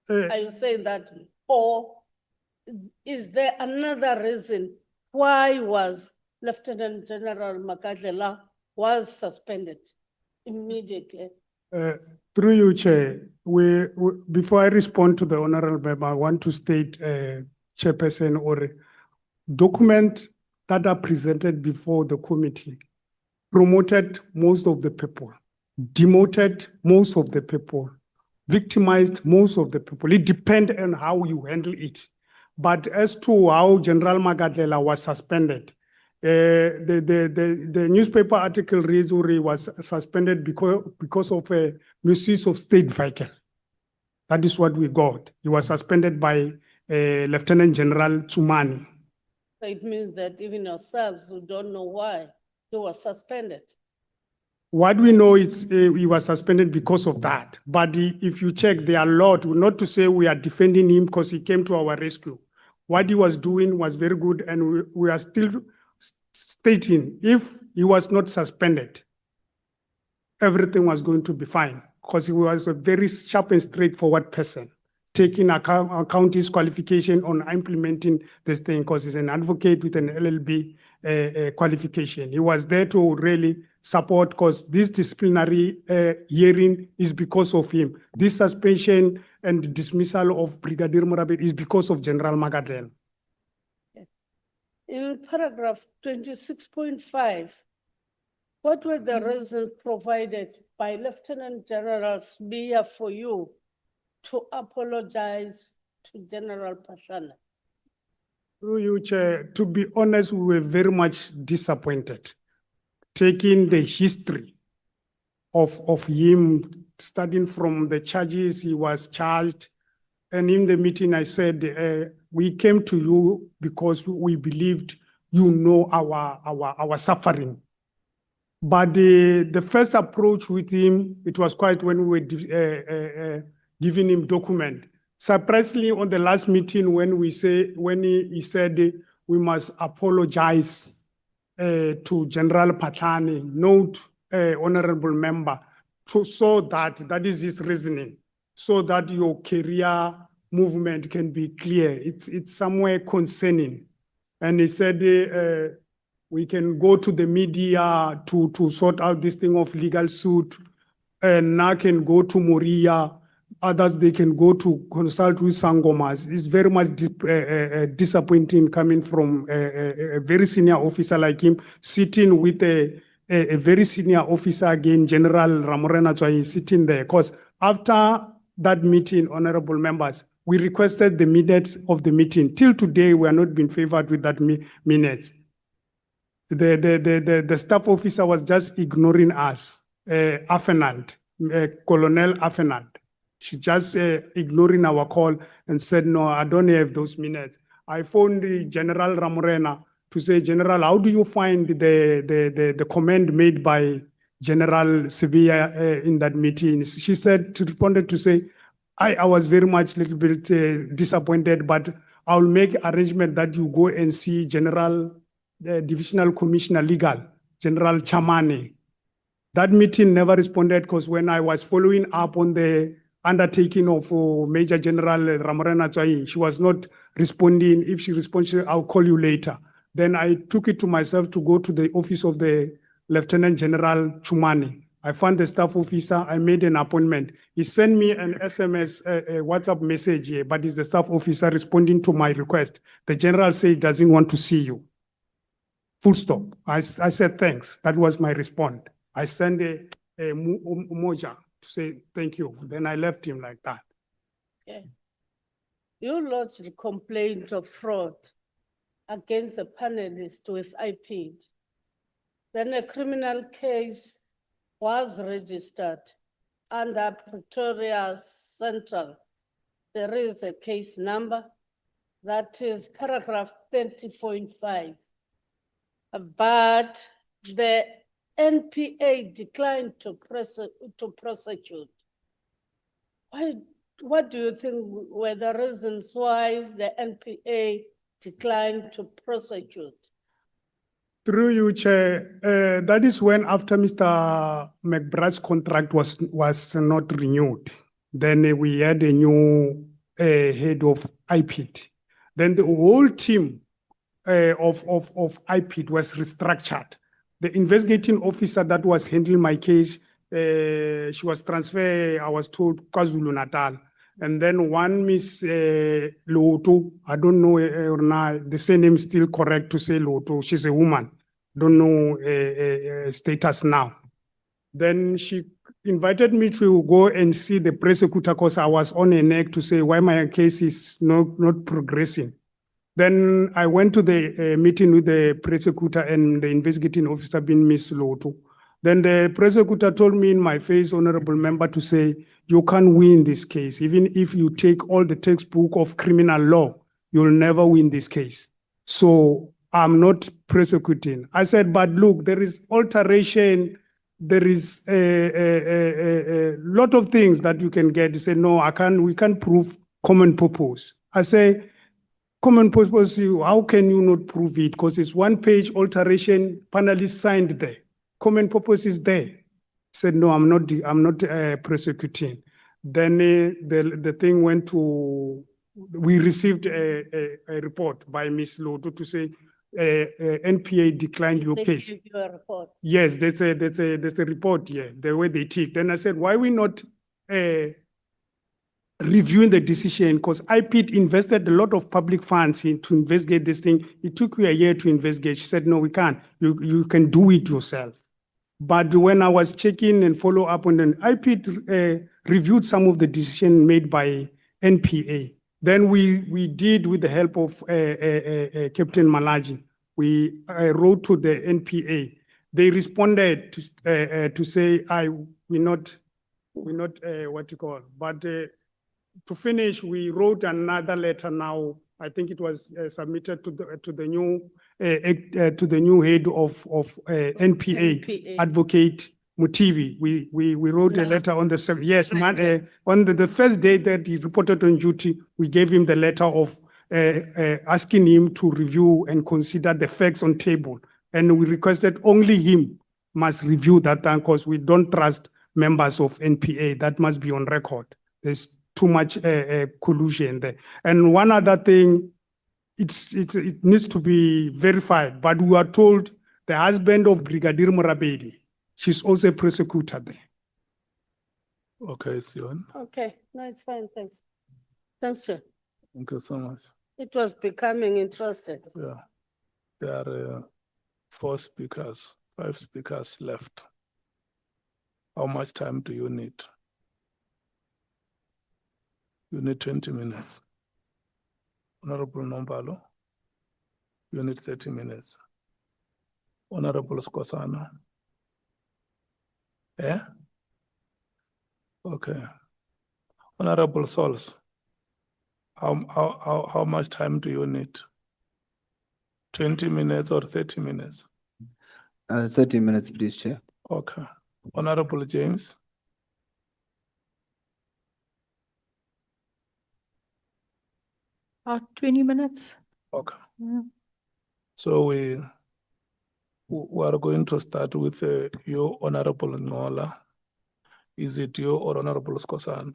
Speaker 16: Are you saying that? Or is there another reason why was Lieutenant General Makadlela was suspended immediately?
Speaker 12: Through you, Chair, before I respond to the Honorable Member, I want to state, Chairperson, or document that are presented before the committee promoted most of the people, demoted most of the people, victimized most of the people. It depends on how you handle it. But as to how General Makadlela was suspended, the newspaper article reads Uri was suspended because of a misuse of state vehicle. That is what we got. He was suspended by Lieutenant General Tsumani.
Speaker 16: So it means that even yourselves who don't know why he was suspended.
Speaker 12: What we know is he was suspended because of that. But if you check, there are a lot, not to say we are defending him because he came to our rescue. What he was doing was very good, and we are still stating if he was not suspended, everything was going to be fine because he was a very sharp and straightforward person, taking account his qualification on implementing this thing, because he's an advocate with an LLB qualification. He was there to really support, because this disciplinary hearing is because of him. This suspension and dismissal of Brigadier Morabit is because of General Magadlen.
Speaker 16: In paragraph 26.5, what were the reasons provided by Lieutenant General Sbiya for you to apologize to General Pashana?
Speaker 12: Through you, Chair, to be honest, we were very much disappointed, taking the history of him, starting from the charges he was charged. And in the meeting, I said, we came to you because we believed you know our suffering. But the first approach with him, it was quite when we were giving him document. Surprisingly, on the last meeting, when he said we must apologize to General Patani, note honorable member, so that is his reasoning, so that your career movement can be clear. It's somewhere concerning. And he said we can go to the media to sort out this thing of legal suit, and now can go to Moria. Others, they can go to consult with Sangomas. It's very much disappointing coming from a very senior officer like him, sitting with a very senior officer again, General Ramorena Chwai, sitting there. Because after that meeting, honorable members, we requested the minutes of the meeting. Till today, we are not been favored with that minutes. The staff officer was just ignoring us, Afenant, Colonel Afenant. She just ignoring our call and said, no, I don't have those minutes. I phoned the General Ramorena to say, General, how do you find the comment made by General Sevilla in that meeting? She responded to say, I was very much little bit disappointed, but I'll make arrangement that you go and see General Divisional Commissioner Legal, General Chamane. That meeting never responded, because when I was following up on the undertaking of Major General Ramorena Chwai, she was not responding. If she responds, I'll call you later. Then I took it to myself to go to the office of the Lieutenant General Chumani. I found the staff officer, I made an appointment. He sent me an SMS, a WhatsApp message here, but it's the staff officer responding to my request. The general said he doesn't want to see you. Full stop. I said, thanks. That was my response. I sent a moja to say thank you. Then I left him like that.
Speaker 16: Okay. You lodged a complaint of fraud against the panelist with IP. Then a criminal case was registered under Pretoria Central. There is a case number that is paragraph 30.5. But the NPA declined to prosecute. What do you think were the reasons why the NPA declined to prosecute?
Speaker 12: Through you, Chair, that is when after Mr. McBride's contract was not renewed, then we had a new head of IPIT. Then the whole team of IPIT was restructured. The investigating officer that was handling my case, she was transferred, I was told, KwaZulu-Natal. And then one Miss Loto, I don't know or not, the surname is still correct to say Loto, she's a woman, don't know status now. Then she invited me to go and see the prosecutor because I was on a neck to say why my case is not progressing. Then I went to the meeting with the prosecutor and the investigating officer being Miss Loto. Then the prosecutor told me in my face, honorable member, to say, you can't win this case. Even if you take all the textbook of criminal law, you'll never win this case. So I'm not prosecuting. I said, but look, there is alteration. There is a lot of things that you can get. He said, no, we can't prove common purpose. I say, common purpose, how can you not prove it? Because it's one page alteration, panelists signed there. Common purpose is there. Said, no, I'm not prosecuting. Then the thing went to, we received a report by Ms. Loto to say NPA declined your
Speaker 16: They
Speaker 12: case.
Speaker 16: give you a report.
Speaker 12: Yes, there's a report here, the way they take. Then I said, why we not reviewing the decision? Because IPIT invested a lot of public funds to investigate this thing. It took you a year to investigate. She said, no, we can't. You can do it yourself. But when I was checking and follow up on it, IPIT reviewed some of the decision made by NPA. Then we did, with the help of Captain Malaji, we wrote to the NPA. They responded to say, we're not what you call. But to finish, we wrote another letter now. I think it was submitted to the new head of NPA, Advocate Mutivi. We wrote a letter on the 7th. Yes, on the first day that he reported on duty, we gave him the letter of asking him to review and consider the facts on table. And we requested only him must review that time, because we don't trust members of NPA. That must be on record. There's too much collusion there. And one other thing, it needs to be verified, but we are told the husband of Brigadier Morabedi, she's also a prosecutor there.
Speaker 1: Okay, Sion.
Speaker 16: Okay, no, it's fine, thanks. Thanks, Chair.
Speaker 1: Thank you so much.
Speaker 16: It was becoming interesting.
Speaker 1: Yeah, there are 4 speakers, 5 speakers left. How much time do you need? You need 20 minutes. Honorable Nombalo, you need 30 minutes. Honorable Skosana. Yeah? Okay. Honorable Sols, how much time do you need? 20 minutes or 30 minutes?
Speaker 7: 30 minutes, please, Chair.
Speaker 1: Okay. Honorable James.
Speaker 9: About 20 minutes.
Speaker 1: Okay.
Speaker 9: Yeah.
Speaker 1: So we are going to start with you, Honorable Ngola. Is it you or Honorable Skosana?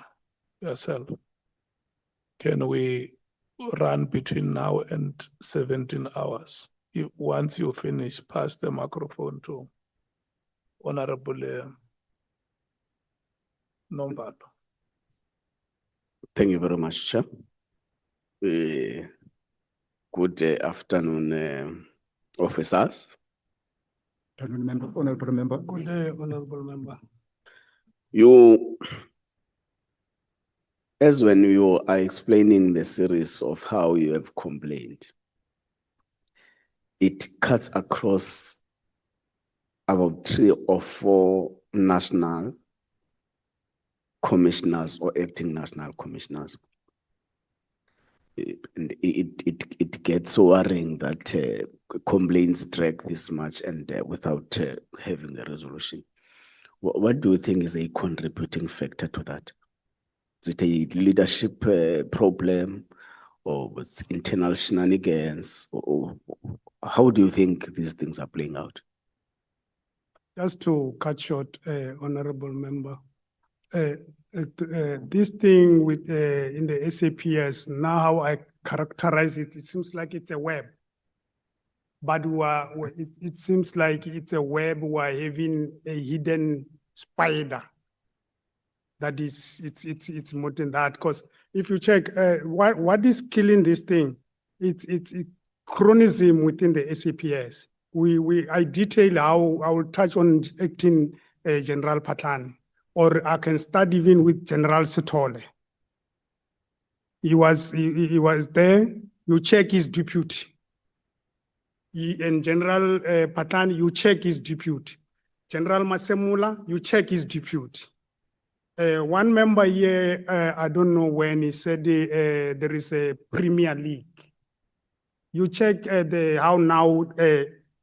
Speaker 1: Yourself. Can we run between now and 17 hours? Once you finish, pass the microphone to Honorable Nombalo.
Speaker 3: Thank you very much, Chair. Good afternoon, officers.
Speaker 12: Honorable member. Good day, honorable member.
Speaker 3: As when you are explaining the series of how you have complained, it cuts across about 3 or 4 national commissioners or acting national commissioners. And it gets worrying that complaints drag this much and without having a resolution. What do you think is a contributing factor to that? Is it a leadership problem, or with internal shenanigans? Or how do you think these things are playing out?
Speaker 12: Just to cut short, honorable member, this thing with in the SAPS, now how I characterize it, it seems like it's a web. But it seems like it's a web. We're having a hidden spider. That is, it's more than that. Because if you check, what is killing this thing? It's chronism within the SAPS. I detail how I will touch on acting General Patlan, or I can start even with General Sitole. He was there. You check his deputy. And General Patlan, you check his deputy. General Masemula, you check his deputy. One member here, I don't know when, he said there is a Premier League. You check how now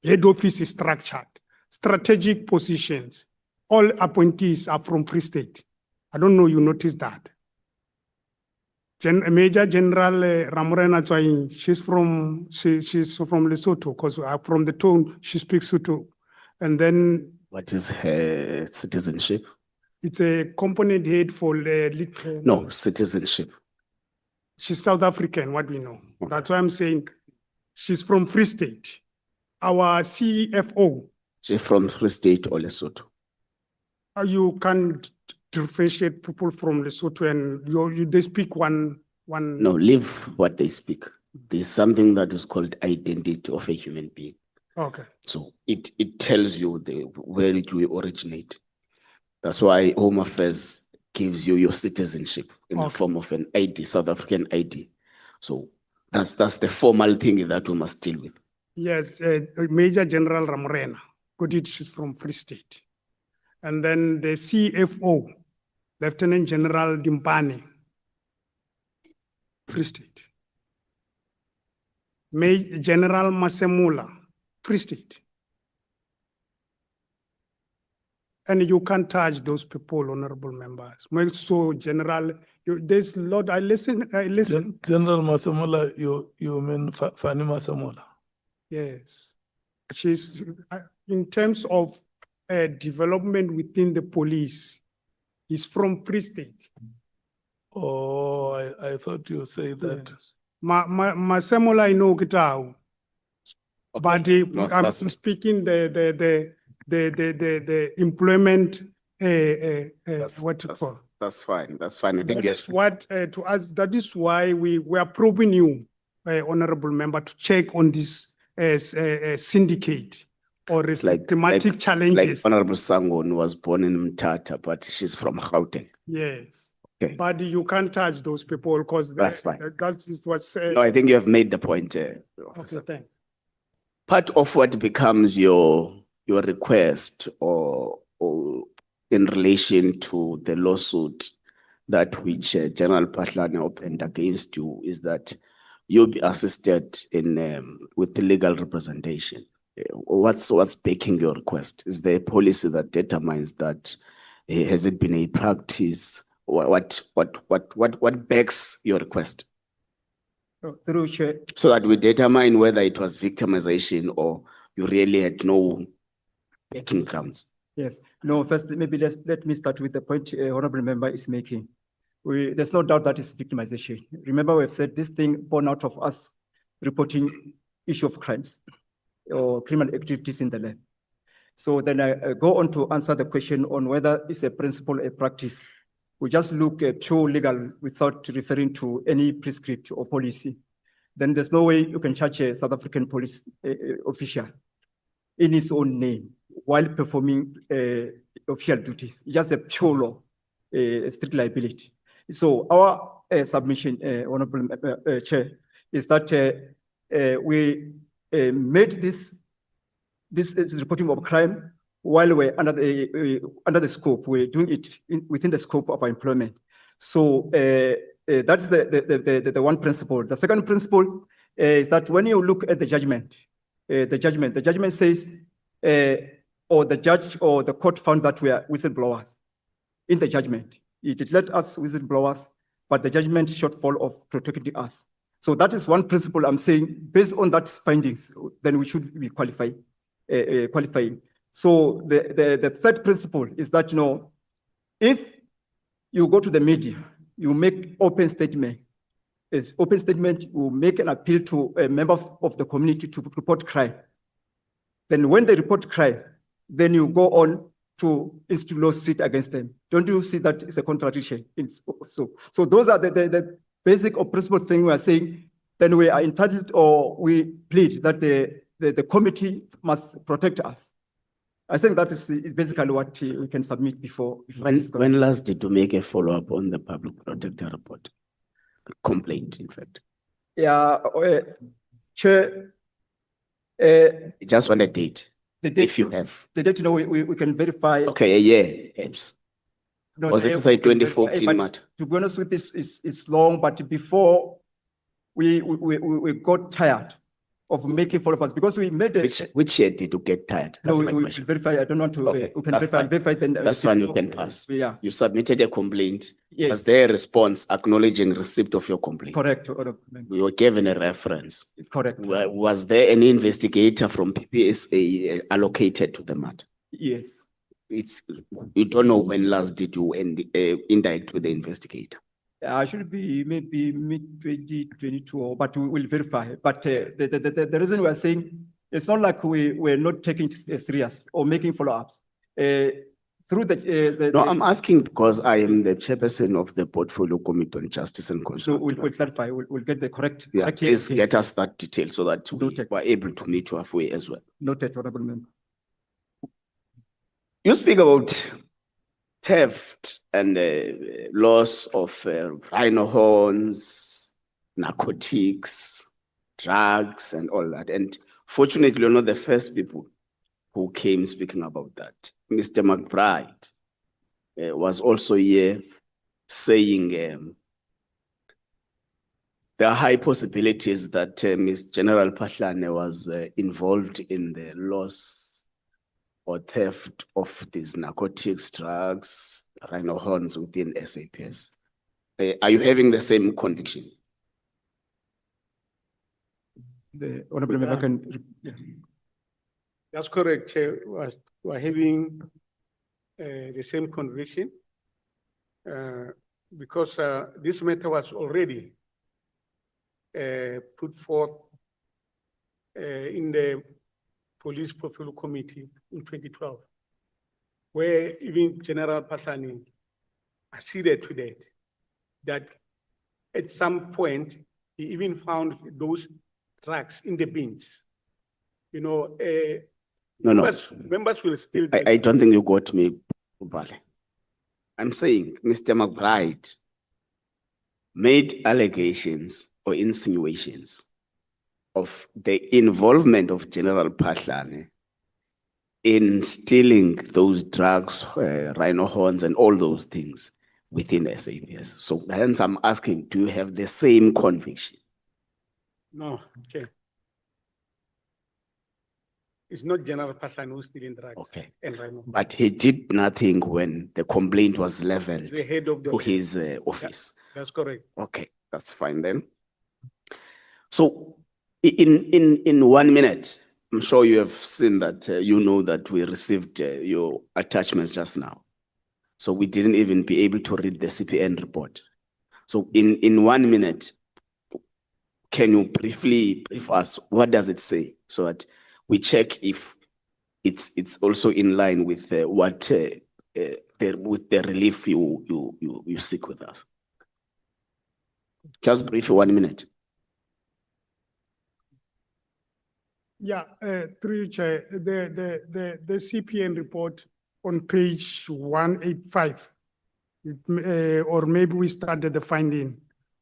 Speaker 12: head office is structured, strategic positions. All appointees are from Free State. I don't know, you noticed that. Major General Ramorena Tswaing, she's from Lesotho, because from the tone she speaks Sotho. And then
Speaker 3: What is her citizenship?
Speaker 12: It's a component head for the little.
Speaker 3: No, citizenship.
Speaker 12: She's South African, what we know. That's why I'm saying she's from Free State. Our CFO,
Speaker 3: She from Free State or Lesotho?
Speaker 12: you can't differentiate people from Lesotho and they speak one.
Speaker 3: No, leave what they speak. There's something that is called identity of a human being.
Speaker 12: Okay.
Speaker 3: So it tells you where it will originate. That's why Home Affairs gives you your citizenship in the form of an ID, South African ID. So that's the formal thing that we must deal with.
Speaker 12: Yes, Major General Ramorena, got it, she's from Free State. And then the CFO, Lieutenant General Dimpane, Free State. Major General Masemula, Free State. And you can't touch those people, honorable members. So, General, there's a lot. I listen.
Speaker 1: General Masemola, you mean Fani Masemola?
Speaker 12: Yes. She's, in terms of development within the police, is from Free State.
Speaker 1: Oh, I thought you say that.
Speaker 12: Masemola, I know Kitao. But I'm speaking the employment, what you call.
Speaker 3: That's fine. That's fine. I think
Speaker 12: That's what to us. That is why we are probing you, honorable member, to check on this syndicate or thematic challenges.
Speaker 3: Like Honorable Sangon was born in Mthatha, but she's from Gauteng.
Speaker 12: Yes.
Speaker 3: Okay.
Speaker 12: But you can't touch those people because
Speaker 3: that's fine.
Speaker 12: That is what's.
Speaker 3: No, I think you have made the point.
Speaker 12: Okay, thanks.
Speaker 3: Part of what becomes your request or in relation to the lawsuit that which General Patlane opened against you is that you'll be assisted in with the legal representation. What's backing your request? Is there a policy that determines that? Has it been a practice? What backs your request?
Speaker 13: Through Chair.
Speaker 3: So that we determine whether it was victimization or you really had no backing grounds.
Speaker 13: Yes. No, first, maybe let me start with the point honorable member is making. There's no doubt that is victimization. Remember, we've said this thing born out of us reporting issue of crimes or criminal activities in the land. So then I go on to answer the question on whether it's a principle, a practice. We just look at pure legal without referring to any prescript or policy. Then there's no way you can charge a South African police official in his own name while performing official duties. Just a pure law, strict liability. So our submission, Honorable Chair, is that we made this reporting of crime while we're under the scope. We're doing it within the scope of our employment. So that's the one principle. The second principle is that when you look at the judgment says, or the judge or the court found that we are whistleblowers. In the judgment, it declared us whistleblowers, but the judgment shortfall of protecting us. So that is one principle I'm saying. Based on that findings, then we should be qualifying. So the third principle is that, you know, if you go to the media, you make open statement. As open statement, you make an appeal to members of the community to report crime. Then when they report crime, then you go on to institute lawsuit against them. Don't you see that it's a contradiction? So those are the basic or principal thing we are saying. Then we are entitled or we plead that the committee must protect us. I think that is basically what we can submit before.
Speaker 3: When last did you make a follow-up on the public protector report? Complaint, in fact.
Speaker 13: Yeah, Chair.
Speaker 3: Just want a date, if you have.
Speaker 13: The date, you know, we can verify.
Speaker 3: Okay, a year, perhaps.
Speaker 13: No,
Speaker 3: was it say 2014, Matt?
Speaker 13: To be honest with this, it's long, but before we got tired of making follow-ups because we made a...
Speaker 3: Which year did you get tired? That's
Speaker 13: no, we verify. I don't want to...
Speaker 3: Okay,
Speaker 13: we can verify then...
Speaker 3: That's fine, you can pass.
Speaker 13: Yeah.
Speaker 3: You submitted a complaint.
Speaker 13: Yes.
Speaker 3: Was there a response acknowledging receipt of your complaint?
Speaker 13: Correct.
Speaker 3: We were given a reference.
Speaker 13: Correct.
Speaker 3: Was there any investigator from PPSA allocated to the matter?
Speaker 13: Yes.
Speaker 3: You don't know when last did you indict with the investigator?
Speaker 13: I should be maybe mid-2022, but we will verify. But the reason we are saying, it's not like we're not taking it serious or making follow-ups. Through
Speaker 3: No, I'm asking because I am the chairperson of the Portfolio Committee on Justice and
Speaker 13: So
Speaker 3: Constitution.
Speaker 13: we'll clarify, we'll get the correct.
Speaker 3: Yeah,
Speaker 13: correct
Speaker 3: please
Speaker 13: details.
Speaker 3: get us that detail so that we
Speaker 13: Noted.
Speaker 3: were able to meet you halfway as well.
Speaker 13: Noted, Honorable Member.
Speaker 3: You speak about theft and loss of rhino horns, narcotics, drugs, and all that. And fortunately, you're not the first people who came speaking about that. Mr. McBride was also here saying there are high possibilities that Ms. General Pahlane was involved in the loss or theft of these narcotics, drugs, rhino horns within SAPS. Are you having the same conviction?
Speaker 13: The Honorable Member can.
Speaker 14: That's correct, Chair. We're having the same conviction because this matter was already put forth in the Police Portfolio Committee in 2012, where even General Pahlane acceded to that at some point he even found those drugs in the bins. You know, members will still.
Speaker 3: I don't think you got me, Ubale. I'm saying Mr. McBride made allegations or insinuations of the involvement of General Pahlane in stealing those drugs, rhino horns, and all those things within SAPS. So hence I'm asking, do you have the same conviction?
Speaker 14: No, okay. It's not General Pahlane who's stealing drugs.
Speaker 3: Okay.
Speaker 14: And rhino.
Speaker 3: But he did nothing when the complaint was leveled
Speaker 14: The head of the
Speaker 3: to his office.
Speaker 14: Yeah, that's correct.
Speaker 3: Okay, that's fine then. So in 1 minute, I'm sure you have seen that, you know that we received your attachments just now. So we didn't even be able to read the CPN report. So in 1 minute, can you briefly brief us, what does it say? So that we check if it's also in line with with the relief you seek with us. Just brief 1 minute.
Speaker 12: Yeah, through you, Chair, the CPN report on page 185, or maybe we started the finding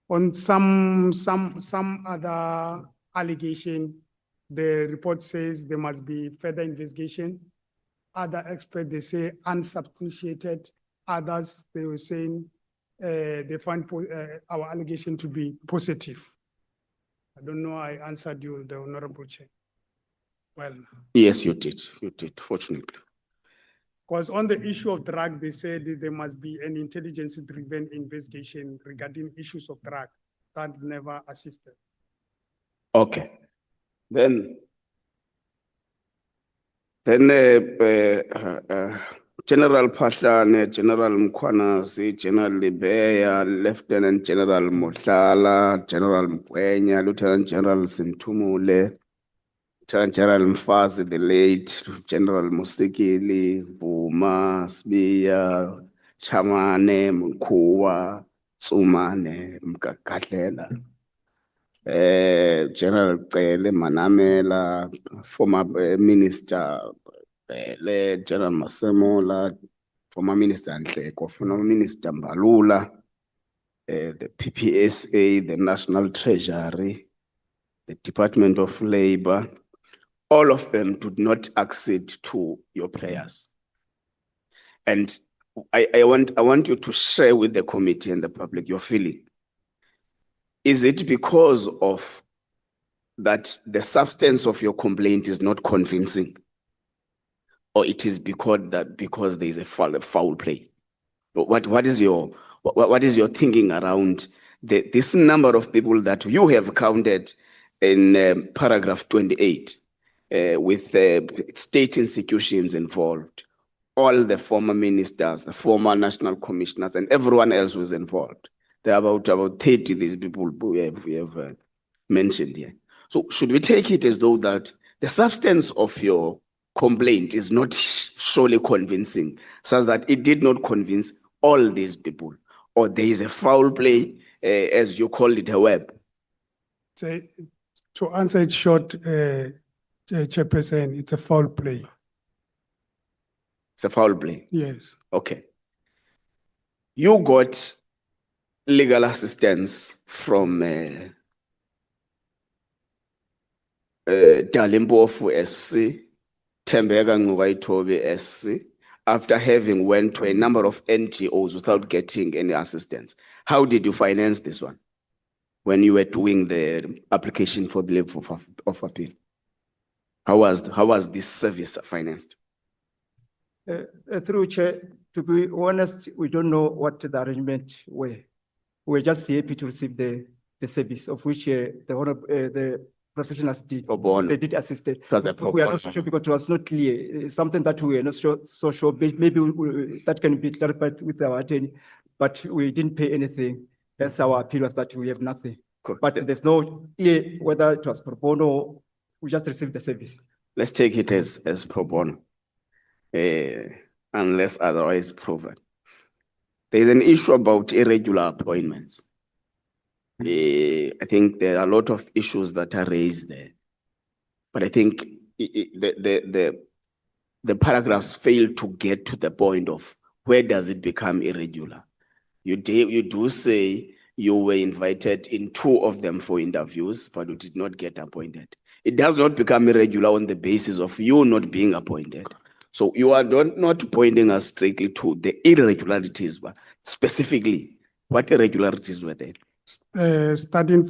Speaker 12: on some other allegation. The report says there must be further investigation. Other experts, they say unsubstantiated. Others, they were saying they find our allegation to be positive. I don't know, I answered you, the Honorable Chair. Well,
Speaker 3: yes, you did, fortunately.
Speaker 12: Because on the issue of drug, they said that there must be an intelligence-driven investigation regarding issues of drug. That never assisted.
Speaker 3: Okay. Then General Pahlane, General Mkhwanazi, General Libeya, Lieutenant General Mohlala, General Mkhwenya, Lieutenant General Sintumule, Lieutenant General Mfazi, the late General Musikili, Buma, Sbiya, Chamane, Mkuwa, Tsumane, Mkakatlela. General Qele Manamela, former Minister General Masemola, former Minister Nhleko, former Minister Mbalula, the PPSA, the National Treasury, the Department of Labor, all of them did not accede to your prayers. And I want you to share with the committee and the public your feeling. Is it because of that the substance of your complaint is not convincing? Or it is because there is a foul play? What is your thinking around this number of people that you have counted in paragraph 28 with state institutions involved, all the former ministers, the former national commissioners, and everyone else was involved. There are about 30 these people we have mentioned here. So should we take it as though that the substance of your complaint is not surely convincing, so that it did not convince all these people, or there is a foul play, as you call it, a web?
Speaker 12: So, to answer it short, Chairperson, it's a foul play.
Speaker 3: It's a foul play?
Speaker 12: Yes.
Speaker 3: Okay. You got legal assistance from Dalimpofu SC, Tembeka Ngugaitobe SC, after having went to a number of NGOs without getting any assistance. How did you finance this one when you were doing the application for the leave of appeal? How was this service financed?
Speaker 13: Through Chair, to be honest, we don't know what the arrangement were. We're just happy to receive the service of which the professionals did. They did assist it. We are not so sure because it was not clear. It's something that we are not so sure. Maybe that can be clarified with our attorney, but we didn't pay anything. That's our appeal, was that we have nothing. But there's no clear whether it was pro bono. We just received the service.
Speaker 3: Let's take it as pro bono, unless otherwise proven. There is an issue about irregular appointments. I think there are a lot of issues that are raised there, but I think the paragraphs fail to get to the point of where does it become irregular. You do say you were invited in 2 of them for interviews, but you did not get appointed. It does not become irregular on the basis of you not being appointed. So you are not pointing us strictly to the irregularities, but specifically, what irregularities were there?
Speaker 12: Starting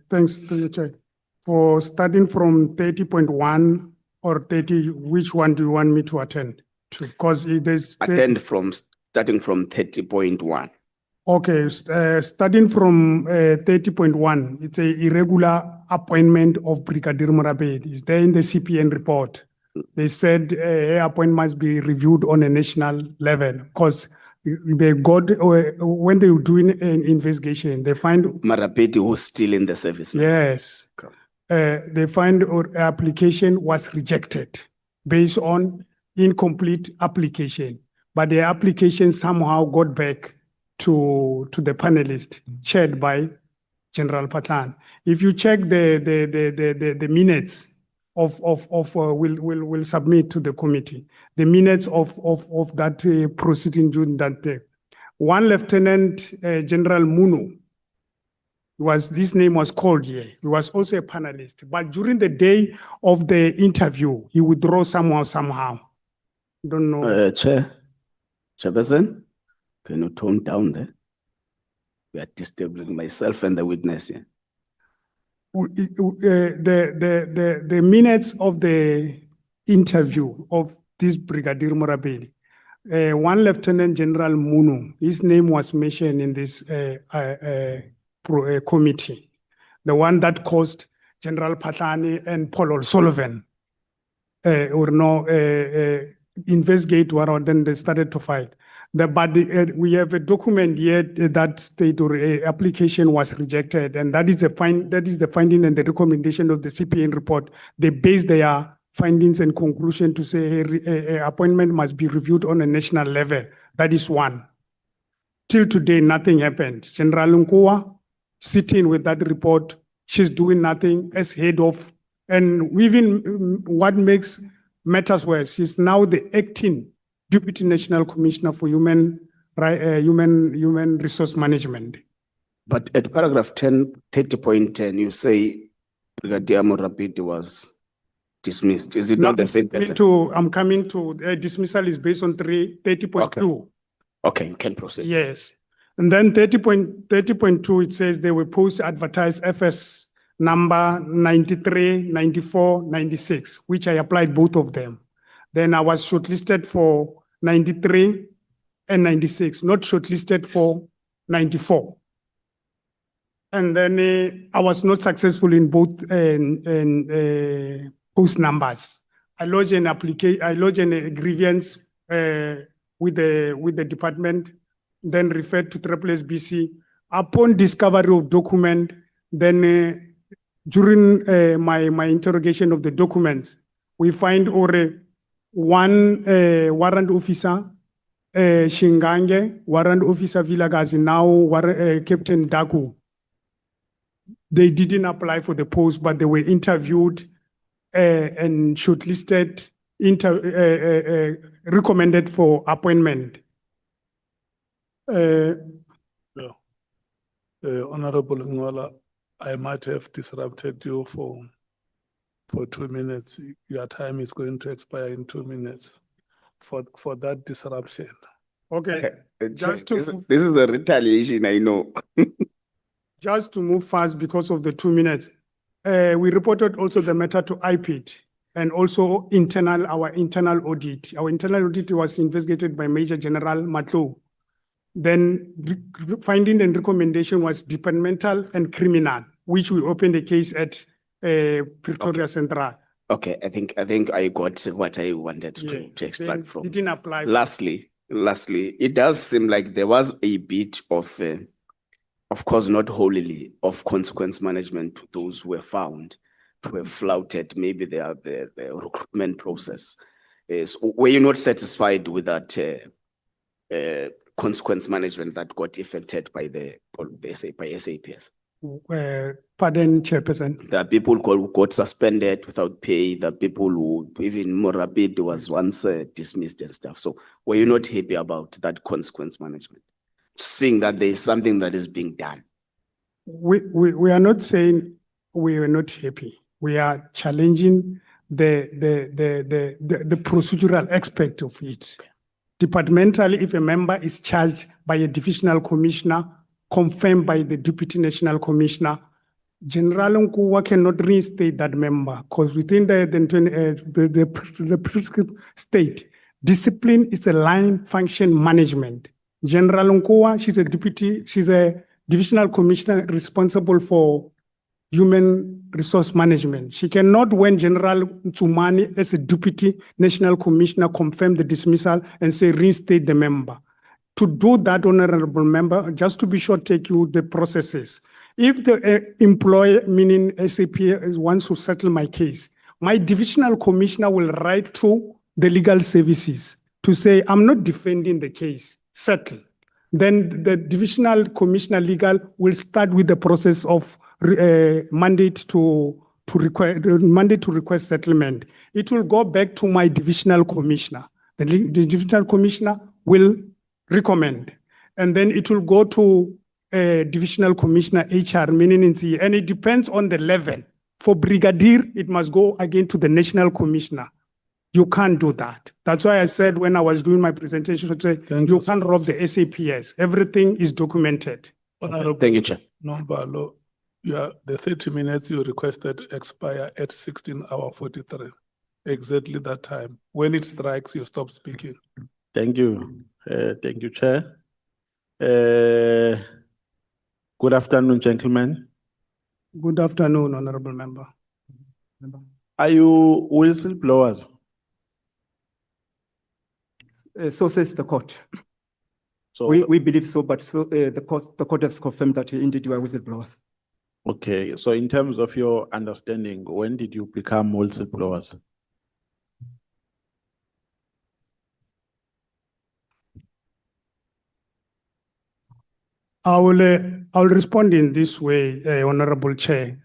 Speaker 12: thanks to the Chair. For starting from 30.1 or 30, which one do you want me to attend to? Because it is
Speaker 3: starting from 30.1.
Speaker 12: Okay, starting from 30.1, it's a irregular appointment of Brigadier Morabedi. It's there in the CPN report. They said her appointment must be reviewed on a national level because they got, when they were doing an investigation, they find
Speaker 3: Morabedi was still in the service.
Speaker 12: Yes. They find her application was rejected based on incomplete application, but the application somehow got back to the panelist chaired by General Patlan. If you check the minutes we'll submit to the committee the minutes of that proceeding during that day. One Lieutenant General Muno his name was called here. He was also a panelist, but during the day of the interview, he withdrew somehow. Don't know.
Speaker 3: Chairperson, can you tone down there? We are disturbing myself and the witness here.
Speaker 12: The minutes of the interview of this Brigadier Morabedi, one Lieutenant General Muno, his name was mentioned in this committee, the one that caused General Patlani and Paul O'Sullivan investigate what, then they started to fight. We have a document here that state or application was rejected, and that is the finding and the recommendation of the CPN report. They base their findings and conclusion to say appointment must be reviewed on a national level. That is one. Till today, nothing happened. General Nkua sitting with that report, she's doing nothing as head of, and even what makes matters worse, she's now the acting Deputy National Commissioner for Human Resource Management.
Speaker 3: But at paragraph 30.10, you say Brigadier Morabedi was dismissed. Is it not the same person?
Speaker 12: I'm coming to dismissal is based on 30.2.
Speaker 3: Okay, you can proceed.
Speaker 12: Yes. And then 30.2, it says they will post advertise FS number 93, 94, 96, which I applied both of them. Then I was shortlisted for 93 and 96, not shortlisted for 94. And then I was not successful in both post numbers. I lodge an application, I lodge a grievance with the department, then referred to SSBC. Upon discovery of document, then during my interrogation of the documents, we find already one warrant officer, Shingange, warrant officer Vilagazi, now Captain Daku. They didn't apply for the post, but they were interviewed and shortlisted, recommended for appointment.
Speaker 1: Honorable Ngola, I might have disrupted you for 2 minutes. Your time is going to expire in 2 minutes for that disruption.
Speaker 12: Okay, just to
Speaker 3: This is a retaliation, I know.
Speaker 12: just to move fast because of the 2 minutes. We reported also the matter to IPID and also our internal audit. Our internal audit was investigated by Major General Matlo. Then finding and recommendation was departmental and criminal, which we opened a case at Pretoria Central.
Speaker 3: Okay, I think I got what I wanted to extract from.
Speaker 12: Didn't apply.
Speaker 3: Lastly, it does seem like there was a bit of course, not wholly, of consequence management to those who were found to have flouted maybe the recruitment process. So were you not satisfied with that consequence management that got affected by by SAPS?
Speaker 12: Pardon, Chairperson.
Speaker 3: There are people who got suspended without pay. There are people who, even more rapid, was once dismissed and stuff. So were you not happy about that consequence management? Seeing that there is something that is being done.
Speaker 12: We are not saying we are not happy. We are challenging the procedural aspect of it. Departmentally, if a member is charged by a divisional commissioner, confirmed by the Deputy National Commissioner, General Nkuwa cannot reinstate that member because within the prescribed state, discipline is a line function management. General Nkuwa, she's a divisional commissioner responsible for human resource management. She cannot, when General Ntsumani as a deputy national commissioner confirm the dismissal and say reinstate the member. To do that, honorable member, just to be sure, take you the processes. If the employer, meaning SAP, wants to settle my case, my divisional commissioner will write to the legal services to say, I'm not defending the case, settle. Then the divisional commissioner legal will start with the process of mandate to request settlement. It will go back to my divisional commissioner. The divisional commissioner will recommend, and then it will go to divisional commissioner HR, meaning in CE, and it depends on the level. For brigadier, it must go again to the national commissioner. You can't do that. That's why I said when I was doing my presentation, you can't rob the SAPS. Everything is documented.
Speaker 3: Thank you, Chair.
Speaker 1: Nombalo, the 30 minutes you requested expire at 16:43. Exactly that time. When it strikes, you stop speaking.
Speaker 10: Thank you. Thank you, Chair. Good afternoon, gentlemen.
Speaker 12: Good afternoon, honorable member.
Speaker 10: Are you whistleblowers?
Speaker 13: So says the court.
Speaker 10: So
Speaker 13: We believe so, but the court has confirmed that indeed you are whistleblowers.
Speaker 10: okay, so in terms of your understanding, when did you become whistleblowers?
Speaker 12: I will respond in this way, Honorable Chair.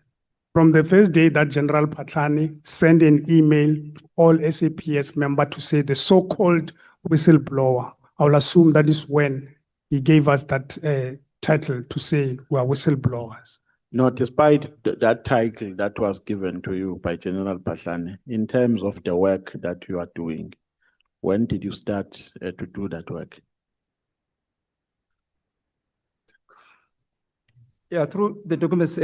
Speaker 12: From the first day that General Patlani sent an email to all SAPS members to say the so-called whistleblower, I will assume that is when he gave us that title to say we are whistleblowers.
Speaker 10: No, despite that title that was given to you by General Patlani, in terms of the work that you are doing, when did you start to do that work?
Speaker 13: Yeah, through the documents.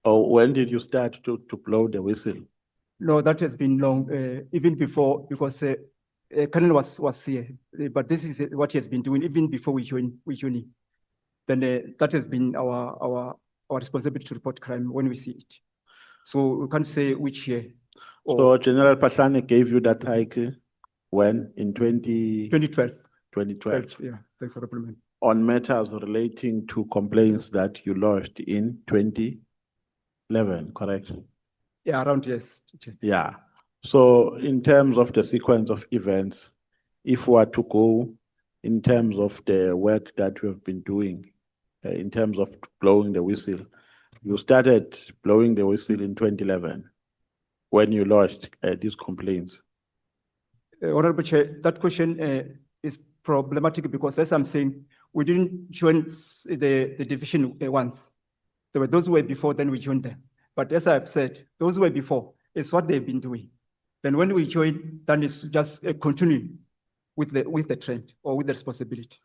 Speaker 10: Or when did you start to blow the whistle?
Speaker 13: No, that has been long, even before, because Colonel was here, but this is what he has been doing even before we joined. Then that has been our responsibility to report crime when we see it. So we can't say which year.
Speaker 10: So General Pasane gave you that hike when? In
Speaker 13: 2012.
Speaker 10: 2012?
Speaker 13: Yeah, thanks, Honorable Member.
Speaker 10: On matters relating to complaints that you lodged in 2011, correct?
Speaker 13: Yeah, around, yes. Chair.
Speaker 10: Yeah. So in terms of the sequence of events, if we are to go in terms of the work that we have been doing, in terms of blowing the whistle, you started blowing the whistle in 2011 when you lodged these complaints.
Speaker 13: Honorable Chair, that question is problematic because as I'm saying, we didn't join the division once. There were those who were before, then we joined them. But as I've said, those who were before, it's what they've been doing. Then when we join, then it's just continuing with the trend or with the responsibility.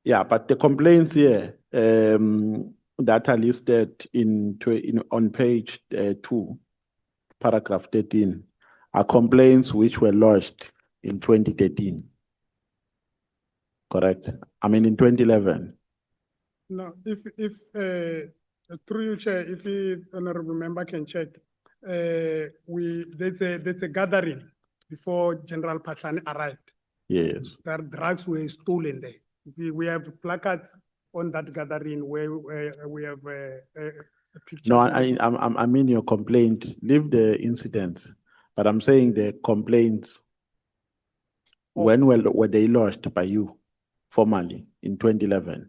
Speaker 10: Yeah, but the complaints here that are listed on page 2, paragraph 13, are complaints which were lodged in 2013. Correct? I mean, in 2011.
Speaker 12: No, if through you, Chair, if the honorable member can check, there's a gathering before General Patlani arrived.
Speaker 10: Yes.
Speaker 12: That drugs were stolen there. We have placards on that gathering where we have a picture.
Speaker 10: No, I mean your complaint. Leave the incidents, but I'm saying the complaints. When were they lodged by you formally in 2011?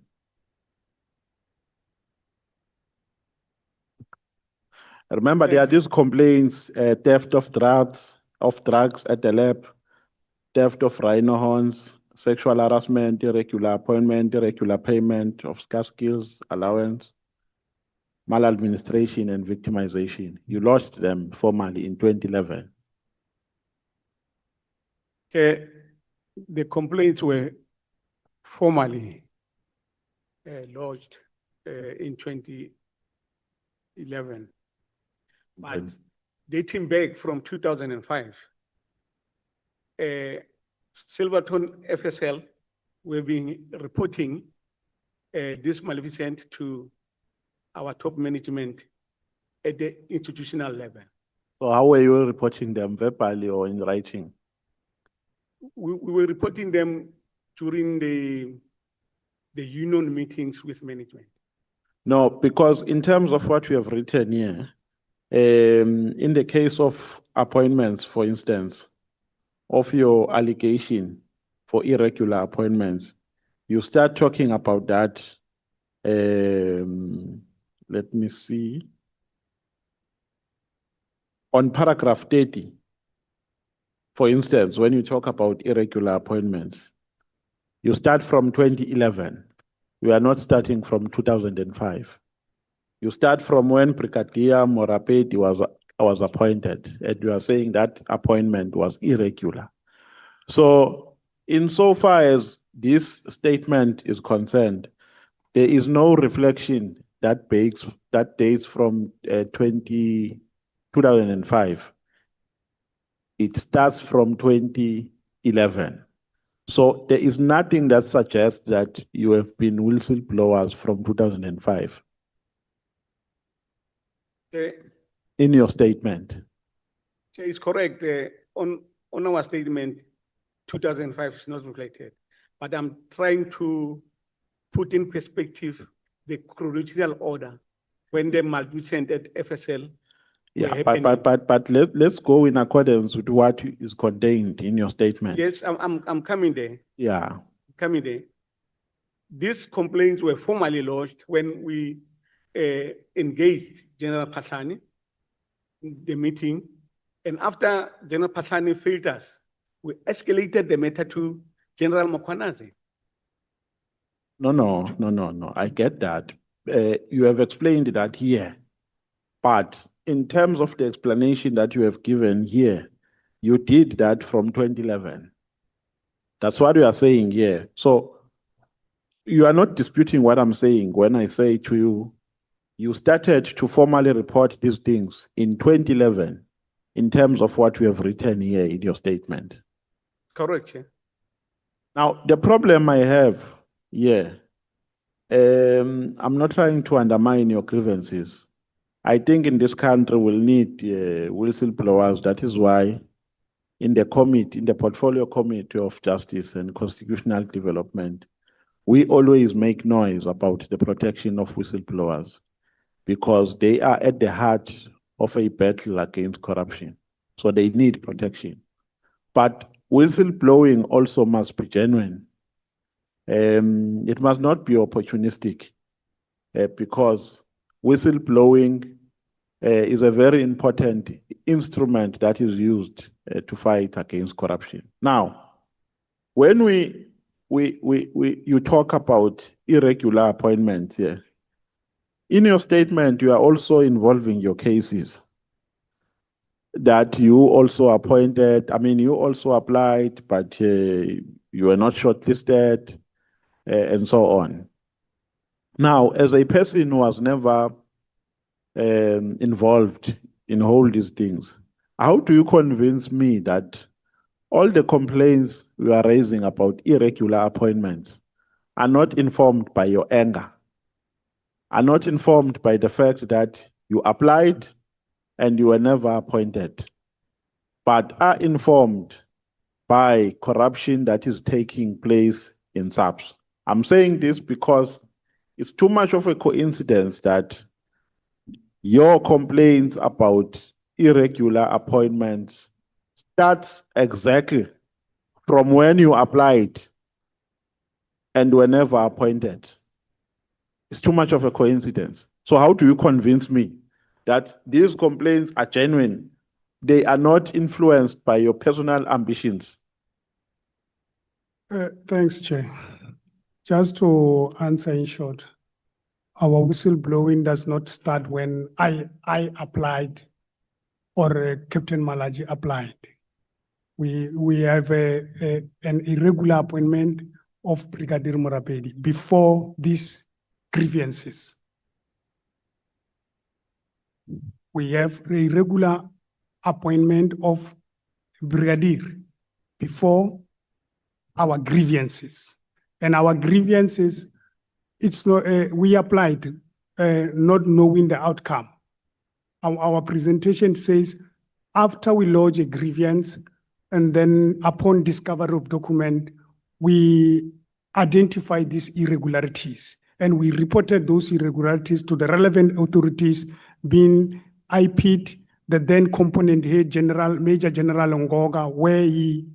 Speaker 10: Remember, there are these complaints: theft of drugs at the lab, theft of rhino horns, sexual harassment, irregular appointment, irregular payment of scarce skills allowance, maladministration, and victimization. You lodged them formally in 2011.
Speaker 14: The complaints were formally lodged in 2011. But dating back from 2005, Silverton FSL were being reporting this malfeasance to our top management at the institutional level.
Speaker 10: So how were you reporting them, verbally or in writing?
Speaker 14: We were reporting them during the union meetings with management.
Speaker 10: No, because in terms of what we have written here, in the case of appointments, for instance, of your allegation for irregular appointments, you start talking about that. Let me see. On paragraph 30, for instance, when you talk about irregular appointments, you start from 2011. You are not starting from 2005. You start from when Brigadier Morapeti was appointed, and you are saying that appointment was irregular. So, insofar as this statement is concerned, there is no reflection that dates from 2005. It starts from 2011. So there is nothing that suggests that you have been whistleblowers from 2005 in your statement.
Speaker 14: It's correct. On our statement, 2005 is not reflected. But I'm trying to put in perspective the chronological order when the malfeasance at FSL.
Speaker 10: Yeah, but let's go in accordance with what is contained in your statement.
Speaker 14: Yes, I'm coming there.
Speaker 10: Yeah.
Speaker 14: Coming there. These complaints were formally lodged when we engaged General Patlani in the meeting. And after General Patlani failed us, we escalated the matter to General Mkhwanazi.
Speaker 10: No. I get that. You have explained that here. But in terms of the explanation that you have given here, you did that from 2011. That's what we are saying here. So you are not disputing what I'm saying when I say to you, you started to formally report these things in 2011 in terms of what we have written here in your statement.
Speaker 14: Correct. Yeah.
Speaker 10: Now, the problem I have here, I'm not trying to undermine your grievances. I think in this country we'll need whistleblowers. That is why in the committee, in the portfolio committee of justice and constitutional development, we always make noise about the protection of whistleblowers because they are at the heart of a battle against corruption. So they need protection. But whistleblowing also must be genuine. It must not be opportunistic because whistleblowing is a very important instrument that is used to fight against corruption. Now, when you talk about irregular appointments, yeah, in your statement, you are also involving your cases that you also appointed. I mean, you also applied, but you were not shortlisted, and so on. Now, as a person who was never involved in all these things, how do you convince me that all the complaints you are raising about irregular appointments are not informed by your anger, are not informed by the fact that you applied and you were never appointed, but are informed by corruption that is taking place in SAPS? I'm saying this because it's too much of a coincidence that your complaints about irregular appointments starts exactly from when you applied and were never appointed. It's too much of a coincidence. So how do you convince me that these complaints are genuine? They are not influenced by your personal ambitions.
Speaker 12: Thanks, Chair. Just to answer in short, our whistleblowing does not start when I applied or Captain Malaji applied. We have an irregular appointment of Brigadier Morapedi before these grievances. We have a regular appointment of Brigadier before our grievances. And our grievances, it's not, we applied not knowing the outcome. Our presentation says after we lodge a grievance and then upon discovery of document, we identify these irregularities and we reported those irregularities to the relevant authorities, being IPID, the then component head general, Major General Ngoga, where he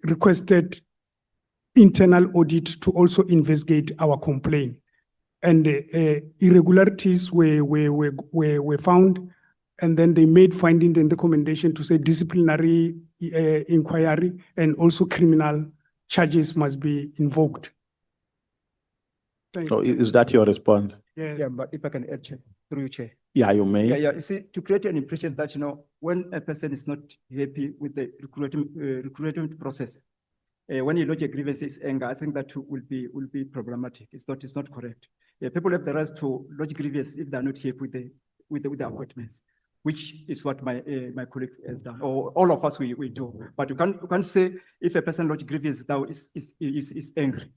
Speaker 12: requested internal audit to also investigate our complaint. And irregularities were found, and then they made finding and recommendation to say disciplinary inquiry and also criminal charges must be invoked. Thank
Speaker 10: So
Speaker 12: you.
Speaker 10: is that your response?
Speaker 12: Yes.
Speaker 13: Yeah, but if I can add, Chair, through you, Chair.
Speaker 10: Yeah, you may.
Speaker 13: Yeah, you see, to create an impression that, when a person is not happy with the recruitment process, when you lodge a grievance, is anger, I think that will be problematic. It's not correct. People have the right to lodge grievance if they're not happy with the appointments, which is what my colleague has done, or all of us we do. But you can't say if a person lodge grievance now is angry.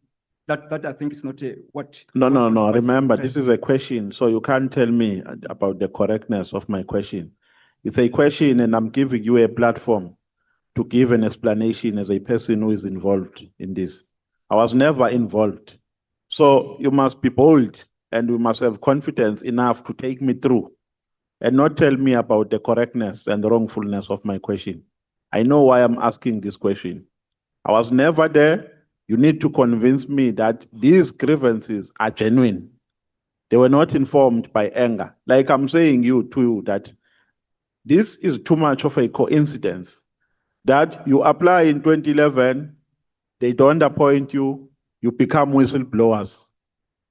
Speaker 13: That I think is not what.
Speaker 10: No.
Speaker 13: what
Speaker 10: Remember, this is a question, so you can't tell me about the correctness of my question. It's a question, and I'm giving you a platform to give an explanation as a person who is involved in this. I was never involved. So you must be bold and we must have confidence enough to take me through and not tell me about the correctness and the wrongfulness of my question. I know why I'm asking this question. I was never there. You need to convince me that these grievances are genuine. They were not informed by anger. Like I'm saying to you that this is too much of a coincidence that you apply in 2011, they don't appoint you, you become whistleblowers.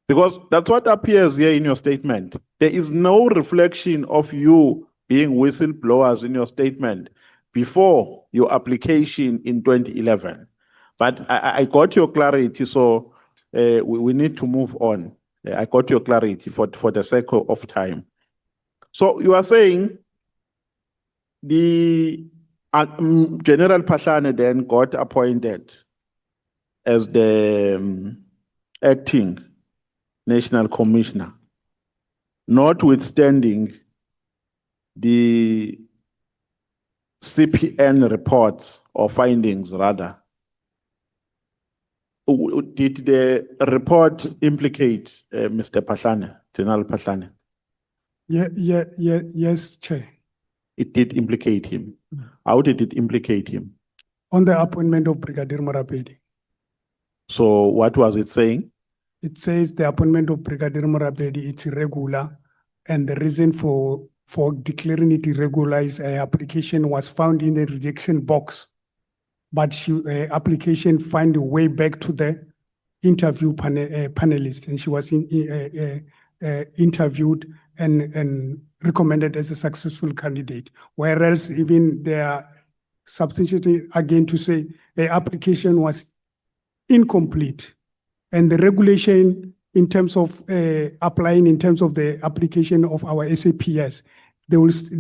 Speaker 10: Because that's what appears here in your statement. There is no reflection of you being whistleblowers in your statement before your application in 2011. But I got your clarity, so we need to move on. I got your clarity for the sake of time. So you are saying the General Pashane then got appointed as the acting National Commissioner. notwithstanding the CPN reports or findings rather, did the report implicate Mr. Pahlane, General Pahlane?
Speaker 12: Yes, Chair.
Speaker 10: It did implicate him. How did it implicate him?
Speaker 12: On the appointment of Brigadier Morabedi.
Speaker 10: So what was it saying?
Speaker 12: It says the appointment of Brigadier Morabedi, it's irregular. And the reason for declaring it irregular is her application was found in the rejection box. But her application find a way back to the interview panelist, and she was interviewed and recommended as a successful candidate. Whereas even they are substantiating again to say the application was incomplete, and the regulation in terms of applying in terms of the application of our SAPS, there's a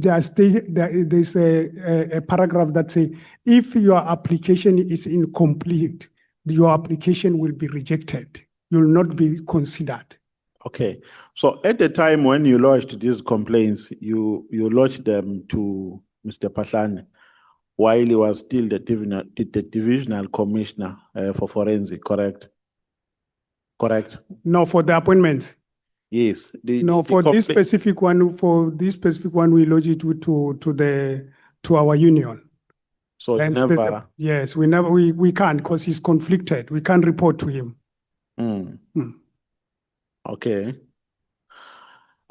Speaker 12: paragraph that says if your application is incomplete, your application will be rejected. You will not be considered.
Speaker 10: Okay. So at the time when you lodged these complaints, you lodged them to Mr. Pahlane while he was still the divisional commissioner for forensic, correct? Correct?
Speaker 12: No, for the appointment.
Speaker 10: Yes.
Speaker 12: For this specific one, we lodge it to our union.
Speaker 10: So
Speaker 12: And
Speaker 10: never.
Speaker 12: yes, we can't because he's conflicted. We can't report to him.
Speaker 10: Okay.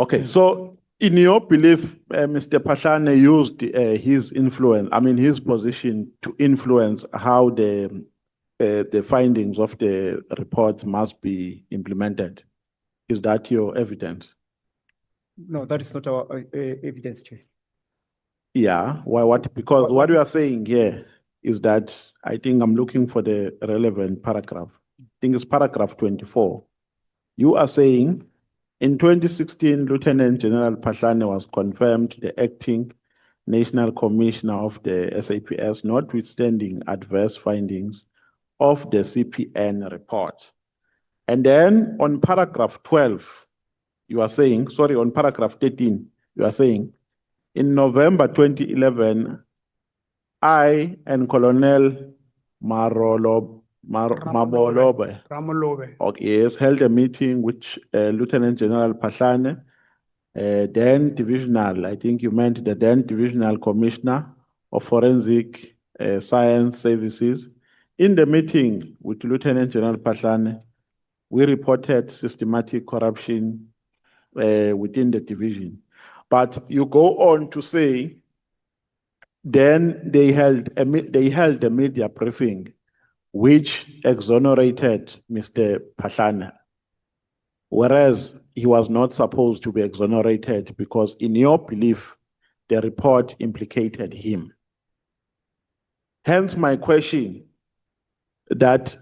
Speaker 10: Okay. So in your belief, Mr. Pahlane used his influence, his position to influence how the findings of the reports must be implemented. Is that your evidence?
Speaker 13: No, that is not our evidence, Chair.
Speaker 10: Yeah. Why? What? Because what we are saying here is that I think I'm looking for the relevant paragraph. I think it's paragraph 24. You are saying in 2016, Lieutenant General Pahlane was confirmed the acting National Commissioner of the SAPS, notwithstanding adverse findings of the CPN report. And then on paragraph 12, you are saying, sorry, on paragraph 13, you are saying, in November 2011, I and Colonel Ramolobe, okay, yes, held a meeting with Lieutenant General Pahlane, then divisional, I think you meant the then divisional commissioner of forensic science services. In the meeting with Lieutenant General Pahlane, we reported systematic corruption within the division. But you go on to say, then they held a media briefing which exonerated Mr. Pahlane, whereas he was not supposed to be exonerated because in your belief, the report implicated him. Hence my question that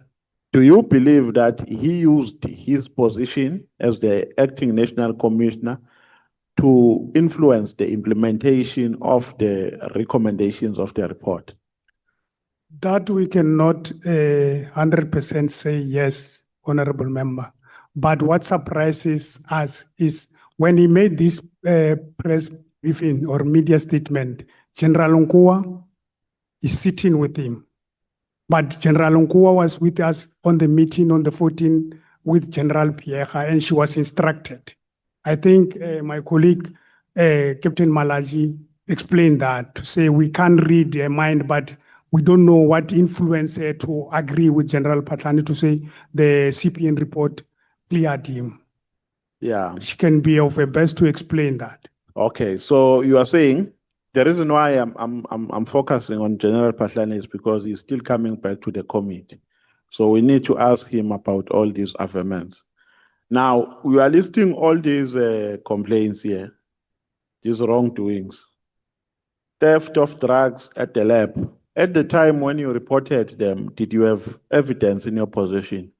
Speaker 10: do you believe that he used his position as the acting national commissioner to influence the implementation of the recommendations of the report?
Speaker 12: That we cannot 100% say yes, honorable member. But what surprises us is when he made this press briefing or media statement, General Nkua is sitting with him. But General Nkua was with us on the meeting on the 14th with General Pierre, and she was instructed. I think my colleague, Captain Malaji, explained that to say we can't read their mind, but we don't know what influenced her to agree with General Pahlane to say the CPN report cleared him.
Speaker 10: Yeah.
Speaker 12: She can be of a best to explain that.
Speaker 10: Okay, so you are saying the reason why I'm focusing on General Pahlane is because he's still coming back to the committee. So we need to ask him about all these affirmations. Now, we are listing all these complaints here, these wrongdoings. Theft of drugs at the lab. At the time when you reported them, did you have evidence in your possession?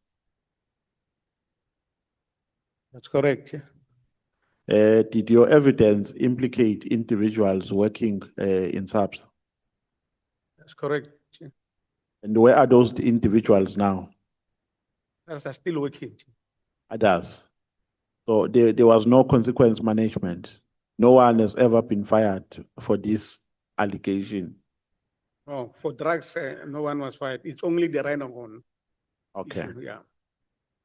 Speaker 14: That's correct.
Speaker 10: Did your evidence implicate individuals working in SAPS?
Speaker 14: That's correct.
Speaker 10: And where are those individuals now?
Speaker 14: Others are still working.
Speaker 10: Others. So there was no consequence management. No one has ever been fired for this allegation.
Speaker 14: Oh, for drugs, no one was fired. It's only the rhino horn.
Speaker 10: Okay.
Speaker 14: issue, yeah.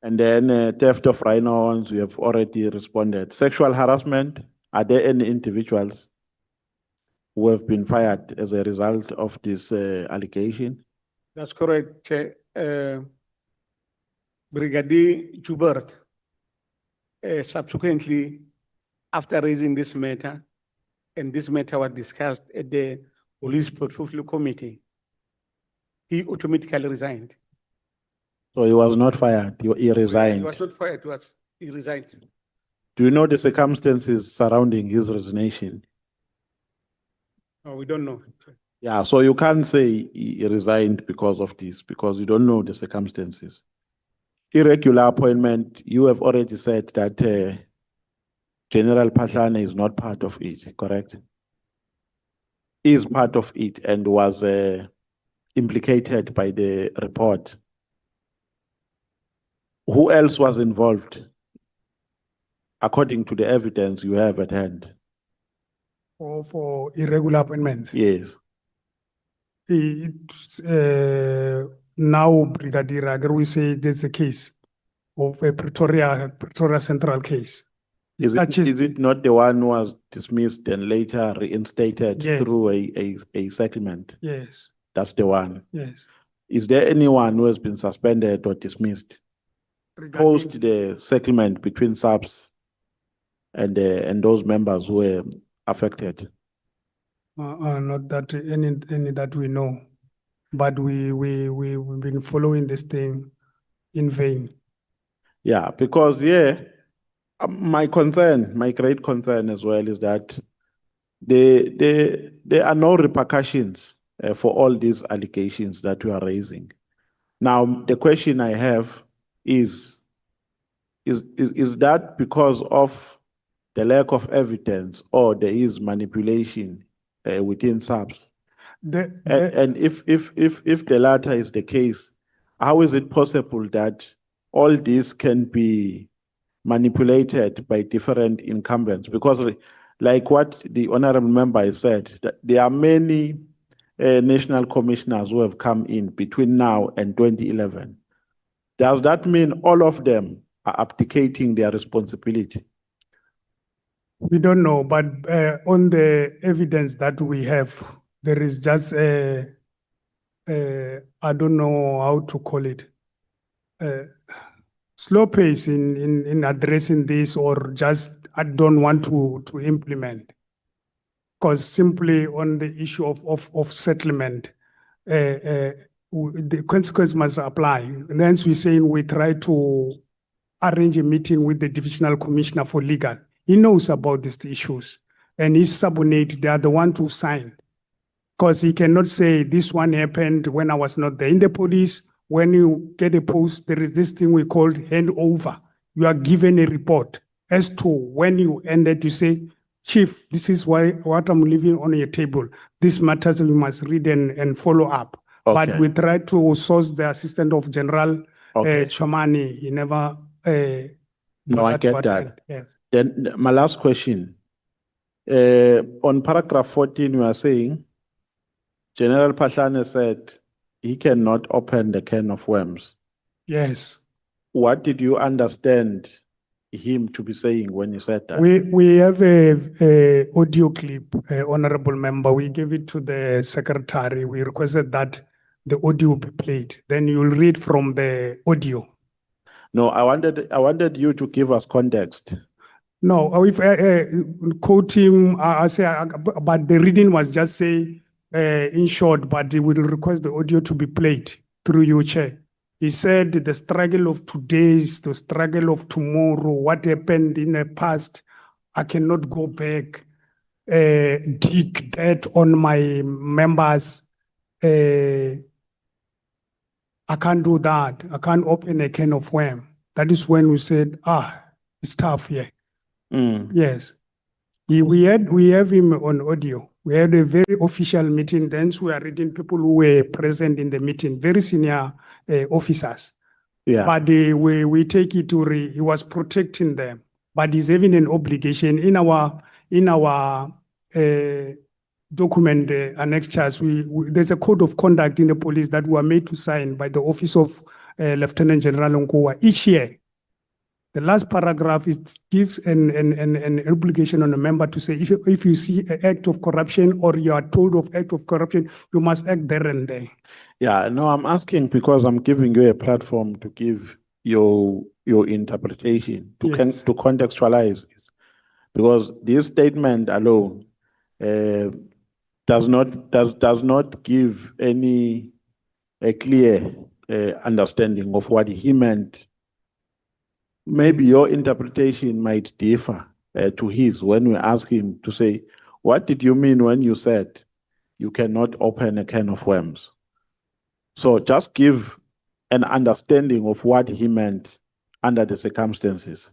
Speaker 10: And then theft of rhino horns, we have already responded. Sexual harassment, are there any individuals who have been fired as a result of this allegation?
Speaker 14: That's correct, Chair. Brigadier Joubert, subsequently, after raising this matter, and this matter was discussed at the Police Portfolio Committee, he automatically resigned.
Speaker 10: So he was not fired, he resigned.
Speaker 14: He was not fired, he resigned.
Speaker 10: Do you know the circumstances surrounding his resignation?
Speaker 14: Oh, we don't know.
Speaker 10: Yeah, so you can't say he resigned because of this, because you don't know the circumstances. Irregular appointment, you have already said that General Patlane is not part of it, correct? Is part of it and was implicated by the report. Who else was involved, according to the evidence you have at hand?
Speaker 12: For irregular appointments.
Speaker 10: Yes.
Speaker 12: It's, now, Brigadier Agar, we say there's a case of a Pretoria Central case.
Speaker 10: Is it not the one who was dismissed and later reinstated
Speaker 12: Yes.
Speaker 10: through a settlement?
Speaker 12: Yes,
Speaker 10: That's the one.
Speaker 12: yes.
Speaker 10: Is there anyone who has been suspended or dismissed post the settlement between SAPS and those members who were affected?
Speaker 12: Not that any that we know, but we've been following this thing in vain.
Speaker 10: Yeah, because my great concern as well is that there are no repercussions for all these allegations that you are raising. Now, the question I have is that because of the lack of evidence or there is manipulation within SAPS? And if the latter is the case, how is it possible that all this can be manipulated by different incumbents? Because like what the honorable member has said, that there are many national commissioners who have come in between now and 2011. Does that mean all of them are abdicating their responsibility?
Speaker 12: We don't know, but on the evidence that we have, there is just I don't know how to call it, slow pace in addressing this, or just I don't want to implement. Because simply on the issue of settlement, the consequence must apply. And hence we're saying we try to arrange a meeting with the divisional commissioner for legal. He knows about these issues, and his subordinate, they are the one to sign. Because he cannot say this one happened when I was not there. In the police, when you get a post, there is this thing we call handover. You are given a report as to when you ended, you say, Chief, this is what I'm leaving on your table. This matters we must read and follow up.
Speaker 10: Okay.
Speaker 12: But we try to source the assistant of General Chomani. He never.
Speaker 10: No, I get that.
Speaker 12: Yes.
Speaker 10: Then my last question. On paragraph 14, you are saying General Patlane said he cannot open the can of worms.
Speaker 12: Yes.
Speaker 10: What did you understand him to be saying when he said that?
Speaker 12: We have a audio clip, honorable member. We gave it to the secretary. We requested that the audio be played. Then you'll read from the audio.
Speaker 10: No, I wanted you to give us context.
Speaker 12: No, if quote him, I say, but the reading was just say in short, but he will request the audio to be played through you, Chair. He said the struggle of today is the struggle of tomorrow. What happened in the past, I cannot go back, dig that on my members. I can't do that. I can't open a can of worm. That is when we said, it's tough here. Yes. We have him on audio. We had a very official meeting. Then we are reading people who were present in the meeting, very senior officers.
Speaker 10: Yeah.
Speaker 12: But we take it to he was protecting them. but he's having an obligation in our document annexures. There's a code of conduct in the police that we are made to sign by the office of Lieutenant General Nkoa each year. The last paragraph gives an obligation on a member to say if you see an act of corruption or you are told of act of corruption, you must act there and there.
Speaker 10: Yeah, no, I'm asking because I'm giving you a platform to give your interpretation to
Speaker 12: Yes.
Speaker 10: to contextualize it. Because this statement alone does not give any a clear understanding of what he meant. Maybe your interpretation might differ to his when we ask him to say, what did you mean when you said you cannot open a can of worms? So just give an understanding of what he meant under the circumstances.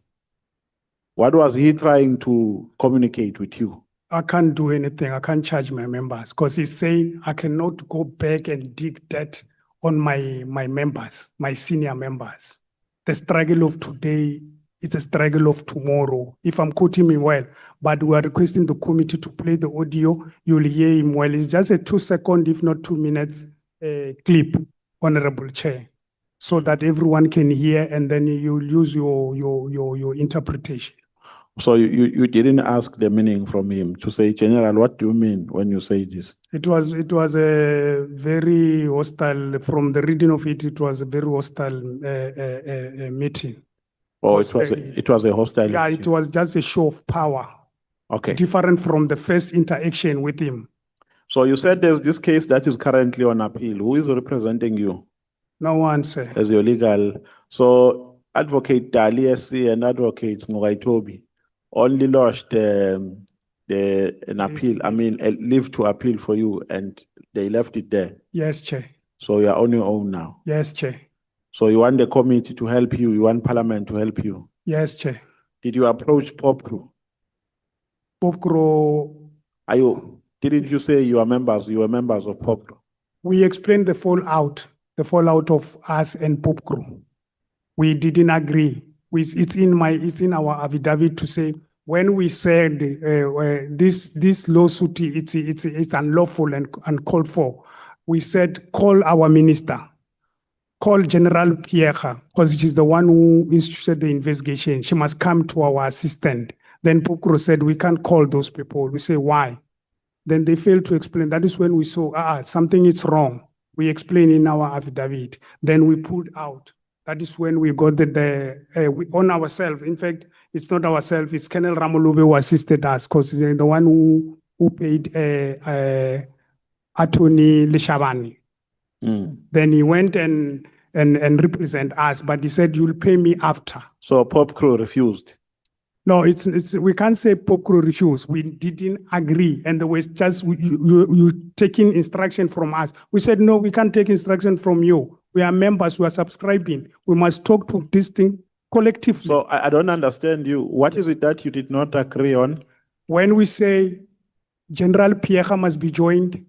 Speaker 10: What was he trying to communicate with you?
Speaker 12: I can't do anything. I can't charge my members because he's saying I cannot go back and dig that on my members, my senior members. The struggle of today is a struggle of tomorrow. If I'm quoting him well, but we are requesting the committee to play the audio. You'll hear him well. It's just a 2-second, if not 2 minutes clip, Honorable Chair, so that everyone can hear and then you'll use your interpretation.
Speaker 10: So you didn't ask the meaning from him to say, General, what do you mean when you say this?
Speaker 12: It was a very hostile, from the reading of it, it was a very hostile meeting.
Speaker 10: Oh, it was a hostile
Speaker 12: Yeah,
Speaker 10: meeting.
Speaker 12: it was just a show of power.
Speaker 10: Okay.
Speaker 12: Different from the first interaction with him.
Speaker 10: So you said there's this case that is currently on appeal. Who is representing you?
Speaker 12: No one, sir.
Speaker 10: As your legal. So Advocate Dali SC and Advocate Ngogaitobi only lodged an appeal, I mean, a leave to appeal for you, and they left it there.
Speaker 12: Yes, Chair.
Speaker 10: So you're on your own now.
Speaker 12: Yes, Chair.
Speaker 10: So you want the committee to help you, you want Parliament to help you.
Speaker 12: Yes, Chair.
Speaker 10: Did you approach PopCrew?
Speaker 12: PopCrew,
Speaker 10: Didn't you say you were members of PopCrew?
Speaker 12: we explained the fallout of us and PopCrew. We didn't agree. It's in our affidavit to say when we said this lawsuit it's unlawful and uncalled for. We said call our minister, call General Pierre, because she's the one who instituted the investigation. She must come to our assistant. Then PopCrew said we can't call those people. We say why? Then they failed to explain. That is when we saw something is wrong. We explained in our affidavit. Then we pulled out. That is when we got we on ourselves. In fact, it's not ourselves. It's Colonel Ramolube who assisted us because they're the one who paid Attorney Leshabani. Then he went and represent us, but he said you'll pay me after.
Speaker 10: So PopCrew refused.
Speaker 12: No, we can't say PopCrew refused. We didn't agree, and there was just you taking instruction from us. We said no, we can't take instruction from you. We are members. We are subscribing. We must talk to this thing collectively.
Speaker 10: So I don't understand you. What is it that you did not agree on?
Speaker 12: When we say General Pierre must be joined,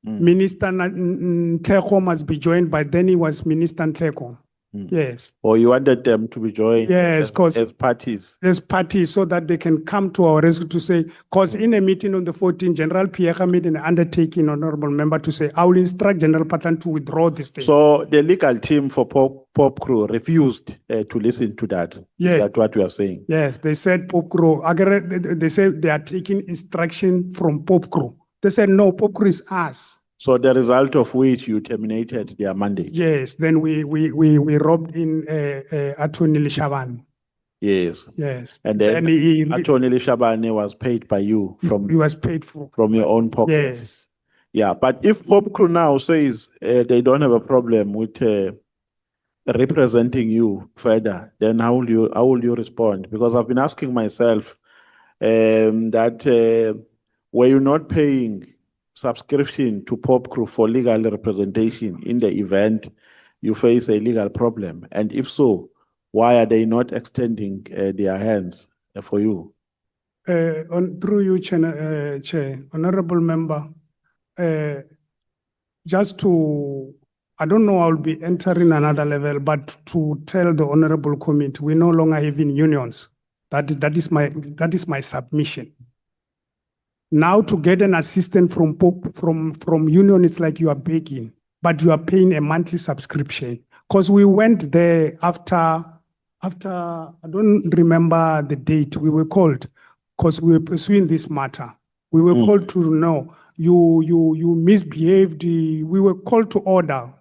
Speaker 12: Minister Ntleko must be joined, but then he was Minister Ntleko. Yes.
Speaker 10: Or you wanted them to be joined
Speaker 12: yes,
Speaker 10: as parties?
Speaker 12: As parties, so that they can come to our rescue to say, because in a meeting on the 14th, General Pierre made an undertaking, honorable member, to say, I will instruct General Patan to withdraw this thing.
Speaker 10: So the legal team for PopCrew refused to listen to that.
Speaker 12: Yes.
Speaker 10: That's what you are saying.
Speaker 12: Yes, they said PopCrew, they said they are taking instruction from PopCrew. They said, no, PopCrew is us.
Speaker 10: So the result of which you terminated their mandate.
Speaker 12: Yes, then we robbed in Attorney Leshabani.
Speaker 10: Yes.
Speaker 12: Yes.
Speaker 10: And then Attorney Leshabani was paid by you from
Speaker 12: he was paid from
Speaker 10: your own pockets.
Speaker 12: Yes.
Speaker 10: Yeah, but if PopCrew now says they don't have a problem with representing you further, then how will you respond? Because I've been asking myself that were you not paying subscription to PopCrew for legal representation in the event you face a legal problem? And if so, why are they not extending their hands for you?
Speaker 12: Through you, Chair, Honorable Member, just to, I don't know, I'll be entering another level, but to tell the Honorable Committee, we no longer having unions. That is my submission. Now to get an assistant from union, it's like you are begging, but you are paying a monthly subscription. Because we went there after, I don't remember the date, we were called, because we were pursuing this matter. We were called to know, you misbehaved, we were called to order.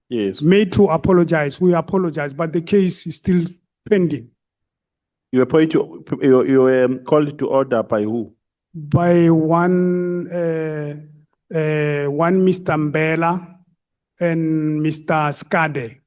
Speaker 10: Yes.
Speaker 12: Made to apologize, we apologize, but the case is still pending.
Speaker 10: You were called to order by who?
Speaker 12: By one Mr. Mbela and Mr. Skade.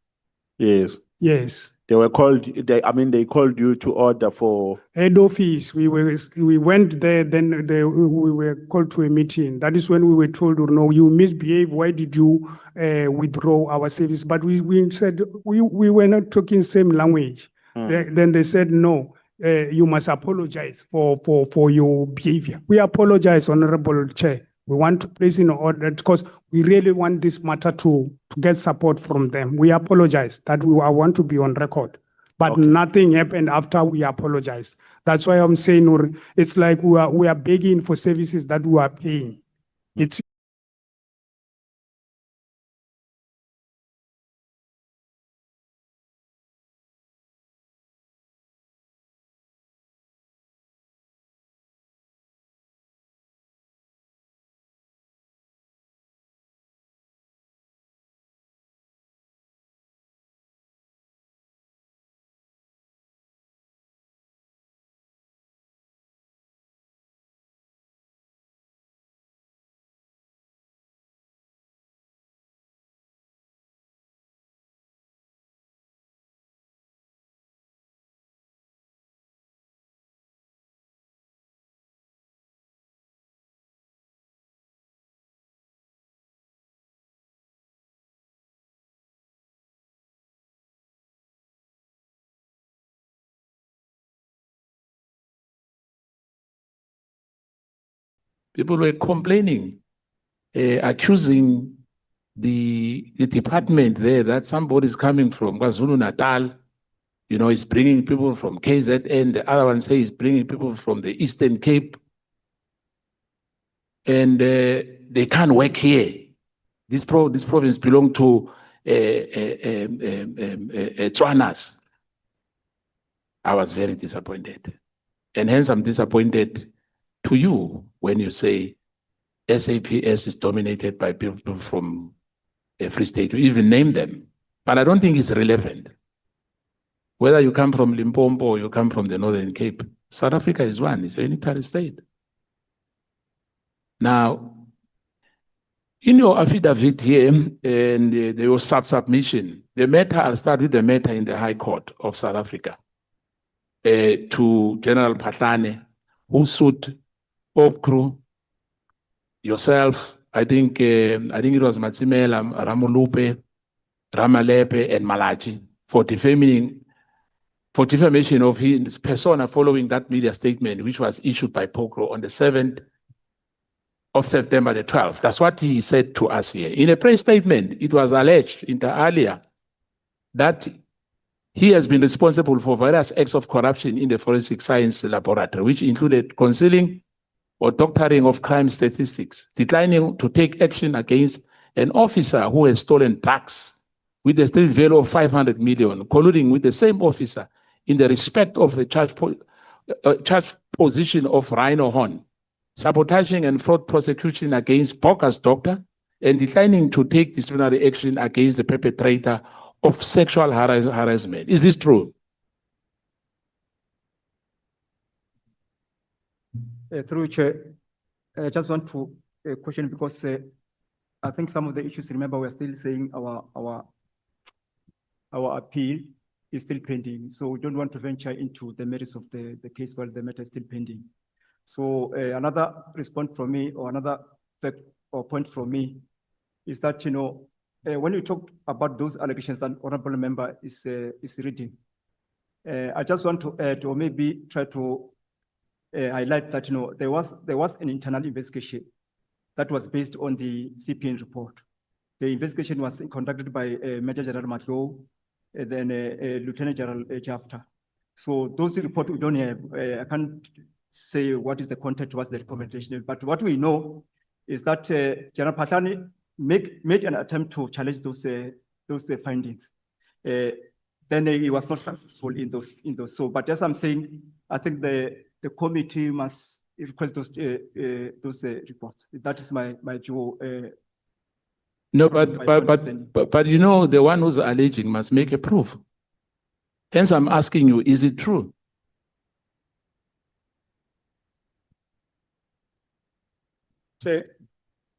Speaker 10: Yes.
Speaker 12: Yes.
Speaker 10: They were called, they called you to order for.
Speaker 12: Head office, we went there, then we were called to a meeting. That is when we were told, no, you misbehave, why did you withdraw our service? But we said, we were not talking same language. Then they said, no, you must apologize for your behavior. We apologize, Honorable Chair. We want to place in order because we really want this matter to get support from them. We apologize that I want to be on record, but nothing happened after we apologize. That's why I'm saying it's like we are begging for services that we are paying. It's
Speaker 4: People were complaining, accusing the department there that somebody is coming from KwaZulu-Natal, is bringing people from KZN. The other one says he's bringing people from the Eastern Cape. And they can't work here. This province belongs to Tswanas. I was very disappointed. And hence I'm disappointed to you when you say SAPS is dominated by people from a Free State. You even name them. But I don't think it's relevant. Whether you come from Limpopo or you come from the Northern Cape, South Africa is one, it's a unitary state. Now, in your affidavit here, and your submission, the matter, I'll start with the matter in the High Court of South Africa, to General Patlane, who sued Crew, yourself, I think it was Matsimela, Ramolupe, Ramalepe, and Malachi for defamation of his persona following that media statement, which was issued by Pokro on the 7th of September the 12th. That's what he said to us here. In a press statement, it was alleged inter alia that he has been responsible for various acts of corruption in the forensic science laboratory, which included concealing or doctoring of crime statistics, declining to take action against an officer who has stolen drugs with a street value of 500 million, colluding with the same officer in the respect of the charge position of Rhino Horn, sabotaging and fraud prosecution against bogus doctor, and declining to take disciplinary action against the perpetrator of sexual harassment. Is this true?
Speaker 13: Through Chair, I just want to question because I think some of the issues, remember, we're still saying our appeal is still pending. So we don't want to venture into the merits of the case while the matter is still pending. So another response from me, or another fact or point from me, is that, when you talk about those allegations that honorable member is reading, I just want to add, or maybe try to highlight that, there was an internal investigation that was based on the CPN report. The investigation was conducted by Major General Matlow, then Lieutenant General Jafta. So those reports we don't have. I can't say what is the content, what's the recommendation, but what we know is that General Patlane made an attempt to challenge those findings. Then he was not successful in those. So, but as I'm saying, I think the committee must request those reports. That is my view.
Speaker 4: No, but you know, the one who's alleging must make a proof. Hence, I'm asking you, is it true?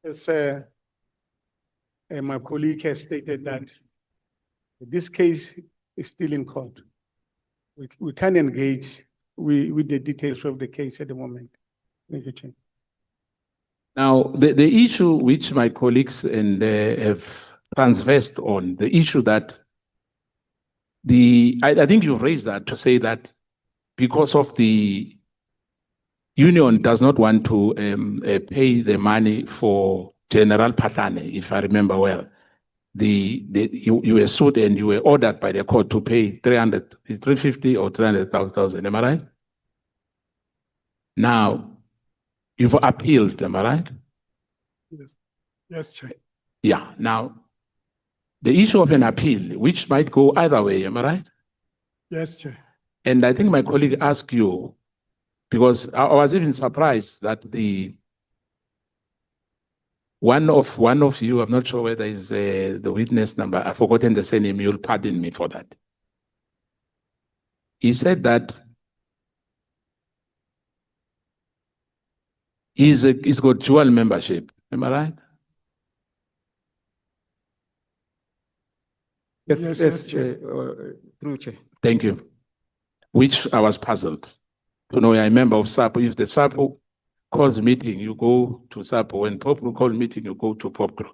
Speaker 14: As my colleague has stated that this case is still in court. We can't engage with the details of the case at the moment. Thank you, Chair.
Speaker 4: Now, the issue which my colleagues and have transversed on, the issue that I think you've raised that to say that because of the union does not want to pay the money for General Patlane, if I remember well. You were sued and you were ordered by the court to pay 350 or 300,000, am I right? Now, you've appealed, am I right?
Speaker 12: Yes, yes, Chair.
Speaker 4: Yeah, now, the issue of an appeal, which might go either way, am I right?
Speaker 12: Yes, Chair.
Speaker 4: And I think my colleague asked you, because I was even surprised that one of you, I'm not sure whether is the witness number, I've forgotten the surname, you'll pardon me for that. He said that he's got dual membership, am I right?
Speaker 13: Yes, Chair. Through Chair.
Speaker 4: Thank you. Which I was puzzled to know you're a member of SAPO. If the SAPO calls meeting, you go to SAPO. When POPGRO calls meeting, you go to POPGRO.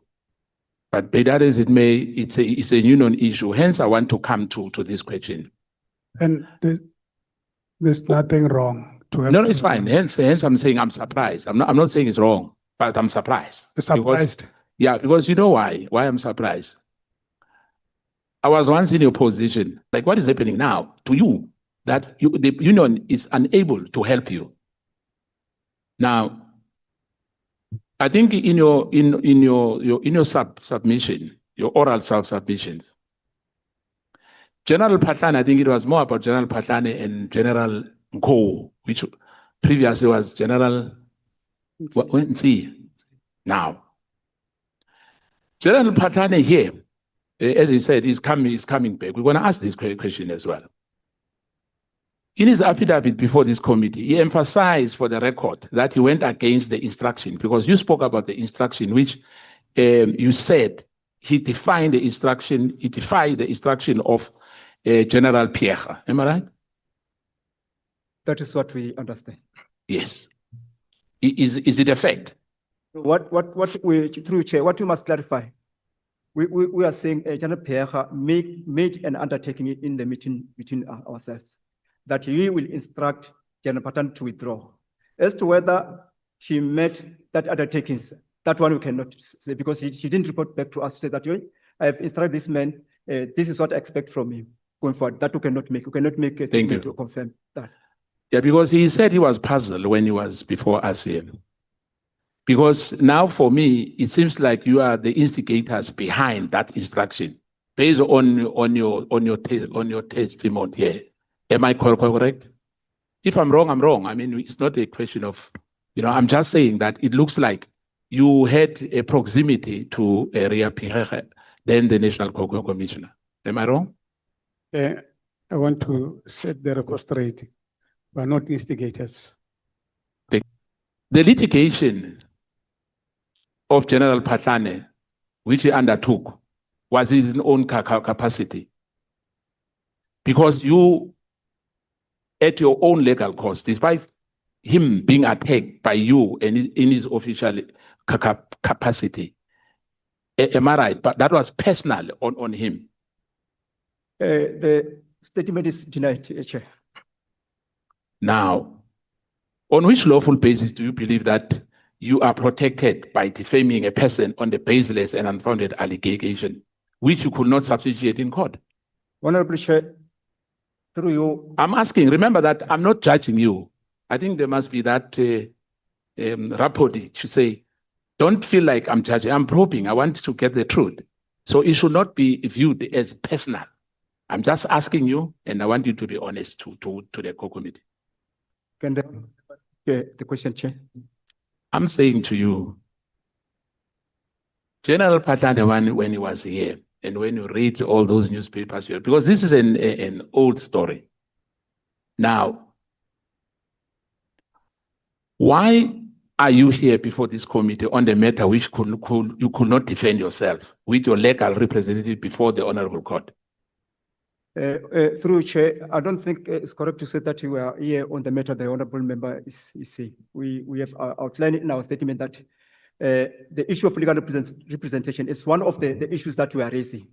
Speaker 4: But be that as it may, it's a union issue. Hence, I want to come to this question.
Speaker 12: And there's nothing wrong to have.
Speaker 4: No, it's fine. Hence, I'm saying I'm surprised. I'm not saying it's wrong, but I'm surprised.
Speaker 12: You're surprised?
Speaker 4: Because you know why? Why I'm surprised? I was once in your position. Like, what is happening now to you? That the union is unable to help you. Now, I think in your submission, your oral submissions, General Patlane, I think it was more about General Patlane and General Mkhwanazi, which previously was General Mkhwanazi. Now, General Patlane here, as he said, is coming back. We're going to ask this question as well. In his affidavit before this committee, he emphasized for the record that he went against the instruction, because you spoke about the instruction, which you said he defied the instruction of General Pierre. Am I right?
Speaker 13: That is what we understand.
Speaker 4: Yes. Is it a fact?
Speaker 13: What we, through Chair, what you must clarify, we are saying General Pierre made an undertaking in the meeting between ourselves, that he will instruct General Patlane to withdraw. As to whether she met that undertaking, that one we cannot say, because she didn't report back to us to say that, I have instructed this man, this is what I expect from him going forward. That we cannot make. We cannot make a statement to confirm that.
Speaker 4: Yeah, because he said he was puzzled when he was before us here. Because now for me, it seems like you are the instigators behind that instruction, based on your testimony here. Am I correct? If I'm wrong, I'm wrong. I mean, it's not a question of, I'm just saying that it looks like you had a proximity to Ria Pierre, then the National Commissioner. Am I wrong?
Speaker 14: I want to set the record straight. We're not instigators.
Speaker 4: The litigation of General Patlane, which he undertook, was his own capacity. Because you, at your own legal cost, despite him being attacked by you and in his official capacity, am I right? But that was personal on him.
Speaker 13: The statement is denied, Chair.
Speaker 4: Now, on which lawful basis do you believe that you are protected by defaming a person on the baseless and unfounded allegation, which you could not substantiate in court?
Speaker 13: Honorable Chair, Through you,
Speaker 4: I'm asking, remember that I'm not judging you. I think there must be that rapport to say, don't feel like I'm judging. I'm probing. I want to get the truth. So it should not be viewed as personal. I'm just asking you, and I want you to be honest to the core committee.
Speaker 13: can the question, Chair?
Speaker 4: I'm saying to you, General Patane, when he was here, and when you read all those newspapers, because this is an old story. Now, why are you here before this committee on the matter which you could not defend yourself with your legal representative before the Honorable Court?
Speaker 13: Through Chair, I don't think it's correct to say that you are here on the matter the honorable member is saying. We have outlined in our statement that the issue of legal representation is one of the issues that we are raising.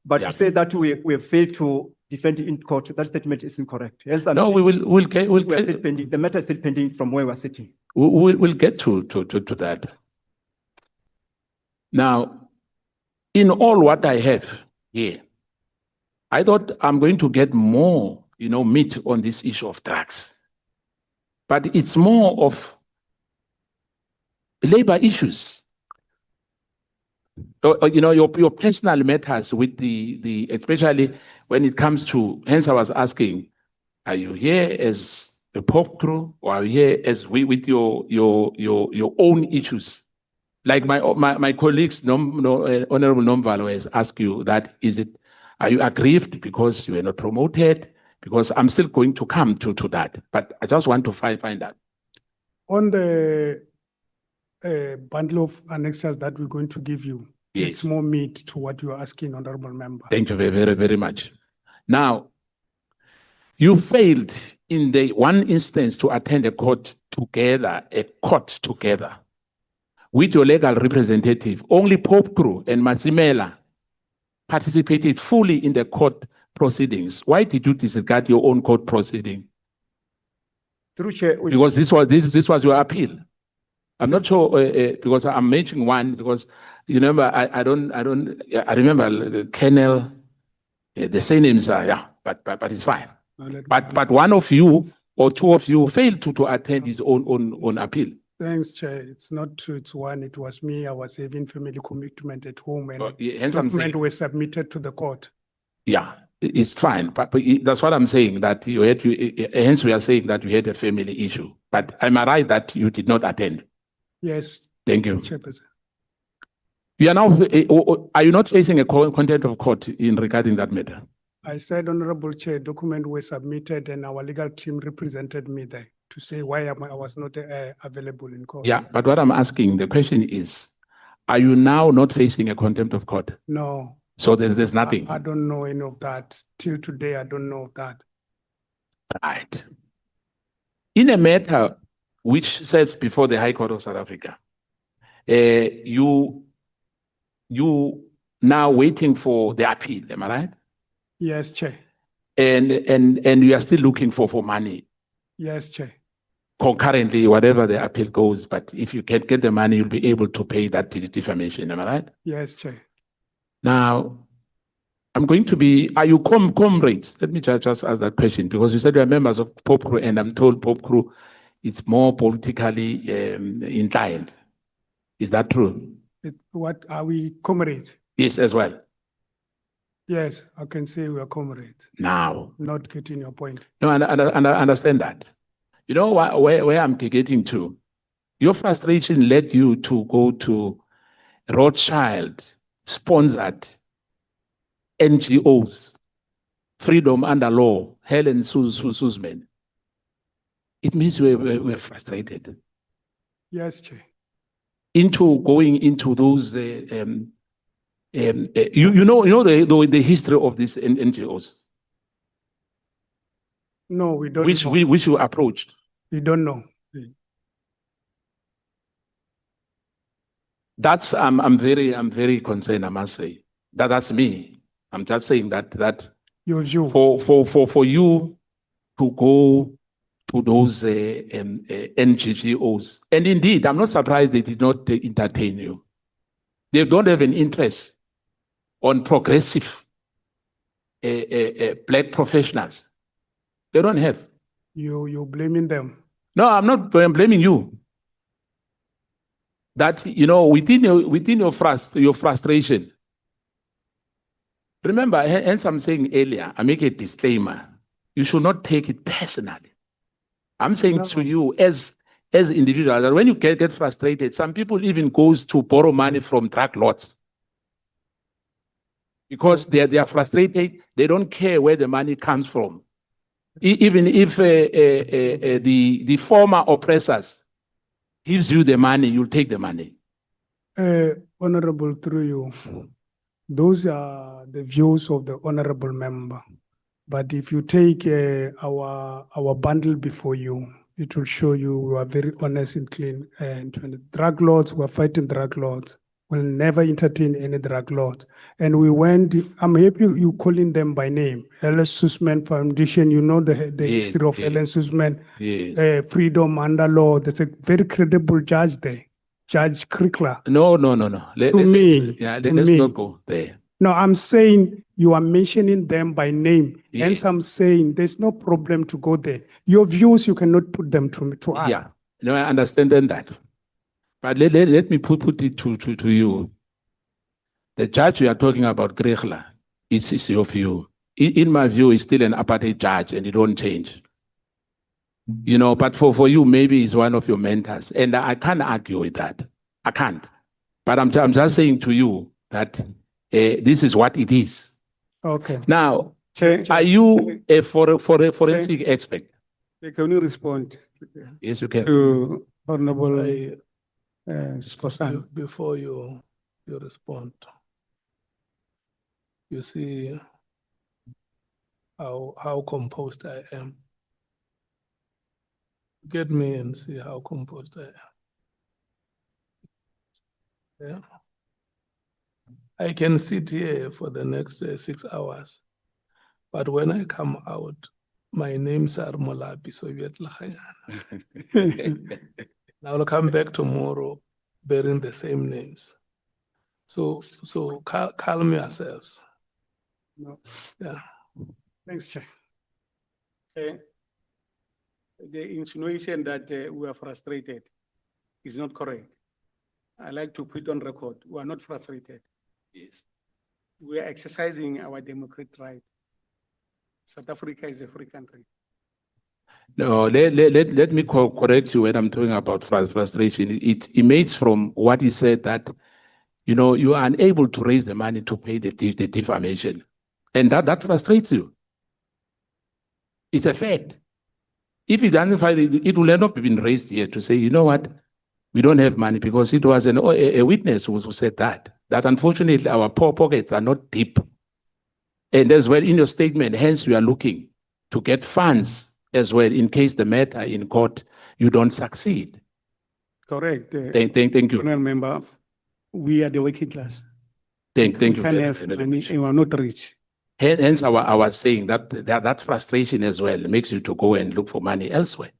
Speaker 13: But to say that we have failed to defend in court, that statement is incorrect. Yes,
Speaker 4: no, we'll get
Speaker 13: the matter is still pending from where we're sitting.
Speaker 4: We'll get to that. Now, in all what I have here, I thought I'm going to get more, meat on this issue of drugs. But it's more of labor issues. Your personal matters with the especially when it comes to, hence I was asking, are you here as a pop crew, or are you here as with your own issues? Like my colleagues, Honorable Nomvalo has asked you that, are you aggrieved because you were not promoted? Because I'm still going to come to that, but I just want to find out.
Speaker 12: On the bundle of annexures that we're going to give you,
Speaker 4: yes,
Speaker 12: it's more meat to what you are asking, Honorable Member.
Speaker 4: Thank you very, very much. Now, you failed in the one instance to attend a court together with your legal representative. Only Pope Crew and Mazimela participated fully in the court proceedings. Why did you disregard your own court proceeding?
Speaker 13: Through Chair,
Speaker 4: because this was your appeal. I'm not sure because I'm mentioning one because you remember I remember the Colonel, the same names are but it's fine. But one of you or two of you failed to attend his own appeal.
Speaker 12: Thanks, Chair. It's not two, it's one. It was me. I was having family commitment at home and documents were submitted to the court.
Speaker 4: Yeah, it's fine. But that's what I'm saying, that hence we are saying that you had a family issue. But am I right that you did not attend?
Speaker 12: Yes.
Speaker 4: Thank you.
Speaker 12: Chairperson.
Speaker 4: You are now, are you not facing a contempt of court in regarding that matter?
Speaker 12: I said, Honorable Chair, documents were submitted and our legal team represented me there to say why I was not available in court.
Speaker 4: Yeah, but what I'm asking, the question is, are you now not facing a contempt of court?
Speaker 12: No.
Speaker 4: So there's nothing?
Speaker 12: I don't know any of that. Till today, I don't know of that.
Speaker 4: Right. In a matter which sits before the High Court of South Africa, you now waiting for the appeal, am I right?
Speaker 12: Yes, Chair.
Speaker 4: And you are still looking for money?
Speaker 12: Yes, Chair.
Speaker 4: Concurrently, whatever the appeal goes, but if you can get the money, you'll be able to pay that defamation, am I right?
Speaker 12: Yes, Chair.
Speaker 4: Now, I'm going to be, are you comrades? Let me just ask that question, because you said you're members of Pope Crew, and I'm told Pope Crew is more politically inclined. Is that true?
Speaker 12: What are we, comrades?
Speaker 4: Yes, as well.
Speaker 12: Yes, I can say we are comrades.
Speaker 4: Now.
Speaker 12: Not getting your point.
Speaker 4: No, I understand that. You know where I'm getting to? Your frustration led you to go to Rothschild-sponsored NGOs, Freedom Under Law, Helen Suzman. It means we're frustrated.
Speaker 12: Yes, Chair.
Speaker 4: Into going into those, you know the history of these NGOs?
Speaker 12: No, we don't
Speaker 4: which
Speaker 12: know.
Speaker 4: Which you approached?
Speaker 12: We don't know.
Speaker 4: That's I'm very concerned, I must say. That's me. I'm just saying that
Speaker 12: your view
Speaker 4: for you to go to those NGOs, and indeed, I'm not surprised they did not entertain you. They don't have an interest on progressive black professionals. They don't have.
Speaker 12: You're blaming them.
Speaker 4: No, I'm not blaming you. That, within your frustration. Remember, hence I'm saying earlier, I make a disclaimer. You should not take it personally. I'm saying to you as individuals that when you get frustrated, some people even goes to borrow money from drug lords. Because they are frustrated, they don't care where the money comes from. Even if the former oppressors gives you the money, you'll take the money.
Speaker 12: Honorable, through you, those are the views of the honorable member. But if you take our bundle before you, it will show you we are very honest and clean. And when the drug lords were fighting drug lords, we'll never entertain any drug lords. And we went, I'm happy you calling them by name. Ellen Sussman Foundation, you know the
Speaker 4: Yes,
Speaker 12: history of
Speaker 4: yes.
Speaker 12: Ellen Sussman,
Speaker 4: Yes.
Speaker 12: freedom under law. There's a very credible judge there, Judge Krickler.
Speaker 4: No. Let's
Speaker 12: me.
Speaker 4: not go there.
Speaker 12: No, I'm saying you are mentioning them by name.
Speaker 4: Yes.
Speaker 12: Hence, I'm saying there's no problem to go there. Your views, you cannot put them to us.
Speaker 4: Yeah, no, I understand that. But let me put it to you. The judge you are talking about, Grechler, is your view. In my view, he's still an apartheid judge and he don't change. But for you, maybe he's one of your mentors. And I can't argue with that. I can't. But I'm just saying to you that this is what it is.
Speaker 12: Okay.
Speaker 4: Now, are you a forensic expert?
Speaker 14: Can you respond?
Speaker 4: Yes, you can.
Speaker 14: To Honorable Skhosana.
Speaker 1: Before you respond, you see how composed I am. Get me and see how composed I am. Yeah. I can sit here for the next 6 hours, but when I come out, my names are Molabi Soviet Lahayan. I will come back tomorrow bearing the same names. So calm yourselves.
Speaker 14: No.
Speaker 1: Yeah.
Speaker 14: Thanks, Chair. The insinuation that we are frustrated is not correct. I like to put on record, we are not frustrated.
Speaker 4: Yes.
Speaker 14: We are exercising our democratic right. South Africa is a free country.
Speaker 4: No, let me correct you when I'm talking about frustration. It emanates from what he said that, you are unable to raise the money to pay the defamation. And that frustrates you. It's a fact. If you doesn't find it will end up being raised here to say, you know what, we don't have money, because it was a witness who said that unfortunately our poor pockets are not deep. And as well in your statement, hence we are looking to get funds as well in case the matter in court, you don't succeed.
Speaker 14: Correct.
Speaker 4: Thank you.
Speaker 14: Honourable Member, we are the working class.
Speaker 4: Thank you.
Speaker 14: We can't have money and we are not rich.
Speaker 4: Hence I was saying that frustration as well makes you to go and look for money elsewhere.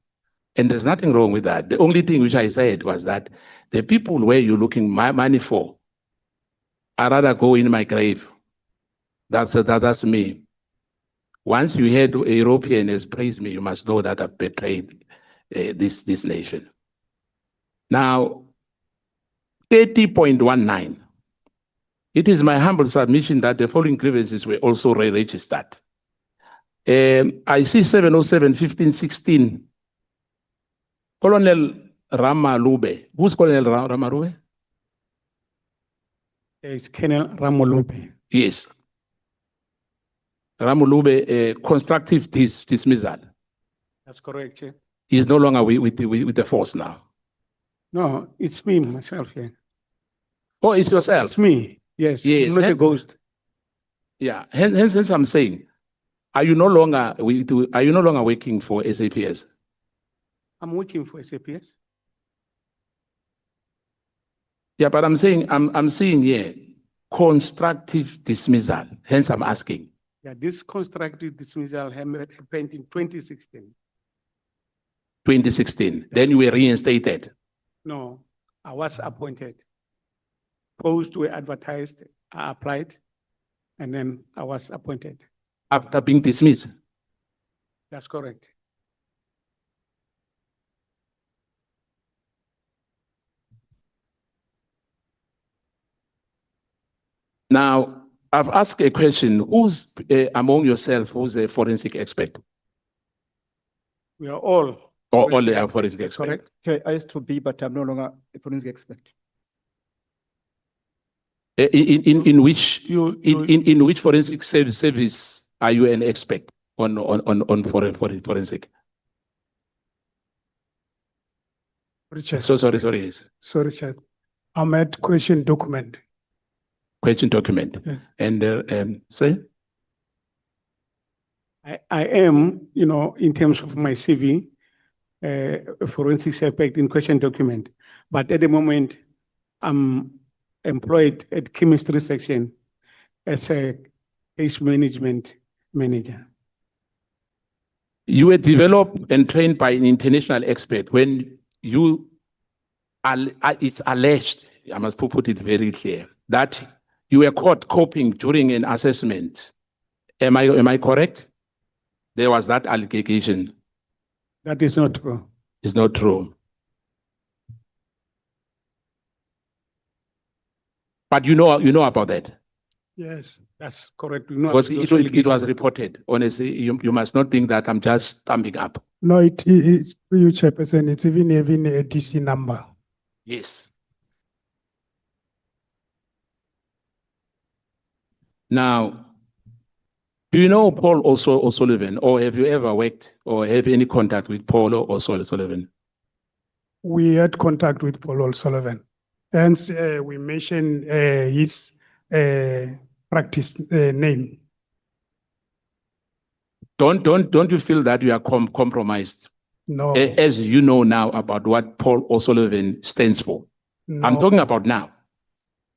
Speaker 4: And there's nothing wrong with that. The only thing which I said was that the people where you're looking money for, I rather go in my grave. That's me. Once you heard a European has praised me, you must know that I've betrayed this nation. Now, 30.19. It is my humble submission that the following grievances were also re-registered. I see 707-15-16. Colonel Ramalube. Who's Colonel Ramalube?
Speaker 14: It's Colonel Ramolube.
Speaker 4: Yes. Ramolube, constructive dismissal.
Speaker 14: That's correct, Chair.
Speaker 4: He is no longer with the force now.
Speaker 14: No, it's me, myself here.
Speaker 4: Oh, it's yourself?
Speaker 14: It's me. Yes,
Speaker 4: Yes.
Speaker 14: I'm not a ghost.
Speaker 4: Yeah, hence I'm saying, are you no longer working for SAPS?
Speaker 14: I'm working for SAPS.
Speaker 4: Yeah, but I'm saying, I'm seeing here, constructive dismissal. Hence I'm asking.
Speaker 14: Yeah, this constructive dismissal happened in 2016.
Speaker 4: 2016. Then you were reinstated.
Speaker 14: No, I was appointed. Posts were advertised, I applied, and then I was appointed.
Speaker 4: After being dismissed?
Speaker 14: That's correct.
Speaker 4: Now, I've asked a question. Who's among yourself, who's a forensic expert?
Speaker 14: We are all.
Speaker 4: Or only a forensic expert?
Speaker 14: Correct.
Speaker 13: Okay, I used to be, but I'm no longer a forensic expert.
Speaker 4: In which forensic service are you an expert on forensic?
Speaker 12: Richard.
Speaker 4: Sorry. Yes.
Speaker 12: So Richard, I'm at question document.
Speaker 4: Question document.
Speaker 12: Yes.
Speaker 4: And say?
Speaker 14: I am, in terms of my CV, a forensic expert in question document. But at the moment, I'm employed at chemistry section as a case management manager.
Speaker 4: You were developed and trained by an international expert when you it's alleged, I must put it very clear, that you were caught coping during an assessment. Am I correct? There was that allegation.
Speaker 14: That is not true.
Speaker 4: It's not true. But you know about that.
Speaker 14: Yes, that's correct. We know
Speaker 4: Because
Speaker 14: about those
Speaker 4: it was reported. Honestly, you must not think that I'm just stamping up.
Speaker 12: No, you Chairperson, it's even having a DC number.
Speaker 4: Yes. Now, do you know Paul O'Sullivan, or have you ever worked or have any contact with Paul O'Sullivan?
Speaker 12: We had contact with Paul O'Sullivan. Hence, we mentioned his practice name.
Speaker 4: Don't you feel that you are compromised?
Speaker 12: No.
Speaker 4: As you know now about what Paul O'Sullivan stands for.
Speaker 12: No.
Speaker 4: I'm talking about now.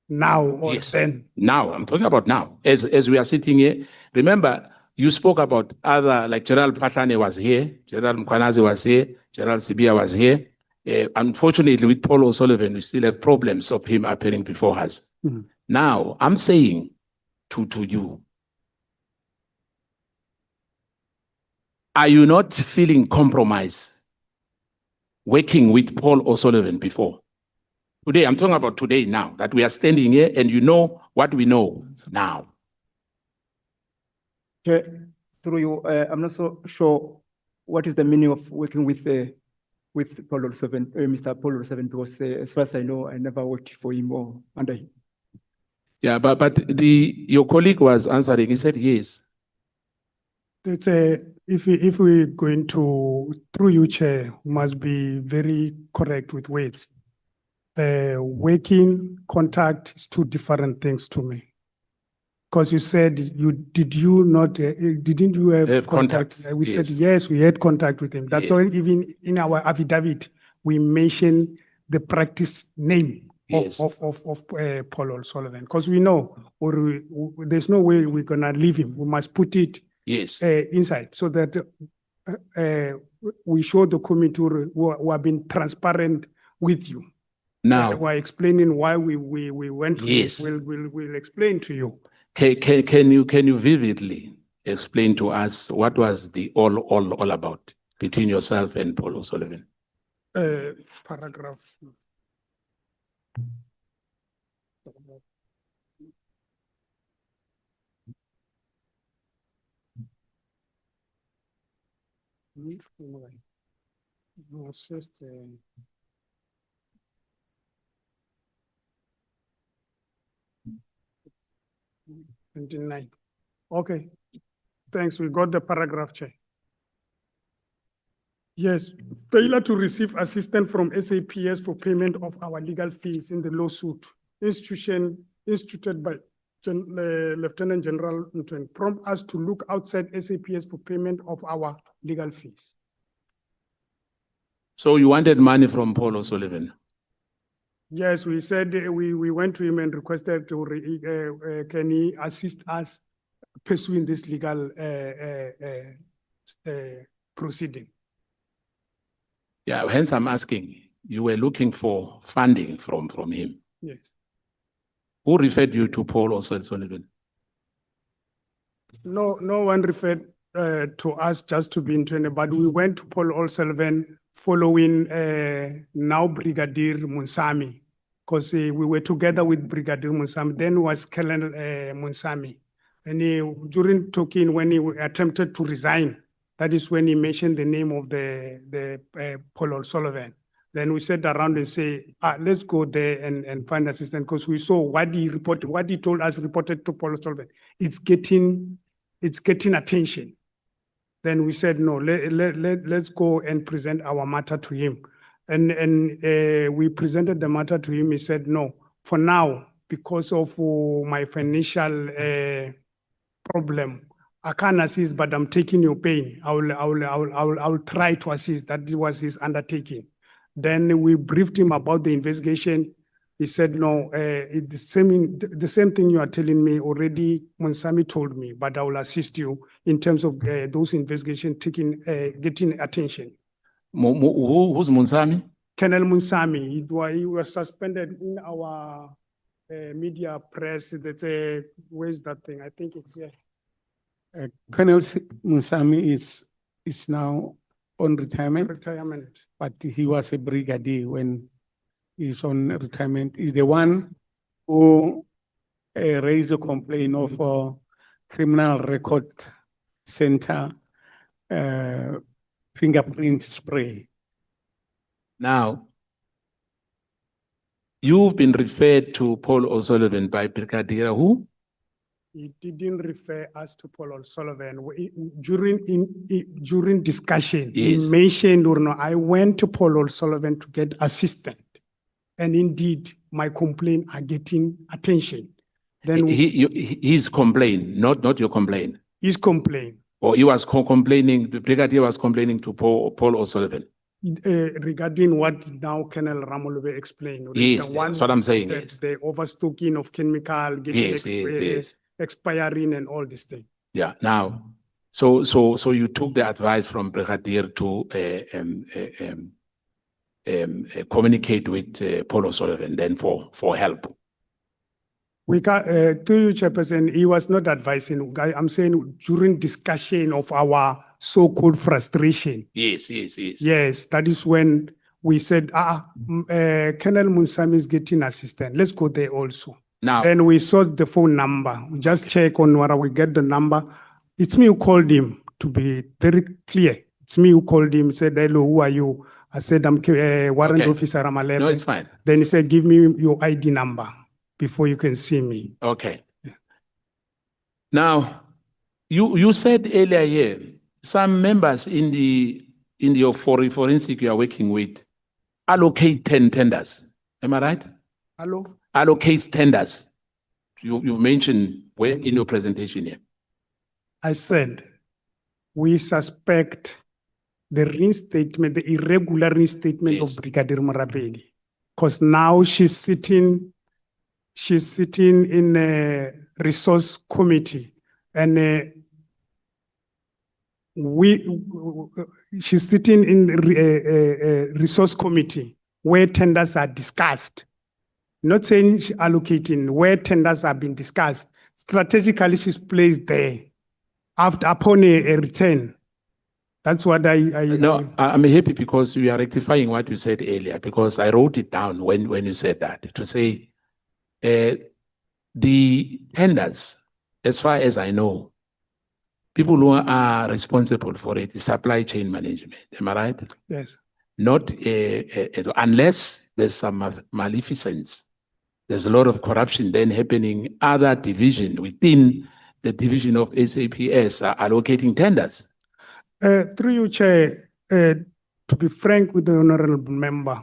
Speaker 12: Now or
Speaker 4: Yes.
Speaker 12: then?
Speaker 4: Now, I'm talking about now. As we are sitting here, remember, you spoke about other, like General Patlane was here, General Mkhwanazi was here, General Sibia was here. Unfortunately, with Paul O'Sullivan, we still have problems of him appearing before us.
Speaker 12: Mm-hmm.
Speaker 4: Now, I'm saying to you, are you not feeling compromised working with Paul O'Sullivan before? Today, I'm talking about today now, that we are standing here and you know what we know now.
Speaker 13: Okay, through you, I'm not so sure what is the meaning of working with Paul O'Sullivan, Mr. Paul O'Sullivan, because as far as I know, I never worked for him or under him.
Speaker 4: Yeah, but your colleague was answering, he said yes.
Speaker 12: It's if we're going to, through you, Chair, must be very correct with words. Working contact is two different things to me. Because you said didn't you have contact?
Speaker 4: contact?
Speaker 12: We
Speaker 4: Yes.
Speaker 12: said yes, we had contact with him. That's
Speaker 4: Yeah.
Speaker 12: why even in our affidavit we mentioned the practice name
Speaker 4: Yes.
Speaker 12: of Paul O'Sullivan, because we know there's no way we're gonna leave him. We must put it
Speaker 4: Yes.
Speaker 12: inside so that we show the committee who have been transparent with you.
Speaker 4: Now,
Speaker 12: We're explaining why we went through
Speaker 4: Yes.
Speaker 12: it. We'll explain to you.
Speaker 4: can you vividly explain to us what was the all about between yourself and Paul O'Sullivan?
Speaker 12: Paragraph. No, it's just, 29. Okay, thanks. We got the paragraph, Chair. Yes, failure to receive assistance from SAPS for payment of our legal fees in the lawsuit instituted by Lieutenant General Ntwen, prompt us to look outside SAPS for payment of our legal fees.
Speaker 4: So you wanted money from Paul O'Sullivan?
Speaker 12: Yes, we said we went to him and requested to can he assist us pursuing this legal proceeding.
Speaker 4: Yeah, hence I'm asking, you were looking for funding from him.
Speaker 12: Yes.
Speaker 4: Who referred you to Paul O'Sullivan?
Speaker 12: No one referred to us just to be in training, but we went to Paul O'Sullivan following now Brigadier Munsami, because we were together with Brigadier Munsami, then was Colonel Munsami. And during talking, when he attempted to resign, that is when he mentioned the name of the Paul O'Sullivan. Then we sat around and say, let's go there and find assistance, because we saw what he reported, what he told us reported to Paul O'Sullivan. It's getting attention. Then we said, no, let's go and present our matter to him. And we presented the matter to him. He said, no, for now, because of my financial problem, I can't assist, but I'm taking your pain. I will try to assist. That was his undertaking. Then we briefed him about the investigation. He said, no, the same thing you are telling me already, Munsami told me, but I will assist you in terms of those investigations getting attention.
Speaker 4: Who's Munsami?
Speaker 12: Colonel Munsami, he was suspended in our media press. Where's that thing? I think it's here.
Speaker 14: Colonel Munsami is now on retirement. But he was a brigadier when he's on retirement. He's the one who raised a complaint of criminal record center fingerprint spray.
Speaker 4: Now, you've been referred to Paul O'Sullivan by Brigadier who?
Speaker 12: He didn't refer us to Paul O'Sullivan. During discussion,
Speaker 4: Yes.
Speaker 12: he mentioned, or no, I went to Paul O'Sullivan to get assistance. And indeed, my complaint are getting attention. Then
Speaker 4: His complaint, not your complaint.
Speaker 12: his complaint
Speaker 4: Or he was complaining, the brigadier was complaining to Paul O'Sullivan.
Speaker 12: regarding what now Colonel Ramolube explained.
Speaker 4: Yes, that's what I'm saying, yes.
Speaker 12: The overstocking of chemical, getting expiring and all these things.
Speaker 4: Yeah. Now, so you took the advice from Brigadier to communicate with Paul O'Sullivan then for help.
Speaker 12: We got to you, Chairperson. He was not advising. I'm saying during discussion of our so-called frustration.
Speaker 4: Yes.
Speaker 12: Yes, that is when we said, Colonel Munsami is getting assistance. Let's go there also.
Speaker 4: Now,
Speaker 12: then we saw the phone number. We just check on where we get the number. It's me who called him, to be very clear. It's me who called him, said, hello, who are you? I said, I'm warrant officer Ramalebe.
Speaker 4: No, it's fine.
Speaker 12: Then he said, give me your ID number before you can see me.
Speaker 4: Okay. Now, you said earlier here, some members in your forensic you are working with allocate 10 tenders. Am I right?
Speaker 12: Hello?
Speaker 4: Allocate tenders. You mentioned where in your presentation here.
Speaker 12: I said, we suspect the reinstatement, the irregular reinstatement of Brigadier Morabedi, because now she's sitting in a resource committee, and she's sitting in a resource committee where tenders are discussed. Not saying allocating, where tenders have been discussed. Strategically, she's placed there upon a return. That's what
Speaker 4: I'm happy because you are rectifying what you said earlier, because I wrote it down when you said that, to say the tenders, as far as I know, people who are responsible for it is supply chain management. Am I right?
Speaker 12: Yes.
Speaker 4: Not unless there's some maleficence. There's a lot of corruption then happening. Other division within the division of SAPS are allocating tenders.
Speaker 12: Through you, Chair, to be frank with the honorable member,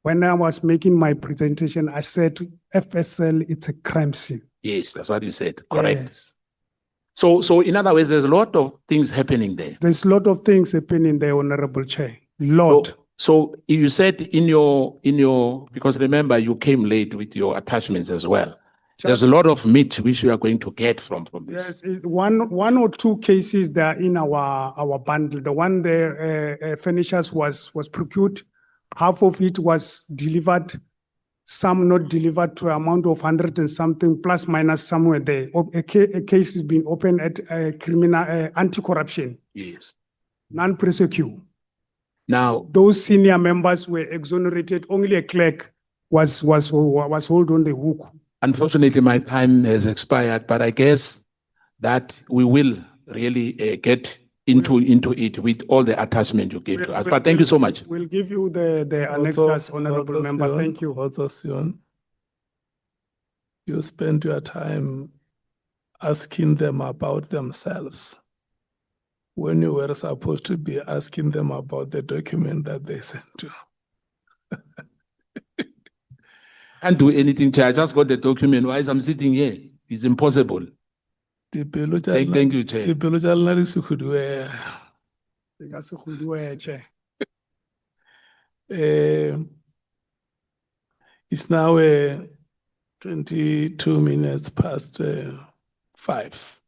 Speaker 12: when I was making my presentation, I said FSL, it's a crime scene.
Speaker 4: Yes, that's what you said. Correct.
Speaker 12: Yes.
Speaker 4: So in other words, there's a lot of things happening there.
Speaker 12: There's a lot of things happening there, honorable Chair. Lot.
Speaker 4: So you said in your, because remember you came late with your attachments as well. There's a lot of meat which we are going to get from this.
Speaker 12: Yes, one or two cases that are in our bundle. The one the furnitures was procured, half of it was delivered. some not delivered to amount of 100 and something plus minus somewhere there. A case is being opened at criminal anti-corruption,
Speaker 4: Yes.
Speaker 12: non-prosecute.
Speaker 4: Now,
Speaker 12: Those senior members were exonerated. Only a clerk was held on the hook.
Speaker 4: unfortunately, my time has expired, but I guess that we will really get into it with all the attachment you gave to us. But thank you so much.
Speaker 12: We'll give you the
Speaker 1: Also-
Speaker 12: annexures, honorable
Speaker 1: also,
Speaker 12: member.
Speaker 1: Sion,
Speaker 12: Thank you.
Speaker 1: Also, Sion, you spend your time asking them about themselves when you were supposed to be asking them about the document that they sent you.
Speaker 4: Can't do anything, Chair. I just got the document. Why is I'm sitting here? It's impossible. Thank you, Chair.
Speaker 1: Dipelo tša lena di se khuduega.
Speaker 12: They got to do a check.
Speaker 1: It's now 22 minutes past 5.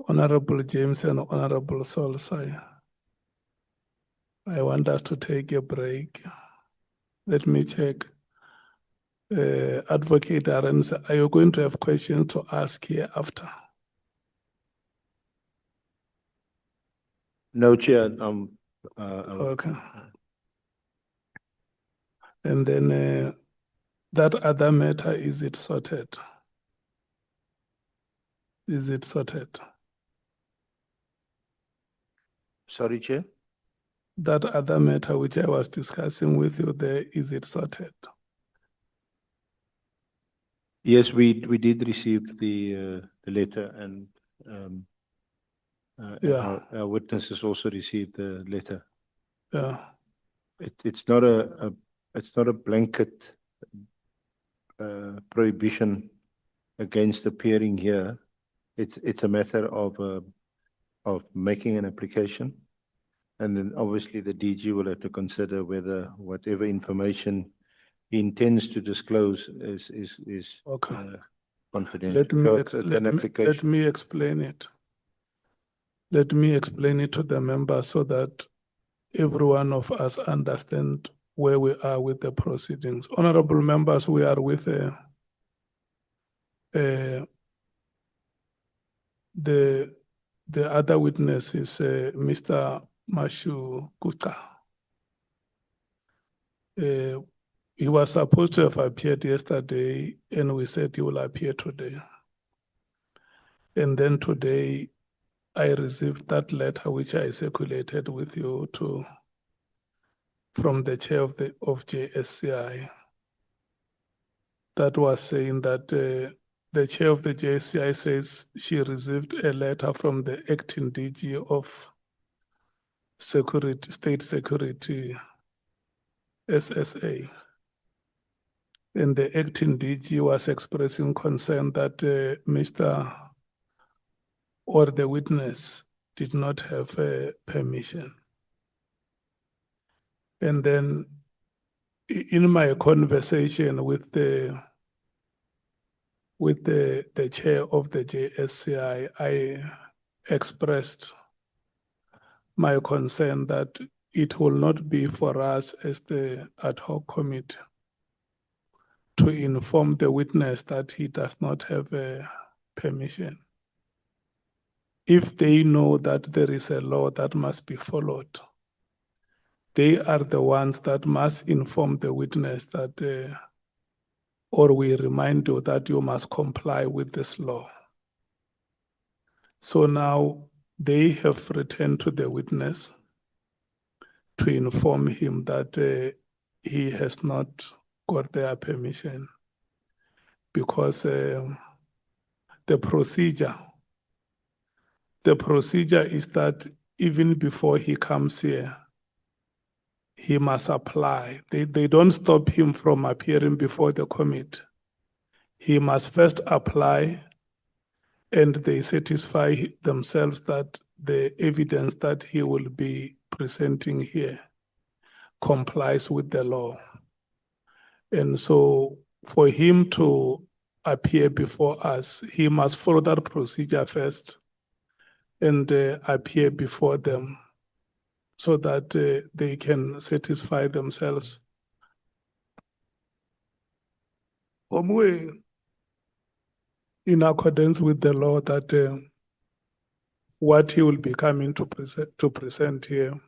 Speaker 1: Honorable James and Honorable Solsai, I want us to take a break. Let me check. Advocate Arens, are you going to have questions to ask here after?
Speaker 8: No, Chair,
Speaker 1: Okay. And then that other matter, is it sorted? Is it sorted?
Speaker 8: sorry, Chair.
Speaker 1: That other matter which I was discussing with you there, is it sorted?
Speaker 8: Yes, we did receive the letter, and
Speaker 1: Yeah.
Speaker 8: our witnesses also received the letter.
Speaker 1: Yeah.
Speaker 8: It's not a blanket prohibition against appearing here. It's a matter of making an application, and then obviously the DG will have to consider whether whatever information he intends to disclose is
Speaker 1: Okay.
Speaker 8: confidential.
Speaker 1: Let me,
Speaker 8: So
Speaker 1: ex-
Speaker 8: it's
Speaker 1: let,
Speaker 8: an
Speaker 1: me,
Speaker 8: application.
Speaker 1: let me explain it. Let me explain it to the members so that every one of us understand where we are with the proceedings. Honorable members, we are with the other witness is Mr. Mashu Kuka. He was supposed to have appeared yesterday, and we said he will appear today. And then today, I received that letter which I circulated with you from the chair of JSCI. That was saying that the chair of the JSCI says she received a letter from the acting DG of State Security, SSA. And the acting DG was expressing concern that Mr. or the witness did not have permission. And then in my conversation with the chair of the JSCI, I expressed my concern that it will not be for us as the ad hoc committee to inform the witness that he does not have a permission. If they know that there is a law that must be followed, they are the ones that must inform the witness that, or we remind you that you must comply with this law. So now they have returned to the witness to inform him that he has not got their permission because the procedure is that even before he comes here, he must apply. They don't stop him from appearing before the committee. He must first apply, and they satisfy themselves that the evidence that he will be presenting here complies with the law. And so for him to appear before us, he must follow that procedure first and appear before them. so that they can satisfy themselves. In accordance with the law, that what he will be coming to present here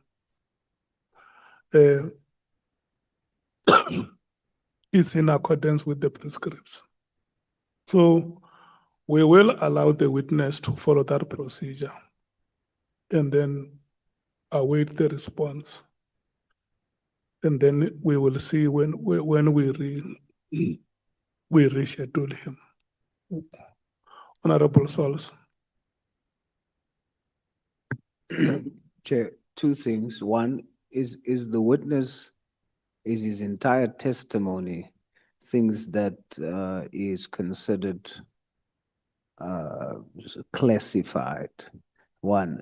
Speaker 1: is in accordance with the prescripts. So we will allow the witness to follow that procedure and then await the response. And then we will see when we reschedule him. Honorable Sols.
Speaker 7: Chair, two things. One, is the witness, is his entire testimony things that is considered classified? One.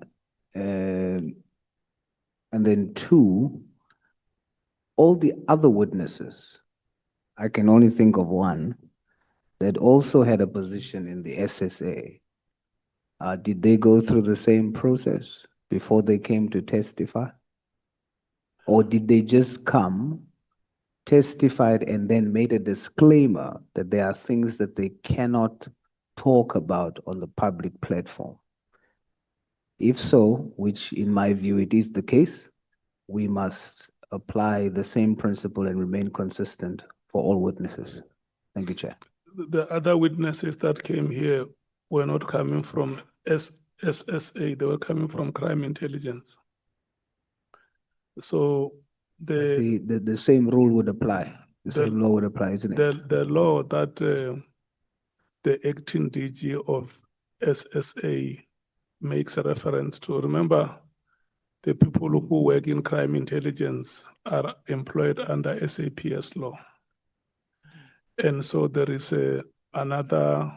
Speaker 7: And then two, all the other witnesses, I can only think of one, that also had a position in the SSA. Did they go through the same process before they came to testify? Or did they just come, testified, and then made a disclaimer that there are things that they cannot talk about on the public platform? If so, which in my view it is the case, we must apply the same principle and remain consistent for all witnesses. Thank you, Chair.
Speaker 1: The other witnesses that came here were not coming from SSA, they were coming from crime intelligence. So
Speaker 7: the same rule would apply, the same law would apply, isn't it?
Speaker 1: The law that the acting DG of SSA makes a reference to, remember, the people who work in crime intelligence are employed under SAPS law. And so there is another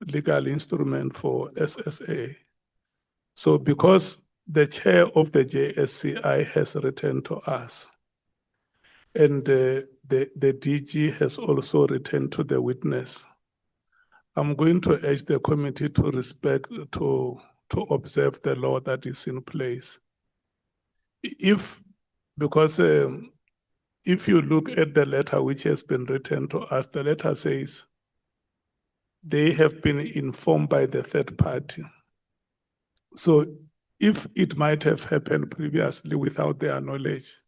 Speaker 1: legal instrument for SSA. So because the chair of the JSCI has returned to us, and the DG has also returned to the witness, I'm going to urge the committee to respect, to observe the law that is in place. Because if you look at the letter which has been written to us, the letter says they have been informed by the third party. So if it might have happened previously without their knowledge,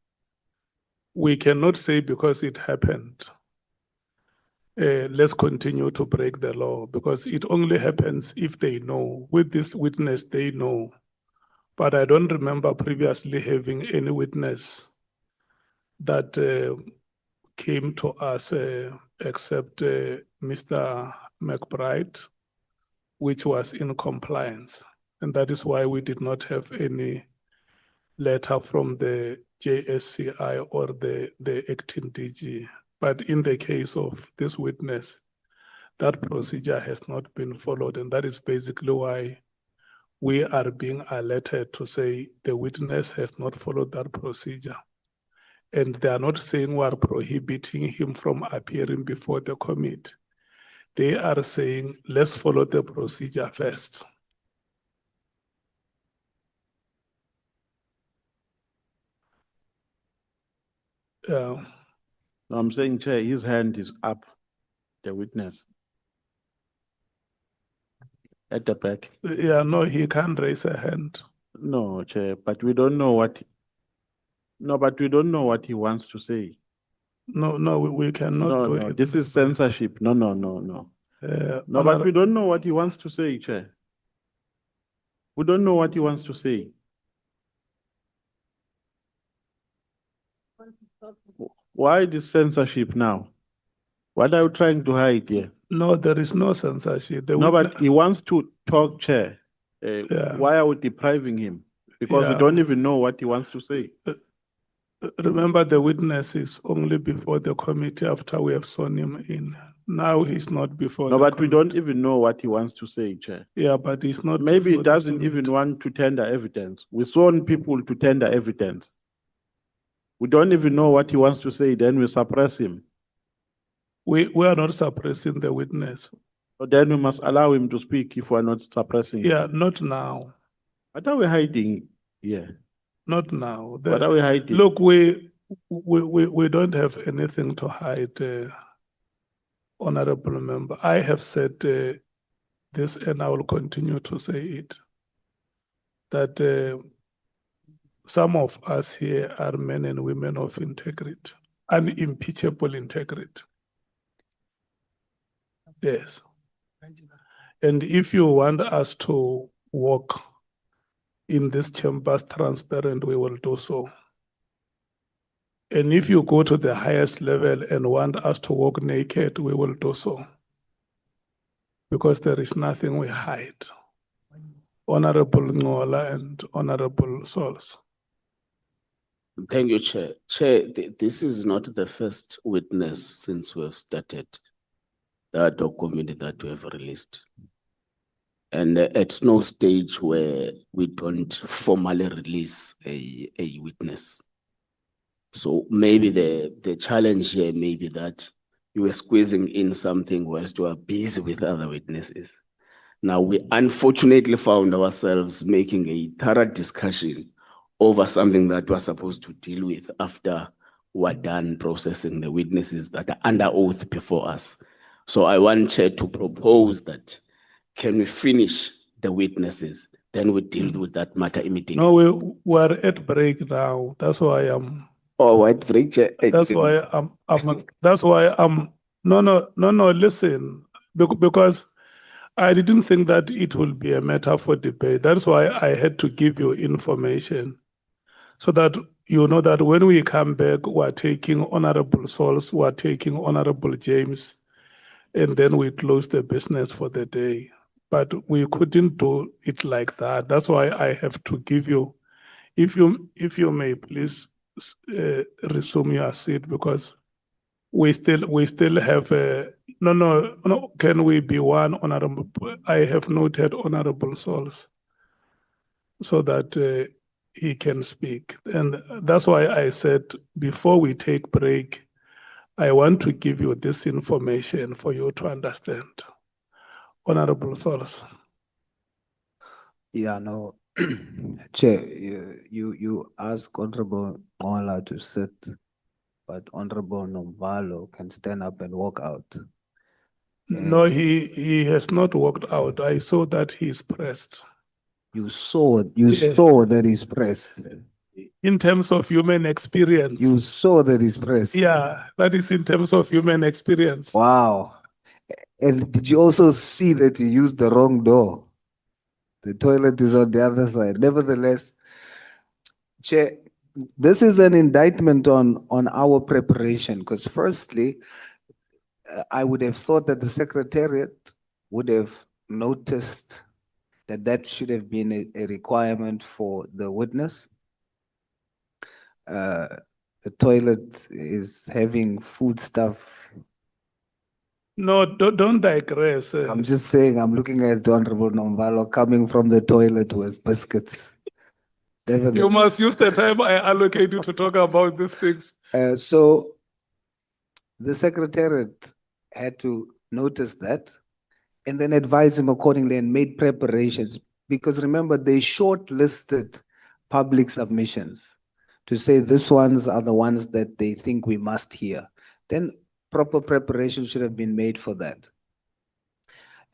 Speaker 1: we cannot say because it happened, let's continue to break the law, because it only happens if they know. With this witness, they know. But I don't remember previously having any witness that came to us except Mr. McBride, which was in compliance. And that is why we did not have any letter from the JSCI or the acting DG. But in the case of this witness, that procedure has not been followed. And that is basically why we are being alerted to say the witness has not followed that procedure. And they are not saying we are prohibiting him from appearing before the committee. They are saying, let's follow the procedure first.
Speaker 10: No, I'm saying, Chair, his hand is up, the witness. At the back.
Speaker 1: Yeah, no, he can't raise a hand.
Speaker 10: No, Chair, but we don't know what. No, but we don't know what he wants to say.
Speaker 1: No, we cannot do
Speaker 10: No,
Speaker 1: it.
Speaker 10: this is censorship. No. No, but we don't know what he wants to say, Chair. We don't know what he wants to say. Why this censorship now? What are you trying to hide here?
Speaker 1: No, there is no censorship.
Speaker 10: No, but he wants to talk, Chair. Why are we depriving him? Because we don't even know what he wants to say.
Speaker 1: Remember, the witness is only before the committee after we have sworn him in. Now he's not before.
Speaker 10: No, but we don't even know what he wants to say, Chair.
Speaker 1: Yeah, but he's not.
Speaker 10: Maybe he doesn't even want to tender evidence. We sworn people to tender evidence. We don't even know what he wants to say, then we suppress him.
Speaker 1: We are not suppressing the witness.
Speaker 10: So then we must allow him to speak if we're not suppressing him.
Speaker 1: Yeah, not now.
Speaker 10: What are we hiding here?
Speaker 1: Not now.
Speaker 10: What are we hiding?
Speaker 1: Look, we don't have anything to hide, honorable member. I have said this and I will continue to say it, that some of us here are men and women of integrity, unimpeachable integrity. Yes. And if you want us to walk in this chambers transparent, we will do so. And if you go to the highest level and want us to walk naked, we will do so. Because there is nothing we hide. Honorable Ngola and Honorable Sols.
Speaker 3: Thank you, Chair. Chair, this is not the first witness since we've started the adhoc committee that we have released. And at no stage where we don't formally release a witness. So maybe the challenge here may be that you were squeezing in something whilst you are busy with other witnesses. Now, we unfortunately found ourselves making a thorough discussion over something that we're supposed to deal with after we're done processing the witnesses that are under oath before us. So I want Chair to propose that, can we finish the witnesses, then we deal with that matter immediately.
Speaker 1: No, we're at break now. That's why I'm.
Speaker 3: Oh, what break, Chair?
Speaker 1: That's why no, listen, because I didn't think that it will be a matter for debate. That's why I had to give you information so that you know that when we come back, we're taking Honorable Sols, we're taking Honorable James, and then we close the business for the day. But we couldn't do it like that. That's why I have to give you, if you may please resume your seat, because we still have no. Can we be one honorable? I have noted Honorable Sols so that he can speak, and that's why I said before we take break, I want to give you this information for you to understand. Honorable Sols.
Speaker 7: Yeah, no, Chair, you ask Honorable Ngola to sit, but Honorable Nomvalo can stand up and walk out.
Speaker 1: No, he has not walked out. I saw that he's pressed.
Speaker 7: You saw that he's pressed.
Speaker 1: In terms of human experience.
Speaker 7: You saw that he's pressed.
Speaker 1: Yeah, that is in terms of human experience.
Speaker 7: Wow. And did you also see that you used the wrong door? The toilet is on the other side. Nevertheless, Chair, this is an indictment on our preparation, because firstly, I would have thought that the Secretariat would have noticed that that should have been a requirement for the witness. The toilet is having food stuff.
Speaker 1: No, don't digress.
Speaker 7: I'm just saying, I'm looking at the Honorable Nomvalo coming from the toilet with biscuits.
Speaker 1: You must use the time I allocate you to talk about these things.
Speaker 7: So the Secretariat had to notice that and then advise him accordingly and made preparations. Because remember, they shortlisted public submissions to say these ones are the ones that they think we must hear. Then proper preparation should have been made for that.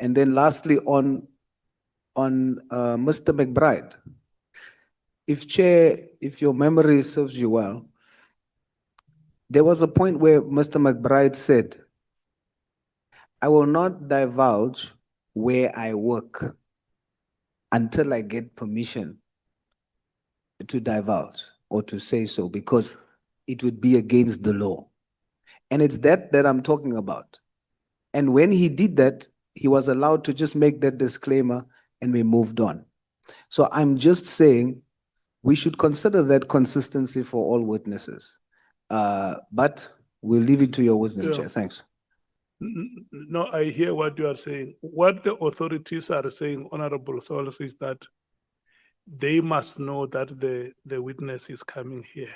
Speaker 7: And then lastly, on Mr. McBride, if your memory serves you well, there was a point where Mr. McBride said, I will not divulge where I work until I get permission to divulge or to say so, because it would be against the law. And it's that I'm talking about. And when he did that, he was allowed to just make that disclaimer and we moved on. So I'm just saying we should consider that consistency for all witnesses. But we'll leave it to your wisdom, Chair. Thanks.
Speaker 1: No, I hear what you are saying. What the authorities are saying, Honorable Sols, is that they must know that the witness is coming here.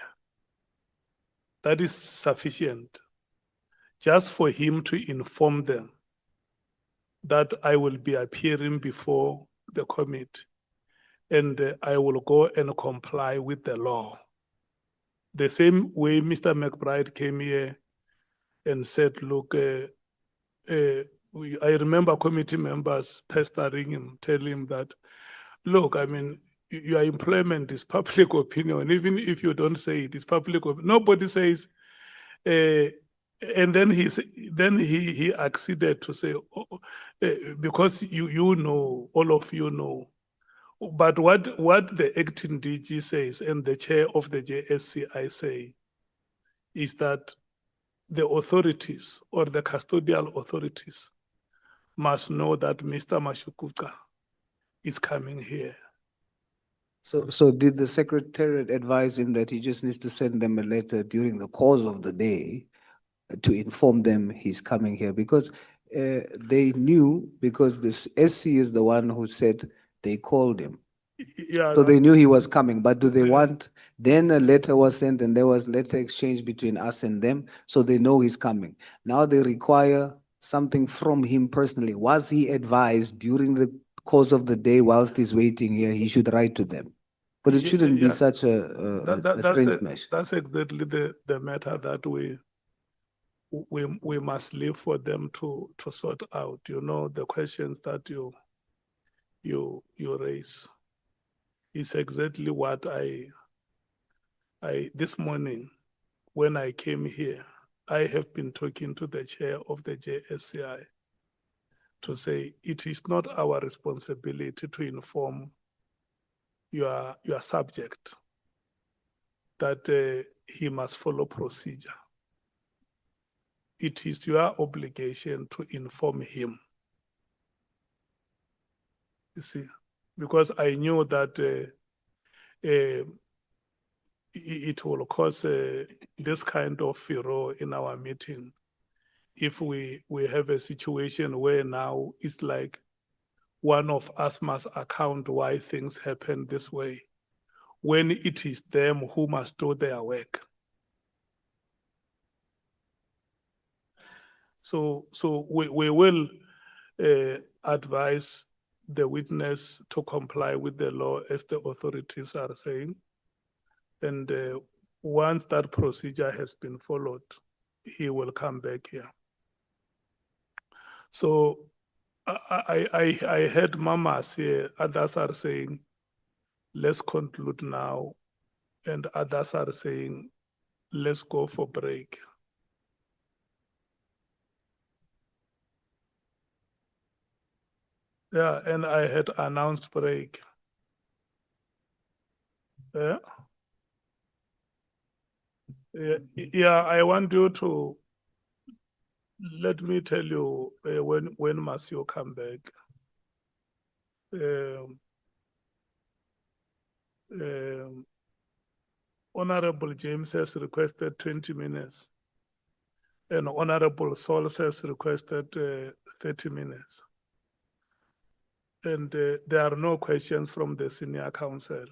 Speaker 1: That is sufficient. Just for him to inform them that I will be appearing before the committee. and I will go and comply with the law. The same way Mr. McBride came here and said, look, I remember committee members pestering him, telling him that, look, I mean, your employment is public opinion. Even if you don't say it, it's public opinion. Nobody says, and then he acceded to say, because you know, all of you know. But what the acting DG says and the chair of the JSCI say is that the authorities or the custodial authorities must know that Mr. Mashukuka is coming here.
Speaker 7: So did the secretariat advise him that he just needs to send them a letter during the course of the day to inform them he's coming here? Because they knew, because this SC is the one who said they called him.
Speaker 1: Yeah,
Speaker 7: So they knew he was coming, but do they want, then a letter was sent and there was letter exchange between us and them, so they know he's coming. Now they require something from him personally. Was he advised during the course of the day whilst he's waiting here, he should write to them? Because it shouldn't be such a strange mesh.
Speaker 1: That's exactly the matter that we must leave for them to sort out. You know, the questions that you raise is exactly what I this morning when I came here, I have been talking to the chair of the JSCI to say it is not our responsibility to inform your subject that he must follow procedure. It is your obligation to inform him. You see, because I knew that it will cause this kind of furor in our meeting if we have a situation where now it's like one of us must account why things happen this way, when it is them who must do their work. So we will advise the witness to comply with the law as the authorities are saying. And once that procedure has been followed, he will come back here. So I heard mamas here, others are saying, let's conclude now. And others are saying, let's go for break. Yeah, and I had announced break. Yeah. Yeah, I want you to let me tell you when must you come back. Honorable James has requested 20 minutes, and Honorable Saul has requested 30 minutes. And there are no questions from the senior counsel.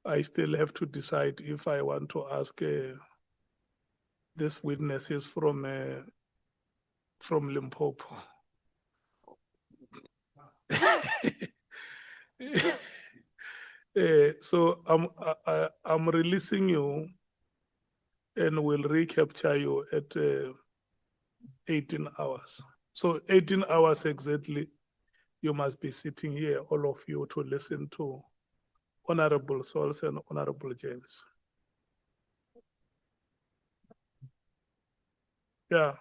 Speaker 1: I still have to decide if I want to ask these witnesses from Limpopo. So I'm releasing you and will recapture you at 18 hours. So 18 hours exactly, you must be sitting here, all of you, to listen to Honorable Sauls and Honorable James. Yeah.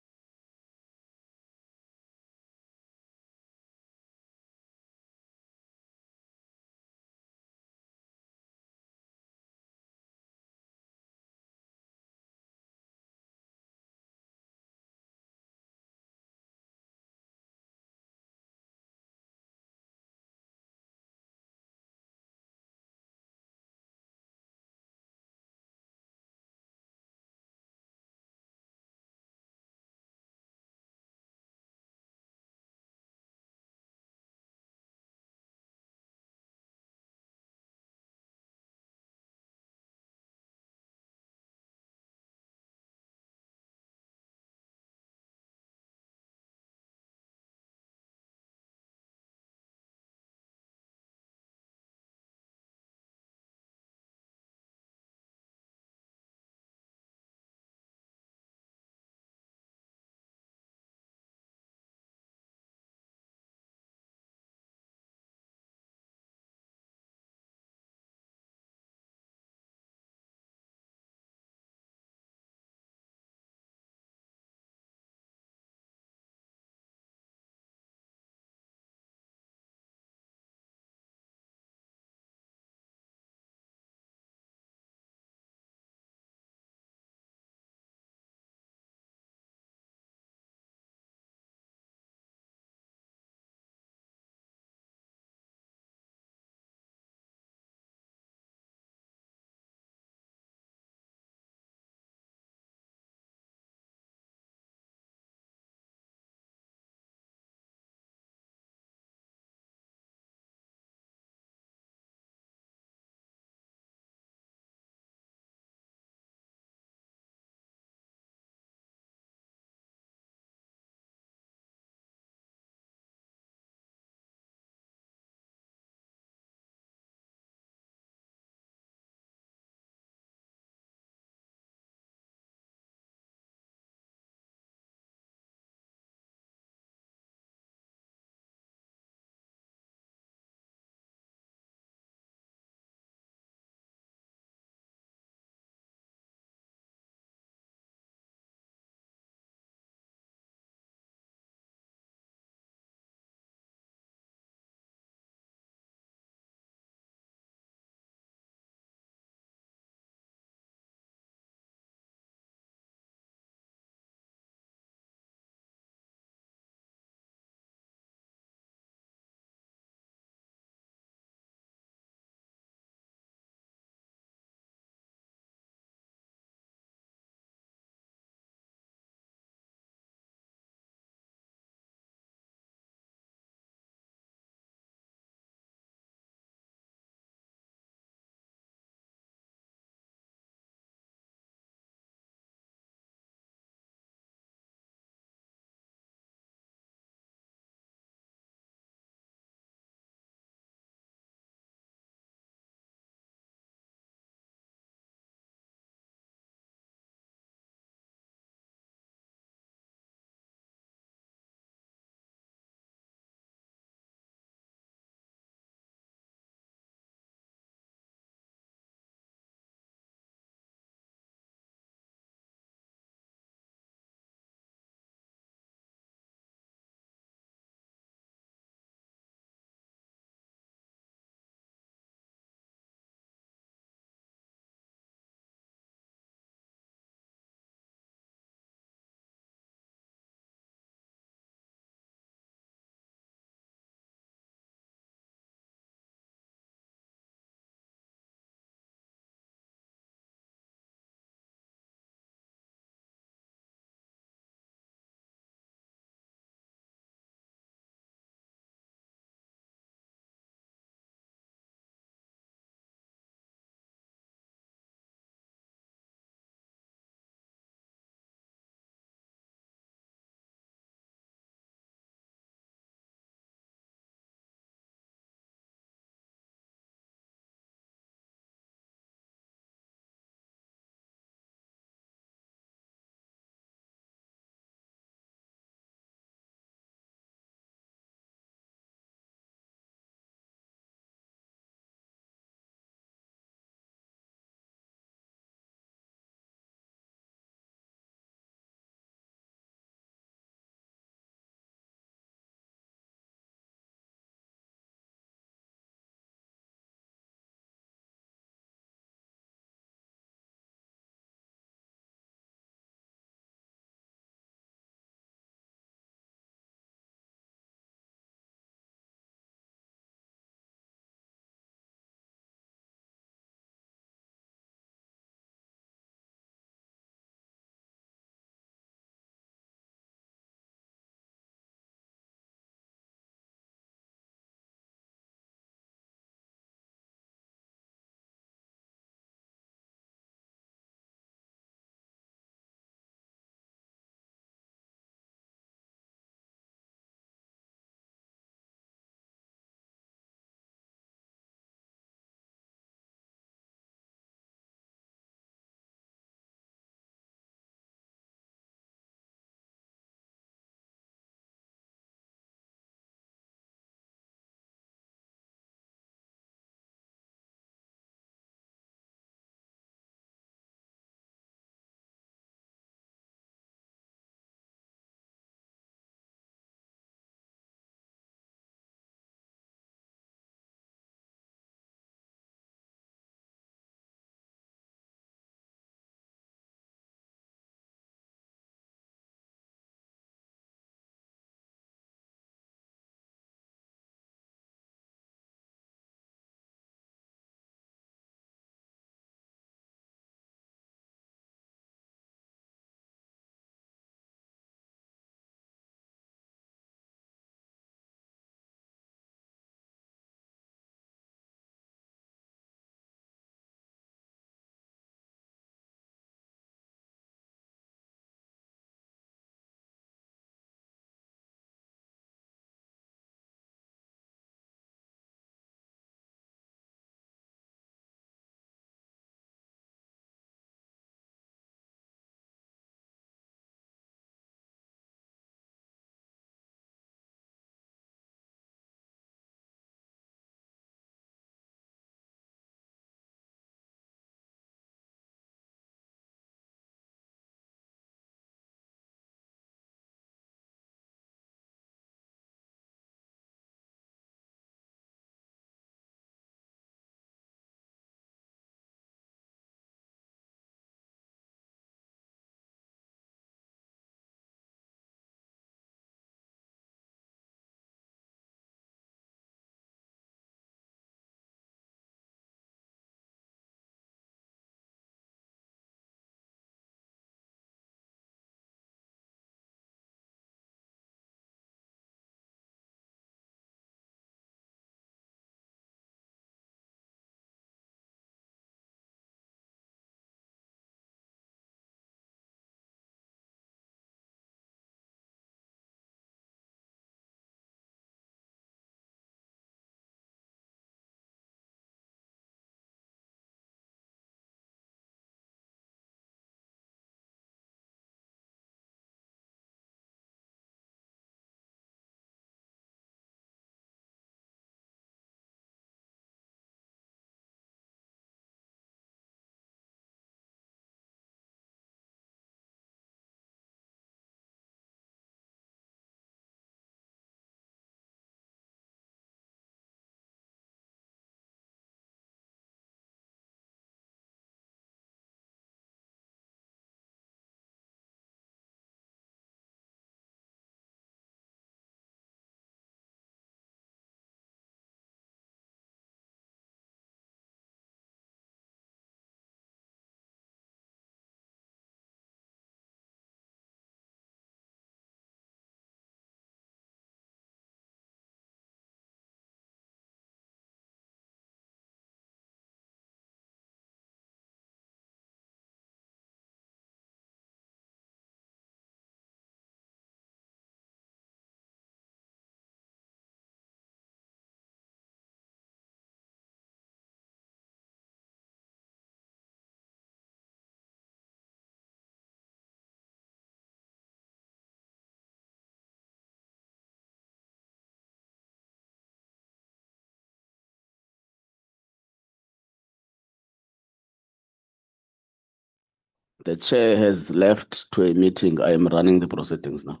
Speaker 3: The chair has left to a meeting. I am running the proceedings now.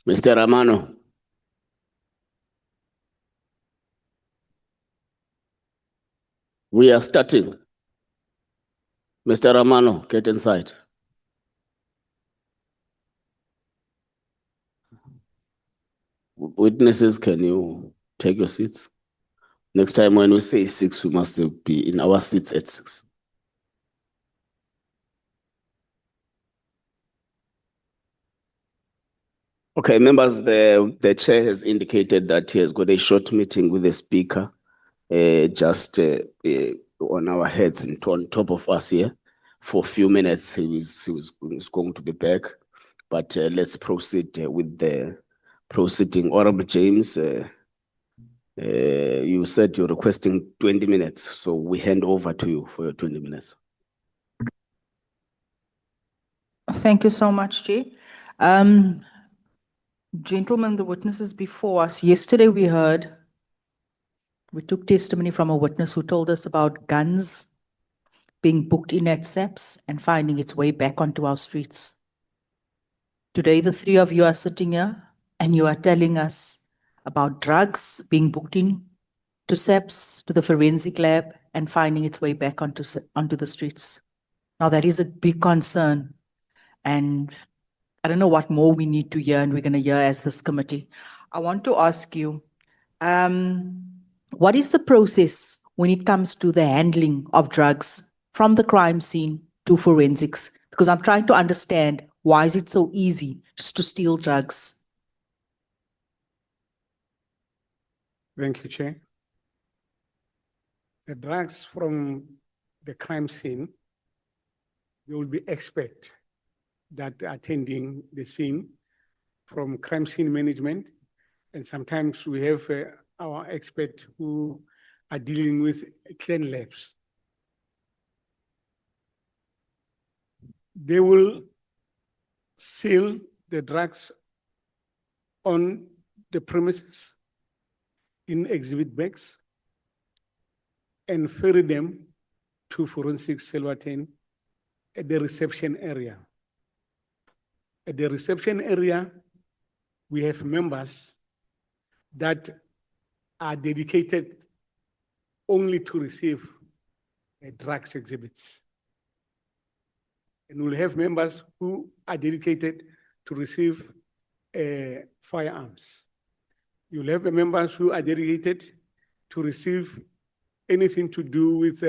Speaker 3: Mr. Ramano. We are starting. Mr. Ramano, get inside. Witnesses, can you take your seats? Next time when we say 6, we must be in our seats at 6. Okay, members, the chair has indicated that he has got a short meeting with the speaker, just on our heads and on top of us here. For a few minutes, he's going to be back. But let's proceed with the proceeding. Honorable James, you said you're requesting 20 minutes, so we hand over to you for your 20 minutes.
Speaker 9: Thank you so much, Chair. Gentlemen, the witnesses before us, yesterday we took testimony from a witness who told us about guns being booked in at SAPS and finding its way back onto our streets. Today, the three of you are sitting here and you are telling us about drugs being booked in to SAPS, to the forensic lab, and finding its way back onto the streets. Now, that is a big concern. And I don't know what more we need to hear, and we're going to hear as this committee. I want to ask you, what is the process when it comes to the handling of drugs from the crime scene to forensics? Because I'm trying to understand, why is it so easy just to steal drugs?
Speaker 14: Thank you, Chair. The drugs from the crime scene, there will be expert that are attending the scene from crime scene management. And sometimes we have our expert who are dealing with clean labs. They will seal the drugs on the premises in exhibit bags and ferry them to forensic Silverton at the reception area. At the reception area, we have members that are dedicated only to receive drugs exhibits. And we'll have members who are dedicated to receive firearms. You'll have members who are dedicated to receive anything to do with,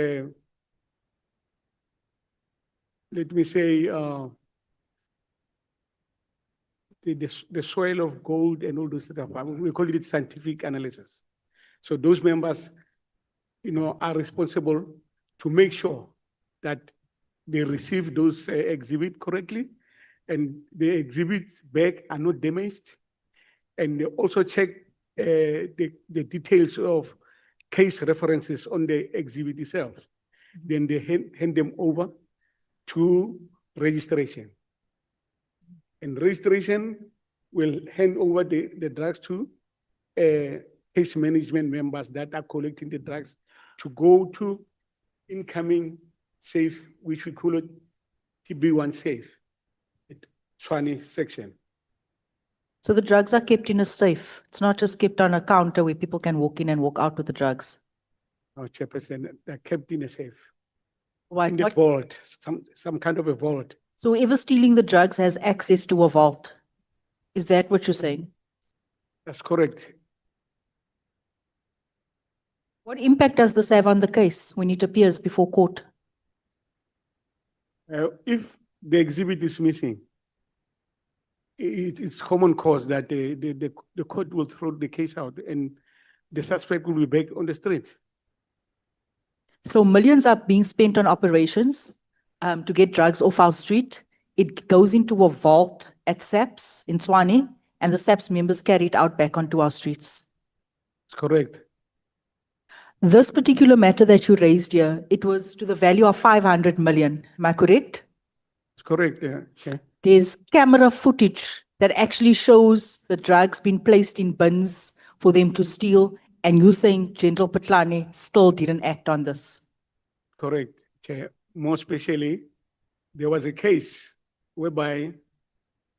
Speaker 14: let me say, the soil of gold and all those stuff. We call it scientific analysis. So those members, are responsible to make sure that they receive those exhibits correctly, and the exhibits back are not damaged. And they also check the details of case references on the exhibit itself. Then they hand them over to registration. And registration will hand over the drugs to case management members that are collecting the drugs to go to incoming safe, which we call it TB1 safe, Tshwane section.
Speaker 9: So the drugs are kept in a safe. It's not just kept on a counter where people can walk in and walk out with the drugs.
Speaker 14: No, Chairperson, they're kept in a safe.
Speaker 9: Why?
Speaker 14: In the vault, some kind of a vault.
Speaker 9: So whoever stealing the drugs has access to a vault. Is that what you're saying?
Speaker 14: That's correct.
Speaker 9: What impact does this have on the case when it appears before court?
Speaker 14: If the exhibit is missing, it's common cause that the court will throw the case out and the suspect will be back on the street.
Speaker 9: So millions are being spent on operations to get drugs off our street. It goes into a vault at SAPS in Tshwane, and the SAPS members carry it out back onto our streets.
Speaker 14: Correct.
Speaker 9: This particular matter that you raised here, it was to the value of 500 million. Am I correct?
Speaker 14: It's correct, yeah. Okay.
Speaker 9: There's camera footage that actually shows the drugs being placed in bins for them to steal And you saying General Patlane still didn't act on this?
Speaker 14: Correct, Chair. More especially, there was a case whereby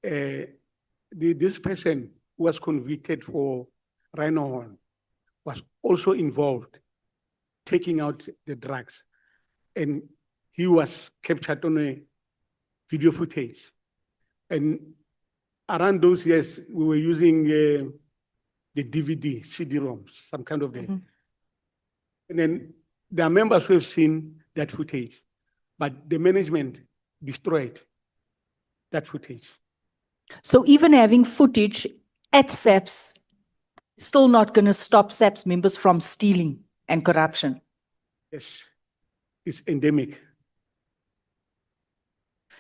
Speaker 14: this person who was convicted for rhino horn was also involved taking out the drugs. And he was captured on a video footage. And around those years, we were using the DVD, CD-ROMs, some kind of And then there are members who have seen that footage, but the management destroyed that footage.
Speaker 9: So even having footage at SAPS, still not going to stop SAPS members from stealing and corruption?
Speaker 14: Yes, it's endemic.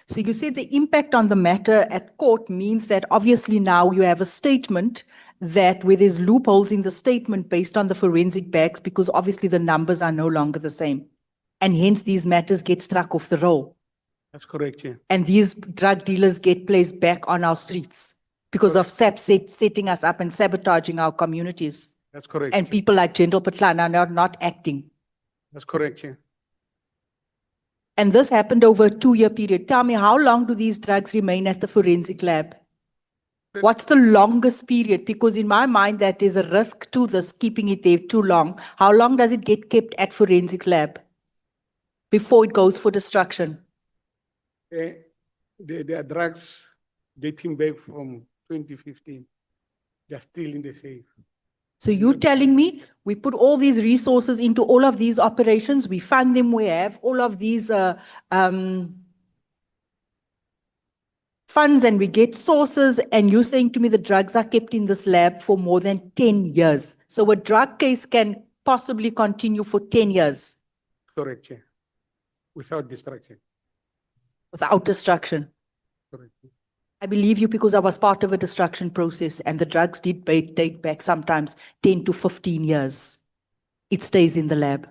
Speaker 9: So you said the impact on the matter at court means that obviously now you have a statement that where there's loopholes in the statement based on the forensic bags, because obviously the numbers are no longer the same. And hence these matters get struck off the roll.
Speaker 14: That's correct, yeah.
Speaker 9: And these drug dealers get placed back on our streets because of SAPS setting us up and sabotaging our communities.
Speaker 14: That's correct.
Speaker 9: And people like General Patlane are not acting.
Speaker 14: That's correct, yeah.
Speaker 9: And this happened over a 2-year period. Tell me, how long do these drugs remain at the forensic lab? What's the longest period? Because in my mind, that there's a risk to this, keeping it there too long. How long does it get kept at forensic lab before it goes for destruction?
Speaker 14: There are drugs dating back from 2015. They're still in the safe.
Speaker 9: So you're telling me we put all these resources into all of these operations, we fund them, we have all of these funds and we get sources, and you're saying to me the drugs are kept in this lab for more than 10 years. So a drug case can possibly continue for 10 years.
Speaker 14: Correct, yeah. Without destruction.
Speaker 9: Without destruction.
Speaker 14: Correct.
Speaker 9: I believe you because I was part of a destruction process and the drugs did date back sometimes 10 to 15 years. It stays in the lab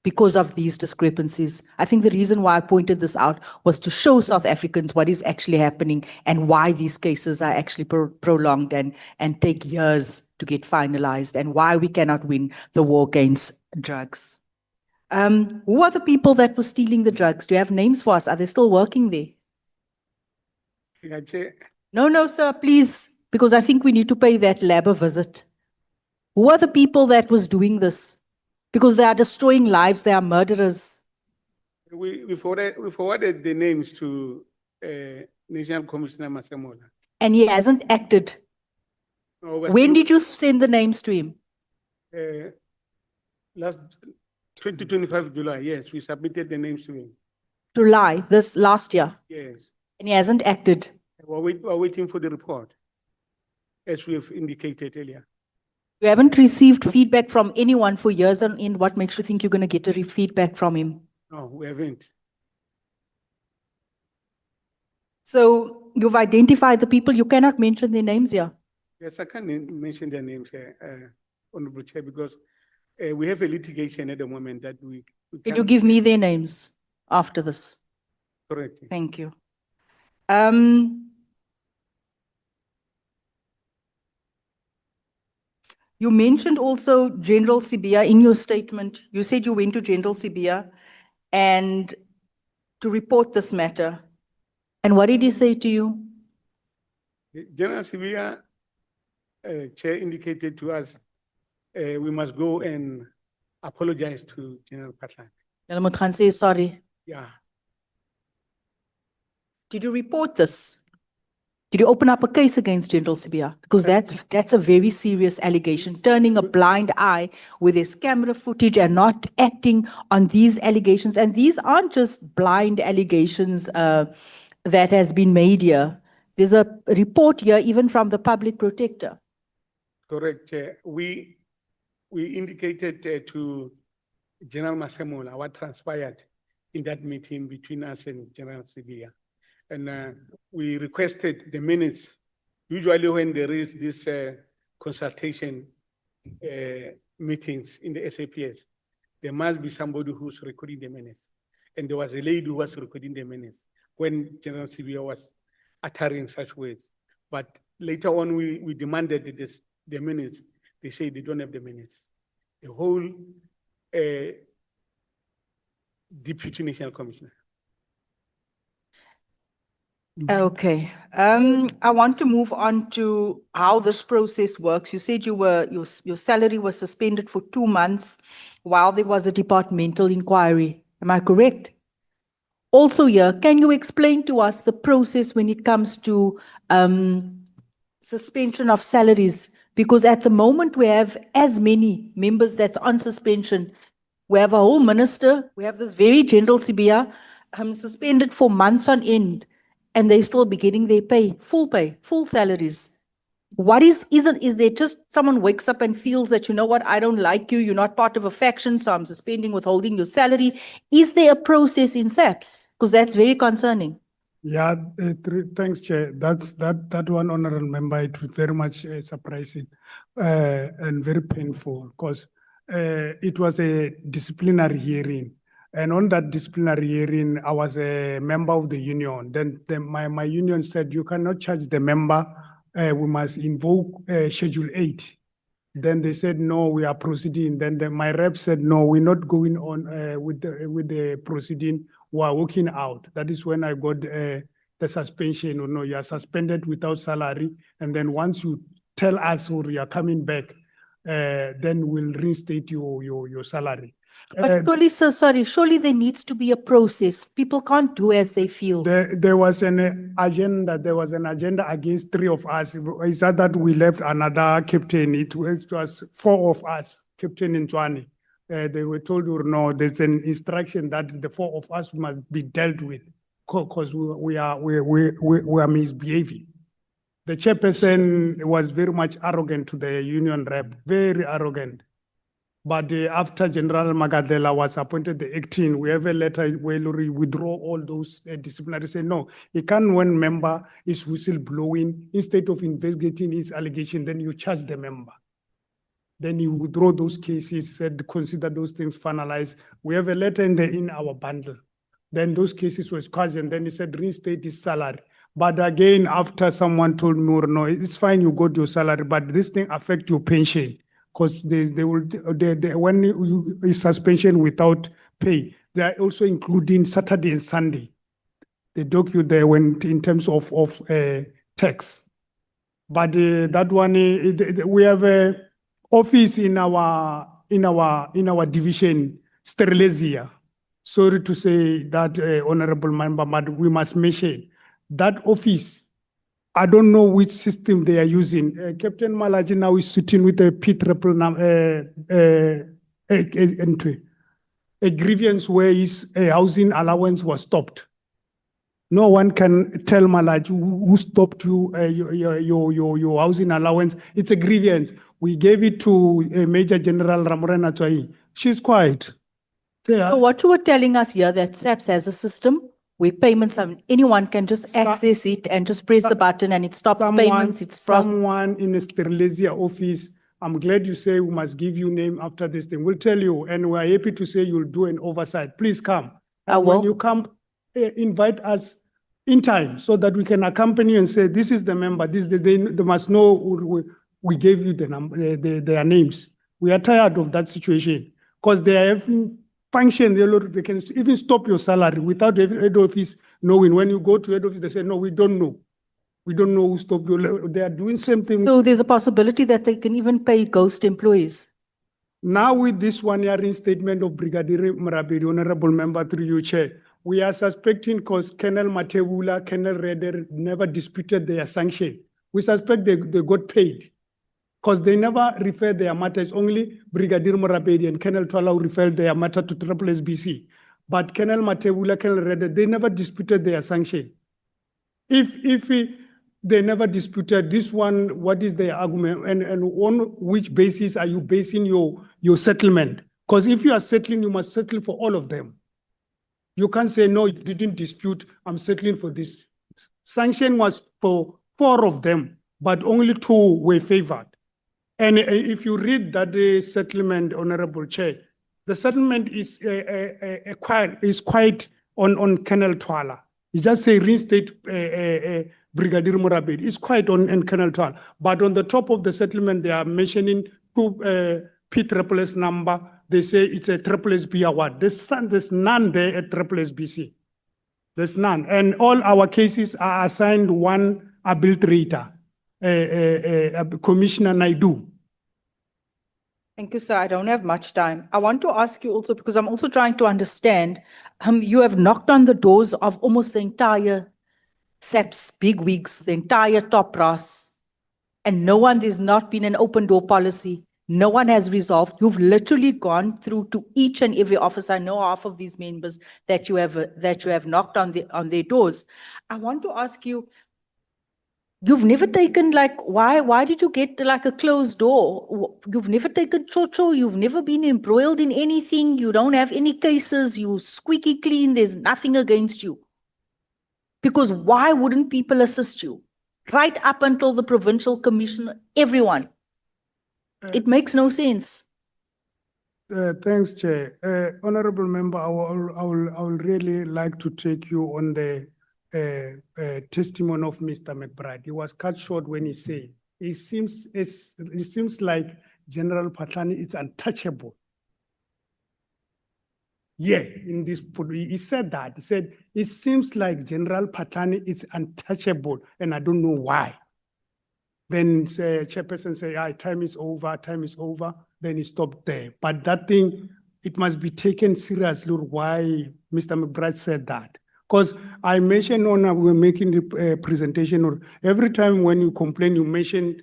Speaker 9: because of these discrepancies. I think the reason why I pointed this out was to show South Africans what is actually happening and why these cases are actually prolonged and take years to get finalized, and why we cannot win the war against drugs. Who are the people that were stealing the drugs? Do you have names for us? Are they still working there?
Speaker 14: Yeah, Chair.
Speaker 9: No, sir, please, because I think we need to pay that lab a visit. Who are the people that was doing this? Because they are destroying lives, they are murderers.
Speaker 14: We forwarded the names to National Commissioner Masemola.
Speaker 9: And he hasn't acted.
Speaker 14: No,
Speaker 9: When did you send the names to him?
Speaker 14: Last 2025 July, yes, we submitted the names to him.
Speaker 9: July, this last year.
Speaker 14: Yes.
Speaker 9: And he hasn't acted.
Speaker 14: We're waiting for the report, as we've indicated earlier.
Speaker 9: You haven't received feedback from anyone for years on end. What makes you think you're going to get a feedback from him?
Speaker 14: No, we haven't.
Speaker 9: So you've identified the people. You cannot mention their names here.
Speaker 14: Yes, I can't mention their names here, Honorable Chair, because we have a litigation at the moment that we
Speaker 9: Can you give me their names after this?
Speaker 14: Correct.
Speaker 9: Thank you. You mentioned also General Sibia in your statement. You said you went to General Sibia and to report this matter. And what did he say to you?
Speaker 14: General Sibia, Chair, indicated to us we must go and apologize to General Patlane.
Speaker 9: General Mkhwanazi, sorry.
Speaker 14: Yeah.
Speaker 9: Did you report this? Did you open up a case against General Sibia? Because that's a very serious allegation, turning a blind eye with his camera footage and not acting on these allegations. And these aren't just blind allegations that has been made here. There's a report here even from the public protector.
Speaker 14: Correct, Chair. We indicated to General Masemola what transpired in that meeting between us and General Sibia. And we requested the minutes. Usually when there is this consultation meetings in the SAPS, there must be somebody who's recording the minutes. And there was a lady who was recording the minutes when General Sibia was uttering such words. But later on, we demanded the minutes. They say they don't have the minutes. a whole deputy national commissioner.
Speaker 9: Okay, I want to move on to how this process works. You said your salary was suspended for 2 months while there was a departmental inquiry. Am I correct? Also here, can you explain to us the process when it comes to suspension of salaries? Because at the moment we have as many members that's on suspension. We have a whole minister, we have this very general CBR, suspended for months on end, and they still be getting their pay, full salaries. What is there just someone wakes up and feels that, you know what, I don't like you, you're not part of a faction, so I'm suspending, withholding your salary. Is there a process in SAPS? Because that's very concerning.
Speaker 12: Yeah, thanks, Chair. That one, honorable member, it was very much surprising and very painful because it was a disciplinary hearing. And on that disciplinary hearing, I was a member of the union. Then my union said, you cannot charge the member, we must invoke Schedule 8. Then they said, no, we are proceeding. Then my rep said, no, we're not going on with the proceeding. We are working out. That is when I got the suspension. Or no, you are suspended without salary. And then once you tell us or you are coming back, then we'll reinstate your salary.
Speaker 9: But surely, sir, sorry, surely there needs to be a process. People can't do as they feel.
Speaker 12: There was an agenda. There was an agenda against 3 of us. It's that we left another captain. It was 4 of us, Captain Ntwani. They were told, no, there's an instruction that the 4 of us must be dealt with because we are misbehaving. The chairperson was very much arrogant to the union rep, very arrogant. But after General Magadlela was appointed the acting, we have a letter where we withdraw all those disciplinary. Say no, you can when member is whistleblowing, instead of investigating his allegation, then you charge the member. Then you withdraw those cases, said consider those things finalized. We have a letter in our bundle. Then those cases were squashed, and then he said reinstate his salary. But again, after someone told me, no, it's fine, you got your salary, but this thing affects your pension. Because when you suspension without pay, they are also including Saturday and Sunday. They dock you there when in terms of tax. But that one, we have a office in our division, Sterlesia. Sorry to say that, honorable member, but we must mention that office. I don't know which system they are using. Captain Malaji now is sitting with a P-triple entry, a grievance where his housing allowance was stopped. No one can tell Malaji who stopped you your housing allowance. It's a grievance. We gave it to Major General Ramorena Chai. She's quiet.
Speaker 9: So what you were telling us here, that SAPS has a system where payments, anyone can just access it and just press the button and it stops payments. It's
Speaker 12: someone in a Sterlesia office. I'm glad you say we must give you name after this thing. We'll tell you, and we're happy to say you'll do an oversight. Please come. And when you come, invite us in time so that we can accompany you and say, this is the member, they must know we gave you the number, their names. We are tired of that situation because they have function, they can even stop your salary without the head office knowing. When you go to head office, they say, no, we don't know. We don't know who stopped you. They are doing something.
Speaker 9: So there's a possibility that they can even pay ghost employees.
Speaker 12: Now with this 1 year reinstatement of Brigadier Mrabedi, honorable member through you, Chair, we are suspecting because Colonel Matebula, Colonel Reder never disputed their sanction. We suspect they got paid. Because they never refer their matters, only Brigadier Mrabedi and Colonel Twala referred their matter to Triple SBC. But Colonel Matebula, Colonel Reder, they never disputed their sanction. If they never disputed this one, what is their argument? And on which basis are you basing your settlement? Because if you are settling, you must settle for all of them. You can't say, no, you didn't dispute, I'm settling for this. Sanction was for 4 of them, but only 2 were favored. And if you read that settlement, Honorable Chair, the settlement is quite on Colonel Twala. You just say reinstate Brigadier Mrabedi. It's quite on Colonel Twala. But on the top of the settlement, they are mentioning two P-triple-S number, they say it's a triple-SB award. There's none there at triple-SBC. There's none. And all our cases are assigned one arbitrator, Commissioner Naidu.
Speaker 9: Thank you, sir. I don't have much time. I want to ask you also, because I'm also trying to understand, you have knocked on the doors of almost the entire SAPS, big wigs, the entire top brass, and no one, there's not been an open door policy. No one has resolved. You've literally gone through to each and every office. I know half of these members that you have knocked on their doors. I want to ask you, you've never taken why did you get like a closed door? You've never taken chocho, you've never been embroiled in anything, you don't have any cases, you squeaky clean, there's nothing against you. Because why wouldn't people assist you? Right up until the provincial commissioner, everyone. It makes no sense.
Speaker 12: Thanks, Chair. Honorable Member, I will really like to take you on the testimony of Mr. McBride. He was cut short when he said, it seems like General Patlani is untouchable. Yeah, in this, he said that. He said, it seems like General Patlani is untouchable, and I don't know why. Then chairperson say, time is over, then he stopped there. But that thing, it must be taken seriously why Mr. McBride said that. Because I mentioned when we were making the presentation, or every time when you complain, you mention,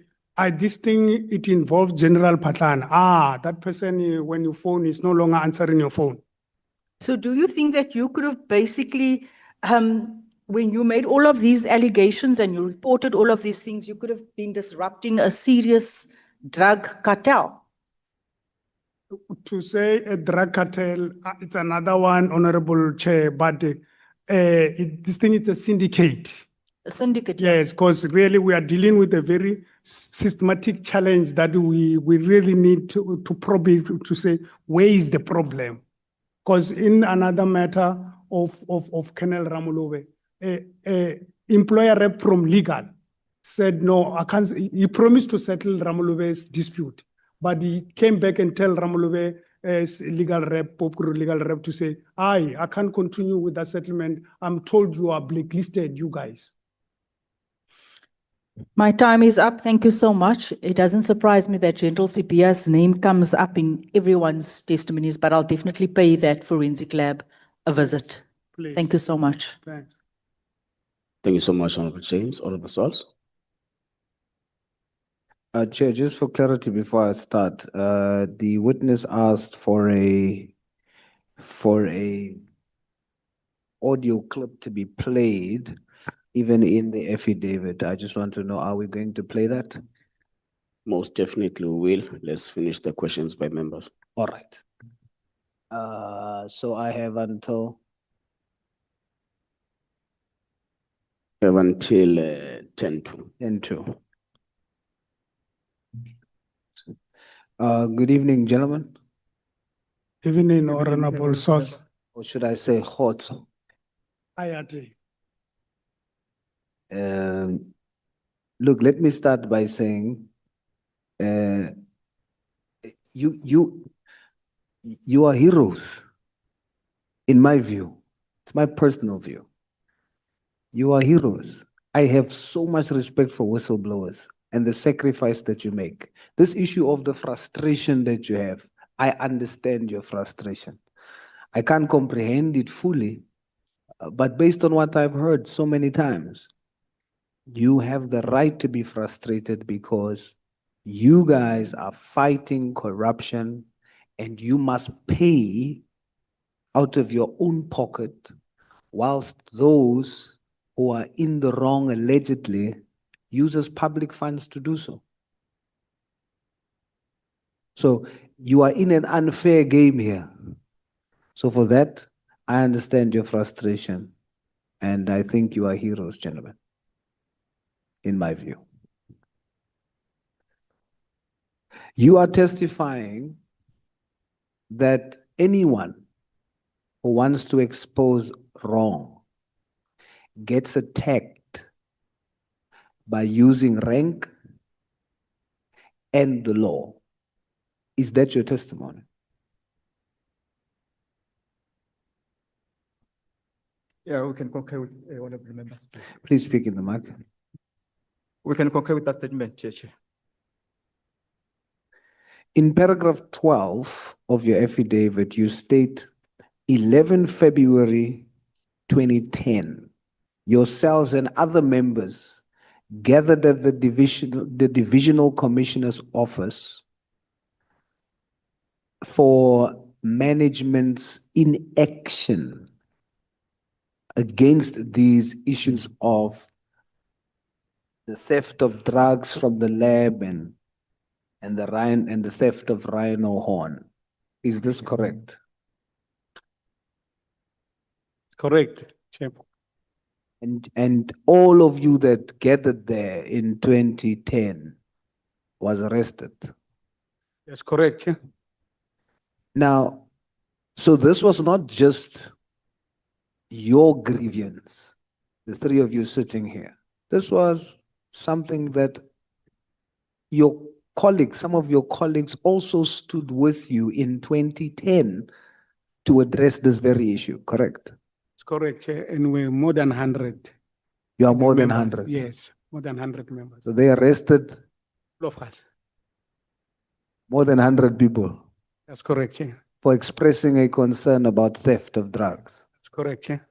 Speaker 12: this thing, it involves General Patlan. That person, when you phone, is no longer answering your phone.
Speaker 9: So do you think that you could have basically, when you made all of these allegations and you reported all of these things, you could have been disrupting a serious drug cartel?
Speaker 12: To say a drug cartel, it's another one, Honorable Chair, but this thing is a syndicate.
Speaker 9: A syndicate?
Speaker 12: Yes, because really we are dealing with a very systematic challenge that we really need to probe to say, where is the problem? Because in another matter of Colonel Ramolove, employer rep from legal said, no, I can't. He promised to settle Ramolove's dispute, but he came back and tell Ramolove as legal rep, Popkuru legal rep, to say, I can't continue with that settlement. I'm told you are blacklisted, you guys.
Speaker 9: My time is up. Thank you so much. It doesn't surprise me that General Sipia's name comes up in everyone's testimonies, but I'll definitely pay that forensic lab a visit.
Speaker 12: Please.
Speaker 9: Thank you so much.
Speaker 12: Thanks.
Speaker 3: Thank you so much, Honorable James. Honorable Sauls.
Speaker 7: Chair, just for clarity before I start, the witness asked for a audio clip to be played, even in the affidavit. I just want to know, are we going to play that?
Speaker 3: Most definitely we will. Let's finish the questions by members.
Speaker 7: All right. So I have until
Speaker 3: 10 to.
Speaker 7: 10 to. Good evening, gentlemen.
Speaker 12: Evening, Honorable Sauls.
Speaker 7: Or should I say hot?
Speaker 12: I agree.
Speaker 7: Look, let me start by saying, you are heroes, in my view. It's my personal view. You are heroes. I have so much respect for whistleblowers and the sacrifice that you make. This issue of the frustration that you have, I understand your frustration. I can't comprehend it fully, but based on what I've heard so many times, you have the right to be frustrated because you guys are fighting corruption and you must pay out of your own pocket, whilst those who are in the wrong allegedly uses public funds to do so. So you are in an unfair game here. So for that, I understand your frustration, and I think you are heroes, gentlemen, in my view. You are testifying that anyone who wants to expose wrong gets attacked by using rank and the law. Is that your testimony?
Speaker 13: Yeah, we can concur with honorable members. Please.
Speaker 7: Please speak in the mic.
Speaker 13: We can concur with that statement, Chair.
Speaker 7: In paragraph 12 of your affidavit, you state 11 February 2010, yourselves and other members gathered at the divisional commissioner's office for management's inaction against these issues of the theft of drugs from the lab and the theft of rhino horn. Is this correct?
Speaker 14: Correct, Chair.
Speaker 7: And all of you that gathered there in 2010 was arrested.
Speaker 14: That's correct, Chair.
Speaker 7: Now, so this was not just your grievance, the three of you sitting here. This was something that your colleagues, some of your colleagues also stood with you in 2010 to address this very issue, correct?
Speaker 14: It's correct, Chair. And we're more than 100.
Speaker 7: You are more than
Speaker 14: members.
Speaker 7: 100?
Speaker 14: Yes, more than 100 members.
Speaker 7: So they arrested
Speaker 14: All of us.
Speaker 7: more than 100 people
Speaker 14: That's correct, Chair.
Speaker 7: for expressing a concern about theft of drugs.
Speaker 14: That's correct, Chair.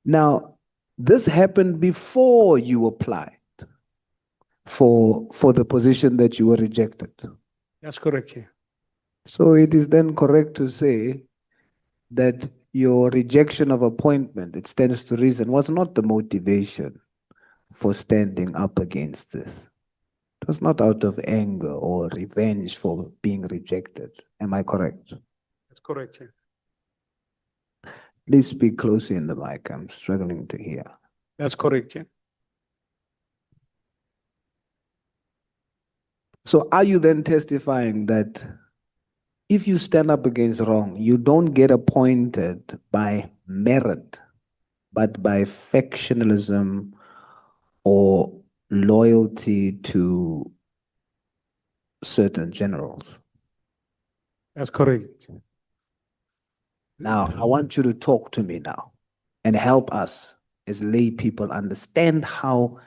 Speaker 7: Now, this happened before you applied for the position that you were rejected.
Speaker 14: That's correct, Chair.
Speaker 7: So it is then correct to say that your rejection of appointment, it stands to reason, was not the motivation for standing up against this. It was not out of anger or revenge for being rejected. Am I correct?
Speaker 14: That's correct, Chair.
Speaker 7: Please speak closely in the mic. I'm struggling to hear.
Speaker 14: That's correct, Chair.
Speaker 7: So are you then testifying that if you stand up against wrong, you don't get appointed by merit, but by factionalism or loyalty to certain generals?
Speaker 14: That's correct.
Speaker 7: Now, I want you to talk to me now and help us as lay people understand how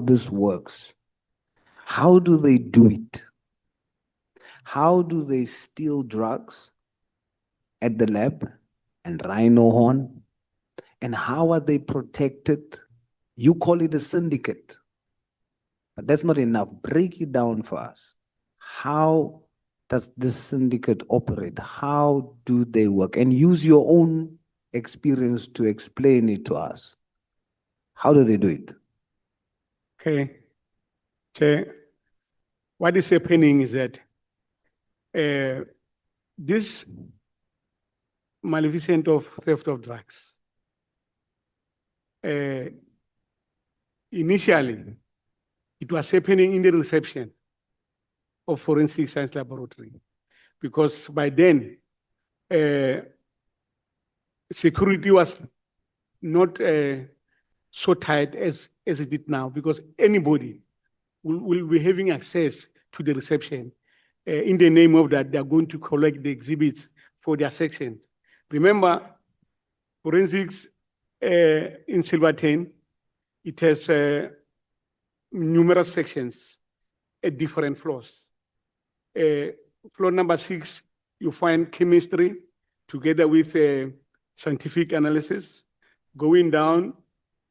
Speaker 7: this works. How do they do it? How do they steal drugs at the lab and rhino horn? And how are they protected? You call it a syndicate, but that's not enough. Break it down for us. How does this syndicate operate? How do they work? And use your own experience to explain it to us. How do they do it?
Speaker 14: Okay. Chair, what is happening is that this maleficent of theft of drugs, initially, it was happening in the reception of Forensic Science Laboratory, because by then, security was not so tight as it is now, because anybody will be having access to the reception in the name of that they are going to collect the exhibits for their sections. Remember, forensics in Silverton, it has numerous sections at different floors. Floor number 6, you find chemistry together with scientific analysis. Going down,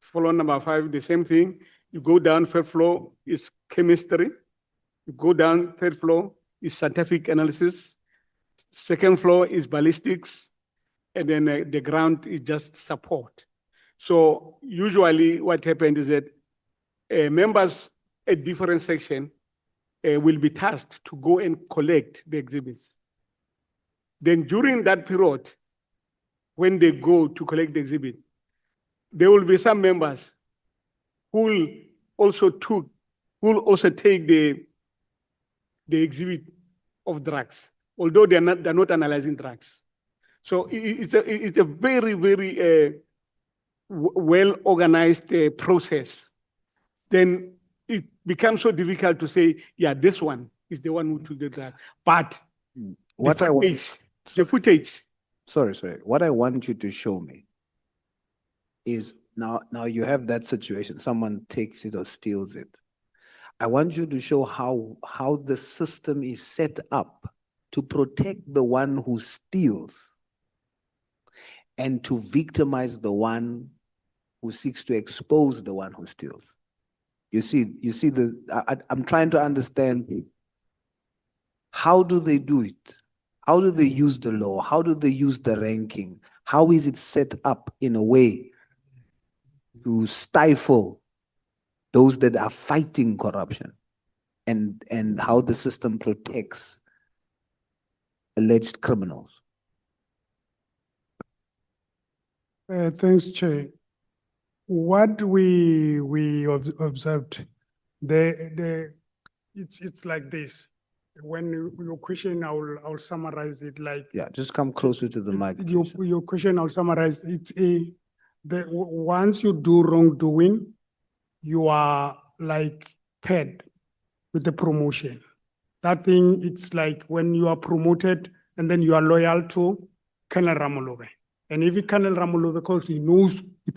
Speaker 14: floor number 5, the same thing. You go down, 3rd floor is chemistry. You go down, 3rd floor is scientific analysis. 2nd floor is ballistics. And then the ground is just support. So usually what happened is that members at different sections will be tasked to go and collect the exhibits. Then during that period, when they go to collect the exhibit, there will be some members who will also take the exhibit of drugs, although they're not analyzing drugs. So it's a very, very well-organized process. Then it becomes so difficult to say, yeah, this one is the one who took the drug. But
Speaker 7: What I want,
Speaker 14: the footage.
Speaker 7: sorry. What I want you to show me is now you have that situation. Someone takes it or steals it. I want you to show how the system is set up to protect the one who steals and to victimize the one who seeks to expose the one who steals. You see I'm trying to understand, how do they do it? How do they use the law? How do they use the ranking? How is it set up in a way to stifle those that are fighting corruption, and how the system protects alleged criminals?
Speaker 12: Thanks, Chair. What we observed, it's like this. When your question, I'll summarize it like.
Speaker 7: Yeah, just come closer to the mic.
Speaker 12: Your question, I'll summarize it. Once you do wrongdoing, you are like paid with the promotion. That thing, it's like when you are promoted and then you are loyal to Colonel Ramolove. And if Colonel Ramolove, because he knows he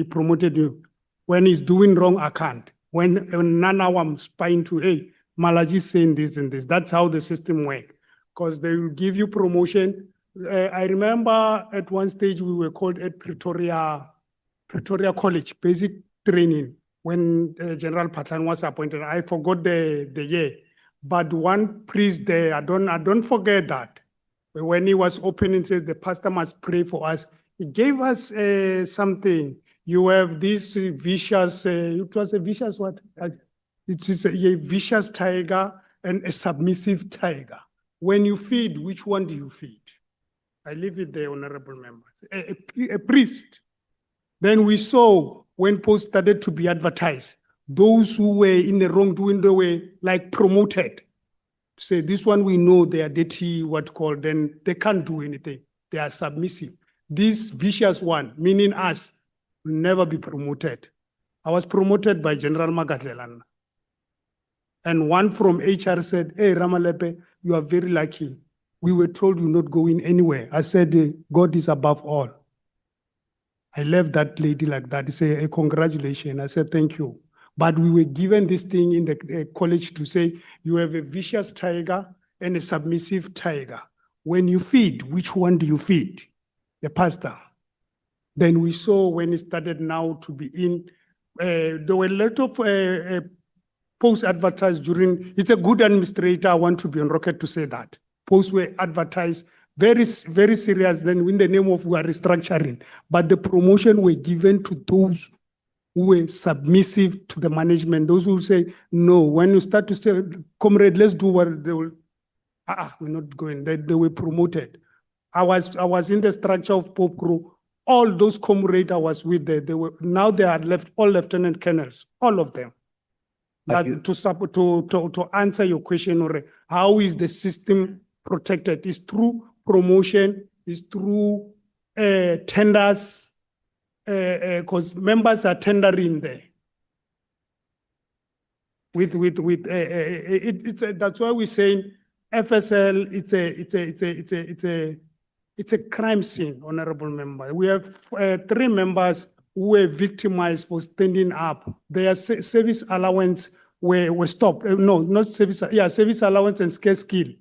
Speaker 12: promoted you, when he's doing wrong, I can't. When now I'm spying to, hey, Malaji saying this and this. That's how the system works. Because they will give you promotion. I remember at one stage we were called at Pretoria College, basic training, when General Patlan was appointed. I forgot the year. But one priest there, I don't forget that. When he was opening, said the pastor must pray for us. He gave us something. You have this vicious, it was a vicious what? It is a vicious tiger and a submissive tiger. When you feed, which one do you feed? I leave it there, honorable members. A priest. Then we saw when posts started to be advertised, those who were in the wrongdoing, they were like promoted. Say, this one we know they are dirty, then they can't do anything. They are submissive. This vicious one, meaning us, will never be promoted. I was promoted by General Magatlelan. And one from HR said, hey, Ramalepe, you are very lucky. We were told you're not going anywhere. I said, God is above all. I left that lady like that. He said, hey, congratulations. I said, thank you. But we were given this thing in the college to say, you have a vicious tiger and a submissive tiger. When you feed, which one do you feed? The pastor. Then we saw when it started now to be in, there were a lot of posts advertised during, it's a good administrator, I want to be on record to say that. Posts were advertised, very, very serious, then in the name of we are restructuring. But the promotion were given to those who were submissive to the management, those who say, no, when you start to say, comrade, let's do what they will, we're not going, they were promoted. I was in the structure of Pope Crew, all those comrades I was with there, now they are left, all lieutenant colonels, all of them. That to answer your question, how is the system protected? It's through promotion, it's through tenders, because members are tendering there. That's why we're saying FSL. It's a crime scene, honorable member. We have 3 members who were victimized for standing up. Their service allowance were stopped. No, not service. Yeah, service allowance and scarce skill.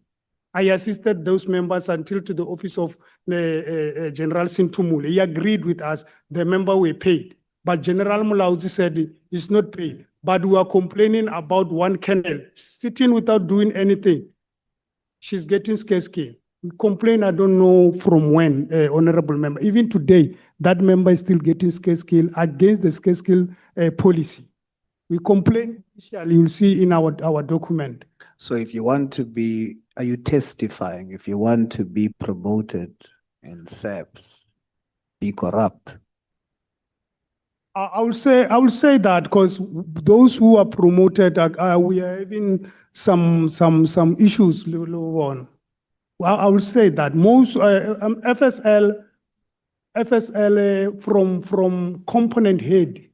Speaker 12: I assisted those members until to the office of General Sintumule. He agreed with us. The member were paid. But General Mulauzi said it's not paid. But we are complaining about one colonel sitting without doing anything. She's getting scarce skill. We complain, I don't know from when, honorable member. Even today, that member is still getting scarce skill against the scarce skill policy. We complain, you'll see in our document.
Speaker 7: So if you want to be, are you testifying? If you want to be promoted in SAPS, be corrupt?
Speaker 12: I will say that because those who are promoted, we are having some issues on. Well, I will say that most FSL from component head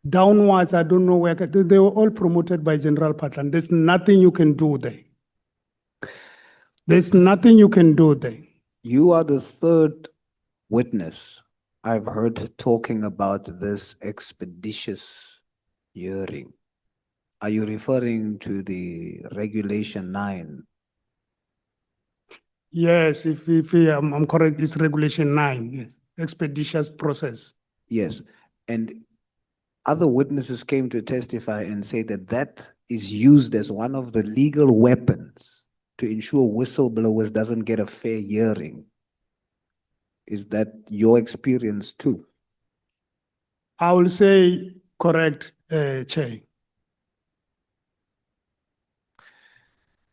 Speaker 12: downwards, I don't know where, they were all promoted by General Patlan. There's nothing you can do there. There's nothing you can do there.
Speaker 7: You are the third witness I've heard talking about this expeditious hearing. Are you referring to the Regulation 9?
Speaker 12: Yes, if I'm correct, it's Regulation 9, yes, expeditious process.
Speaker 7: Yes. And other witnesses came to testify and say that that is used as one of the legal weapons to ensure whistleblowers doesn't get a fair hearing. Is that your experience too?
Speaker 12: I will say correct, Chair.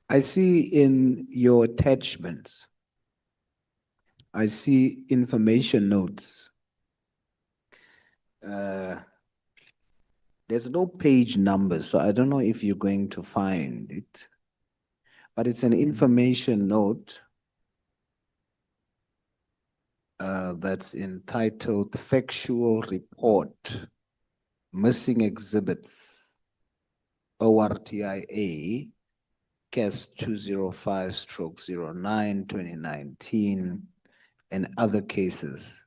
Speaker 7: I see in your attachments, I see information notes. There's no page number, so I don't know if you're going to find it, but it's an information note that's entitled Factual Report, Missing Exhibits, ORTIA, CAS 205/09, 2019, and other cases.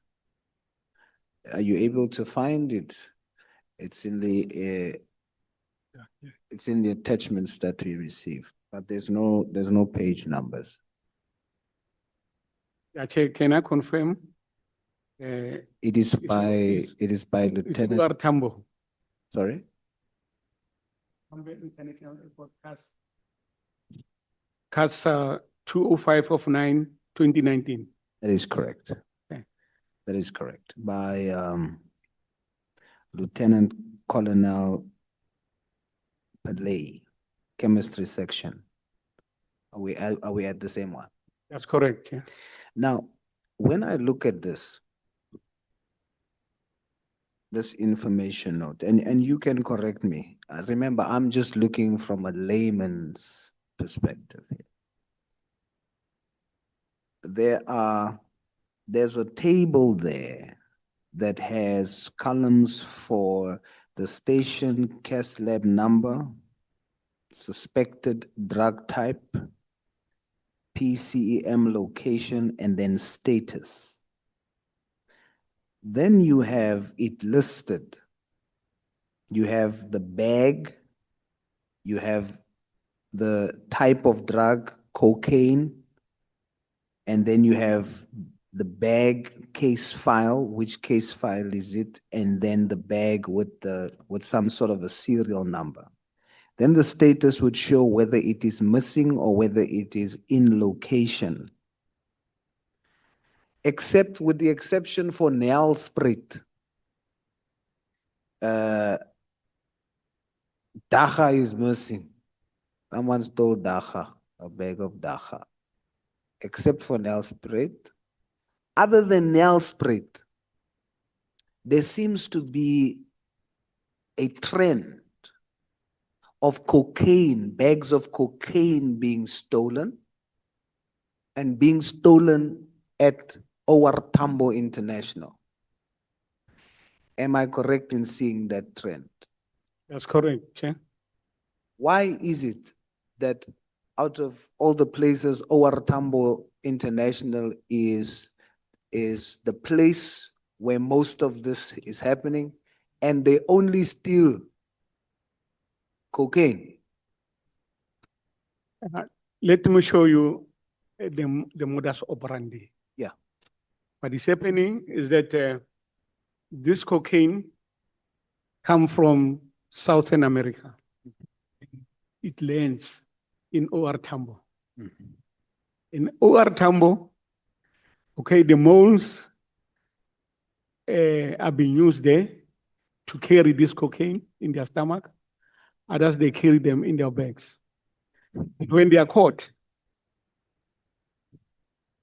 Speaker 7: Are you able to find it? It's in the attachments that we received, but there's no page numbers.
Speaker 14: Yeah, Chair, can I confirm?
Speaker 7: It is by Lieutenant.
Speaker 14: Tambo.
Speaker 7: Sorry?
Speaker 14: International Report, CAS 205/9, 2019.
Speaker 7: That is correct.
Speaker 14: Okay.
Speaker 7: That is correct. By Lieutenant Colonel Padley, chemistry section. Are we at the same one?
Speaker 14: That's correct, yeah.
Speaker 7: Now, when I look at this information note, and you can correct me. Remember, I'm just looking from a layman's perspective here. There's a table there that has columns for the station CAS lab number, suspected drug type, PCEM location, and then status. Then you have it listed. You have the bag, you have the type of drug, cocaine, and then you have the bag case file, which case file is it, and then the bag with some sort of a serial number. Then the status would show whether it is missing or whether it is in location. Except with the exception for Nelspruit. Dacha is missing. Someone stole Dacha, a bag of Dacha. Except for Nelspruit. Other than Nelspruit, there seems to be a trend of cocaine, bags of cocaine being stolen and being stolen at OR Tambo International. Am I correct in seeing that trend?
Speaker 14: That's correct, Chair.
Speaker 7: Why is it that out of all the places, OR Tambo International is the place where most of this is happening, and they only steal cocaine?
Speaker 14: Let me show you the modus operandi.
Speaker 7: Yeah.
Speaker 14: What is happening is that this cocaine come from Southern America. It lands in OR Tambo. In OR Tambo, okay, the moles are being used there to carry this cocaine in their stomach. Others, they carry them in their bags. When they are caught,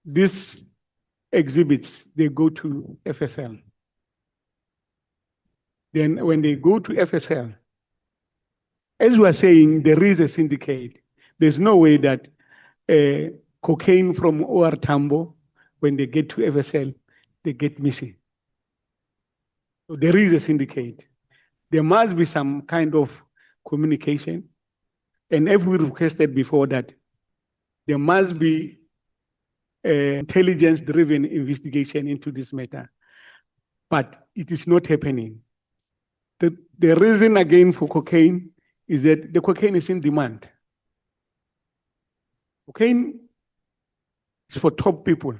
Speaker 14: these exhibits, they go to FSL. Then when they go to FSL, as we are saying, there is a syndicate. There's no way that cocaine from OR Tambo, when they get to FSL, they get missing. So there is a syndicate. There must be some kind of communication. And as we requested before that, there must be intelligence-driven investigation into this matter. But it is not happening. The reason again for cocaine is that the cocaine is in demand. Cocaine is for top people.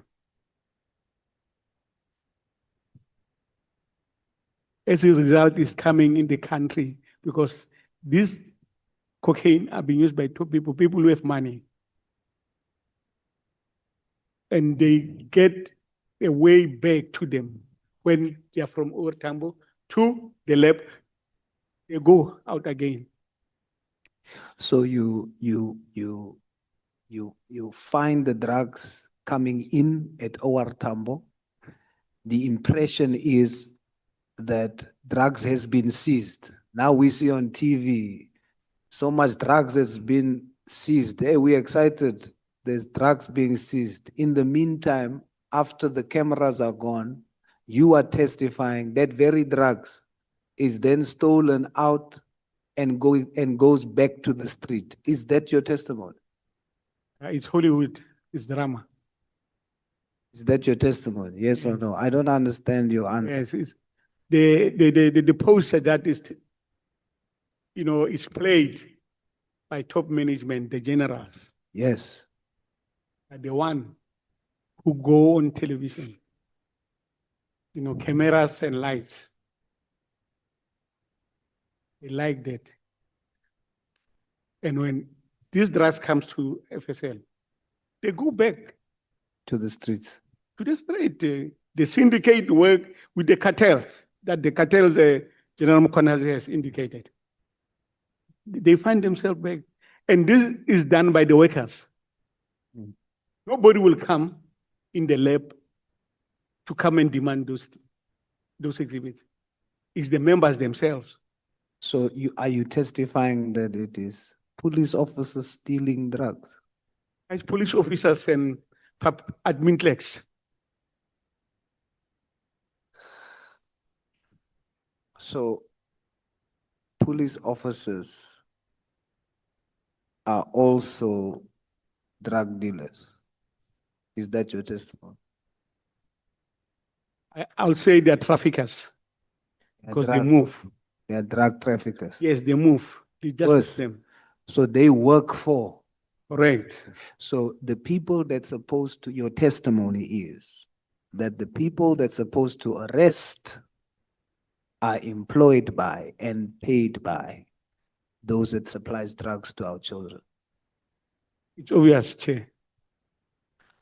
Speaker 14: As a result, it's coming in the country because this cocaine are being used by top people, people who have money. And they get a way back to them when they are from Old Tambo to the lab, they go out again.
Speaker 7: So you find the drugs coming in at OR Tambo. The impression is that drugs has been seized. Now we see on TV, so much drugs has been seized. Hey, we're excited. There's drugs being seized. In the meantime, after the cameras are gone, you are testifying that very drugs is then stolen out and goes back to the street. Is that your testimony?
Speaker 14: It's Hollywood, it's drama.
Speaker 7: Is that your testimony? Yes or no? I don't understand your answer.
Speaker 14: Yes, it's the poster that is, is played by top management, the generals.
Speaker 7: Yes.
Speaker 14: Are the one who go on television, cameras and lights. They like that. And when this drugs comes to FSL, they go back
Speaker 7: to the streets.
Speaker 14: To the street. The syndicate work with the cartels, that the cartels General Mkhwanazi has indicated. They find themselves back. And this is done by the workers. Nobody will come in the lab to come and demand those exhibits. It's the members themselves.
Speaker 7: So are you testifying that it is police officers stealing drugs?
Speaker 14: It's police officers and admin clerks.
Speaker 7: So police officers are also drug dealers. Is that your testimony?
Speaker 14: I'll say they're traffickers because they move.
Speaker 7: They are drug traffickers.
Speaker 14: Yes, they move. They just them.
Speaker 7: So they work for.
Speaker 14: Correct.
Speaker 7: So the people that's supposed to, your testimony is that the people that's supposed to arrest are employed by and paid by those that supplies drugs to our children.
Speaker 14: It's obvious, Chair.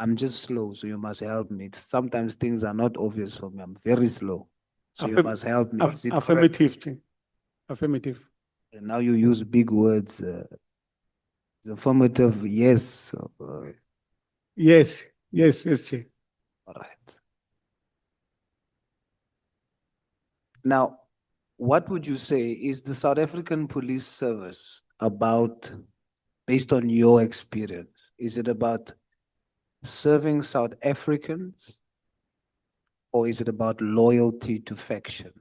Speaker 7: I'm just slow, so you must help me. Sometimes things are not obvious for me. I'm very slow. So you must help me. Is it
Speaker 14: affirmative, Chair. Affirmative.
Speaker 7: And now you use big words. Affirmative, yes.
Speaker 14: Yes, Chair.
Speaker 7: All right. Now, what would you say is the South African Police Service about, based on your experience, is it about serving South Africans or is it about loyalty to faction?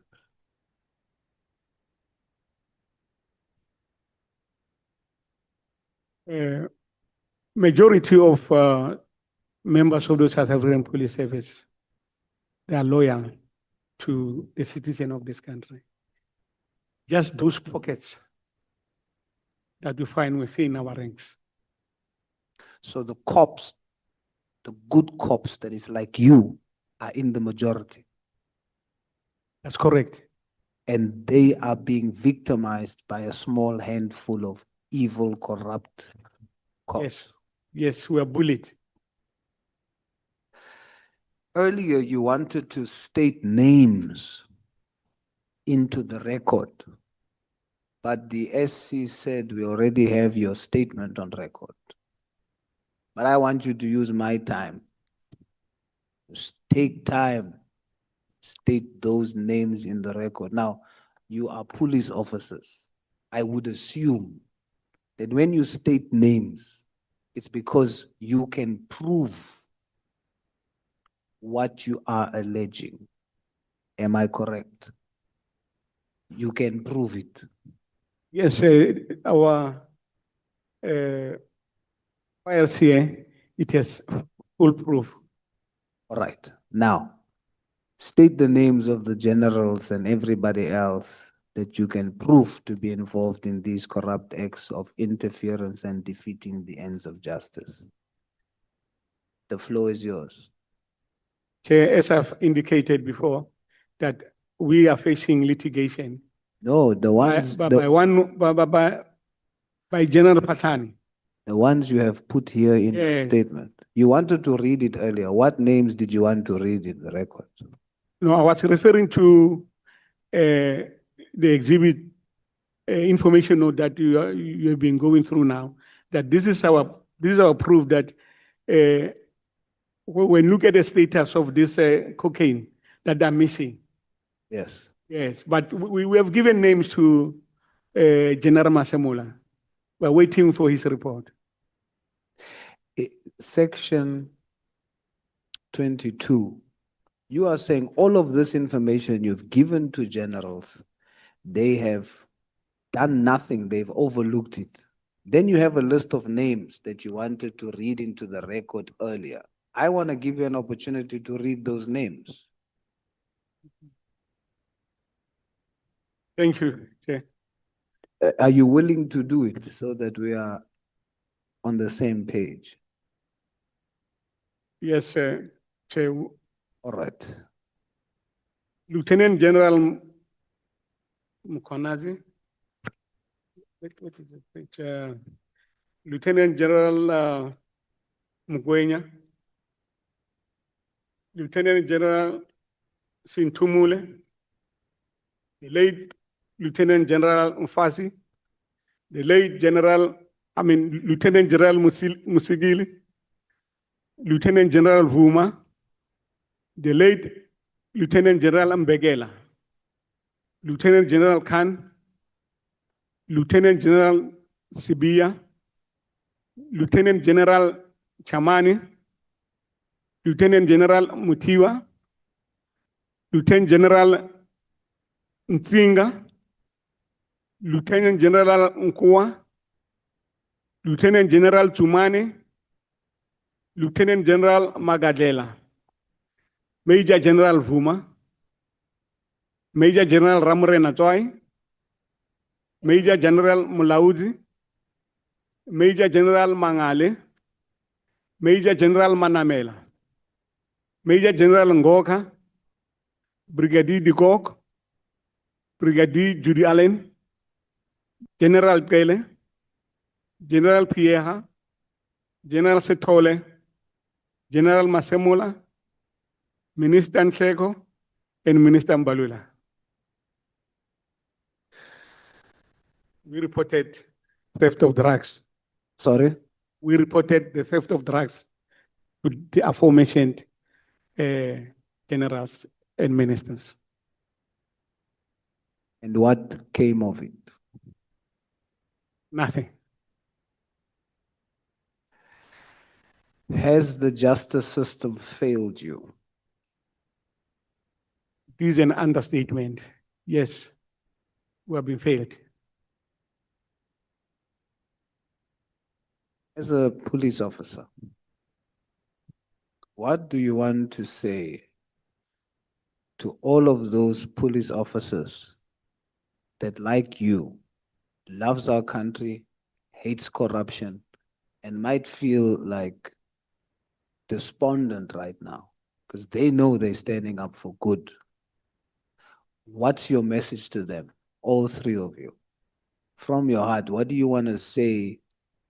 Speaker 14: Majority of members of the South African Police Service, they are loyal to the citizen of this country. Just those pockets that we find within our ranks.
Speaker 7: So the cops, the good cops that is like you, are in the majority.
Speaker 14: That's correct.
Speaker 7: And they are being victimized by a small handful of evil, corrupt cops.
Speaker 14: Yes, we are bullied.
Speaker 7: Earlier, you wanted to state names into the record, but the SC said we already have your statement on record. But I want you to use my time. Take time, state those names in the record. Now, you are police officers. I would assume that when you state names, it's because you can prove what you are alleging. Am I correct? You can prove it.
Speaker 14: Yes, files here, it has full proof.
Speaker 7: All right. Now, state the names of the generals and everybody else that you can prove to be involved in these corrupt acts of interference and defeating the ends of justice. The floor is yours.
Speaker 14: Chair, as I've indicated before, that we are facing litigation
Speaker 7: No, the ones,
Speaker 14: by General Patani.
Speaker 7: the ones you have put here in the
Speaker 14: Yes.
Speaker 7: statement. You wanted to read it earlier. What names did you want to read in the record?
Speaker 14: No, I was referring to the exhibit information note that you have been going through now. That this is our proof that when you look at the status of this cocaine that are missing.
Speaker 7: Yes.
Speaker 14: Yes, but we have given names to General Masemola. We're waiting for his report.
Speaker 7: Section 22. You are saying all of this information you've given to generals, they have done nothing, they've overlooked it. Then you have a list of names that you wanted to read into the record earlier. I want to give you an opportunity to read those names.
Speaker 14: Thank you, Chair.
Speaker 7: Are you willing to do it so that we are on the same page?
Speaker 14: Yes, Chair.
Speaker 7: All right.
Speaker 14: Lieutenant General Mkhwanazi. What is it? Lieutenant General Mugwenya. Lieutenant General Sintumule. The late Lieutenant General Mfasi. The late Lieutenant General Musigili. Lieutenant General Vuma. The late Lieutenant General Mbegela. Lieutenant General Khan. Lieutenant General Sibia. Lieutenant General Chamani. Lieutenant General Mutiwa. Lieutenant General Nzinga. Lieutenant General Nkua. Lieutenant General Tumane. Lieutenant General Magadela. Major General Vuma. Major General Ramre Natoi. Major General Mulaudi. Major General Mangale. Major General Manamela. Major General Ngoka. Brigadier de Kock. Brigadier Judy Allen. General Tele. General Pierre. General Setole. General Masemola. Minister Nhleko. And Minister Mbalula. We reported theft of drugs.
Speaker 7: Sorry?
Speaker 14: We reported the theft of drugs to the aforementioned generals and ministers.
Speaker 7: And what came of it?
Speaker 14: Nothing.
Speaker 7: Has the justice system failed you?
Speaker 14: This is an understatement. Yes, we have been failed.
Speaker 7: As a police officer, what do you want to say to all of those police officers that, like you, loves our country, hates corruption, and might feel like despondent right now because they know they're standing up for good? What's your message to them, all three of you? From your heart, what do you want to say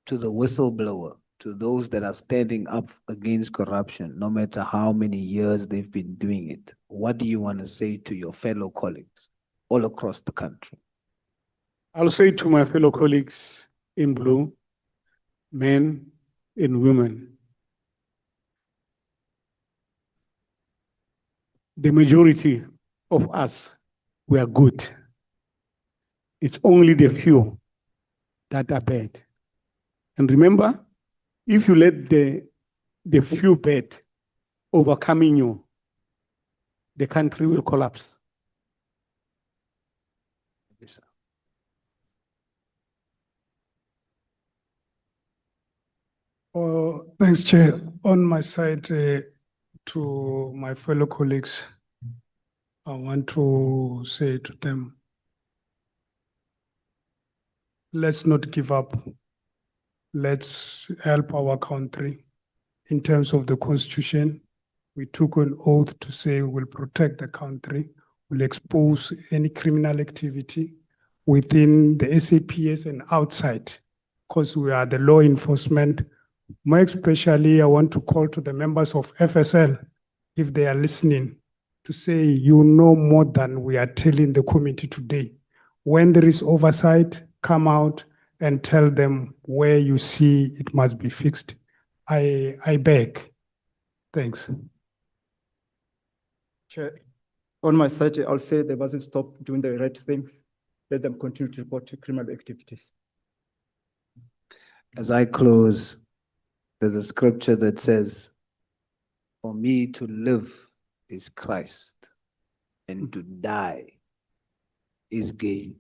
Speaker 7: to the whistleblower, to those that are standing up against corruption, no matter how many years they've been doing it? What do you want to say to your fellow colleagues all across the country?
Speaker 14: I'll say to my fellow colleagues in blue, men and women, the majority of us, we are good. It's only the few that are bad. And remember, if you let the few bad overcoming you, the country will collapse.
Speaker 12: Thanks, Chair. On my side, to my fellow colleagues, I want to say to them, let's not give up. Let's help our country in terms of the Constitution. We took an oath to say we'll protect the country, we'll expose any criminal activity within the SAPS and outside, because we are the law enforcement. More especially, I want to call to the members of FSL, if they are listening, to say, you know more than we are telling the committee today. When there is oversight, come out and tell them where you see it must be fixed. I beg. Thanks.
Speaker 13: Chair, on my side, I'll say they mustn't stop doing the right things. Let them continue to report criminal activities.
Speaker 7: As I close, there's a scripture that says, for me to live is Christ, and to die is gain.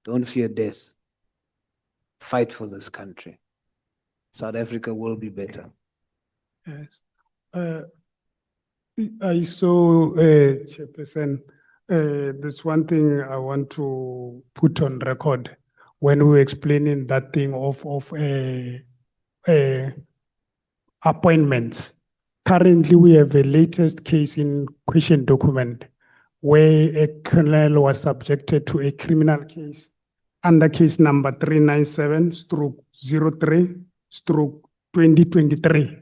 Speaker 7: Don't fear death. Fight for this country. South Africa will be better.
Speaker 12: Yes. I saw, Chairperson, there's one thing I want to put on record when we were explaining that thing of appointments. Currently, we have a latest case in question document where a colonel was subjected to a criminal case under case number 397/03/2023.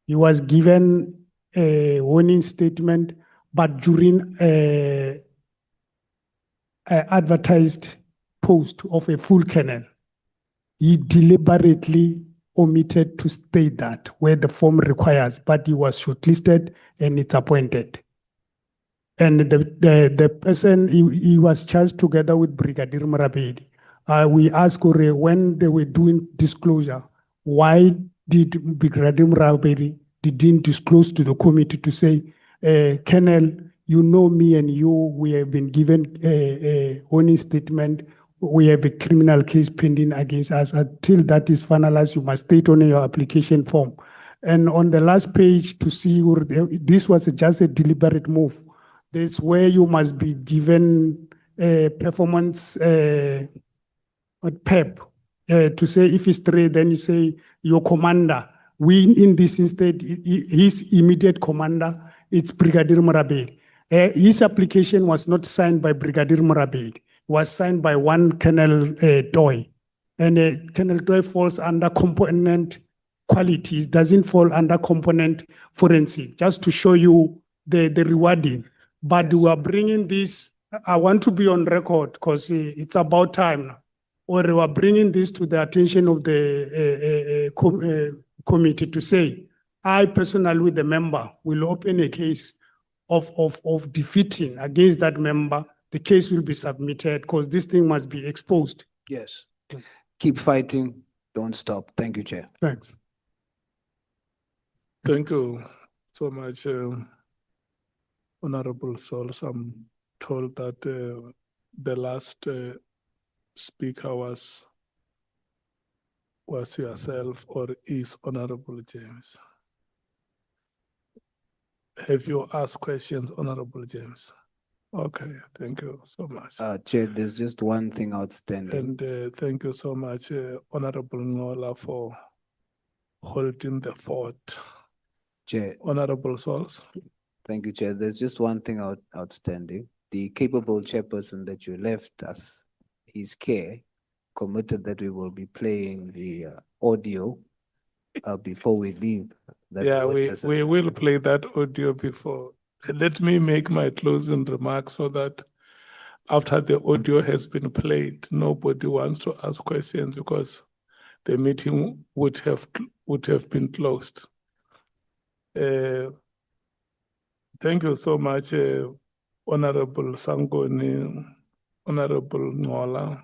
Speaker 12: He was given a warning statement, but during a advertised post of a full colonel, he deliberately omitted to state that where the form requires, but he was shortlisted and it's appointed. And the person, he was charged together with Brigadier Marabedi. We asked Ore, when they were doing disclosure, why did Brigadier Marabedi didn't disclose to the committee to say, Colonel, you know me and you, we have been given a warning statement. We have a criminal case pending against us. Until that is finalized, you must state on your application form. And on the last page to see, this was just a deliberate move. That's where you must be given a performance PEP to say if it's 3, then you say your commander. We, in this instead, his immediate commander, it's Brigadier Marabedi. His application was not signed by Brigadier Marabedi. Was signed by one Colonel Doi. And Colonel Doi falls under component qualities, doesn't fall under component forensic, just to show you the rewarding. But we are bringing this, I want to be on record because it's about time now. Or we are bringing this to the attention of the committee to say, I personally with the member will open a case of defeating against that member. The case will be submitted because this thing must be exposed.
Speaker 7: Yes. Keep fighting. Don't stop. Thank you, Chair.
Speaker 12: Thanks.
Speaker 1: Thank you so much, Honorable Sols. I'm told that the last speaker was yourself or is Honorable James. Have you asked questions, Honorable James? Okay, thank you so much.
Speaker 7: Chair, there's just one thing outstanding.
Speaker 1: And thank you so much, Honorable Ngola, for holding the fort.
Speaker 7: Chair.
Speaker 1: Honorable Sols.
Speaker 7: Thank you, Chair. There's just one thing outstanding. The capable chairperson that you left us, his care, committed that we will be playing the audio before we leave.
Speaker 1: Yeah, we will play that audio before. Let me make my closing remarks so that after the audio has been played, nobody wants to ask questions because the meeting would have been closed. Thank you so much, Honorable Sangoni, Honorable Ngola,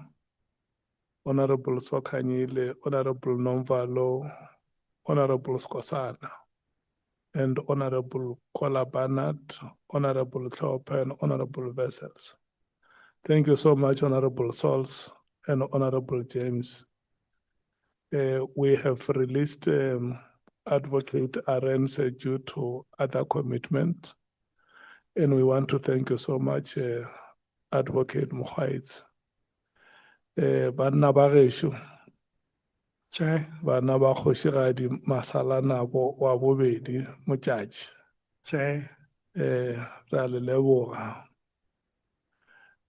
Speaker 1: Honorable Sokanyile, Honorable Nomvalo, Honorable Skosana, and Honorable Kola Barnett, Honorable Thorpe, and Honorable Vessels. Thank you so much, Honorable Sols and Honorable James. We have released Advocate Arends due to other commitment. And we want to thank you so much, Advocate Mkhwanazi. Banna ba gešo, bana ba kgošigadi Masalanabo wa bobedi motšatši. Re a le leboga.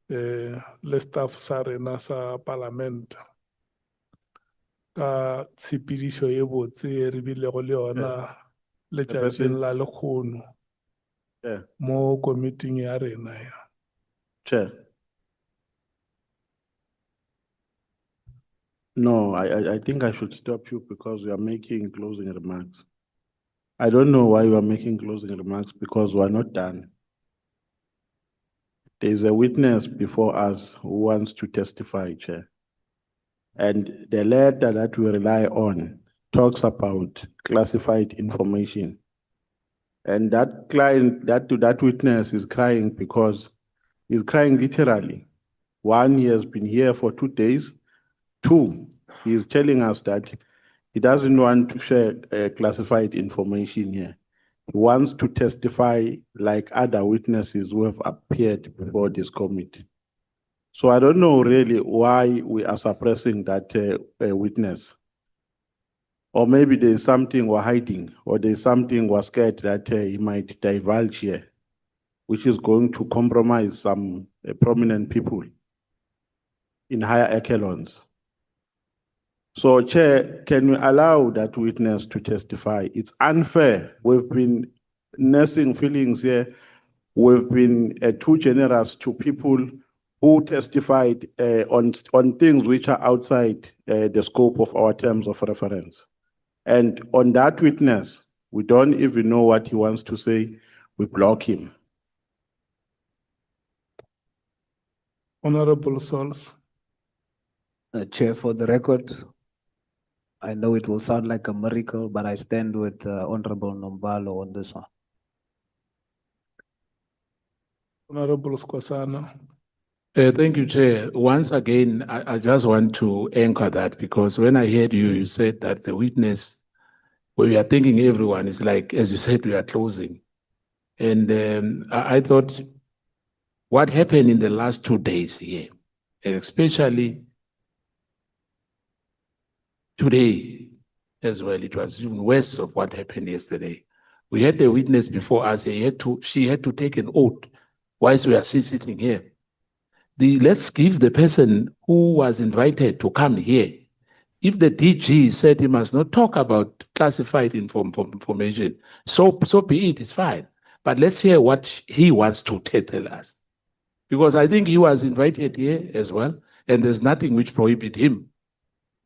Speaker 1: Le staff sa rena sa parliament ka tshepedišo e botse e re bilego le yona letšatšing la lekgono mo komiting ya rena ya.
Speaker 10: Chair. No, I think I should stop you because you are making closing remarks. I don't know why you are making closing remarks because we are not done. There is a witness before us who wants to testify, Chair. And the letter that we rely on talks about classified information. And that client, that witness is crying because he's crying literally. One, he has been here for 2 days. Two, he is telling us that he doesn't want to share classified information here. He wants to testify like other witnesses who have appeared before this committee. So I don't know really why we are suppressing that witness. Or maybe there's something we're hiding, or there's something we're scared that he might divulge here, which is going to compromise some prominent people in higher echelons. So, Chair, can we allow that witness to testify? It's unfair. We've been nursing feelings here. We've been too generous to people who testified on things which are outside the scope of our terms of reference. And on that witness, we don't even know what he wants to say. We block him.
Speaker 1: Honorable Souls.
Speaker 7: Chair, for the record, I know it will sound like a miracle, but I stand with Honorable Nombalo on this one.
Speaker 1: Honorable Skwasana.
Speaker 4: Thank you, Chair. Once again, I just want to anchor that because when I heard you, you said that the witness, where we are thinking everyone is like, as you said, we are closing. And I thought what happened in the last 2 days here, especially today as well, it was even worse of what happened yesterday. We had the witness before us, she had to take an oath whilst we are sitting here. Let's give the person who was invited to come here. If the DG said he must not talk about classified information, so be it, it's fine. But let's hear what he wants to tell us. Because I think he was invited here as well, and there's nothing which prohibits him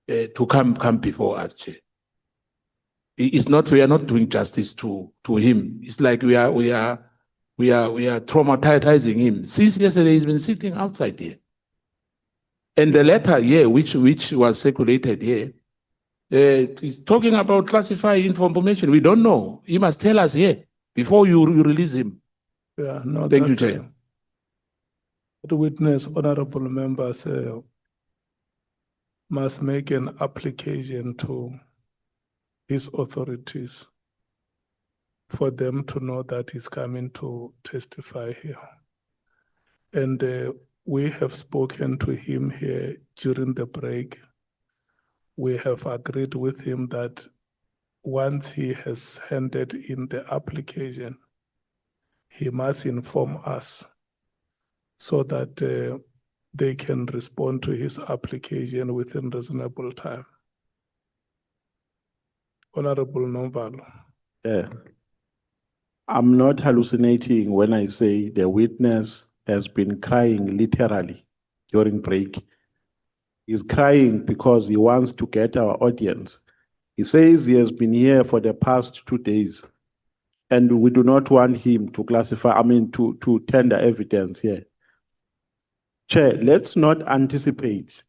Speaker 4: to come before us, Chair. It's not, we are not doing justice to him. It's like we are traumatizing him. Since yesterday, he's been sitting outside here. And the letter here, which was circulated here, is talking about classified information. We don't know. He must tell us here before you release him.
Speaker 1: Yeah, no,
Speaker 4: Thank you, Chair.
Speaker 1: The witness, honorable members, must make an application to his authorities for them to know that he's coming to testify here. And we have spoken to him here during the break. We have agreed with him that once he has handed in the application, he must inform us so that they can respond to his application within reasonable time. Honorable Nombalo.
Speaker 10: Yeah. I'm not hallucinating when I say the witness has been crying literally during break. He's crying because he wants to get our audience. He says he has been here for the past 2 days, and we do not want him to to tender evidence here. Chair, let's not anticipate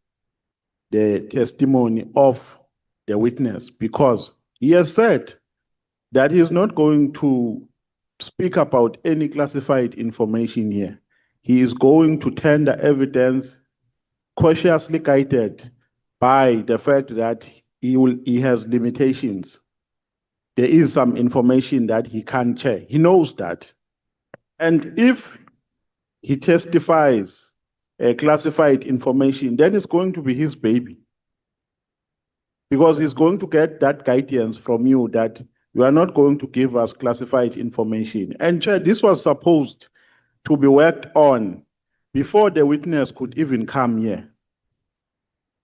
Speaker 10: the testimony of the witness because he has said that he is not going to speak about any classified information here. He is going to tender evidence cautiously guided by the fact that he has limitations. There is some information that he can't share. He knows that. And if he testifies classified information, then it's going to be his baby. Because he's going to get that guidance from you that you are not going to give us classified information. And Chair, this was supposed to be worked on before the witness could even come here.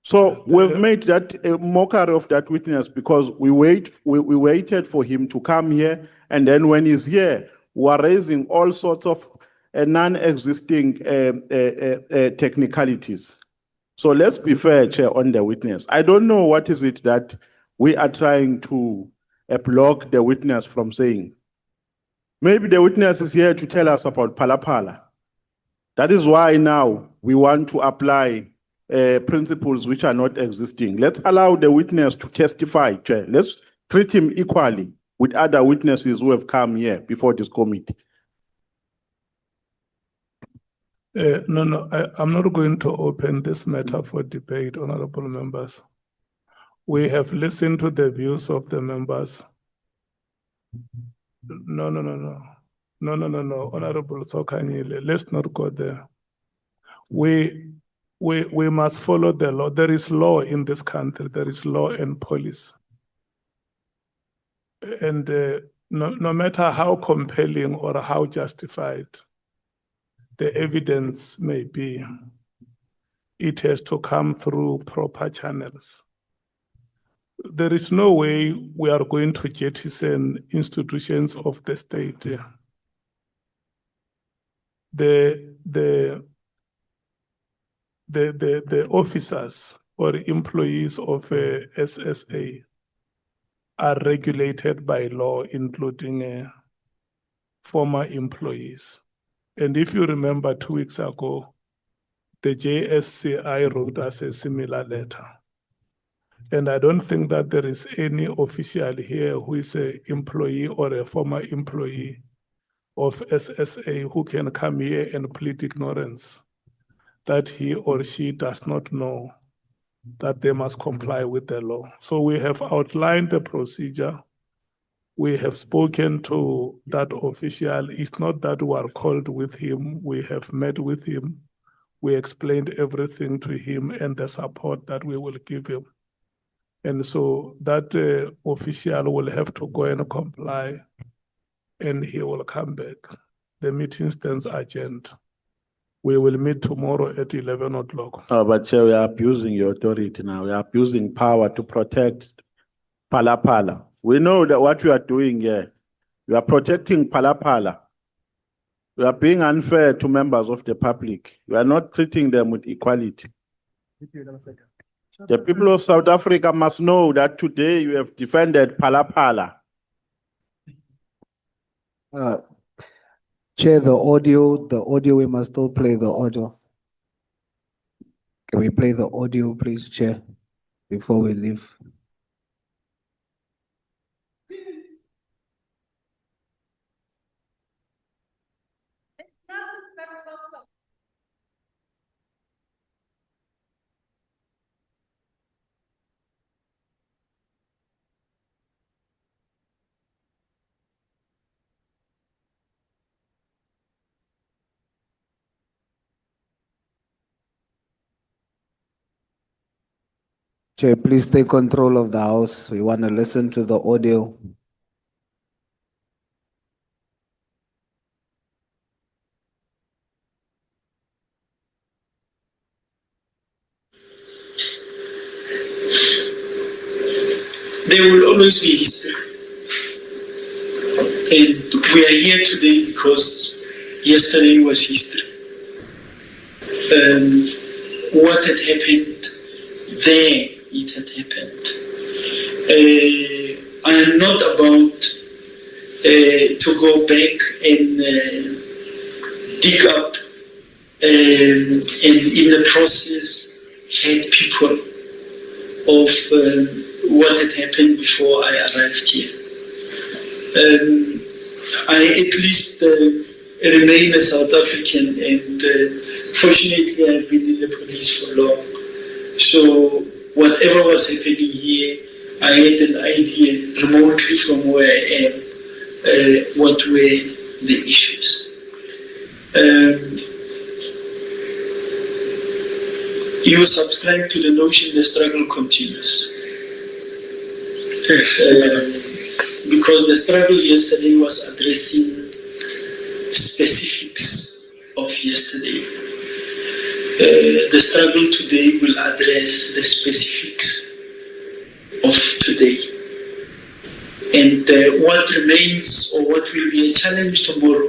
Speaker 10: So we've made that a mockery of that witness because we waited for him to come here, and then when he's here, we are raising all sorts of non-existing technicalities. So let's be fair, Chair, on the witness. I don't know what is it that we are trying to block the witness from saying. Maybe the witness is here to tell us about Palapala. That is why now we want to apply principles which are not existing. Let's allow the witness to testify, Chair. Let's treat him equally with other witnesses who have come here before this committee.
Speaker 1: No, I'm not going to open this matter for debate, honorable members. We have listened to the views of the members. No, Honorable Sokanyile, let's not go there. We must follow the law. There is law in this country. There is law and police. And no matter how compelling or how justified the evidence may be, it has to come through proper channels. There is no way we are going to jettison institutions of the state. The officers or employees of SSA are regulated by law, including former employees. And if you remember 2 weeks ago, the JSCI wrote us a similar letter. And I don't think that there is any official here who is an employee or a former employee of SSA who can come here and plead ignorance that he or she does not know that they must comply with the law. So we have outlined the procedure. We have spoken to that official. It's not that we are called with him. We have met with him. We explained everything to him and the support that we will give him. And so that official will have to go and comply, and he will come back. The meeting stands adjourned. We will meet tomorrow at 11 o'clock.
Speaker 10: Oh, but Chair, we are abusing your authority now. We are abusing power to protect Palapala. We know that what we are doing here, we are protecting Palapala. We are being unfair to members of the public. We are not treating them with equality. The people of South Africa must know that today you have defended Palapala.
Speaker 7: Chair, the audio, we must still play the audio. Can we play the audio, please, Chair, before we leave? Chair, please take control of the house. We want to listen to the audio.
Speaker 17: There will always be history. And we are here today because yesterday was history. What had happened there, it had happened. I am not about to go back and dig up and in the process had people of what had happened before I arrived here. I at least remain a South African, and fortunately I've been in the police for long. So whatever was happening here, I had an idea remotely from where I am, what were the issues. You subscribe to the notion the struggle continues. Because the struggle yesterday was addressing specifics of yesterday. The struggle today will address the specifics of today. And what remains or what will be a challenge tomorrow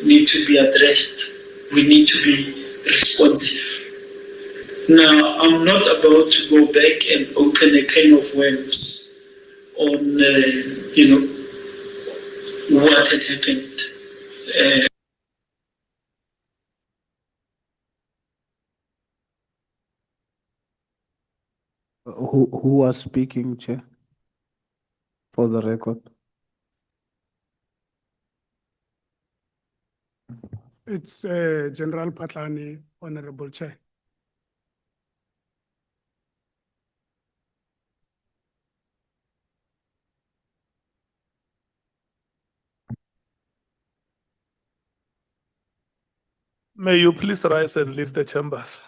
Speaker 17: need to be addressed. We need to be responsive. Now, I'm not about to go back and open a can of worms on, what had happened.
Speaker 7: Who was speaking, Chair? For the record.
Speaker 12: It's General Patlani, Honorable Chair.
Speaker 1: May you please rise and leave the chambers.